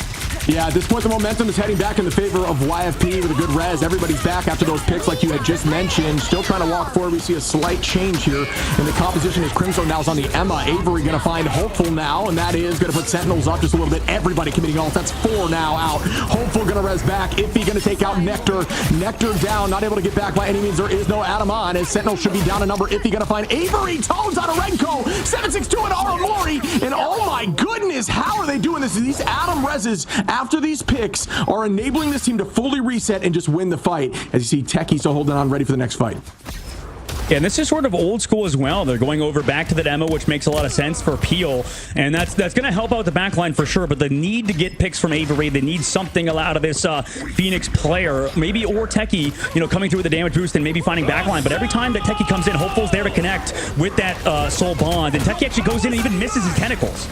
Yeah, at this point, the momentum is heading back in the favor of YFP with a good res. Everybody's back after those picks, like you had just mentioned. Still trying to walk forward. We see a slight change here in the composition as Crimson now is on the Emma. Avery going to find Hopeful now, and that is going to put Sentinels up just a little bit. Everybody committing ults. That's 4 now out. Hopeful going to res back. Iffy going to take out Nectar. Nectar down, not able to get back by any means. There is no Adam on, as Sentinel should be down a number. Iffy going to find Avery. Tones out of Renko. 762 and Aramori. And oh my goodness, how are they doing this? These Adam reses after these picks are enabling this team to fully reset and just win the fight. As you see, Techie still holding on, ready for the next fight. Yeah, and this is sort of old school as well. They're going over back to the demo, which makes a lot of sense for Peel, and that's going to help out the backline for sure. But the need to get picks from Avery, they need something out of this Phoenix player, maybe or Techie, coming through with the damage boost and maybe finding backline. But every time that Techie comes in, Hopeful's there to connect with that soul bond, and Techie actually goes in and even misses his tentacles.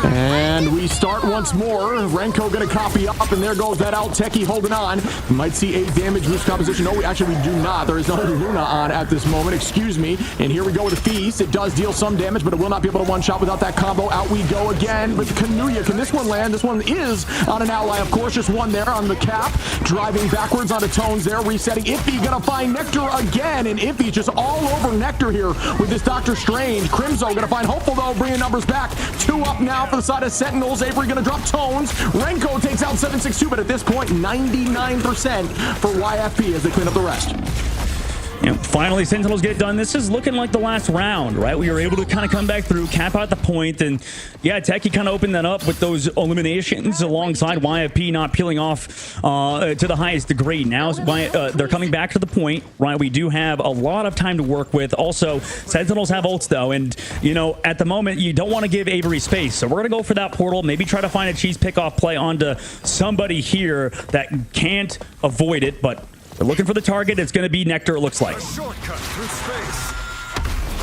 And we start once more. Renko going to copy up, and there goes that out. Techie holding on. We might see a damage boost composition. No, actually, we do not. There is no Luna on at this moment. Excuse me. And here we go with the Feast. It does deal some damage, but it will not be able to one-shot without that combo. Out we go again with Kanuya. Can this one land? This one is on an ally, of course. Just one there on the cap. Driving backwards onto Tones there. Resetting. Iffy going to find Nectar again. And Iffy's just all over Nectar here with this Doctor Strange. Crimzo going to find Hopeful, though, bringing numbers back. 2 up now for the side of Sentinels. Avery going to drop Tones. Renko takes out 762, but at this point, 99% for YFP as they clean up the rest. You know, finally, Sentinels get it done. This is looking like the last round, right? We were able to kind of come back through, cap out the point, and yeah, Techie kind of opened that up with those eliminations alongside YFP not peeling off to the highest degree. Now they're coming back to the point, right? We do have a lot of time to work with. Also, Sentinels have ults, though, and, you know, at the moment, you don't want to give Avery space, so we're going to go for that portal, maybe try to find a cheese pickoff play onto somebody here that can't avoid it, but they're looking for the target. It's going to be Nectar, it looks like.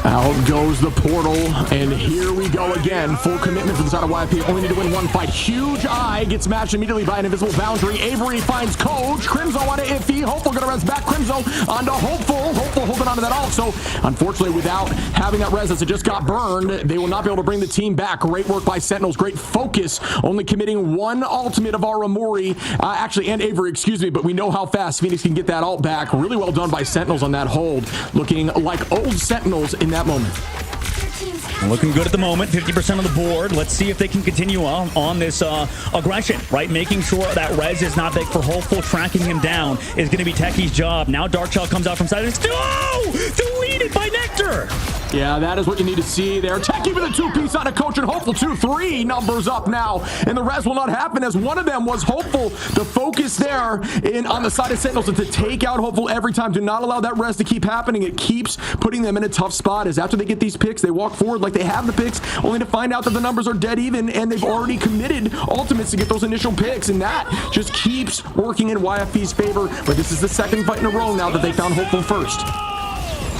Out goes the portal, and here we go again. Full commitment for the side of YFP. Only need to win one fight. Huge eye gets matched immediately by an invisible boundary. Avery finds Coach. Crimzo onto Iffy. Hopeful gonna res back. Crimzo onto Hopeful. Hopeful holding onto that also. Unfortunately, without having that res as it just got burned, they will not be able to bring the team back. Great work by Sentinels. Great focus. Only committing one ultimate of our Amori. Actually, and Avery, excuse me, but we know how fast Phoenix can get that ult back. Really well done by Sentinels on that hold. Looking like old Sentinels in that moment. Looking good at the moment, 50% of the board. Let's see if they can continue on this aggression, right? Making sure that res is not big for Hopeful. Tracking him down is going to be Techie's job. Now Dark Shell comes out from side. Deleted by Nectar. Yeah, that is what you need to see there. Techie with a 2-piece on a Coach and Hopeful 2-3 numbers up now, and the res will not happen as one of them was Hopeful. The focus there on the side of Sentinels is to take out Hopeful every time. Do not allow that res to keep happening. It keeps putting them in a tough spot as after they get these picks, they walk forward like they have the picks, only to find out that the numbers are dead even, and they've already committed ultimates to get those initial picks, and that just keeps working in YFP's favor. But this is the second fight in a row now that they found Hopeful first.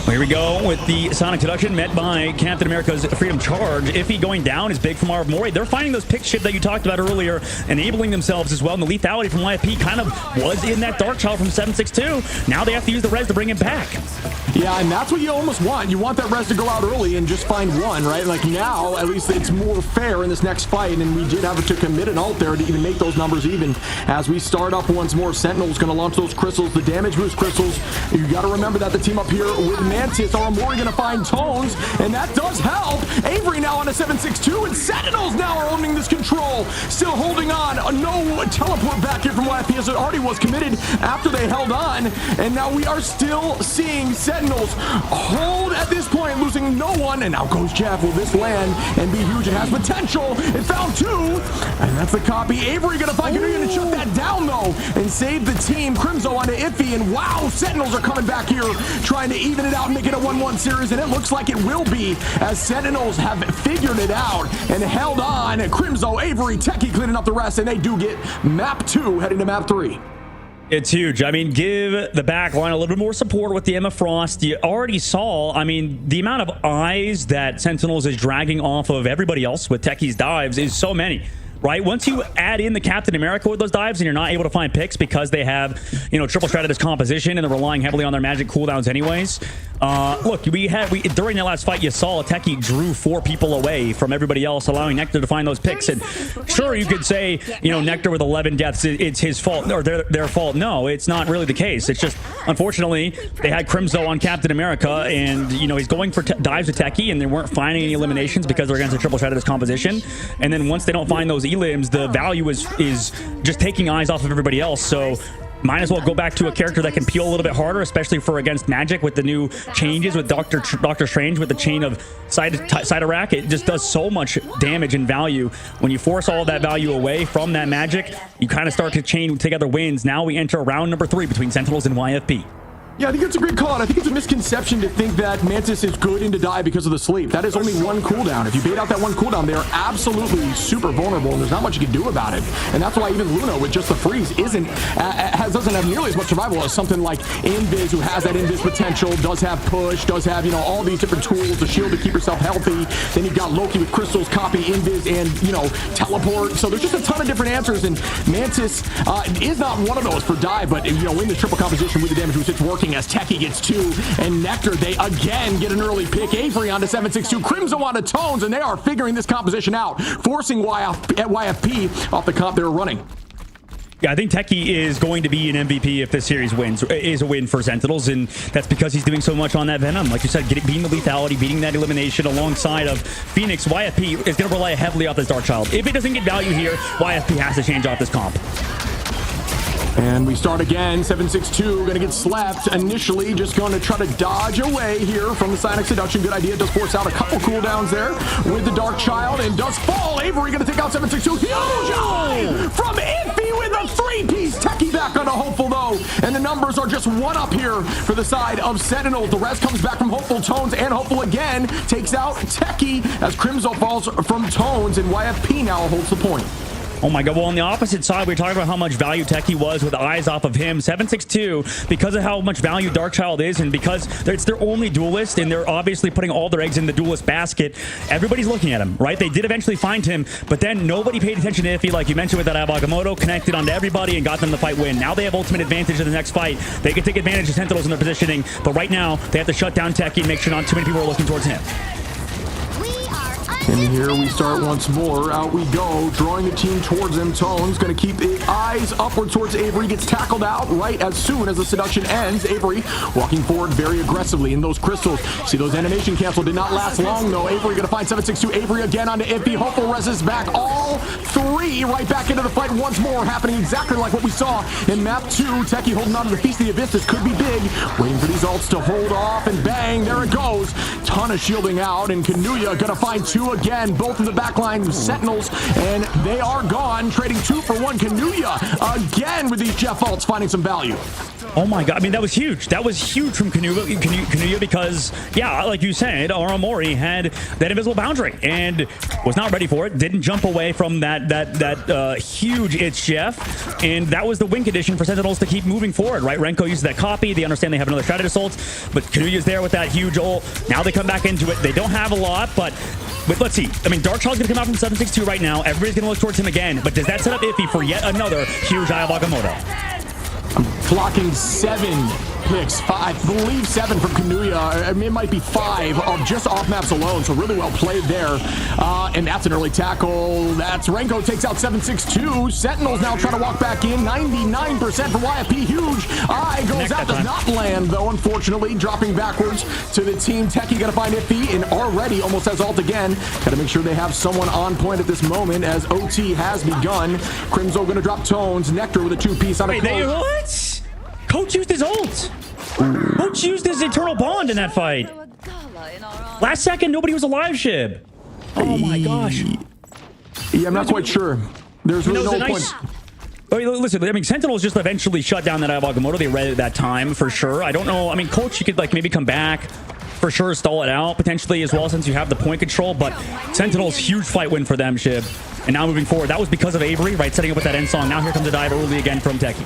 Here we go with the Sonic deduction met by Captain America's Freedom Charge. Iffy going down is big from our Mori. They're finding those pick ship that you talked about earlier, enabling themselves as well. And the lethality from YFP kind of was in that Dark Child from 762. Now they have to use the res to bring it back. Yeah, and that's what you almost want. You want that res to go out early and just find one, right? Like now, at least it's more fair in this next fight, and we did have to commit an ult there to even make those numbers even. As we start up once more, Sentinel's going to launch those crystals, the damage boost crystals. You got to remember that the team up here with Mantis are Amori going to find Tones, and that does help. Avery now on a 762, and Sentinels now are owning this control. Still holding on. No teleport back here from YFP as it already was committed after they held on, and now we are still seeing Sentinels hold at this point, losing no one, and now goes Jeff. Will this land and be huge? It has potential. It found 2, and that's the copy. Avery going to find Kanuya to shut that down, though, and save the team. Crimzo onto Iffy, and wow, Sentinels are coming back here, trying to even it out and make it a 1-1 series, and it looks like it will be, as Sentinels have figured it out and held on. Crimzo, Avery, Techie cleaning up the rest, and they do get map 2 heading to map 3. It's huge. I mean, give the back line a little bit more support with the Emma Frost. You already saw, I mean, the amount of eyes that Sentinels is dragging off of everybody else with Techie's dives is so many. Right? Once you add in the Captain America with those dives and you're not able to find picks because they have, you know, triple stratus composition and they're relying heavily on their magic cooldowns anyways. Look, during that last fight, you saw Techie drew 4 people away from everybody else, allowing Nectar to find those picks. And sure, you could say, you know, Nectar with 11 deaths, it's his fault or their fault. No, it's not really the case. It's just, unfortunately, they had Crimzo on Captain America, and, you know, he's going for dives with Techie, and they weren't finding any eliminations because they're against a triple stratus composition. And then once they don't find those elims, the value is just taking eyes off of everybody else. So might as well go back to a character that can peel a little bit harder, especially for against magic with the new changes with Doctor Strange with the chain of side rack. It just does so much damage and value. When you force all of that value away from that magic, you kind of start to chain together wins. Now we enter round number 3 between Sentinels and YFP. Yeah, I think it's a great call. I think it's a misconception to think that Mantis is good into die because of the sleep. That is only one cooldown. If you bait out that one cooldown, they are absolutely super vulnerable, and there's not much you can do about it. And that's why even Luna, with just the freeze, doesn't have nearly as much survival as something like Invis, who has that Invis potential, does have push, does have, all these different tools, the shield to keep yourself healthy. Then you've got Loki with crystals, copy Invis, and, teleport. So there's just a ton of different answers, and Mantis is not one of those for die, but, in the triple composition with the damage, which it's working as Techie gets 2, and Nectar, they again get an early pick. Avery onto 762, Crimson onto Tones, and they are figuring this composition out, forcing YFP off the comp they were running. Yeah, I think Techie is going to be an MVP if this series is a win for Sentinels, and that's because he's doing so much on that Venom. Like you said, beating the lethality, beating that elimination alongside of Phoenix. YFP is going to rely heavily off this Darkchild. If it doesn't get value here, YFP has to change off this comp. And we start again. 762 gonna get slapped initially, just gonna try to dodge away here from the Psionic Seduction. Good idea, does force out a couple cooldowns there with the Darkchild, and does fall. Avery gonna take out 762. Huge eye from Iffy with a 3-piece. Techie back onto Hopeful though, and the numbers are just one up here for the side of Sentinel. The rest comes back from Hopeful. Tones and Hopeful again takes out Techie as Crimzo falls from Tones, and YFP now holds the point. Oh my god, well, on the opposite side, we were talking about how much value Techie was with eyes off of him. 762, because of how much value Darkchild is, and because it's their only duelist, and they're obviously putting all their eggs in the duelist basket, everybody's looking at him, right? They did eventually find him, but then nobody paid attention to Iffy, like you mentioned with that Abagamotto, connected onto everybody and got them the fight win. Now they have ultimate advantage in the next fight. They can take advantage of Sentinels in their positioning, but right now, they have to shut down Techie and make sure not too many people are looking towards him. And here we start once more. Out we go, drawing the team towards them. Tones going to keep eyes upward towards Avery. Gets tackled out right as soon as the seduction ends. Avery walking forward very aggressively in those crystals. See those animation cancel did not last long though. Avery going to find 762. Avery again onto Iffy. Hopeful resists back. All 3 right back into the fight once more. Happening exactly like what we saw in map 2. Techie holding on to the Feast of the Abyss. This could be big. Waiting for these ults to hold off, and bang, there it goes. Ton of shielding out, and Kanuya going to find 2 again, both in the backline Sentinels, and they are gone, trading 2 for 1. Kanuya again with these Jeff ults finding some value. Oh my god, I mean, that was huge. That was huge from Kanuya because, yeah, like you said, Aramori had that invisible boundary and was not ready for it. Didn't jump away from that huge It's Jeff, and that was the win condition for Sentinels to keep moving forward, right? Renko uses that copy. They understand they have another Shrouded Assault, but Kanuya's there with that huge ult. Now they come back into it. They don't have a lot, but let's see. I mean, Darkchild's going to come out from 762 right now. Everybody's going to look towards him again, but does that set up Iffy for yet another huge Eye of Agamotto? Clocking 7 picks, I believe 7 from Kanuya. It might be 5 of just off maps alone, so really well played there. And that's an early tackle. That's Renko takes out 762. Sentinels now trying to walk back in. 99% for YFP. Huge eye goes out, does not land though, unfortunately. Dropping backwards to the team. Techie gonna find Iffy, and already almost has ult again. Gotta make sure they have someone on point at this moment as OT has begun. Crimzo gonna drop Tones. Nectar with a 2-piece on a what? Coach used his ult. Coach used his Eternal Bond in that fight. Last second, nobody was alive, Shib. Oh my gosh. Yeah, I'm not quite sure. There's really no point. Oh, listen, I mean, Sentinels just eventually shut down that Abagamotto. They read it that time for sure. I don't know. I mean, Coach, you could like maybe come back for sure, stall it out potentially as well since you have the point control. But Sentinels, huge fight win for them, Shib. And now moving forward, that was because of Avery, right? Setting up with that end song. Now here comes a dive early again from Techie.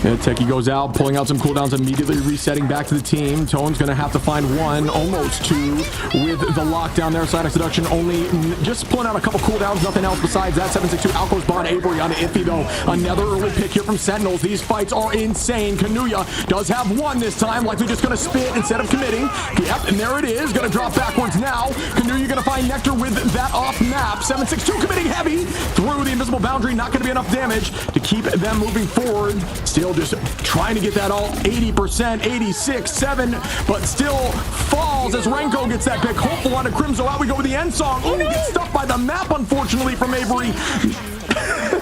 Yeah, Techie goes out, pulling out some cooldowns, immediately resetting back to the team. Tone's going to have to find 1, almost 2, with the lockdown there. Side of Seduction only just pulling out a couple cooldowns, nothing else besides that. 762 outgoes Bond. Avery onto Iffy, though. Another early pick here from Sentinels. These fights are insane. Kanuya does have 1 this time, likely just going to spit instead of committing. Yep, and there it is. Going to drop backwards now. Kanuya going to find Nectar with that off map. 762 committing heavy through the invisible boundary. Not going to be enough damage to keep them moving forward. Still just trying to get that all 80%, 86, 7, but still falls as Renko gets that pick. Hopeful onto Crimzo. Out we go with the end song. Oh, gets stuck by the map, unfortunately, from Avery.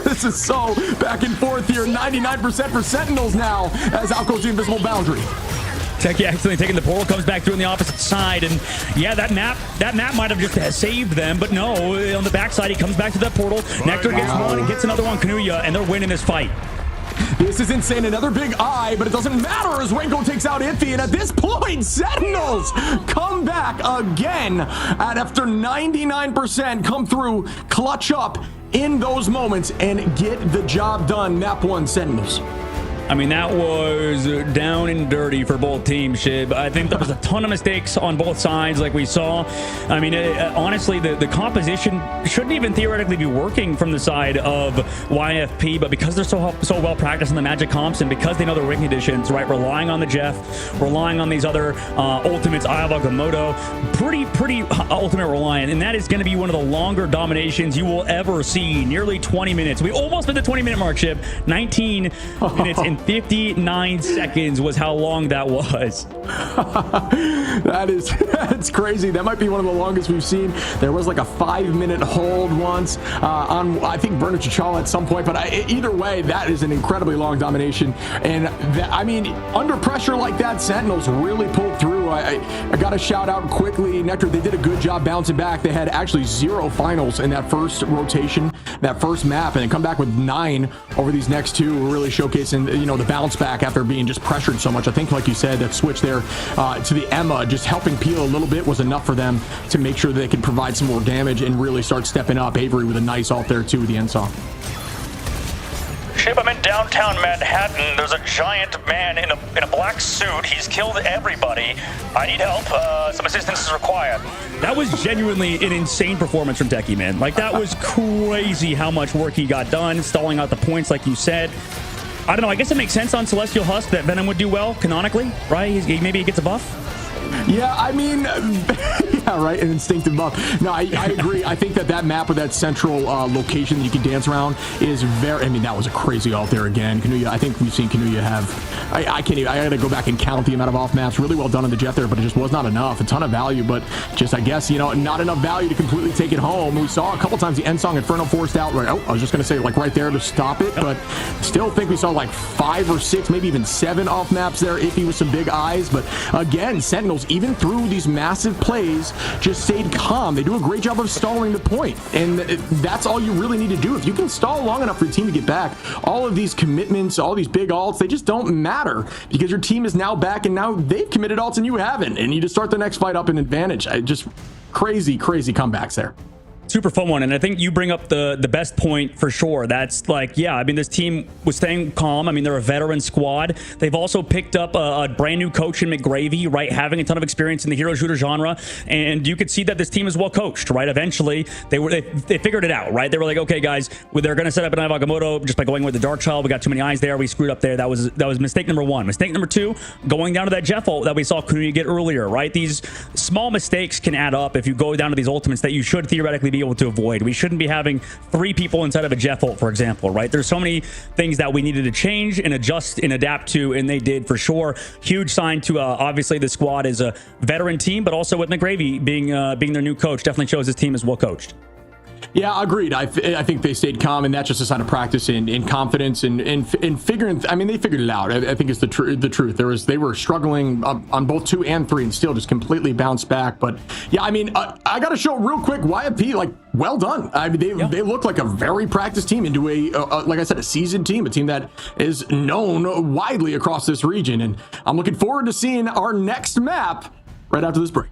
This is so back and forth here. 99% for Sentinels now as out goes the invisible boundary. Techie accidentally taking the portal, comes back through on the opposite side, and yeah, that map might have just saved them, but no, on the backside he comes back to that portal. Nectar gets one and gets another one, Kanuya, and they're winning this fight. This is insane. Another big eye, but it doesn't matter as Renko takes out Iffy. And at this point, Sentinels come back again. And after 99%, come through, clutch up in those moments, and get the job done. Map 1, Sentinels. I mean, that was down and dirty for both teams, Shib. I think there was a ton of mistakes on both sides, like we saw. I mean, honestly, the composition shouldn't even theoretically be working from the side of YFP, but because they're so well practiced in the Magic comps and because they know the ring conditions, right, relying on the Jeff, relying on these other ultimates, Ayava, Gamoto, pretty ultimate reliant, and that is going to be one of the longer dominations you will ever see. Nearly 20 minutes. We almost hit the 20-minute mark, Shib. 19 minutes and 59 seconds was how long that was. That's crazy. That might be one of the longest we've seen. There was like a 5-minute hold once on, I think, Bernard Chichala at some point, but either way, that is an incredibly long domination. And I mean, under pressure like that, Sentinels really pulled through. I got to shout out quickly, Nectar, they did a good job bouncing back. They had actually 0 finals in that first rotation, that first map, and then come back with 9 over these next 2, really showcasing, you know, the bounce back after being just pressured so much. I think, like you said, that switch there to the Emma, just helping peel a little bit, was enough for them to make sure they could provide some more damage and really start stepping up. Avery with a nice ult there too with the end song. Ship, I'm in downtown Manhattan. There's a giant man in a black suit. He's killed everybody. I need help. Some assistance is required. That was genuinely an insane performance from Techie, man. Like, that was crazy how much work he got done, stalling out the points, like you said. I don't know. I guess it makes sense on Celestial Husk that Venom would do well canonically, right? Maybe he gets a buff. Yeah, I mean, yeah, right, an instinctive buff. No, I agree. I think that map with that central location that you can dance around is very, I mean, that was a crazy ult there again. Kanuya, I think we've seen Kanuya have, I can't even, I gotta go back and count the amount of off maps. Really well done on the Jet there, but it just was not enough. A ton of value, but just, I guess, you know, not enough value to completely take it home. We saw a couple times the end song Inferno forced out, right? Oh, I was just gonna say, like, right there to stop it, but still think we saw like 5 or 6, maybe even 7 off maps there, Iffy with some big eyes. But again, Sentinels, even through these massive plays, just stayed calm. They do a great job of stalling the point, and that's all you really need to do. If you can stall long enough for your team to get back, all of these commitments, all these big ults, they just don't matter because your team is now back, and now they've committed ults and you haven't, and you just start the next fight up an advantage. Just crazy comebacks there. Super fun one, and I think you bring up the best point for sure. That's like, yeah, I mean, this team was staying calm. I mean, they're a veteran squad. They've also picked up a brand new coach in McGravy, right, having a ton of experience in the hero shooter genre, and you could see that this team is well coached, right? Eventually, they figured it out, right? They were like, okay, guys, they're going to set up an Ivagamoto just by going with the Dark Child. We got too many eyes there. We screwed up there. That was mistake number 1. Mistake number 2, going down to that Jeff ult that we saw Kunuya get earlier, right? These small mistakes can add up if you go down to these ultimates that you should theoretically be able to avoid. We shouldn't be having 3 people inside of a Jeff ult, for example, right? There's so many things that we needed to change and adjust and adapt to, and they did for sure. Huge sign to obviously the squad is a veteran team, but also with McGravy being their new coach, definitely shows this team is well coached. Yeah, agreed. I think they stayed calm, and that's just a sign of practice and confidence and figuring. I mean, they figured it out. I think it's the truth. They were struggling on both 2 and 3, and still just completely bounced back. But yeah, I mean, I got to show real quick. YFP, like, well done. I mean, they look like a very practiced team into a like I said, a seasoned team, a team that is known widely across this region. And I'm looking forward to seeing our next map right after this break.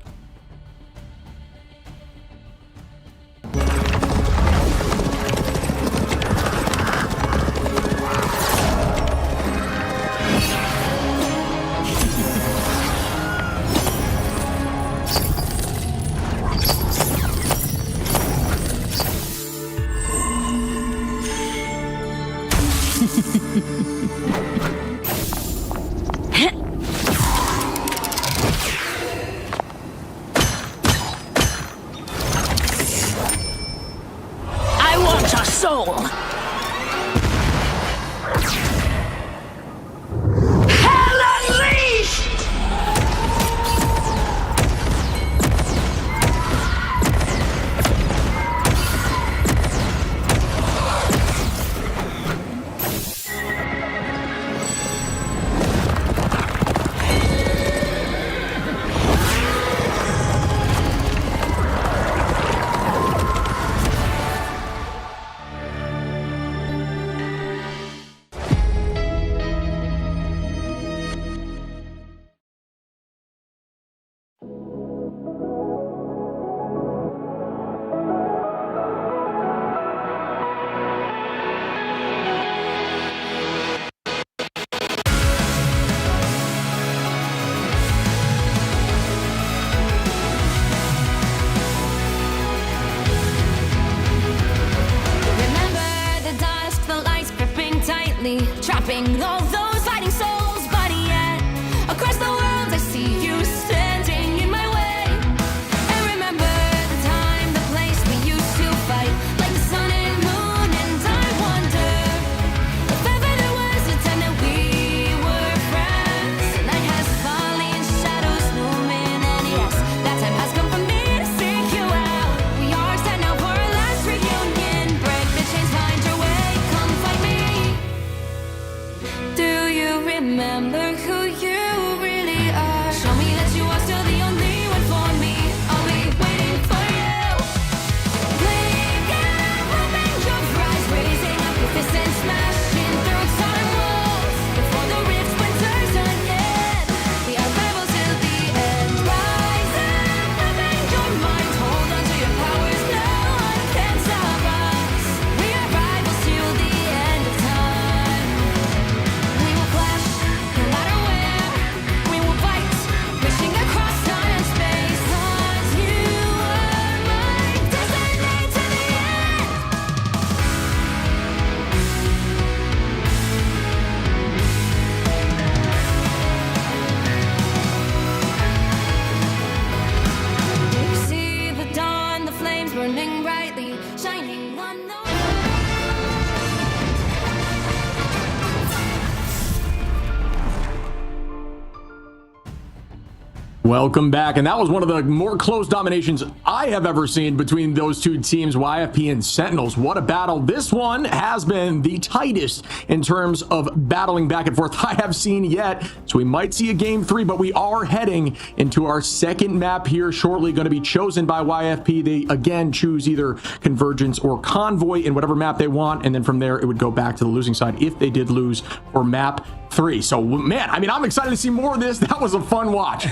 I want your soul. Hell unleashed! trapping all those fighting souls. But yet, across the world, I see you standing in my way. And remember the time, the place we used to fight, like the sun and moon. And I wonder if ever there was a time that we were friends. The night has fallen, shadows looming, and yes, that time has come for me to seek you out. We are set now for our last reunion. Break the chains, find your way, come find me. Do you remember who you really are? Show me that you are still the only one for me. I'll be waiting for you. Blink and open your eyes, raising up your fists and smashing through time walls. Before the rift splinters again, we are rivals till the end. Rise and open your mind, hold on to your powers, no one can stop us. We are rivals till the end of time. We will clash, no matter where. We will fight, reaching across time and space. 'Cause you are my destiny to the end. You see the dawn, the flames burning brightly, shining on the Welcome back. And that was one of the more close dominations I have ever seen between those two teams, YFP and Sentinels. What a battle. This one has been the tightest in terms of battling back and forth I have seen yet. So we might see a game 3, but we are heading into our second map here shortly, going to be chosen by YFP. They again choose either Convergence or Convoy in whatever map they want. And then from there, it would go back to the losing side if they did lose for map 3. So man, I mean, I'm excited to see more of this. That was a fun watch.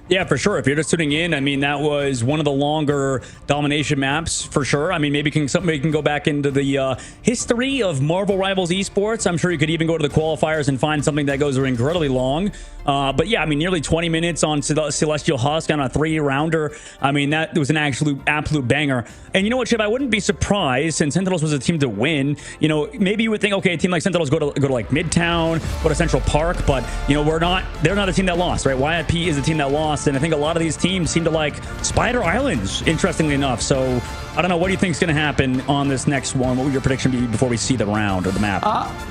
Yeah, for sure. If you're just tuning in, I mean, that was one of the longer domination maps for sure. I mean, maybe somebody can go back into the history of Marvel Rivals Esports. I'm sure you could even go to the qualifiers and find something that goes incredibly long. But yeah, I mean, nearly 20 minutes on Celestial Husk on a 3-rounder. I mean, that was an absolute banger. And you know what, Chip? I wouldn't be surprised, since Sentinels was a team to win. You know, maybe you would think, okay, a team like Sentinels go to like Midtown, go to Central Park, but you know, they're not a team that lost, right? YFP is a team that lost, and I think a lot of these teams seem to like Spider Islands, interestingly enough. So I don't know, what do you think is going to happen on this next one? What would your prediction be before we see the round or the map?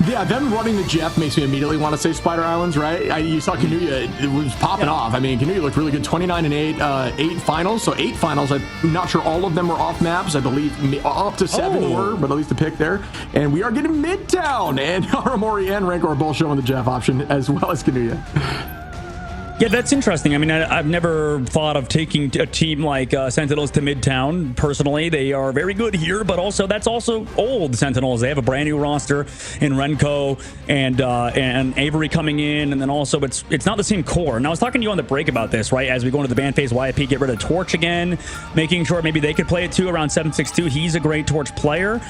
Yeah, them running the Jeff makes me immediately want to say Spider Islands, right? You saw Kanuya, it was popping off. I mean, Kanuya looked really good. 29-8, 8 finals. So 8 finals. I'm not sure all of them were off maps. I believe up to 7 were, but at least a pick there. And we are getting Midtown, and Aramori and Rancor are both showing the Jeff option as well as Kanuya. Yeah, that's interesting. I mean, I've never thought of taking a team like Sentinels to Midtown. Personally, they are very good here, but also that's also old Sentinels. They have a brand new roster in Renko and Avery coming in, and then also it's not the same core. And I was talking to you on the break about this, right? As we go into the ban phase, YFP get rid of Torch again, making sure maybe they could play it too around 762. He's a great Torch player.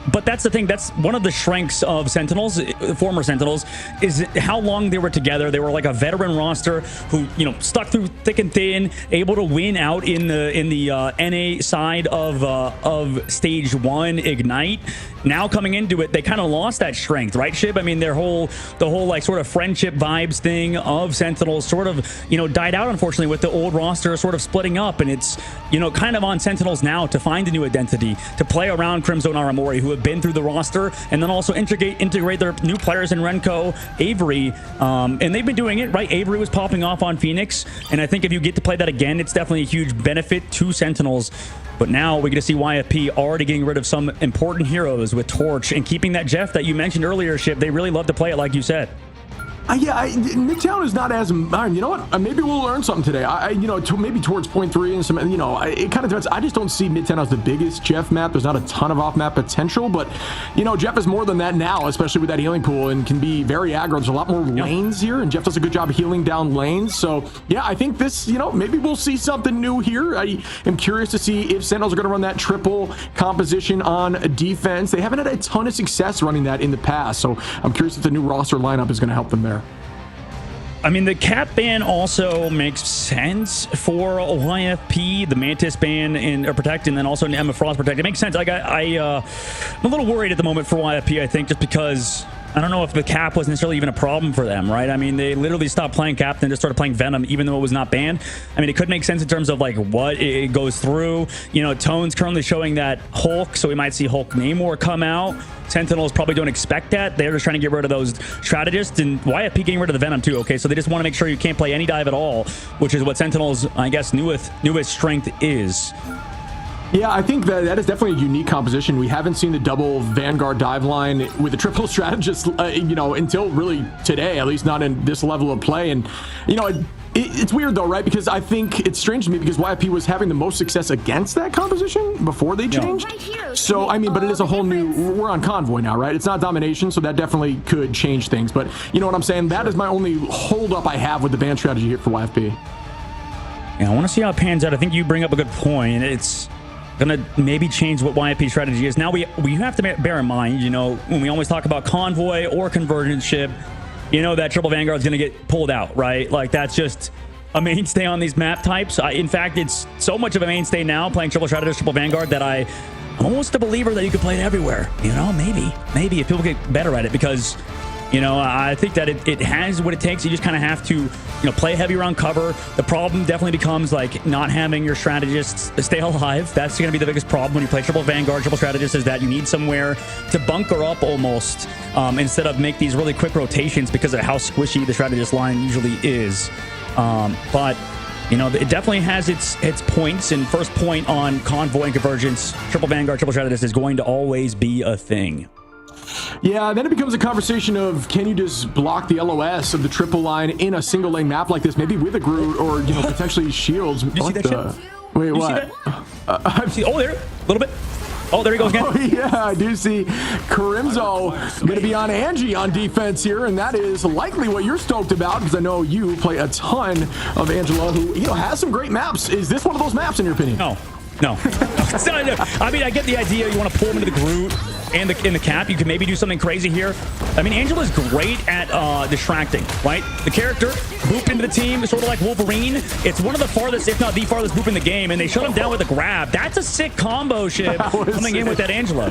But that's the thing. That's one of the strengths of Sentinels, former Sentinels, is how long they were together. They were like a veteran roster who, you know, stuck through thick and thin, able to win out in the NA side of stage 1 Ignite. Now coming into it, they kind of lost that strength, right, Shib? I mean, the whole like sort of friendship vibes thing of Sentinels sort of, you know, died out, unfortunately, with the old roster sort of splitting up, and it's, you know, kind of on Sentinels now to find a new identity, to play around Crimzo and Aramori, who have been through the roster, and then also integrate their new players in Renko, Avery, and they've been doing it, right? Avery was popping off on Phoenix, and I think if you get to play that again, it's definitely a huge benefit to Sentinels. But now we get to see YFP already getting rid of some important heroes with Torch and keeping that Jeff that you mentioned earlier, Ship. They really love to play it, like you said. Midtown is not as, you know what, maybe we'll learn something today. You know, maybe towards point 3 and some, you know, it kind of depends. I just don't see Midtown as the biggest Jeff map. There's not a ton of off map potential, but you know, Jeff is more than that now, especially with that healing pool, and can be very aggro. There's a lot more lanes here, and Jeff does a good job healing down lanes. So yeah, I think this, you know, maybe we'll see something new here. I am curious to see if Sentinels are going to run that triple composition on defense. They haven't had a ton of success running that in the past, so I'm curious if the new roster lineup is going to help them there. I mean, the Cap ban also makes sense for YFP, the Mantis ban or Protect, and then also an Emma Frost Protect. It makes sense. I'm a little worried at the moment for YFP, I think, just because I don't know if the cap was necessarily even a problem for them, right? I mean, they literally stopped playing cap and just started playing Venom, even though it was not banned. I mean, it could make sense in terms of like what it goes through. You know, Tone's currently showing that Hulk, so we might see Hulk Namor come out. Sentinels probably don't expect that. They're just trying to get rid of those strategists, and YFP getting rid of the Venom too. Okay, so they just want to make sure you can't play any dive at all, which is what Sentinels, I guess, newest strength is. Yeah, I think that is definitely a unique composition. We haven't seen the double Vanguard dive line with the triple strategist, you know, until really today, at least not in this level of play. And, you know, it's weird though, right? Because I think it's strange to me because YFP was having the most success against that composition before they changed. So, I mean, but it is a whole new, we're on Convoy now, right? It's not Domination, so that definitely could change things. But you know what I'm saying? That is my only hold up I have with the ban strategy here for YFP. Yeah, I want to see how it pans out. I think you bring up a good point. It's gonna maybe change what YFP strategy is. Now we have to bear in mind, you know, when we always talk about Convoy or Convergence ship, you know that triple Vanguard's gonna get pulled out, right? Like that's just a mainstay on these map types. In fact, it's so much of a mainstay now playing triple strategist, triple Vanguard that I'm almost a believer that you could play it everywhere. You know, maybe if people get better at it, because you know, I think that it has what it takes. You just kind of have to, you know, play heavy around cover. The problem definitely becomes like not having your strategists stay alive. That's going to be the biggest problem when you play triple Vanguard, triple strategist, is that you need somewhere to bunker up almost instead of make these really quick rotations because of how squishy the strategist line usually is. But you know, it definitely has its points, and first point on Convoy and Convergence, triple Vanguard, triple strategist is going to always be a thing. Yeah, then it becomes a conversation of, can you just block the LOS of the triple line in a single lane map like this, maybe with a Groot or, you know, potentially shields. You see that shit? Wait, you what? Oh, there, a little bit. Oh, there he goes again. Oh, yeah, I do see Crimzo going to be on Angie on defense here, and that is likely what you're stoked about, because I know you play a ton of Angela, who, you know, has some great maps. Is this one of those maps, in your opinion? No. I mean, I get the idea. You want to pull him into the Groot and in the cap. You can maybe do something crazy here. I mean, Angela's great at distracting, right? The character, boop into the team, sort of like Wolverine. It's one of the farthest, if not the farthest boop in the game, and they shut him down with a grab. That's a sick combo ship coming in with that Angela.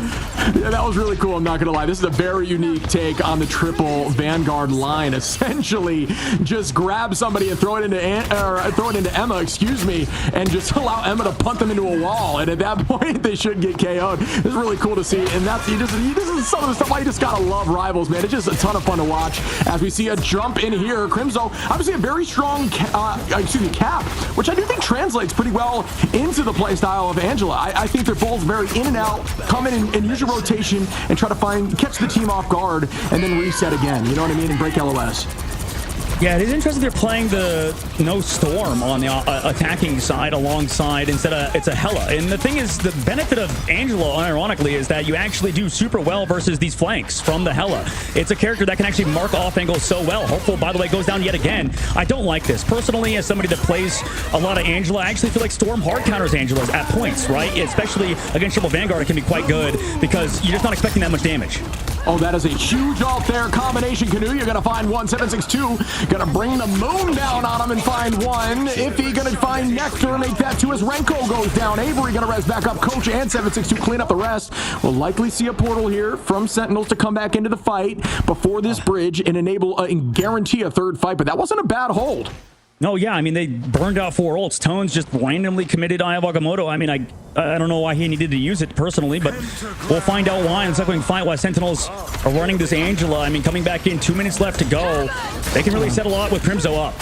Yeah, that was really cool. I'm not going to lie. This is a very unique take on the triple Vanguard line. Essentially, just grab somebody and throw it into Emma, and just allow Emma to punt them into a wall. And at that point, they should get KO'd. This is really cool to see. And that's this is some of the stuff I just gotta love Rivals, man. It's just a ton of fun to watch as we see a jump in here. Crimzo, obviously a very strong cap, which I do think translates pretty well into the playstyle of Angela. I think they're both very in and out, come in and use your rotation and try to catch the team off guard and then reset again. You know what I mean? And break LOS. Yeah, it is interesting they're playing the no storm on the attacking side alongside instead of it's a Hela. And the thing is, the benefit of Angela, unironically, is that you actually do super well versus these flanks from the Hela. It's a character that can actually mark off angles so well. Hopeful, by the way, goes down yet again. I don't like this. Personally, as somebody that plays a lot of Angela, I actually feel like Storm hard counters Angela's at points, right? Especially against Triple Vanguard, it can be quite good because you're just not expecting that much damage. Oh, that is a huge alt there. Combination Canoe. You're going to find one. 762. Going to bring the moon down on him and find one. Iffy going to find Nectar. Make that two as Renko goes down. Avery going to res back up. Coach and 762 clean up the rest. We'll likely see a portal here from Sentinels to come back into the fight before this bridge and enable and guarantee a third fight. But that wasn't a bad hold. No, yeah, I mean, they burned out 4 ults. Tones just randomly committed Aya Wagamoto. I mean, I don't know why he needed to use it personally, but we'll find out why in the second fight why Sentinels are running this Angela. I mean, coming back in, 2 minutes left to go. They can really set a lot with Crimzo up.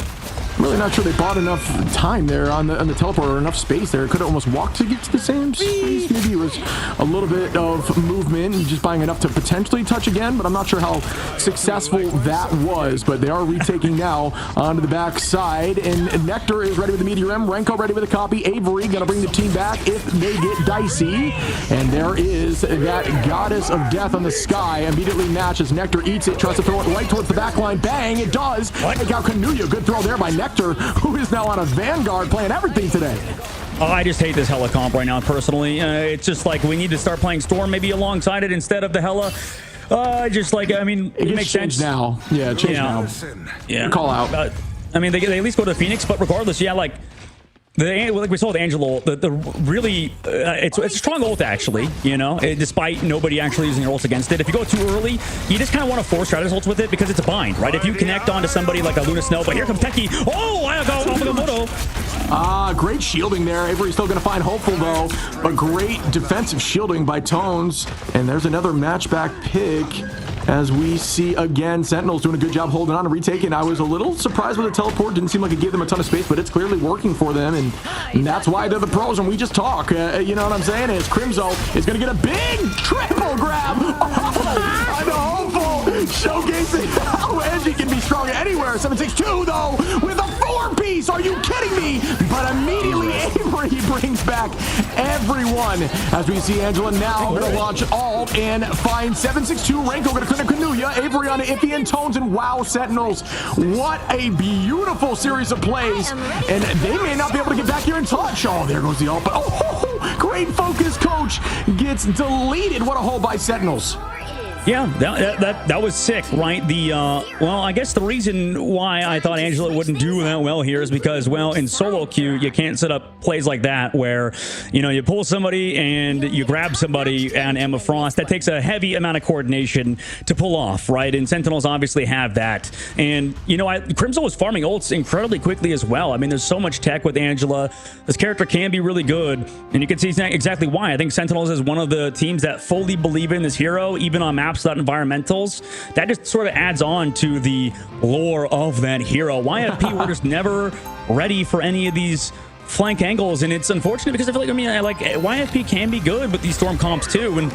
I'm really not sure they bought enough time there on the teleporter, or enough space there. Could have almost walked to get to the same space. Maybe it was a little bit of movement and just buying enough to potentially touch again, but I'm not sure how successful that was. But they are retaking now onto the back side, and Nectar is ready with the Meteor M. Renko ready with a copy. Avery gonna bring the team back if they get dicey. And there is that Goddess of Death on the sky. Immediately matches. Nectar eats it, tries to throw it right towards the back line. Bang, it does. Take out Kanuya. Good throw there by Nectar, who is now on a Vanguard playing everything today. Oh, I just hate this Hela comp right now, personally. It's just like we need to start playing Storm maybe alongside it instead of the Hela. Just like, I mean, it makes sense now. Yeah, change now. Yeah. Call out. I mean, they at least go to Phoenix, but regardless, yeah, like, Like we saw with Angelo, the really it's a strong ult actually, you know, despite nobody actually using their ults against it. If you go too early, you just kind of want to force strategies ults with it because it's a bind, right? If you connect onto somebody like a Luna Snow, but here comes Teki. Oh, I got Moto. Great shielding there. Avery's still going to find Hopeful though, but great defensive shielding by Tones. And there's another matchback pick. As we see again, Sentinels doing a good job holding on and retaking. I was a little surprised with the teleport. Didn't seem like it gave them a ton of space, but it's clearly working for them. And that's why they're the pros when we just talk. You know what I'm saying? Is Crimzo is going to get a big triple grab. Oh, I know, Hopeful showcasing how edgy can be strong anywhere. 762 though with a 4-piece. Are you kidding me? But immediately Avery brings back everyone. As we see Angela now going to launch ult and find 762. Renko going to click Kanuya. Avery on Iffy and Tones, and wow, Sentinels. What a beautiful series of plays. And they may not be able to get back here in touch. Oh, there goes the ult. But oh, great focus, coach. Gets deleted. What a hold by Sentinels. Yeah, that was sick, right? Well, I guess the reason why I thought Angela wouldn't do that well here is because, well, in solo queue, you can't set up plays like that where, you know, you pull somebody and you grab somebody on Emma Frost. That takes a heavy amount of coordination to pull off, right? And Sentinels obviously have that. And, you know, Crimson was farming ults incredibly quickly as well. I mean, there's so much tech with Angela. This character can be really good, and you can see exactly why. I think Sentinels is one of the teams that fully believe in this hero, even on maps without environmentals. That just sort of adds on to the lore of that hero. YFP were just never ready for any of these flank angles, and it's unfortunate because I feel like, I mean, YFP can be good with these storm comps too, and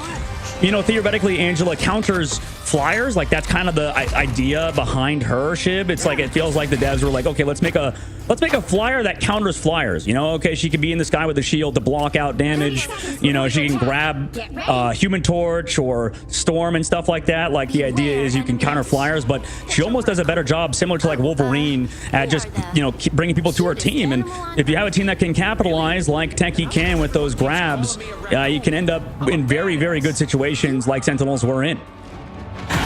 you know, theoretically Angela counters flyers. Like, that's kind of the idea behind her, Shib. It's like, it feels like the devs were like, okay, let's make a flyer that counters flyers. You know, okay, she can be in the sky with a shield to block out damage. You know, she can grab Human Torch or Storm and stuff like that. Like, the idea is you can counter flyers, but she almost does a better job, similar to like Wolverine, at just, you know, bringing people to her team. And if you have a team that can capitalize like Teki can with those grabs, you can end up in very, very good situations like Sentinels were in.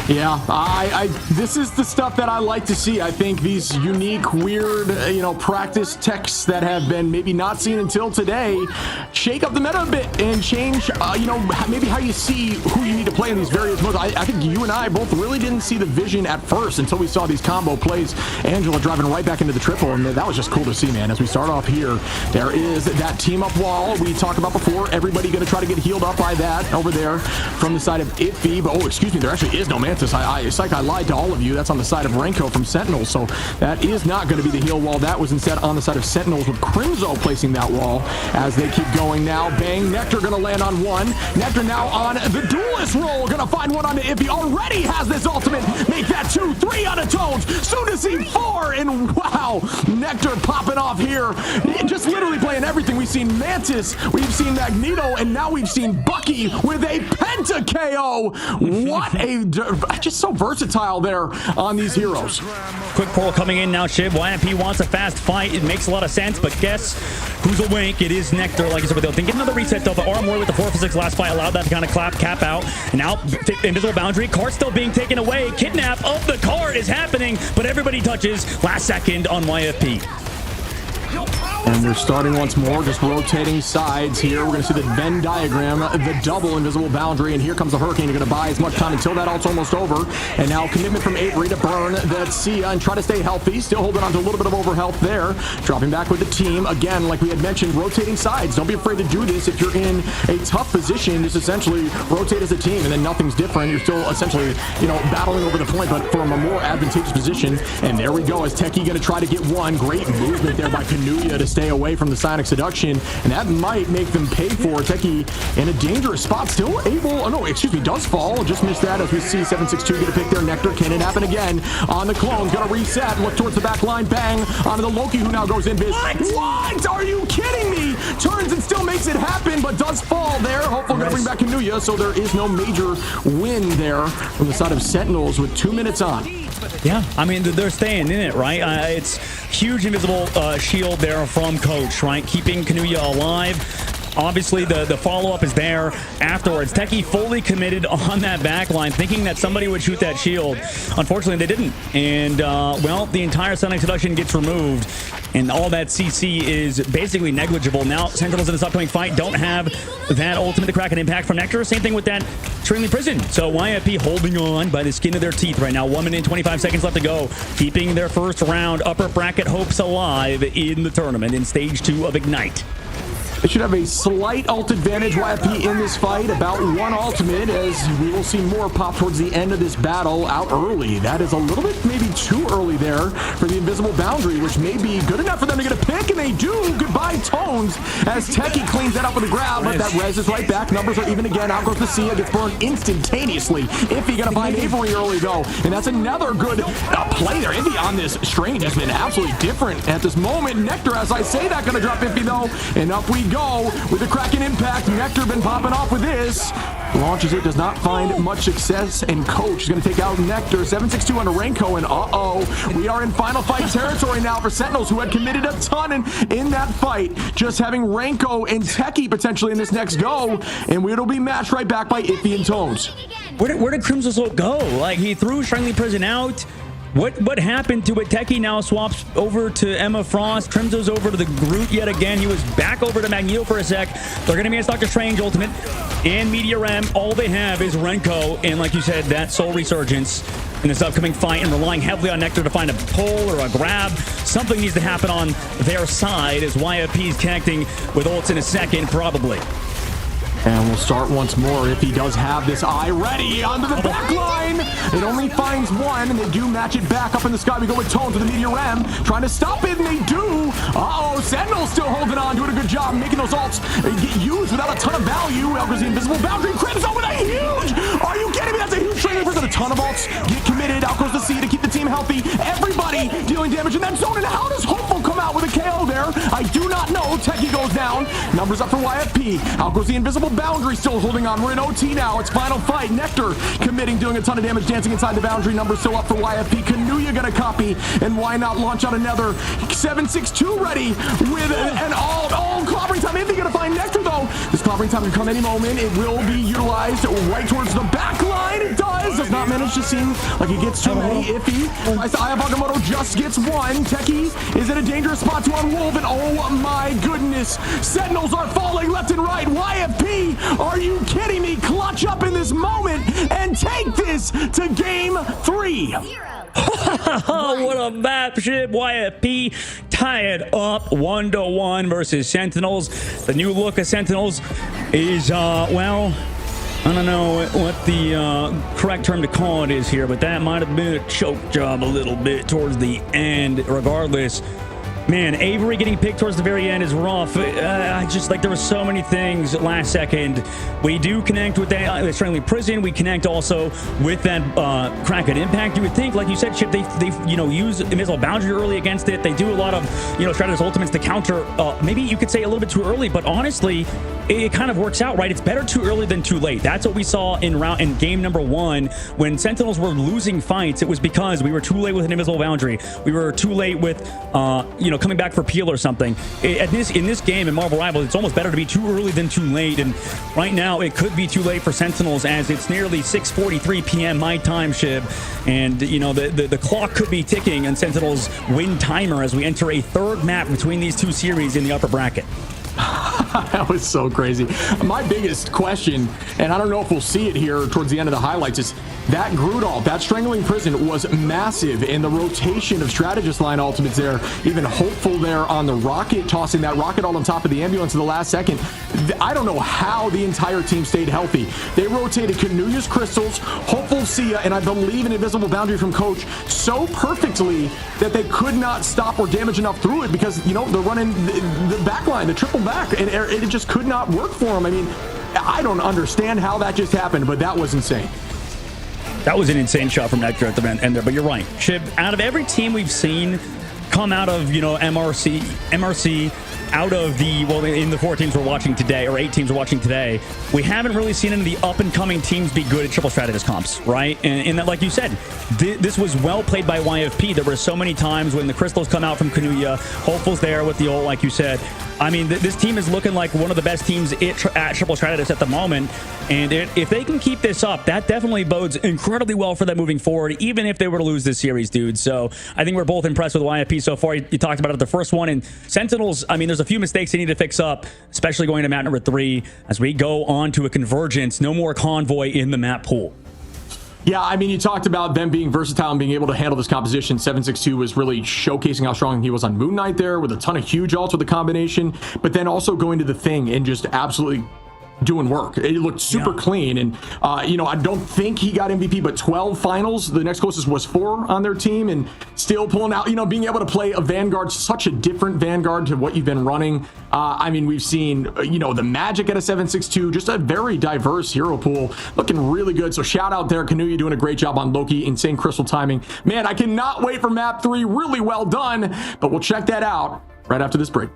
Yeah, this is the stuff that I like to see. I think these unique, weird, you know, practice texts that have been maybe not seen until today shake up the meta a bit and change, you know, maybe how you see who you need to play in these various modes. I think you and I both really didn't see the vision at first until we saw these combo plays. Angela driving right back into the triple, and that was just cool to see, man. As we start off here, there is that team-up wall we talked about before. Everybody going to try to get healed up by that over there from the side of Iffy. But, oh, excuse me, there actually is no Mantis. It's like I lied to all of you. That's on the side of Renko from Sentinels, so that is not going to be the heal wall. That was instead on the side of Sentinels, with Crimzo placing that wall as they keep going now. Bang, Nectar going to land on one. Nectar now on the duelist roll. Going to find one on the Iffy. Already has this ultimate. Make that 2, 3 on the Tones. Soon to see 4, and wow, Nectar popping off here. Just literally playing everything. We've seen Mantis, we've seen Magneto, and now we've seen Bucky with a Penta KO. What a... just so versatile there on these heroes. Quick pull coming in now, Shib. YMP wants a fast fight. It makes a lot of sense, but guess who's awake? It is Nectar, like I said, but they'll think get another reset though. But Armor with the 4-for-6 last fight allowed that to kind of cap out. And now invisible boundary. Card still being taken away. Kidnap of the card is happening, but everybody touches last second on YFP. And we're starting once more, just rotating sides here. We're going to see the Venn diagram, the double invisible boundary, and here comes the Hurricane. You're going to buy as much time until that ult's almost over. And now commitment from Avery to burn that Sia and try to stay healthy. Still holding on to a little bit of overhealth there. Dropping back with the team. Again, like we had mentioned, rotating sides. Don't be afraid to do this if you're in a tough position. Just essentially rotate as a team, and then nothing's different. You're still essentially, you know, battling over the point, but from a more advantageous position. And there we go, as Teki going to try to get one. Great movement there by Kanuya to stay away from the Sonic Seduction, and that might make them pay for it. Teki in a dangerous spot, still able, oh no, excuse me, does fall, just missed that as we see 762 get a pick there. Nectar, can it happen again on the clones? Gonna reset, look towards the back line, bang, onto the Loki, who now goes in biz. What? Are you kidding me? Turns and still makes it happen, but does fall there. Hopefully gonna bring back Kanuya, so there is no major win there from the side of Sentinels with 2 minutes on. Yeah, I mean, they're staying in it, right? It's huge invisible shield there from Coach, right? Keeping Kanuya alive. Obviously, the follow-up is there afterwards. Techie fully committed on that back line, thinking that somebody would shoot that shield. Unfortunately, they didn't. And, well, the entire Sonic Seduction gets removed. And all that CC is basically negligible. Now, Sentinels in this upcoming fight don't have that ultimate to crack an impact from Nectar. Same thing with that Stringly Prison. So YFP holding on by the skin of their teeth right now. 1 minute and 25 seconds left to go. Keeping their first round upper bracket hopes alive in the tournament in stage 2 of Ignite. They should have a slight ult advantage, YFP, in this fight. About 1 ultimate, as we will see more pop towards the end of this battle out early. That is a little bit maybe too early there for the invisible boundary, which may be good enough for them to get a pick, and they do. Goodbye, Tones, as Techie cleans that up with a grab, but that res is right back. Numbers are even again. Out goes the Sia, gets burned instantaneously. Iffy gonna find Avery early, though, and that's another good play there. Iffy on this strange has been absolutely different at this moment. Nectar, as I say that, gonna drop Iffy, though, and up we go with the Kraken impact. Nectar been popping off with this. Launches it, does not find much success, and Coach is going to take out Nectar. 7-6-2 on Renko, and we are in final fight territory now for Sentinels, who had committed a ton in that fight. Just having Renko and Techie potentially in this next go, and it'll be matched right back by Iffy and Tones. Where did Crimson go? Like, he threw Strangely Prison out. What happened to it? Techie now swaps over to Emma Frost. Trimzo's over to the Groot yet again. He was back over to Magneto for a sec. They're going to be a Doctor Strange ultimate and Meteor Ram. All they have is Renko, and like you said, that Soul Resurgence in this upcoming fight, and relying heavily on Nectar to find a pull or a grab. Something needs to happen on their side as YFP is connecting with ults in a second, probably. And we'll start once more if he does have this eye ready onto the back line. It only finds one, and they do match it back up in the sky. We go with Tones with the Meteor Ram, trying to stop it, and they do. Sentinel still holding on, doing a good job, making those ults get used without a ton of value. Out goes the invisible boundary. Crimson with a huge, are you kidding me? That's a huge training for a ton of ults. Get committed, out goes the C to keep the team healthy. Everybody dealing damage in that zone, and how does Hopeful come out with a KO there? I do not know. Techie goes down. Numbers up for YFP. Out goes the invisible boundary, still holding on. We're in OT now. It's final fight. Nectar committing, doing a ton of damage, dancing inside the boundary. Numbers still up for YFP. Kanuya gonna copy, and why not launch out another 7-6-2 ready with an all clobbering time. Iffy gonna find Nectar, though. This clobbering time can come any moment. It will be utilized right towards the back line. It does not manage to seem like it gets too many. Iffy. Aya Bagamoto just gets one. Techie is in a dangerous spot to unwolf, and oh my goodness, Sentinels are falling left and right. YFP, are you kidding me? Clutch up in this moment and take this to game 3. What a map ship. YFP tie it up 1-1 versus Sentinels. The new look of Sentinels is, well, I don't know what the correct term to call it is here, but that might have been a choke job a little bit towards the end. Regardless, man, Avery getting picked towards the very end is rough. I just, like, there were so many things last second. We do connect with that Strangely Prison. We connect also with that Kraken impact. You would think, like you said, Chip, they use Invisible Boundary early against it. They do a lot of, Stratus ultimates to counter. Maybe you could say a little bit too early, but honestly, it kind of works out, right? It's better too early than too late. That's what we saw in game number 1 when Sentinels were losing fights. It was because we were too late with an Invisible Boundary. We were too late with, coming back for peel or something. In this game in Marvel Rivals, it's almost better to be too early than too late. And right now, it could be too late for Sentinels, as it's nearly 6:43 p.m. my time, Shib. And the clock could be ticking on Sentinels' win timer as we enter a third map between these two series in the upper bracket. That was so crazy. My biggest question, and I don't know if we'll see it here towards the end of the highlights, is that Groot, that Strangling Prison was massive in the rotation of strategist line ultimates there. Even Hopeful there on the rocket, tossing that rocket all on top of the ambulance in the last second. I don't know how the entire team stayed healthy. They rotated Kanuya's crystals, Hopeful Sia, and I believe an invisible boundary from Coach so perfectly that they could not stop or damage enough through it, because they're running the back line, the triple back, and it just could not work for them. I mean, I don't understand how that just happened, but that was insane. That was an insane shot from Nectar at the end there, but you're right. Shib, out of every team we've seen come out of, MRC, out of the, well, in the 4 teams we're watching today, or 8 teams we're watching today, we haven't really seen any of the up-and-coming teams be good at triple strategist comps, right? And that, like you said, this was well played by YFP. There were so many times when the crystals come out from Kanuya, Hopeful's there with the ult, like you said. I mean, this team is looking like one of the best teams at triple strategist at the moment, and if they can keep this up, that definitely bodes incredibly well for them moving forward, even if they were to lose this series, dude. So I think we're both impressed with YFP so far. You talked about it, the first one, and Sentinels, I mean, there's a few mistakes they need to fix up, especially going to map number 3 as we go on to a convergence. No more convoy in the map pool. Yeah, I mean, you talked about them being versatile and being able to handle this composition. 762 was really showcasing how strong he was on Moon Knight there, with a ton of huge ults with the combination, but then also going to the thing and just absolutely doing work. It looked super clean, and you know, I don't think he got MVP, but 12 finals. The next closest was 4 on their team, and still pulling out, you know, being able to play a Vanguard, such a different Vanguard to what you've been running. I mean, we've seen, you know, the magic at a 762, just a very diverse hero pool, looking really good. So shout out there, Kanuya doing a great job on Loki, insane crystal timing. Man, I cannot wait for map 3, really well done, but we'll check that out right after this break.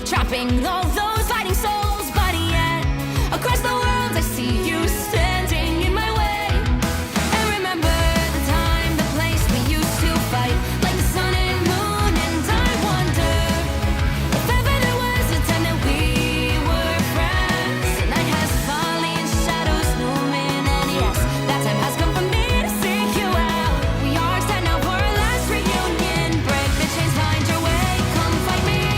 Trapping all those fighting souls, but yet across the world I see you standing in my way. And remember the time, the place we used to fight, like the sun and moon, and I wonder if ever there was a time that we were friends. The night has fallen, shadows looming, and yes, that time has come for me to seek you out. We are set now for our last reunion. Break the chains, find your way, come fight me.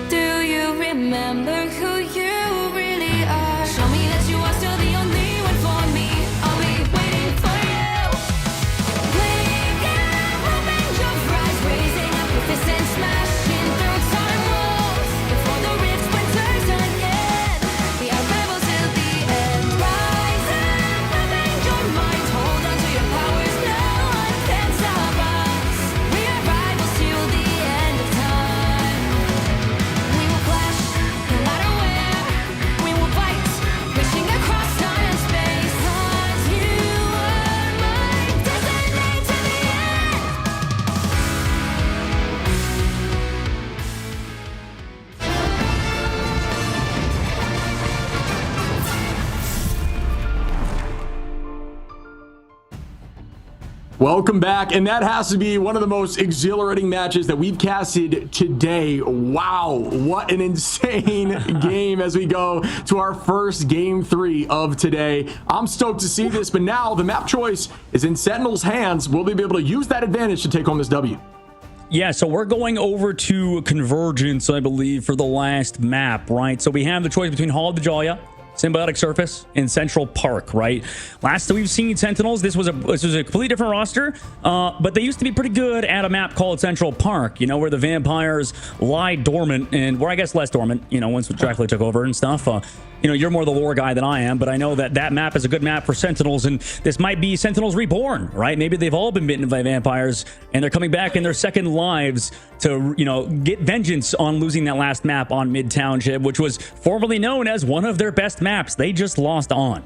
Do you remember who you really are? Show me that you are still the only one for me. I'll be waiting for you. Playing and hoping your rise, raising up your fists and smashing through time walls. Before the rift splinters again, we are rebels till the end. Rise and hoping your mind, hold on to your powers. No one can stop us. We are rivals till the end of time. We will flash, no matter where. We will fight, reaching across time and space. 'Cause you are my destiny to the end. Welcome back, and that has to be one of the most exhilarating matches that we've casted today. Wow, what an insane game as we go to our first game 3 of today. I'm stoked to see this, but now the map choice is in Sentinel's hands. Will they be able to use that advantage to take home this W? Yeah, so we're going over to Convergence, I believe, for the last map, right? So we have the choice between Hall of the Joya, Symbiotic Surface in Central Park, right? Last time we've seen Sentinels, this was a completely different roster, but they used to be pretty good at a map called Central Park, you know, where the vampires lie dormant, and where I guess less dormant, you know, once Dracula took over and stuff. You know, you're more the lore guy than I am, but I know that map is a good map for Sentinels, and this might be Sentinels Reborn, right? Maybe they've all been bitten by vampires, and they're coming back in their second lives to, you know, get vengeance on losing that last map on Midtown, which was formerly known as one of their best maps. They just lost on.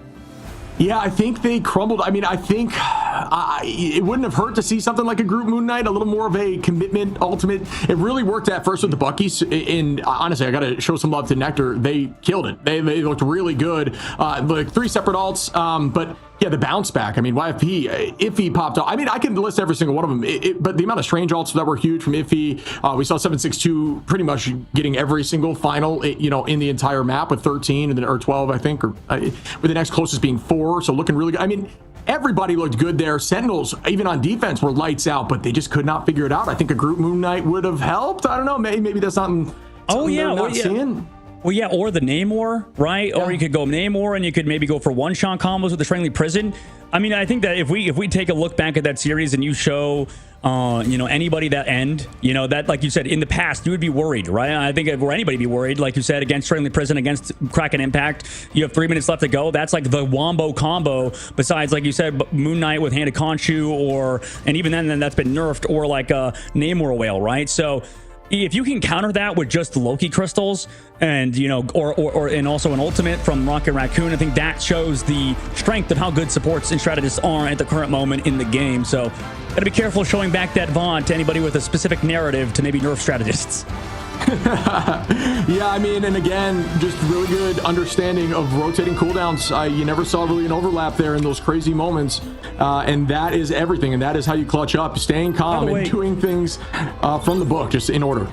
Yeah, I think they crumbled. I mean, I think it wouldn't have hurt to see something like a group Moon Knight, a little more of a commitment ultimate. It really worked at first with the Buckies. And honestly, I got to show some love to Nectar. They killed it. They looked really good. Like 3 separate alts. But yeah, the bounce back. I mean, YFP, Iffy popped up. I mean, I can list every single one of them. But the amount of strange alts that were huge from Iffy, we saw 762 pretty much getting every single final, you know, in the entire map with 13 and then, or 12, I think, or with the next closest being 4. So looking really good. I mean, everybody looked good there. Sentinels, even on defense, were lights out, but they just could not figure it out. I think a group Moon Knight would have helped. I don't know. Maybe that's something. Seeing. Well, yeah, or the Namor, right? Yeah. Or you could go Namor, and you could maybe go for one-shot combos with the Friendly Prison. I mean, I think that if we take a look back at that series and you show, you know, anybody that end, you know, that, like you said, in the past, you would be worried, right? I think if anybody be worried, like you said, against Friendly Prison, against Kraken Impact, you have 3 minutes left to go. That's like the wombo combo, besides, like you said, Moon Knight with Hand of Khonshu, and even then that's been nerfed, or like a Namor Whale, right? So if you can counter that with just Loki crystals and, you know, or and also an ultimate from Rocket Raccoon, I think that shows the strength of how good supports and strategists are at the current moment in the game. So gotta be careful showing back that Vaunt to anybody with a specific narrative to maybe nerf strategists. Yeah, I mean, and again, just really good understanding of rotating cooldowns. You never saw really an overlap there in those crazy moments, and that is everything, and that is how you clutch up, staying calm and doing things from the book, just in order.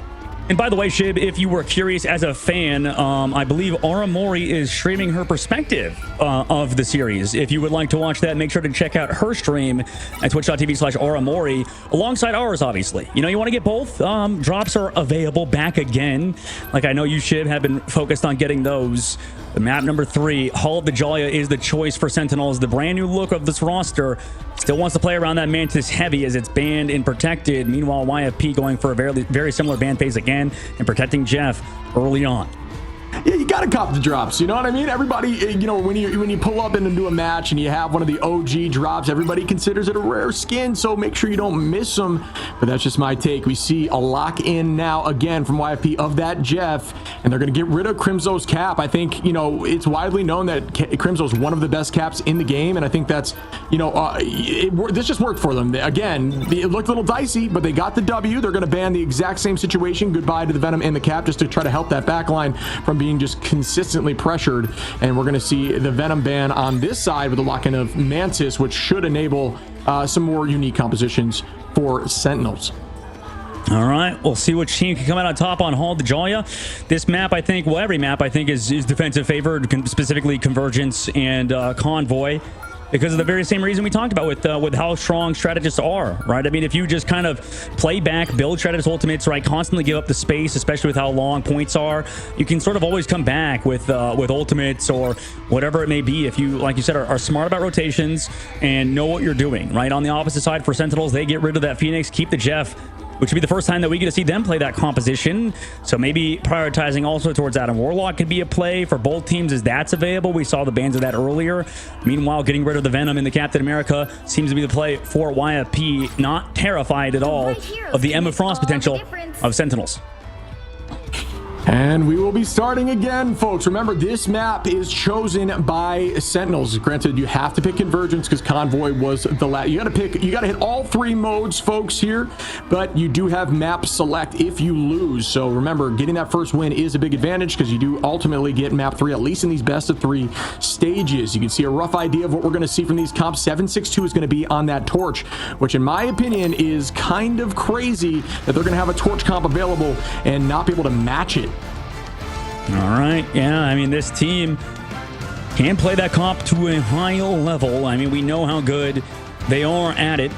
And by the way, Shib, if you were curious as a fan, I believe Aramori is streaming her perspective of the series. If you would like to watch that, make sure to check out her stream at twitch.tv/Aramori, alongside ours, obviously. You know, you want to get both? Drops are available back again. Like I know you, Shib, have been focused on getting those. The map number 3, Hall of the Jalia, is the choice for Sentinels. The brand new look of this roster still wants to play around that Mantis heavy as it's banned and protected. Meanwhile, YFP going for a very similar ban phase again and protecting Jeff early on. Yeah, you gotta cop the drops, you know what I mean? Everybody, you know, when you pull up into a match and you have one of the OG drops, everybody considers it a rare skin, so make sure you don't miss them. But that's just my take. We see a lock in now again from YFP of that Jeff, and they're gonna get rid of Crimzo's cap. I think, you know, it's widely known that Crimzo's one of the best caps in the game, and I think that's, you know, this just worked for them. Again, it looked a little dicey, but they got the W. They're gonna ban the exact same situation. Goodbye to the Venom and the cap, just to try to help that backline from being just consistently pressured. And we're going to see the Venom ban on this side with the lock-in of Mantis, which should enable some more unique compositions for Sentinels. All right, we'll see which team can come out on top on Hall of the Jalia. This map, I think, well, every map, I think, is defensive favored, specifically Convergence and Convoy, because of the very same reason we talked about with how strong strategists are, right? I mean, if you just kind of play back, build strategist ultimates, right, constantly give up the space, especially with how long points are, you can sort of always come back with ultimates or whatever it may be. If you, like you said, are smart about rotations and know what you're doing, right? On the opposite side for Sentinels, they get rid of that Phoenix, keep the Jeff, which would be the first time that we get to see them play that composition. So maybe prioritizing also towards Adam Warlock could be a play for both teams as that's available. We saw the bans of that earlier. Meanwhile, getting rid of the Venom in the Captain America seems to be the play for YFP. Not terrified at all of the Emma Frost potential of Sentinels. And we will be starting again, folks. Remember, this map is chosen by Sentinels. Granted, you have to pick Convergence because Convoy was the last. You got to hit all 3 modes, folks, here. But you do have map select if you lose. So remember, getting that first win is a big advantage because you do ultimately get map 3, at least in these best of 3 stages. You can see a rough idea of what we're going to see from these comps. 762 is going to be on that Torch, which in my opinion is kind of crazy that they're going to have a Torch comp available and not be able to match it. All right. Yeah, I mean, this team can play that comp to a high level. I mean, we know how good they are at it.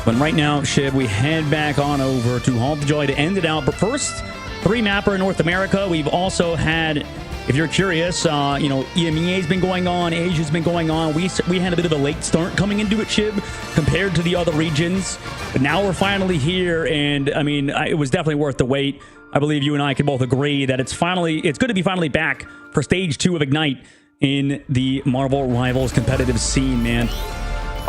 But right now, Shib, we head back on over to Hall of the Joy to end it out. But first, 3 mapper in North America. We've also had if you're curious, EMEA's been going on, Asia's been going on. We had a bit of a late start coming into it, Shib, compared to the other regions. But now we're finally here, and I mean, it was definitely worth the wait. I believe you and I can both agree that it's good to be finally back for stage 2 of Ignite in the Marvel Rivals competitive scene, man.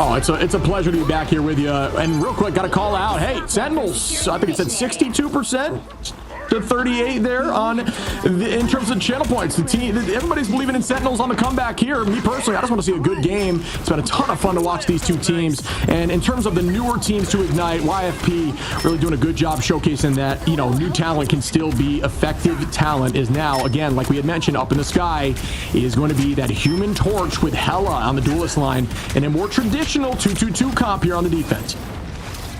Oh, it's a pleasure to be back here with you. And real quick, got to call out, hey, Sentinels, I think it said 62% to 38 there in terms of channel points. The team, everybody's believing in Sentinels on the comeback here. Me personally, I just want to see a good game. It's been a ton of fun to watch these two teams. And in terms of the newer teams to Ignite, YFP really doing a good job showcasing that, new talent can still be effective. Talent is now, again, like we had mentioned, up in the sky is going to be that Human Torch with Hela on the duelist line and a more traditional 2-2-2 comp here on the defense.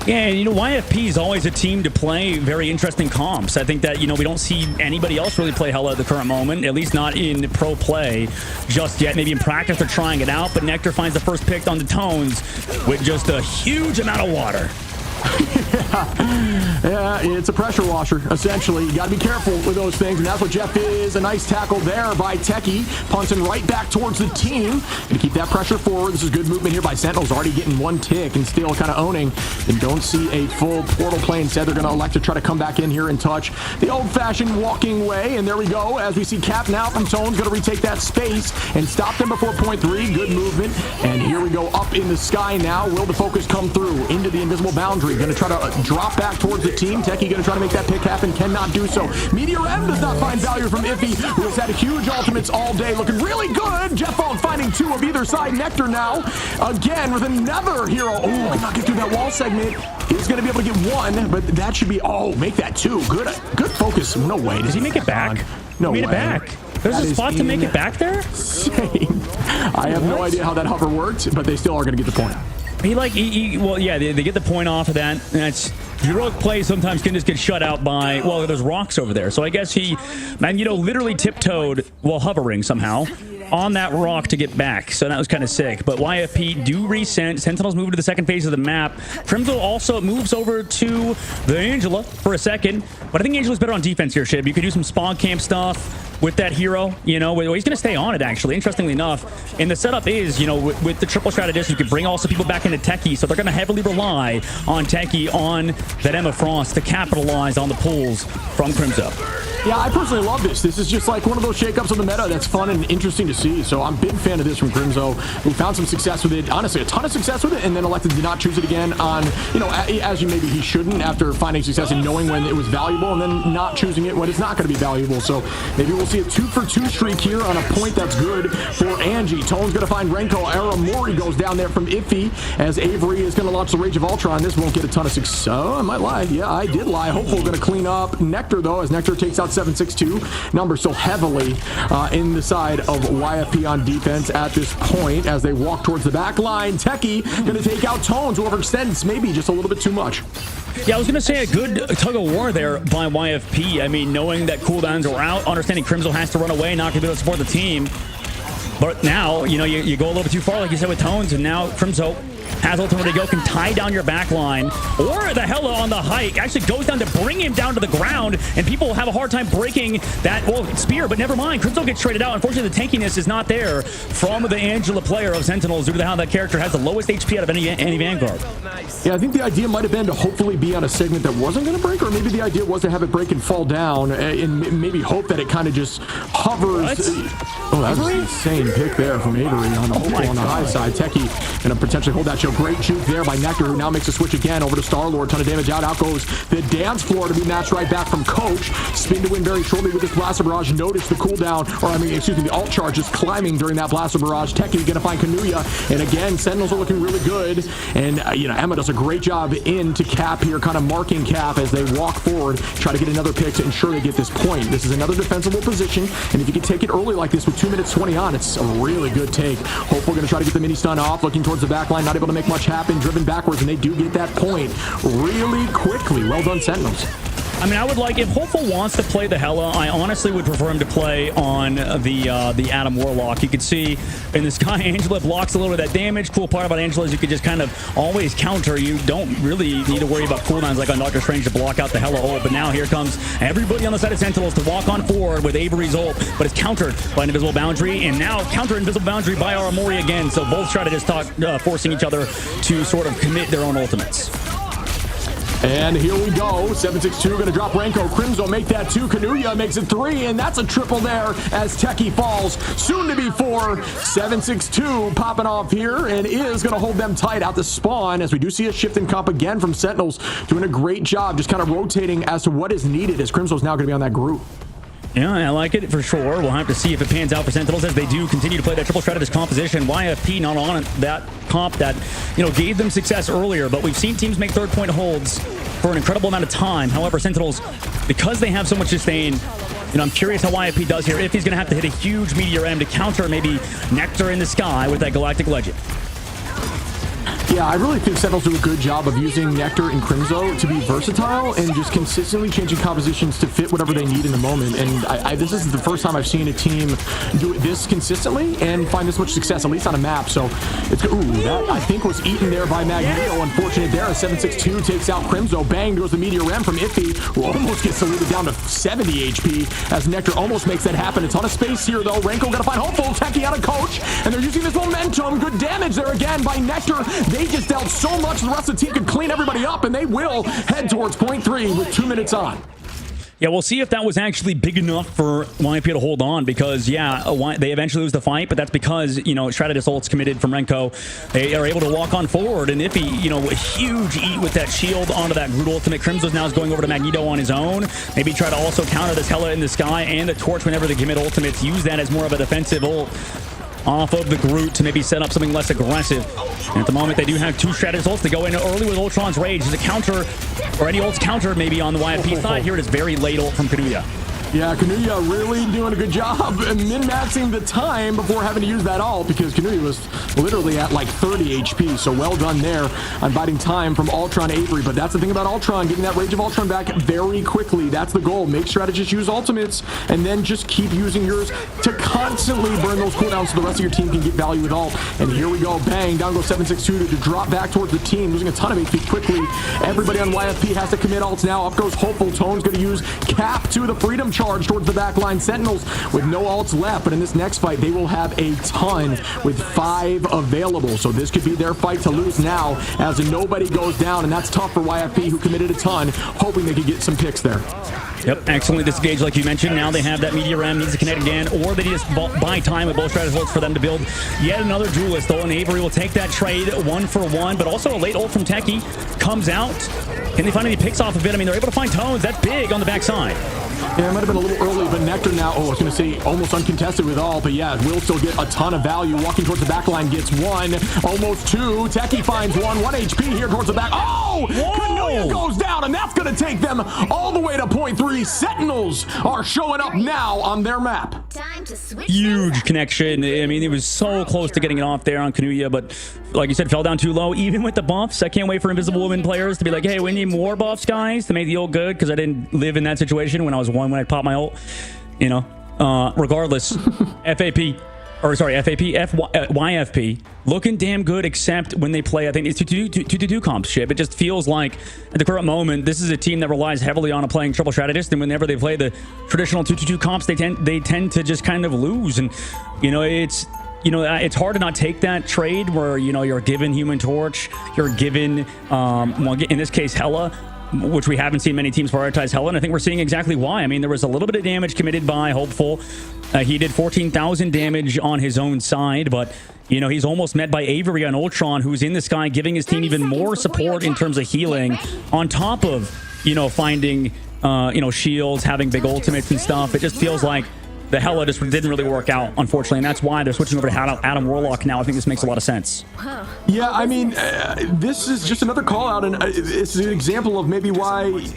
Yeah, YFP is always a team to play very interesting comps. I think that, we don't see anybody else really play Hela at the current moment, at least not in pro play just yet. Maybe in practice they're trying it out, but Nectar finds the first pick on the Tones with just a huge amount of water. Yeah, it's a pressure washer, essentially. You got to be careful with those things, and that's what Jeff is. A nice tackle there by Techie, punting right back towards the team to keep that pressure forward. This is good movement here by Sentinels, already getting one tick and still kind of owning, and don't see a full portal play. Instead, they're going to elect to try to come back in here and touch the old-fashioned walking way, and there we go. As we see Cap now from Tones, going to retake that space and stop them before point 3. Good movement, and here we go up in the sky now. Will the focus come through into the invisible boundary? Going to try to drop back towards the team. Techie going to try to make that pick happen. Cannot do so. Meteor M does not find value from Iffy, who has had huge ultimates all day. Looking really good. Jeff Bone finding 2 of either side. Nectar now again with another hero. Oh, cannot get through that wall segment. He's going to be able to get 1, but that should be, make that 2. Good focus. No way. Does he make it back? No way. He made it back. There's a spot to make it back there? Insane. I have no idea how that hover worked, but they still are going to get the point. They get the point off of that. That's heroic play. Sometimes can just get shut out by, there's rocks over there. So I guess he, literally tiptoed while hovering somehow on that rock to get back. So that was kind of sick. But YFP do resend. Sentinels move to the second phase of the map. Crimzo also moves over to the Angela for a second. But I think Angela's better on defense here, Shib. You could do some spawn camp stuff with that hero, he's going to stay on it, actually, interestingly enough. And the setup is, with the triple strategist, you could bring also people back into Techie, so they're going to heavily rely on Techie on that Emma Frost to capitalize on the pulls from Crimzo. Yeah, I personally love this. This is just like one of those shakeups of the meta that's fun and interesting to see. So I'm a big fan of this from Crimzo, who found some success with it, honestly, a ton of success with it, and then elected to not choose it again on, as maybe he shouldn't after finding success and knowing when it was valuable and then not choosing it when it's not going to be valuable. So maybe we'll see a 2-for-2 streak here on a point that's good for Angie. Tone's going to find Renko. Aramori goes down there from Iffy as Avery is going to launch the Rage of Ultron. This won't get a ton of success. Oh, I might lie. Yeah, I did lie. Hopefully we're going to clean up Nectar, though, as Nectar takes out 762. Number so heavily in the side of YFP on defense at this point as they walk towards the back line. Techie going to take out Tones, who overextends maybe just a little bit too much. Yeah, I was going to say a good tug of war there by YFP. I mean, knowing that cooldowns are out, understanding Crimzo has to run away, not going to be able to support the team. But now, you go a little bit too far, like you said, with Tones, and now Crimzo has ultimate to go, can tie down your back line, or the Hela on the hike actually goes down to bring him down to the ground, and people have a hard time breaking that, spear, but never mind. Crimzo gets traded out. Unfortunately, the tankiness is not there from the Angela player of Sentinels due to how that character has the lowest HP out of any Vanguard. Yeah, I think the idea might have been to hopefully be on a segment that wasn't going to break, or maybe the idea was to have it break and fall down, and maybe hope that it kind of just hovers. Oh, that was an insane pick there from Avery on the high side. Techie going to potentially hold that show. Great juke there by Nectar, who now makes a switch again over to Star-Lord. Ton of damage out. Out goes the dance floor to be matched right back from Coach. Spin to win very shortly with this Blaster Barrage. Notice the cooldown, the alt charge is climbing during that Blaster Barrage. Techie going to find Kanuya. And again, Sentinels are looking really good. And, Emma does a great job into Cap here, kind of marking Cap as they walk forward, try to get another pick to ensure they get this point. This is another defensible position. And if you can take it early like this with 2 minutes 20 on, it's a really good take. Hope we're going to try to get the mini stun off, looking towards the back line, not able to make much happen, driven backwards, and they do get that point really quickly. Well done, Sentinels. I mean, I would like, if Hopeful wants to play the Hela, I honestly would prefer him to play on the Adam Warlock. You could see in the Sky, Angela blocks a little bit of that damage. Cool part about Angela is you could just kind of always counter. You don't really need to worry about cooldowns like on Doctor Strange to block out the Hela ult. But now here comes everybody on the side of Sentinels to walk on forward with Avery's ult, but it's countered by an Invisible Boundary, and now counter Invisible Boundary by our Amori again. So both try to just forcing each other to sort of commit their own ultimates. And here we go. 762 going to drop Renko. Crimzo make that 2. Kanuya makes it 3. And that's a triple there as Techie falls. Soon to be 4. 762 popping off here and is going to hold them tight out to spawn as we do see a shift in comp again from Sentinels. Doing a great job just kind of rotating as to what is needed as Crimzo's now going to be on that group. Yeah, I like it for sure. We'll have to see if it pans out for Sentinels as they do continue to play that triple strategist composition. YFP not on that comp that, gave them success earlier, but we've seen teams make third point holds for an incredible amount of time. However, Sentinels, because they have so much sustain, I'm curious how YFP does here, if he's going to have to hit a huge Meteor M to counter maybe Nectar in the Sky with that Galactic Legend. Yeah, I really think Sentinels do a good job of using Nectar and Crimzo to be versatile and just consistently changing compositions to fit whatever they need in the moment. And this is the first time I've seen a team do it this consistently and find this much success, at least on a map. So it's that I think was eaten there by Magneto. Unfortunate there. 762 takes out Crimzo. Bang goes the Meteor M from Iffy, who almost gets diluted down to 70 HP as Nectar almost makes that happen. A ton of space here though. Renko gotta find Hopeful, Techie out of coach, and they're using this momentum. Good damage there again by Nectar. They just dealt so much the rest of the team could clean everybody up, and they will head towards point 3 with 2 minutes on. Yeah, we'll see if that was actually big enough for YP to hold on because, they eventually lose the fight, but that's because, Strategist ult's committed from Renko. They are able to walk on forward, and Iffy, a huge eat with that shield onto that Groot ultimate. Crimzo's now is going over to Magneto on his own. Maybe try to also counter this Hela in the Sky and the Torch whenever they commit ultimates. Use that as more of a defensive ult off of the Groot to maybe set up something less aggressive. And at the moment, they do have 2 strategist ults to go in early with Ultron's Rage. There's a counter, or any ults counter maybe on the YFP side. Here it is, very late ult from Kanuya. Yeah, Kanuya really doing a good job min-maxing the time before having to use that ult because Kanuya was literally at like 30 HP. So well done there on biding time from Ultron Avery. But that's the thing about Ultron, getting that Rage of Ultron back very quickly. That's the goal. Make strategists use ultimates and then just keep using yours to constantly burn those cooldowns so the rest of your team can get value with ult. And here we go. Bang. Down goes 762 to drop back towards the team, losing a ton of HP quickly. Everybody on YFP has to commit ults now. Up goes Hopeful. Tone's going to use Cap to the Freedom Charge towards the backline. Sentinels with no ults left, but in this next fight they will have a ton with 5 available, so this could be their fight to lose now as nobody goes down, and that's tough for YFP who committed a ton, hoping they could get some picks there. Yep, excellently disengaged like you mentioned. Now they have that Meteor M, needs to connect again, or they just buy time with both strategists ults for them to build yet another duelist though, and Avery will take that trade 1 for 1, but also a late ult from Techie comes out. Can they find any picks off of it? I mean, they're able to find Tones. That's big on the backside. Yeah, it might have been a little early, but Nectar now, I was going to say almost uncontested with all, but yeah, will still get a ton of value. Walking towards the back line, gets 1, almost 2. Techie finds 1 HP here towards the back. Oh! Kanuya goes down, and that's going to take them all the way to point 3. Sentinels are showing up now on their map. Huge connection. I mean, it was so close to getting it off there on Kanuya, but like you said, fell down too low. Even with the buffs, I can't wait for Invisible Woman players to be like, hey, we need more buffs, guys, to make the ult good, because I didn't live in that situation when I was 1 when I popped my ult. Regardless, YFP looking damn good, except when they play, I think it's 2-2 comp ship. It just feels like at the current moment, this is a team that relies heavily on playing triple strategist, and whenever they play the traditional 2-2 comps, they tend to just kind of lose. And it's hard to not take that trade where you're given Human Torch, you're given in this case Hela, which we haven't seen many teams prioritize Hela, and I think we're seeing exactly why. I mean, there was a little bit of damage committed by Hopeful. He did 14,000 damage on his own side, but he's almost met by Avery on Ultron, who's in the Sky, giving his team even more support in terms of healing, on top of finding shields, having big ultimates and stuff. It just feels like the Hela just didn't really work out, unfortunately, and that's why they're switching over to Adam Warlock now. I think this makes a lot of sense. Yeah, I mean, this is just another call out, and it's an example of maybe why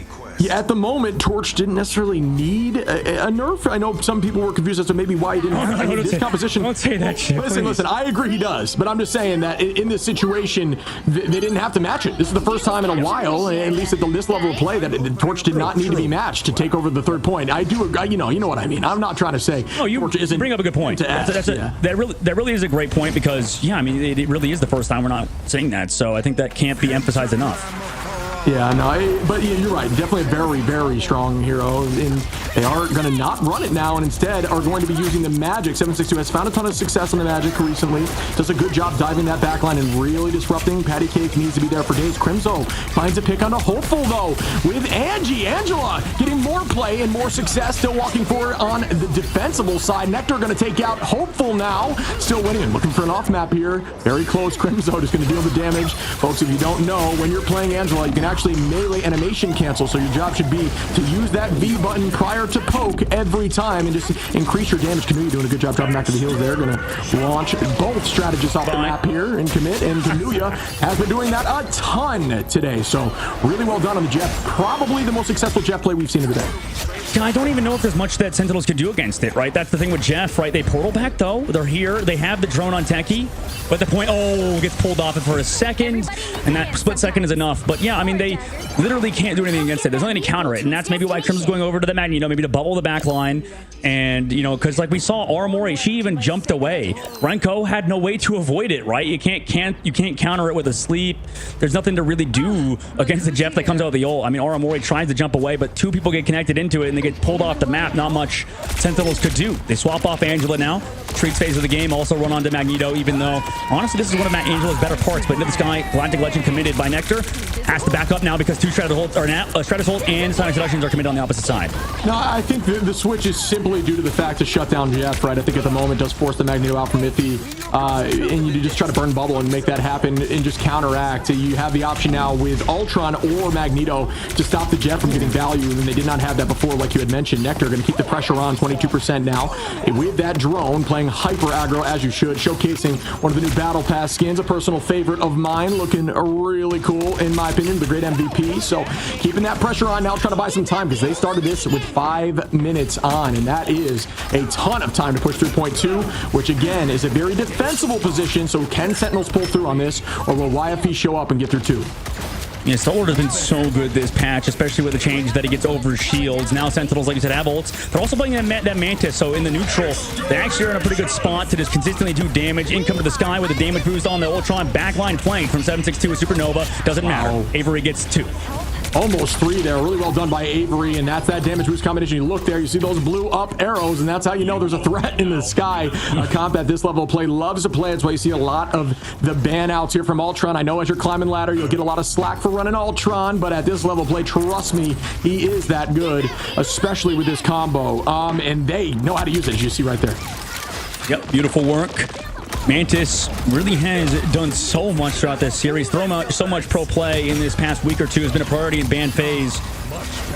Yeah, at the moment, Torch didn't necessarily need a nerf. I know some people were confused as to maybe why he didn't have this composition. Don't say that shit. Listen, I agree he does, but I'm just saying that in this situation, they didn't have to match it. This is the first time in a while, at least at this level of play, that the Torch did not need to be matched to take over the third point. I do, you know what I mean. I'm not trying to say Torch isn't. Bring up a good point. That really is a great point because, yeah, I mean, it really is the first time we're not saying that, so I think that can't be emphasized enough. Yeah, no, but yeah, you're right. Definitely a very, very strong hero. And they are going to not run it now and instead are going to be using the Magic. 762 has found a ton of success on the Magic recently. Does a good job diving that backline and really disrupting. Patty Cake needs to be there for days. Crimzo finds a pick on the Hopeful, though, with Angela getting more play and more success. Still walking forward on the defensible side. Nectar going to take out Hopeful now. Still winning and looking for an off map here. Very close. Crimzo just going to deal the damage. Folks, if you don't know, when you're playing Angela, you can actually melee animation cancel, so your job should be to use that V button prior to poke every time and just increase your damage. Kanuya doing a good job dropping back to the heels there. Gonna launch both strategists off the map here and commit, and Kanuya has been doing that a ton today, so really well done on the Jeff. Probably the most successful Jeff play we've seen of the day. I don't even know if there's much that Sentinels could do against it, right? That's the thing with Jeff, right? They portal back, though. They're here. They have the drone on Techie. But the point, gets pulled off it for a second. And that split second is enough. But yeah, I mean, they literally can't do anything against it. There's nothing to counter it. And that's maybe why Crimson's going over to the Magneto, maybe to bubble the back line. And, because like we saw Aramori, she even jumped away. Renko had no way to avoid it, right? You can't counter it with a sleep. There's nothing to really do against the Jeff that comes out of the ult. I mean, Aramori tries to jump away, but two people get connected into it and they get pulled off the map. Not much Sentinels could do. They swap off Angela now. Treats phase of the game also run on to Magneto, even though honestly this is one of Angela's better parts. But into the sky, Galactic Legend committed by Nectar. Has to back up now because two Stratus Ult and Sonic Seductions are committed on the opposite side. No, I think the switch is simply due to the fact to shut down Jeff, right? I think at the moment does force the Magneto out from Iffy, and you just try to burn bubble and make that happen and just counteract. You have the option now with Ultron or Magneto to stop the Jeff from getting value, and they did not have that before, like you had mentioned. Nectar going to keep the pressure on, 22% now. And with that drone playing hyper aggro as you should, showcasing one of the new Battle Pass skins, a personal favorite of mine, looking really cool in my opinion, the great MVP. So keeping that pressure on now, trying to buy some time because they started this with 5 minutes on, and that is a ton of time to push through point 2, which again is a very defensible position. So can Sentinels pull through on this, or will YFP show up and get through 2? Yeah, Solar has been so good this patch, especially with the change that he gets over shields. Now Sentinels, like you said, have ults. They're also playing that Mantis, so in the neutral, they actually are in a pretty good spot to just consistently do damage. Income to the sky with a damage boost on the Ultron. Backline flank from 762 with Supernova. Doesn't matter. Avery gets 2. Almost 3 there. Really well done by Avery, and that's that damage boost combination. You look there, you see those blue up arrows, and that's how you know there's a threat in the sky. A comp at this level of play loves to play. That's why you see a lot of the ban outs here from Ultron. I know as you're climbing ladder, you'll get a lot of slack for running Ultron, but at this level of play, trust me, he is that good, especially with this combo. And they know how to use it, as you see right there. Yep, beautiful work. Mantis really has done so much throughout this series. So much pro play in this past week or two has been a priority in ban phase.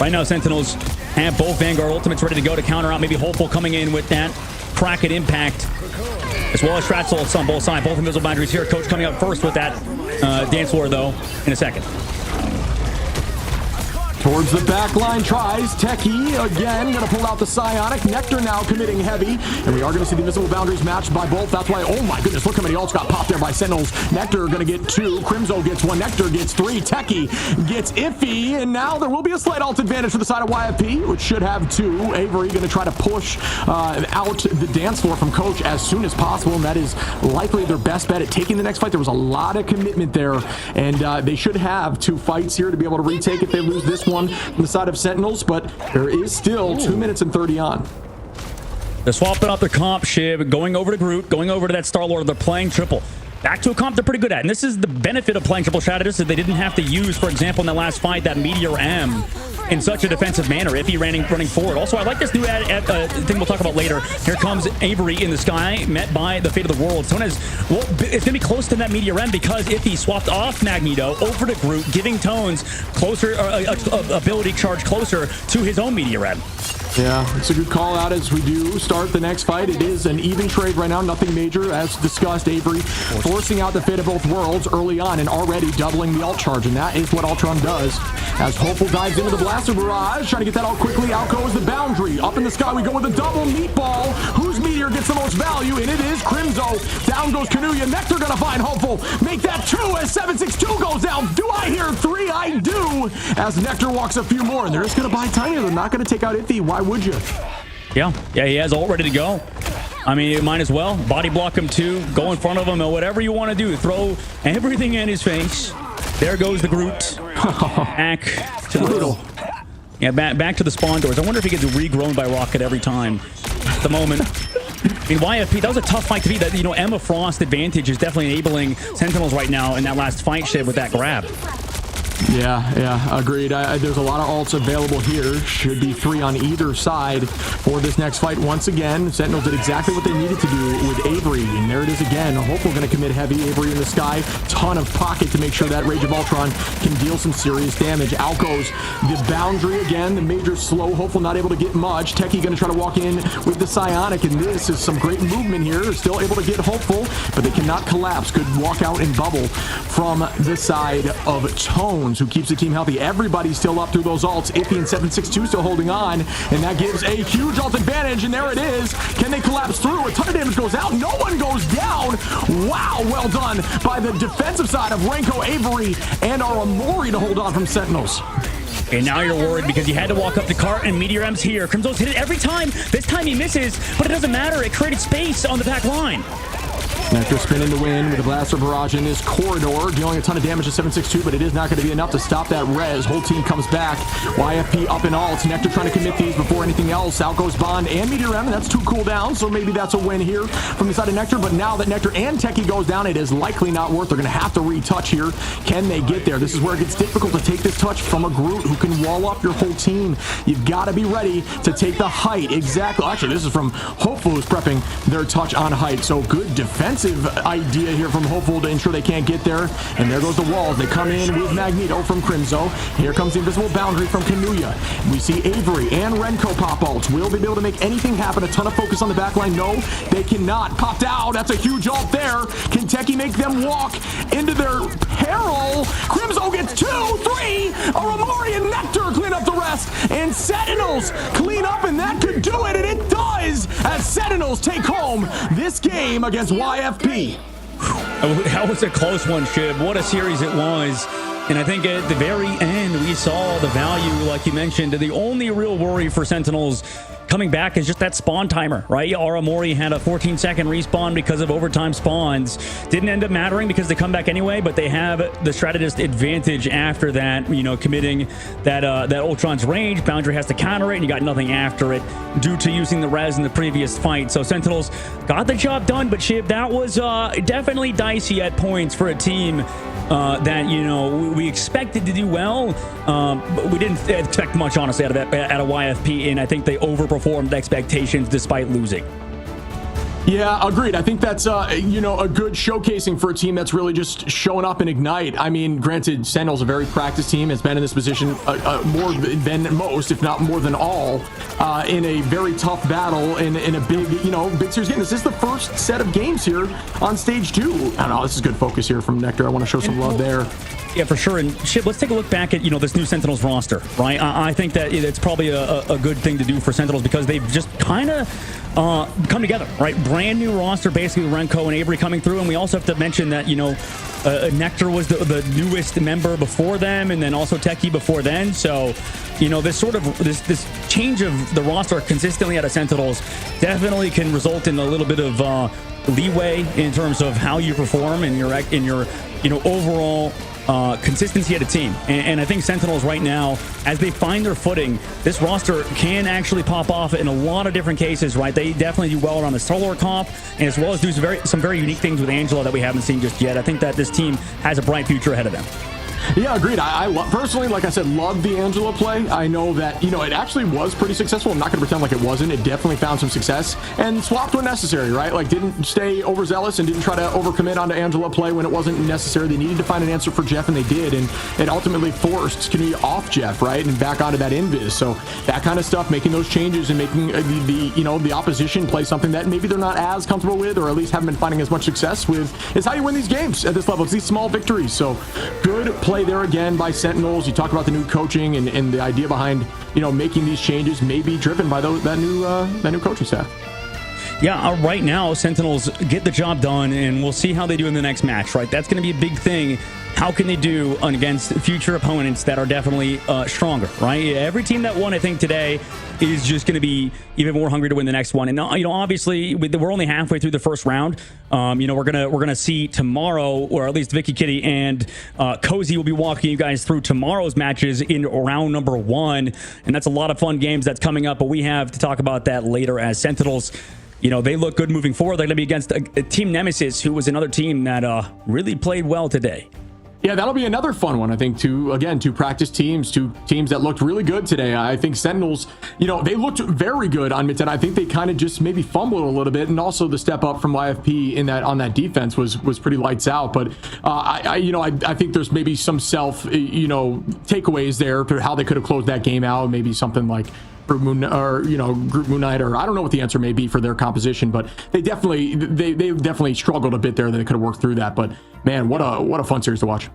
Right now, Sentinels have both Vanguard ultimates ready to go to counter out. Maybe Hopeful coming in with that Kraken impact, as well as Strat Souls on both sides. Both invisible boundaries here. Coach coming up first with that dance floor, though, in a second. Towards the back line tries. Techie again going to pull out the Psionic. Nectar now committing heavy. And we are going to see the invisible boundaries matched by both. That's why, oh my goodness, look how many ults got popped there by Sentinels. Nectar going to get 2. Crimzo gets 1. Nectar gets 3. Techie gets Iffy. And now there will be a slight ult advantage for the side of YFP, which should have 2. Avery going to try to push out the dance floor from Coach as soon as possible. And that is likely their best bet at taking the next fight. There was a lot of commitment there. And they should have 2 fights here to be able to retake if they lose this one from the side of Sentinels, but there is still 2 minutes and 30 on. They're swapping out their comp, Shiv, going over to Groot, going over to that Star-Lord. They're playing triple. Back to a comp they're pretty good at. And this is the benefit of playing triple strategists, that they didn't have to use, for example, in the last fight, that Meteor M in such a defensive manner if he running forward. Also, I like this new thing we'll talk about later. Here comes Avery in the sky, met by the Fate of the World. Tones, well, it's going to be close to that Meteor M because if he swapped off Magneto over to Groot, giving Tones closer, ability charge closer to his own Meteor M. Yeah, it's a good call out as we do start the next fight. It is an even trade right now, nothing major. As discussed, Avery forcing out the fate of both worlds early on and already doubling the ult charge, and that is what Ultron does. As Hopeful dives into the blaster barrage, trying to get that out quickly. Out goes the boundary. Up in the sky, we go with a double meatball. Whose meteor gets the most value? And it is Crimzo. Down goes Kanuya. Nectar gonna find Hopeful. Make that 2 as 762 goes down. Do I hear 3? I do. As Nectar walks a few more, and they're just gonna buy Tiny. They're not gonna take out Iffy. Why would you? Yeah, he has ult ready to go. I mean, you might as well body block him too, go in front of him, or whatever you want to do. Throw everything in his face. There goes the Groot. Back to back to the spawn doors. I wonder if he gets regrown by Rocket every time. At the moment, I mean, YFP, that was a tough fight to beat. That, Emma Frost advantage is definitely enabling Sentinels right now in that last fight shit with that grab. Yeah, agreed. There's a lot of ults available here. Should be 3 on either side for this next fight. Once again, Sentinels did exactly what they needed to do with Avery, and there it is again. Hopeful going to commit heavy. Avery in the sky, ton of pocket to make sure that Rage of Ultron can deal some serious damage. Out goes the boundary again, the major slow. Hopeful not able to get much. Techie going to try to walk in with the Psionic, and this is some great movement here. They're still able to get Hopeful, but they cannot collapse. Good walk out and bubble from the side of Tone, who keeps the team healthy. Everybody's still up through those ults. Iffy and 762 still holding on, and that gives a huge ult advantage, and there it is. Can they collapse through? A ton of damage goes out. No one goes down. Wow, well done by the defensive side of Renko, Avery, and our Amori to hold on from Sentinels. And now you're worried because you had to walk up to Cart, and Meteor M's here. Crimzo's hit it every time. This time he misses, but it doesn't matter. It created space on the back line. Nectar spinning the win with a blaster barrage in this corridor, dealing a ton of damage to 762, but it is not going to be enough to stop that res. Whole team comes back. YFP up in ults. Nectar trying to commit these before anything else. Out goes Bond and Meteor M, and that's 2 cooldowns, so maybe that's a win here from the side of Nectar. But now that Nectar and Techie goes down, it is likely not worth. They're going to have to retouch here. Can they get there? This is where it gets difficult to take this touch from a Groot who can wall up your whole team. You've got to be ready to take the height. Exactly. Actually, this is from Hopeful, who's prepping their touch on height. So good defensive idea here from Hopeful to ensure they can't get there. And there goes the walls. They come in with Magneto from Crimzo. Here comes the invisible boundary from Kanuya. We see Avery and Renko pop ults. Will they be able to make anything happen? A ton of focus on the backline. No, they cannot. Popped out. That's a huge ult there. Can Techie make them walk into their peril? Crimzo gets 2, 3. Aramori and Nectar clean up the rest. And Sentinels clean up, and that could do it. And it does, as Sentinels take home this game against YFP. That was a close one, Shib. What a series it was. And I think at the very end, we saw the value, like you mentioned. The only real worry for Sentinels coming back is just that spawn timer, right? Aramori had a 14-second respawn because of overtime spawns. Didn't end up mattering because they come back anyway, but they have the strategist advantage after that, committing that Ultron's range. Boundary has to counter it, and you got nothing after it due to using the res in the previous fight. So Sentinels got the job done, but Shib, that was definitely dicey at points for a team that we expected to do well, but we didn't expect much, honestly, out of YFP, and I think they overperformed expectations despite losing. Yeah, agreed. I think that's a good showcasing for a team that's really just showing up and Ignite. I mean, granted, Sentinel's a very practiced team. Has been in this position more than most, if not more than all, in a very tough battle in a big series game. This is the first set of games here on stage 2. I don't know. This is good focus here from Nectar. I want to show some love there. Yeah, for sure. And Shib, let's take a look back at this new Sentinels roster, right? I think that it's probably a good thing to do for Sentinels because they've just kind of come together, right? Brand new roster, basically Renko and Avery coming through, and we also have to mention that Nectar was the newest member before them, and then also Techie before then. So this change of the roster consistently out of Sentinels definitely can result in a little bit of leeway in terms of how you perform and your overall consistency at a team. And I think Sentinels right now, as they find their footing, this roster can actually pop off in a lot of different cases, right? They definitely do well around the Solar comp, and as well as do some very unique things with Angela that we haven't seen just yet. I think that this team has a bright future ahead of them. Yeah, agreed. I personally, like I said, love the Angela play. I know that, it actually was pretty successful. I'm not going to pretend like it wasn't. It definitely found some success and swapped when necessary, right? Like didn't stay overzealous and didn't try to overcommit onto Angela play when it wasn't necessary. They needed to find an answer for Jeff, and they did. And it ultimately forced Kenny off Jeff, right? And back onto that invis. So that kind of stuff, making those changes and making the opposition play something that maybe they're not as comfortable with, or at least haven't been finding as much success with, is how you win these games at this level. It's these small victories. So good play there again by Sentinels. You talk about the new coaching and the idea behind making these changes may be driven by that new coaching staff. Yeah, right now Sentinels get the job done, and we'll see how they do in the next match, right? That's going to be a big thing. How can they do against future opponents that are definitely stronger, right? Every team that won, I think, today is just going to be even more hungry to win the next one. And obviously, we're only halfway through the first round. We're gonna see tomorrow, or at least Vicky Kitty and Cozy will be walking you guys through tomorrow's matches in round number 1, and that's a lot of fun games that's coming up. But we have to talk about that later, as Sentinels, they look good moving forward. They're going to be against a Team Nemesis, who was another team that really played well today. Yeah, that'll be another fun one, I think, two practice teams, two teams that looked really good today. I think Sentinels, they looked very good on mid-10. I think they kind of just maybe fumbled a little bit, and also the step up from YFP on that defense was pretty lights out. But I think there's maybe some takeaways there for how they could have closed that game out. Maybe something like group moon night, or I don't know what the answer may be for their composition, but they definitely struggled a bit there. They could have worked through that. But man, what a fun series to watch.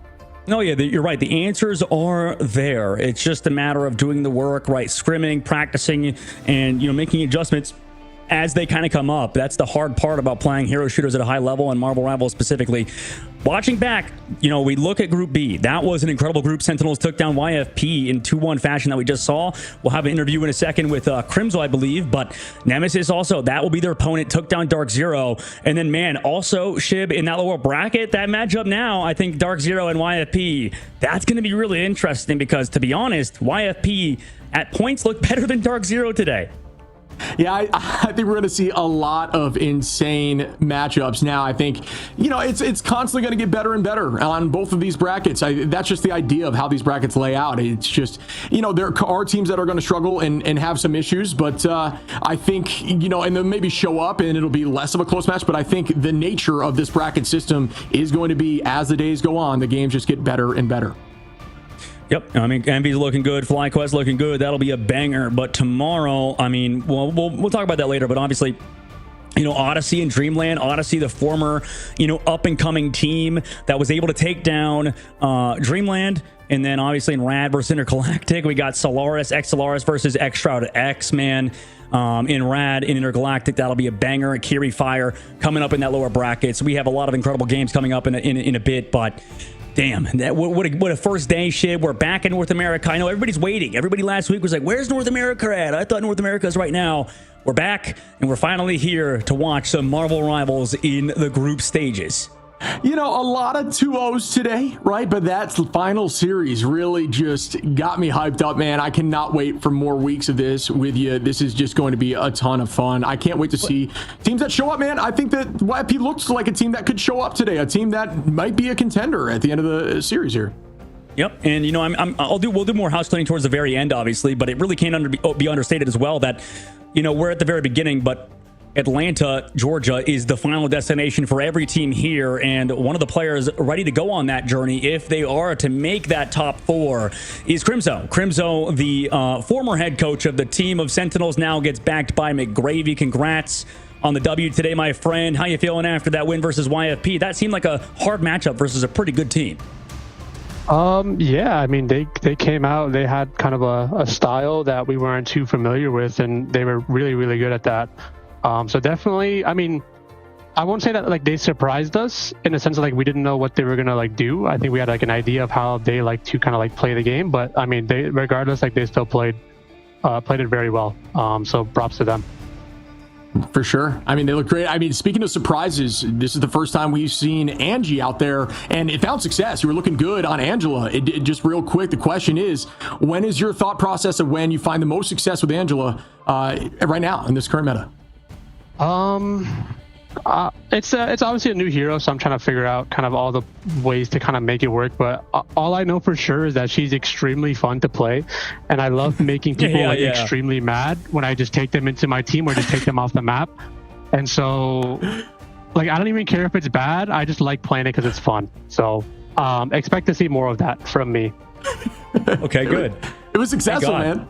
No, yeah, you're right. The answers are there. It's just a matter of doing the work, right? Scrimming, practicing, and making adjustments as they kind of come up. That's the hard part about playing hero shooters at a high level, and Marvel Rivals specifically. Watching back, we look at Group B. That was an incredible group. Sentinels took down YFP in 2-1 fashion that we just saw. We'll have an interview in a second with Crimzo, I believe, but Nemesis also, that will be their opponent, took down Dark Zero. And then, man, also, Shib, in that lower bracket, that matchup now, I think Dark Zero and YFP, that's going to be really interesting because, to be honest, YFP at points looked better than Dark Zero today. Yeah, I think we're going to see a lot of insane matchups now. I think, it's constantly going to get better and better on both of these brackets. That's just the idea of how these brackets lay out. It's just, there are teams that are going to struggle and have some issues, but I think, and they'll maybe show up and it'll be less of a close match. But I think the nature of this bracket system is going to be, as the days go on, the games just get better and better. Yep, Envy's looking good, FlyQuest looking good. That'll be a banger. But tomorrow, we'll talk about that later. But obviously, Odyssey and Dreamland. Odyssey, the former, up and coming team that was able to take down Dreamland. And then obviously in Rad versus Intergalactic, we got Solaris, X-Solaris versus X-Shroud X-Man. In Rad, in Intergalactic, that'll be a banger. Kiri Fire coming up in that lower bracket. So we have a lot of incredible games coming up in a bit, but damn, what a first day, Shib. We're back in North America. I know everybody's waiting. Everybody last week was like, where's North America at? I thought North America is right now. We're back, and we're finally here to watch some Marvel Rivals in the group stages. A lot of 2-0s today, right? But that final series really just got me hyped up, man. I cannot wait for more weeks of this with you. This is just going to be a ton of fun. I can't wait to see teams that show up, man. I think that YP looks like a team that could show up today, a team that might be a contender at the end of the series here. Yep, and we'll do more house cleaning towards the very end, obviously, but it really can't be understated as well that we're at the very beginning, but Atlanta, Georgia is the final destination for every team here, and one of the players ready to go on that journey, if they are to make that top 4, is Crimzo. Crimzo, the former head coach of the team of Sentinels, now gets backed by McGravy. Congrats on the W today, my friend. How you feeling after that win versus YFP? That seemed like a hard matchup versus a pretty good team. Yeah, they came out, they had kind of a style that we weren't too familiar with, and they were really, really good at that. So definitely, I won't say that they surprised us in the sense of we didn't know what they were gonna do. I think we had an idea of how they like to kind of play the game, but they regardless they still played it very well. So props to them. For sure. They look great. Speaking of surprises, this is the first time we've seen Angie out there, and it found success. You were looking good on Angela. It just real quick, the question is, when is your thought process of when you find the most success with Angela right now in this current meta? It's obviously a new hero, so I'm trying to figure out kind of all the ways to kind of make it work. But all I know for sure is that she's extremely fun to play, and I love making people extremely mad when I just take them into my team or just take them off the map. And so, like, I don't even care if it's bad. I just like playing it because it's fun. So expect to see more of that from me. Okay, good. It was successful, man.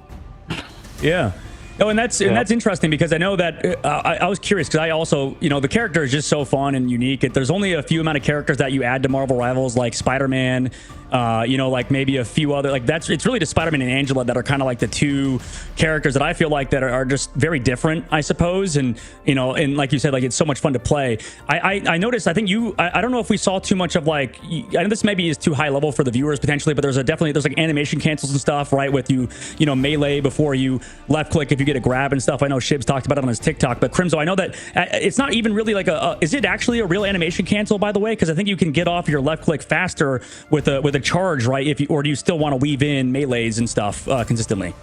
Yeah. Oh, and that's interesting because I know that I was curious because I also, the character is just so fun and unique. There's only a few amount of characters that you add to Marvel Rivals, like Spider-Man, like maybe a few other, like it's really just Spider-Man and Angela that are kind of like the two characters that I feel like that are just very different, I suppose. And, and like you said, like it's so much fun to play. I noticed, I think I don't know if we saw too much of like, I know this maybe is too high level for the viewers potentially, but there's like animation cancels and stuff, right? With you melee before you left click if you get a grab and stuff. I know Shib's talked about it on his TikTok, but Crimzo, I know that it's not even really like is it actually a real animation cancel, by the way? Because I think you can get off your left click faster with a charge, right? Or do you still want to weave in melees and stuff consistently?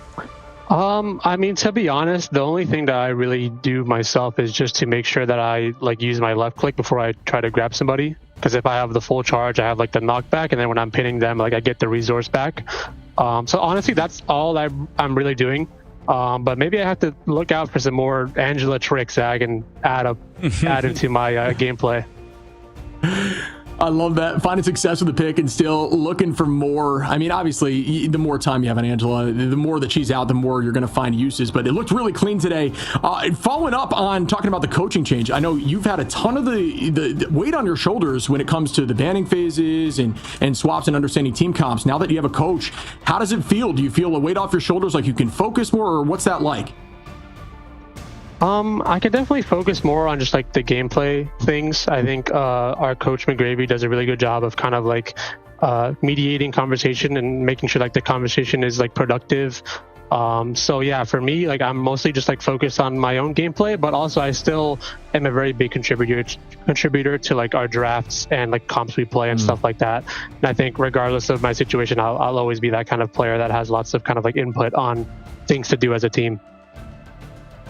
I mean, to be honest, the only thing that I really do myself is just to make sure that I like use my left click before I try to grab somebody. Because if I have the full charge, I have like the knockback, and then when I'm pinning them, like I get the resource back. So honestly, that's all I'm really doing. But maybe I have to look out for some more Angela tricks that I can add into my gameplay. I love that. Finding success with the pick and still looking for more. I mean, obviously, the more time you have on Angela, the more that she's out, the more you're going to find uses. But it looked really clean today. Following up on talking about the coaching change, I know you've had a ton of the weight on your shoulders when it comes to the banning phases and swaps and understanding team comps. Now that you have a coach, how does it feel? Do you feel a weight off your shoulders, like you can focus more, or what's that like? I can definitely focus more on just like the gameplay things. I think our coach McGravy does a really good job of kind of like mediating conversation and making sure like the conversation is like productive. So yeah, for me, like I'm mostly just like focused on my own gameplay, but also I still am a very big contributor to like our drafts and like comps we play and stuff like that. And I think regardless of my situation, I'll always be that kind of player that has lots of kind of like input on things to do as a team.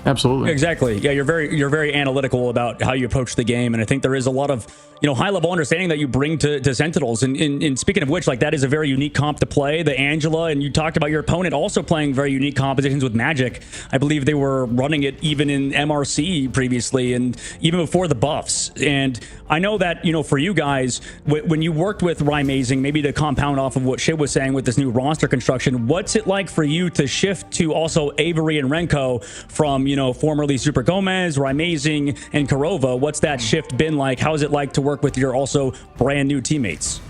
Absolutely. Exactly. Yeah, you're very analytical about how you approach the game, and I think there is a lot of high level understanding that you bring to Sentinels. And speaking of which, like that is a very unique comp to play. The Angela, and you talked about your opponent also playing very unique compositions with Magic. I believe they were running it even in MRC previously, and even before the buffs. And I know that for you guys, when you worked with Rymazing, maybe to compound off of what Shib was saying with this new roster construction, what's it like for you to shift to also Avery and Renko from formerly Super Gomez, Rymazing, and Kurova? What's that shift been like? How is it like to work with your also brand new teammates?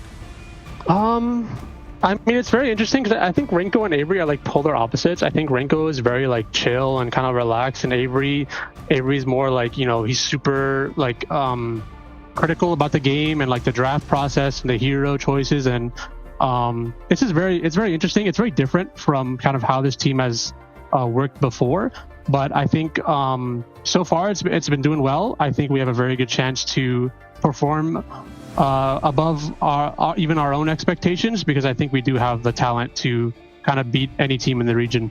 I mean, it's very interesting because I think Renko and Avery are like polar opposites. I think Renko is very like chill and kind of relaxed, and Avery's more like he's super like critical about the game and like the draft process and the hero choices, and it's very interesting. It's very different from kind of how this team has worked before. But I think so far it's been doing well. I think we have a very good chance to perform above even our own expectations, because I think we do have the talent to kind of beat any team in the region.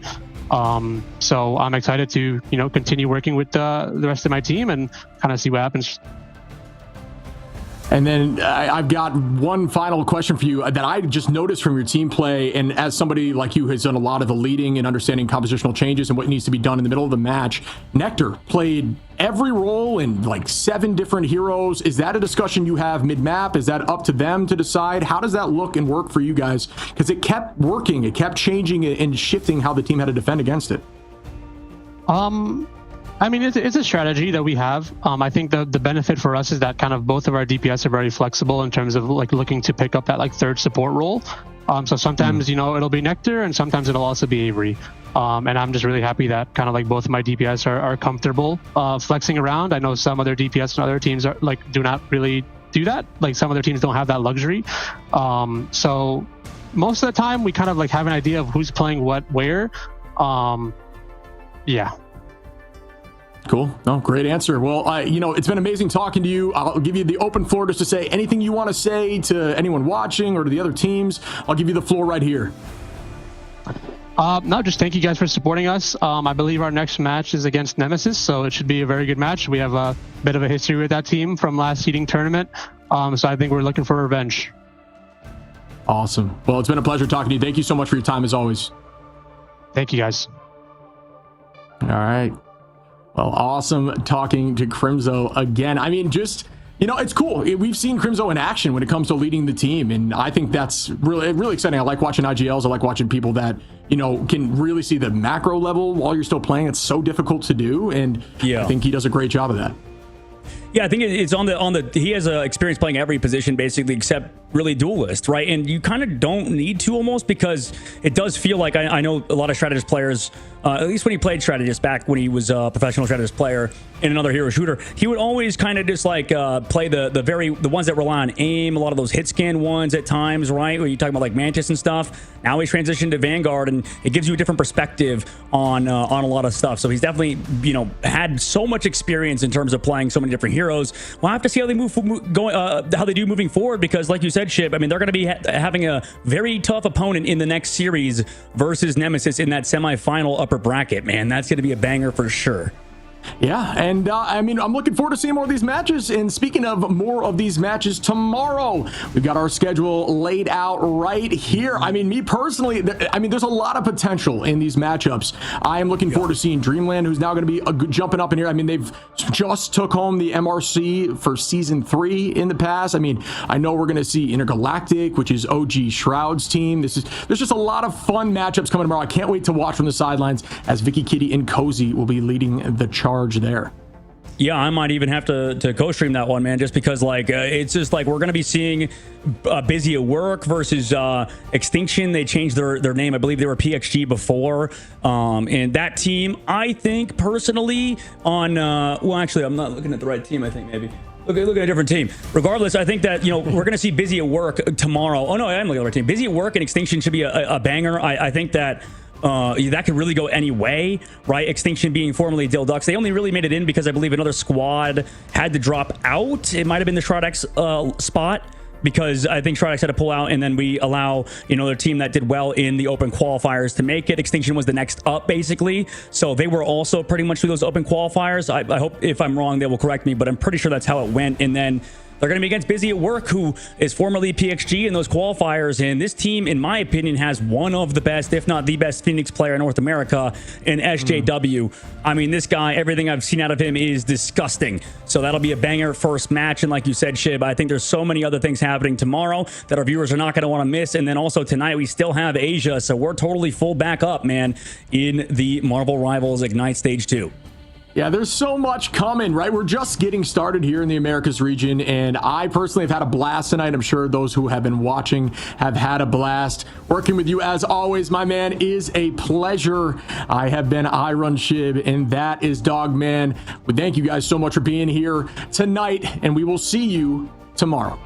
So I'm excited to continue working with the rest of my team and kind of see what happens. And then I've got one final question for you that I just noticed from your team play. And as somebody like you who's done a lot of the leading and understanding compositional changes and what needs to be done in the middle of the match, Nectar played every role in like 7 different heroes. Is that a discussion you have mid-map? Is that up to them to decide? How does that look and work for you guys? Because it kept working. It kept changing and shifting how the team had to defend against it. I mean, it's a strategy that we have. I think the benefit for us is that kind of both of our DPS are very flexible in terms of like looking to pick up that like third support role. So sometimes, it'll be Nectar, and sometimes it'll also be Avery. And I'm just really happy that kind of like both of my DPS are comfortable flexing around. I know some other DPS and other teams are like do not really do that. Like some other teams don't have that luxury. So most of the time we kind of like have an idea of who's playing what where. Yeah. Cool. No, great answer. Well, it's been amazing talking to you. I'll give you the open floor just to say anything you want to say to anyone watching or to the other teams. I'll give you the floor right here. No, just thank you guys for supporting us. I believe our next match is against Nemesis, so it should be a very good match. We have a bit of a history with that team from last seeding tournament, so I think we're looking for revenge. Awesome. Well, it's been a pleasure talking to you. Thank you so much for your time as always. Thank you, guys. All right. Well, awesome talking to Crimzo again. I mean, just, you know, it's cool. We've seen Crimzo in action when it comes to leading the team, and I think that's really, really exciting. I like watching IGLs. I like watching people that, you know, can really see the macro level while you're still playing. It's so difficult to do, and I think he does a great job of that. Yeah, I think it's on the he has experience playing every position basically except really duelist, right? And you kind of don't need to almost, because it does feel like I know a lot of strategist players, at least when he played strategist back when he was a professional strategist player in another hero shooter, he would always kind of just like play the ones that rely on aim, a lot of those hit scan ones at times, right? When you talk about like Mantis and stuff. Now he's transitioned to Vanguard, and it gives you a different perspective on a lot of stuff. So he's definitely, you know, had so much experience in terms of playing so many different heroes. We'll have to see how they how they do moving forward, because like you said, Shib, I mean, they're going to be having a very tough opponent in the next series versus Nemesis in that semifinal upper bracket. Man, that's going to be a banger for sure. Yeah, and I mean, I'm looking forward to seeing more of these matches. And speaking of more of these matches, tomorrow we've got our schedule laid out right here. I mean, me personally, I mean, there's a lot of potential in these matchups. I am looking forward to seeing Dreamland, who's now going to be jumping up in here. I mean, they've just took home the MRC for season 3 in the past. I mean, I know we're going to see Intergalactic, which is OG Shroud's team. There's just a lot of fun matchups coming tomorrow. I can't wait to watch from the sidelines as Vicky Kitty and Cozy will be leading the charge there. Yeah, I might even have to co-stream that one, man, just because like it's just like we're going to be seeing Busy at Work versus Extinction. They changed their name. I believe they were PXG before. And that team, I think personally on well, actually, I'm not looking at the right team. I think maybe look at a different team. Regardless, I think that, you know, we're going to see Busy at Work tomorrow. Oh no, I am looking at the right team. Busy at Work and Extinction should be a banger. I think that that could really go any way, right? Extinction being formerly Dildux. They only really made it in because I believe another squad had to drop out. It might have been the Shroud spot, because I think Shroud had to pull out, and then we allow, you know, their team that did well in the open qualifiers to make it. Extinction was the next up, basically. So they were also pretty much through those open qualifiers. I hope if I'm wrong, they will correct me, but I'm pretty sure that's how it went. And then they're going to be against Busy at Work, who is formerly PXG in those qualifiers. And this team, in my opinion, has one of the best, if not the best, Phoenix player in North America in SJW. I mean, this guy, everything I've seen out of him is disgusting. So that'll be a banger first match. And like you said, Shib, I think there's so many other things happening tomorrow that our viewers are not going to want to miss. And then also tonight, we still have Asia. So we're totally full back up, man, in the Marvel Rivals Ignite Stage 2. Yeah, there's so much coming, right? We're just getting started here in the Americas region, and I personally have had a blast tonight. I'm sure those who have been watching have had a blast. Working with you, as always, my man, is a pleasure. I have been iRunShib, and that is Dogman. We thank you guys so much for being here tonight, and we will see you tomorrow.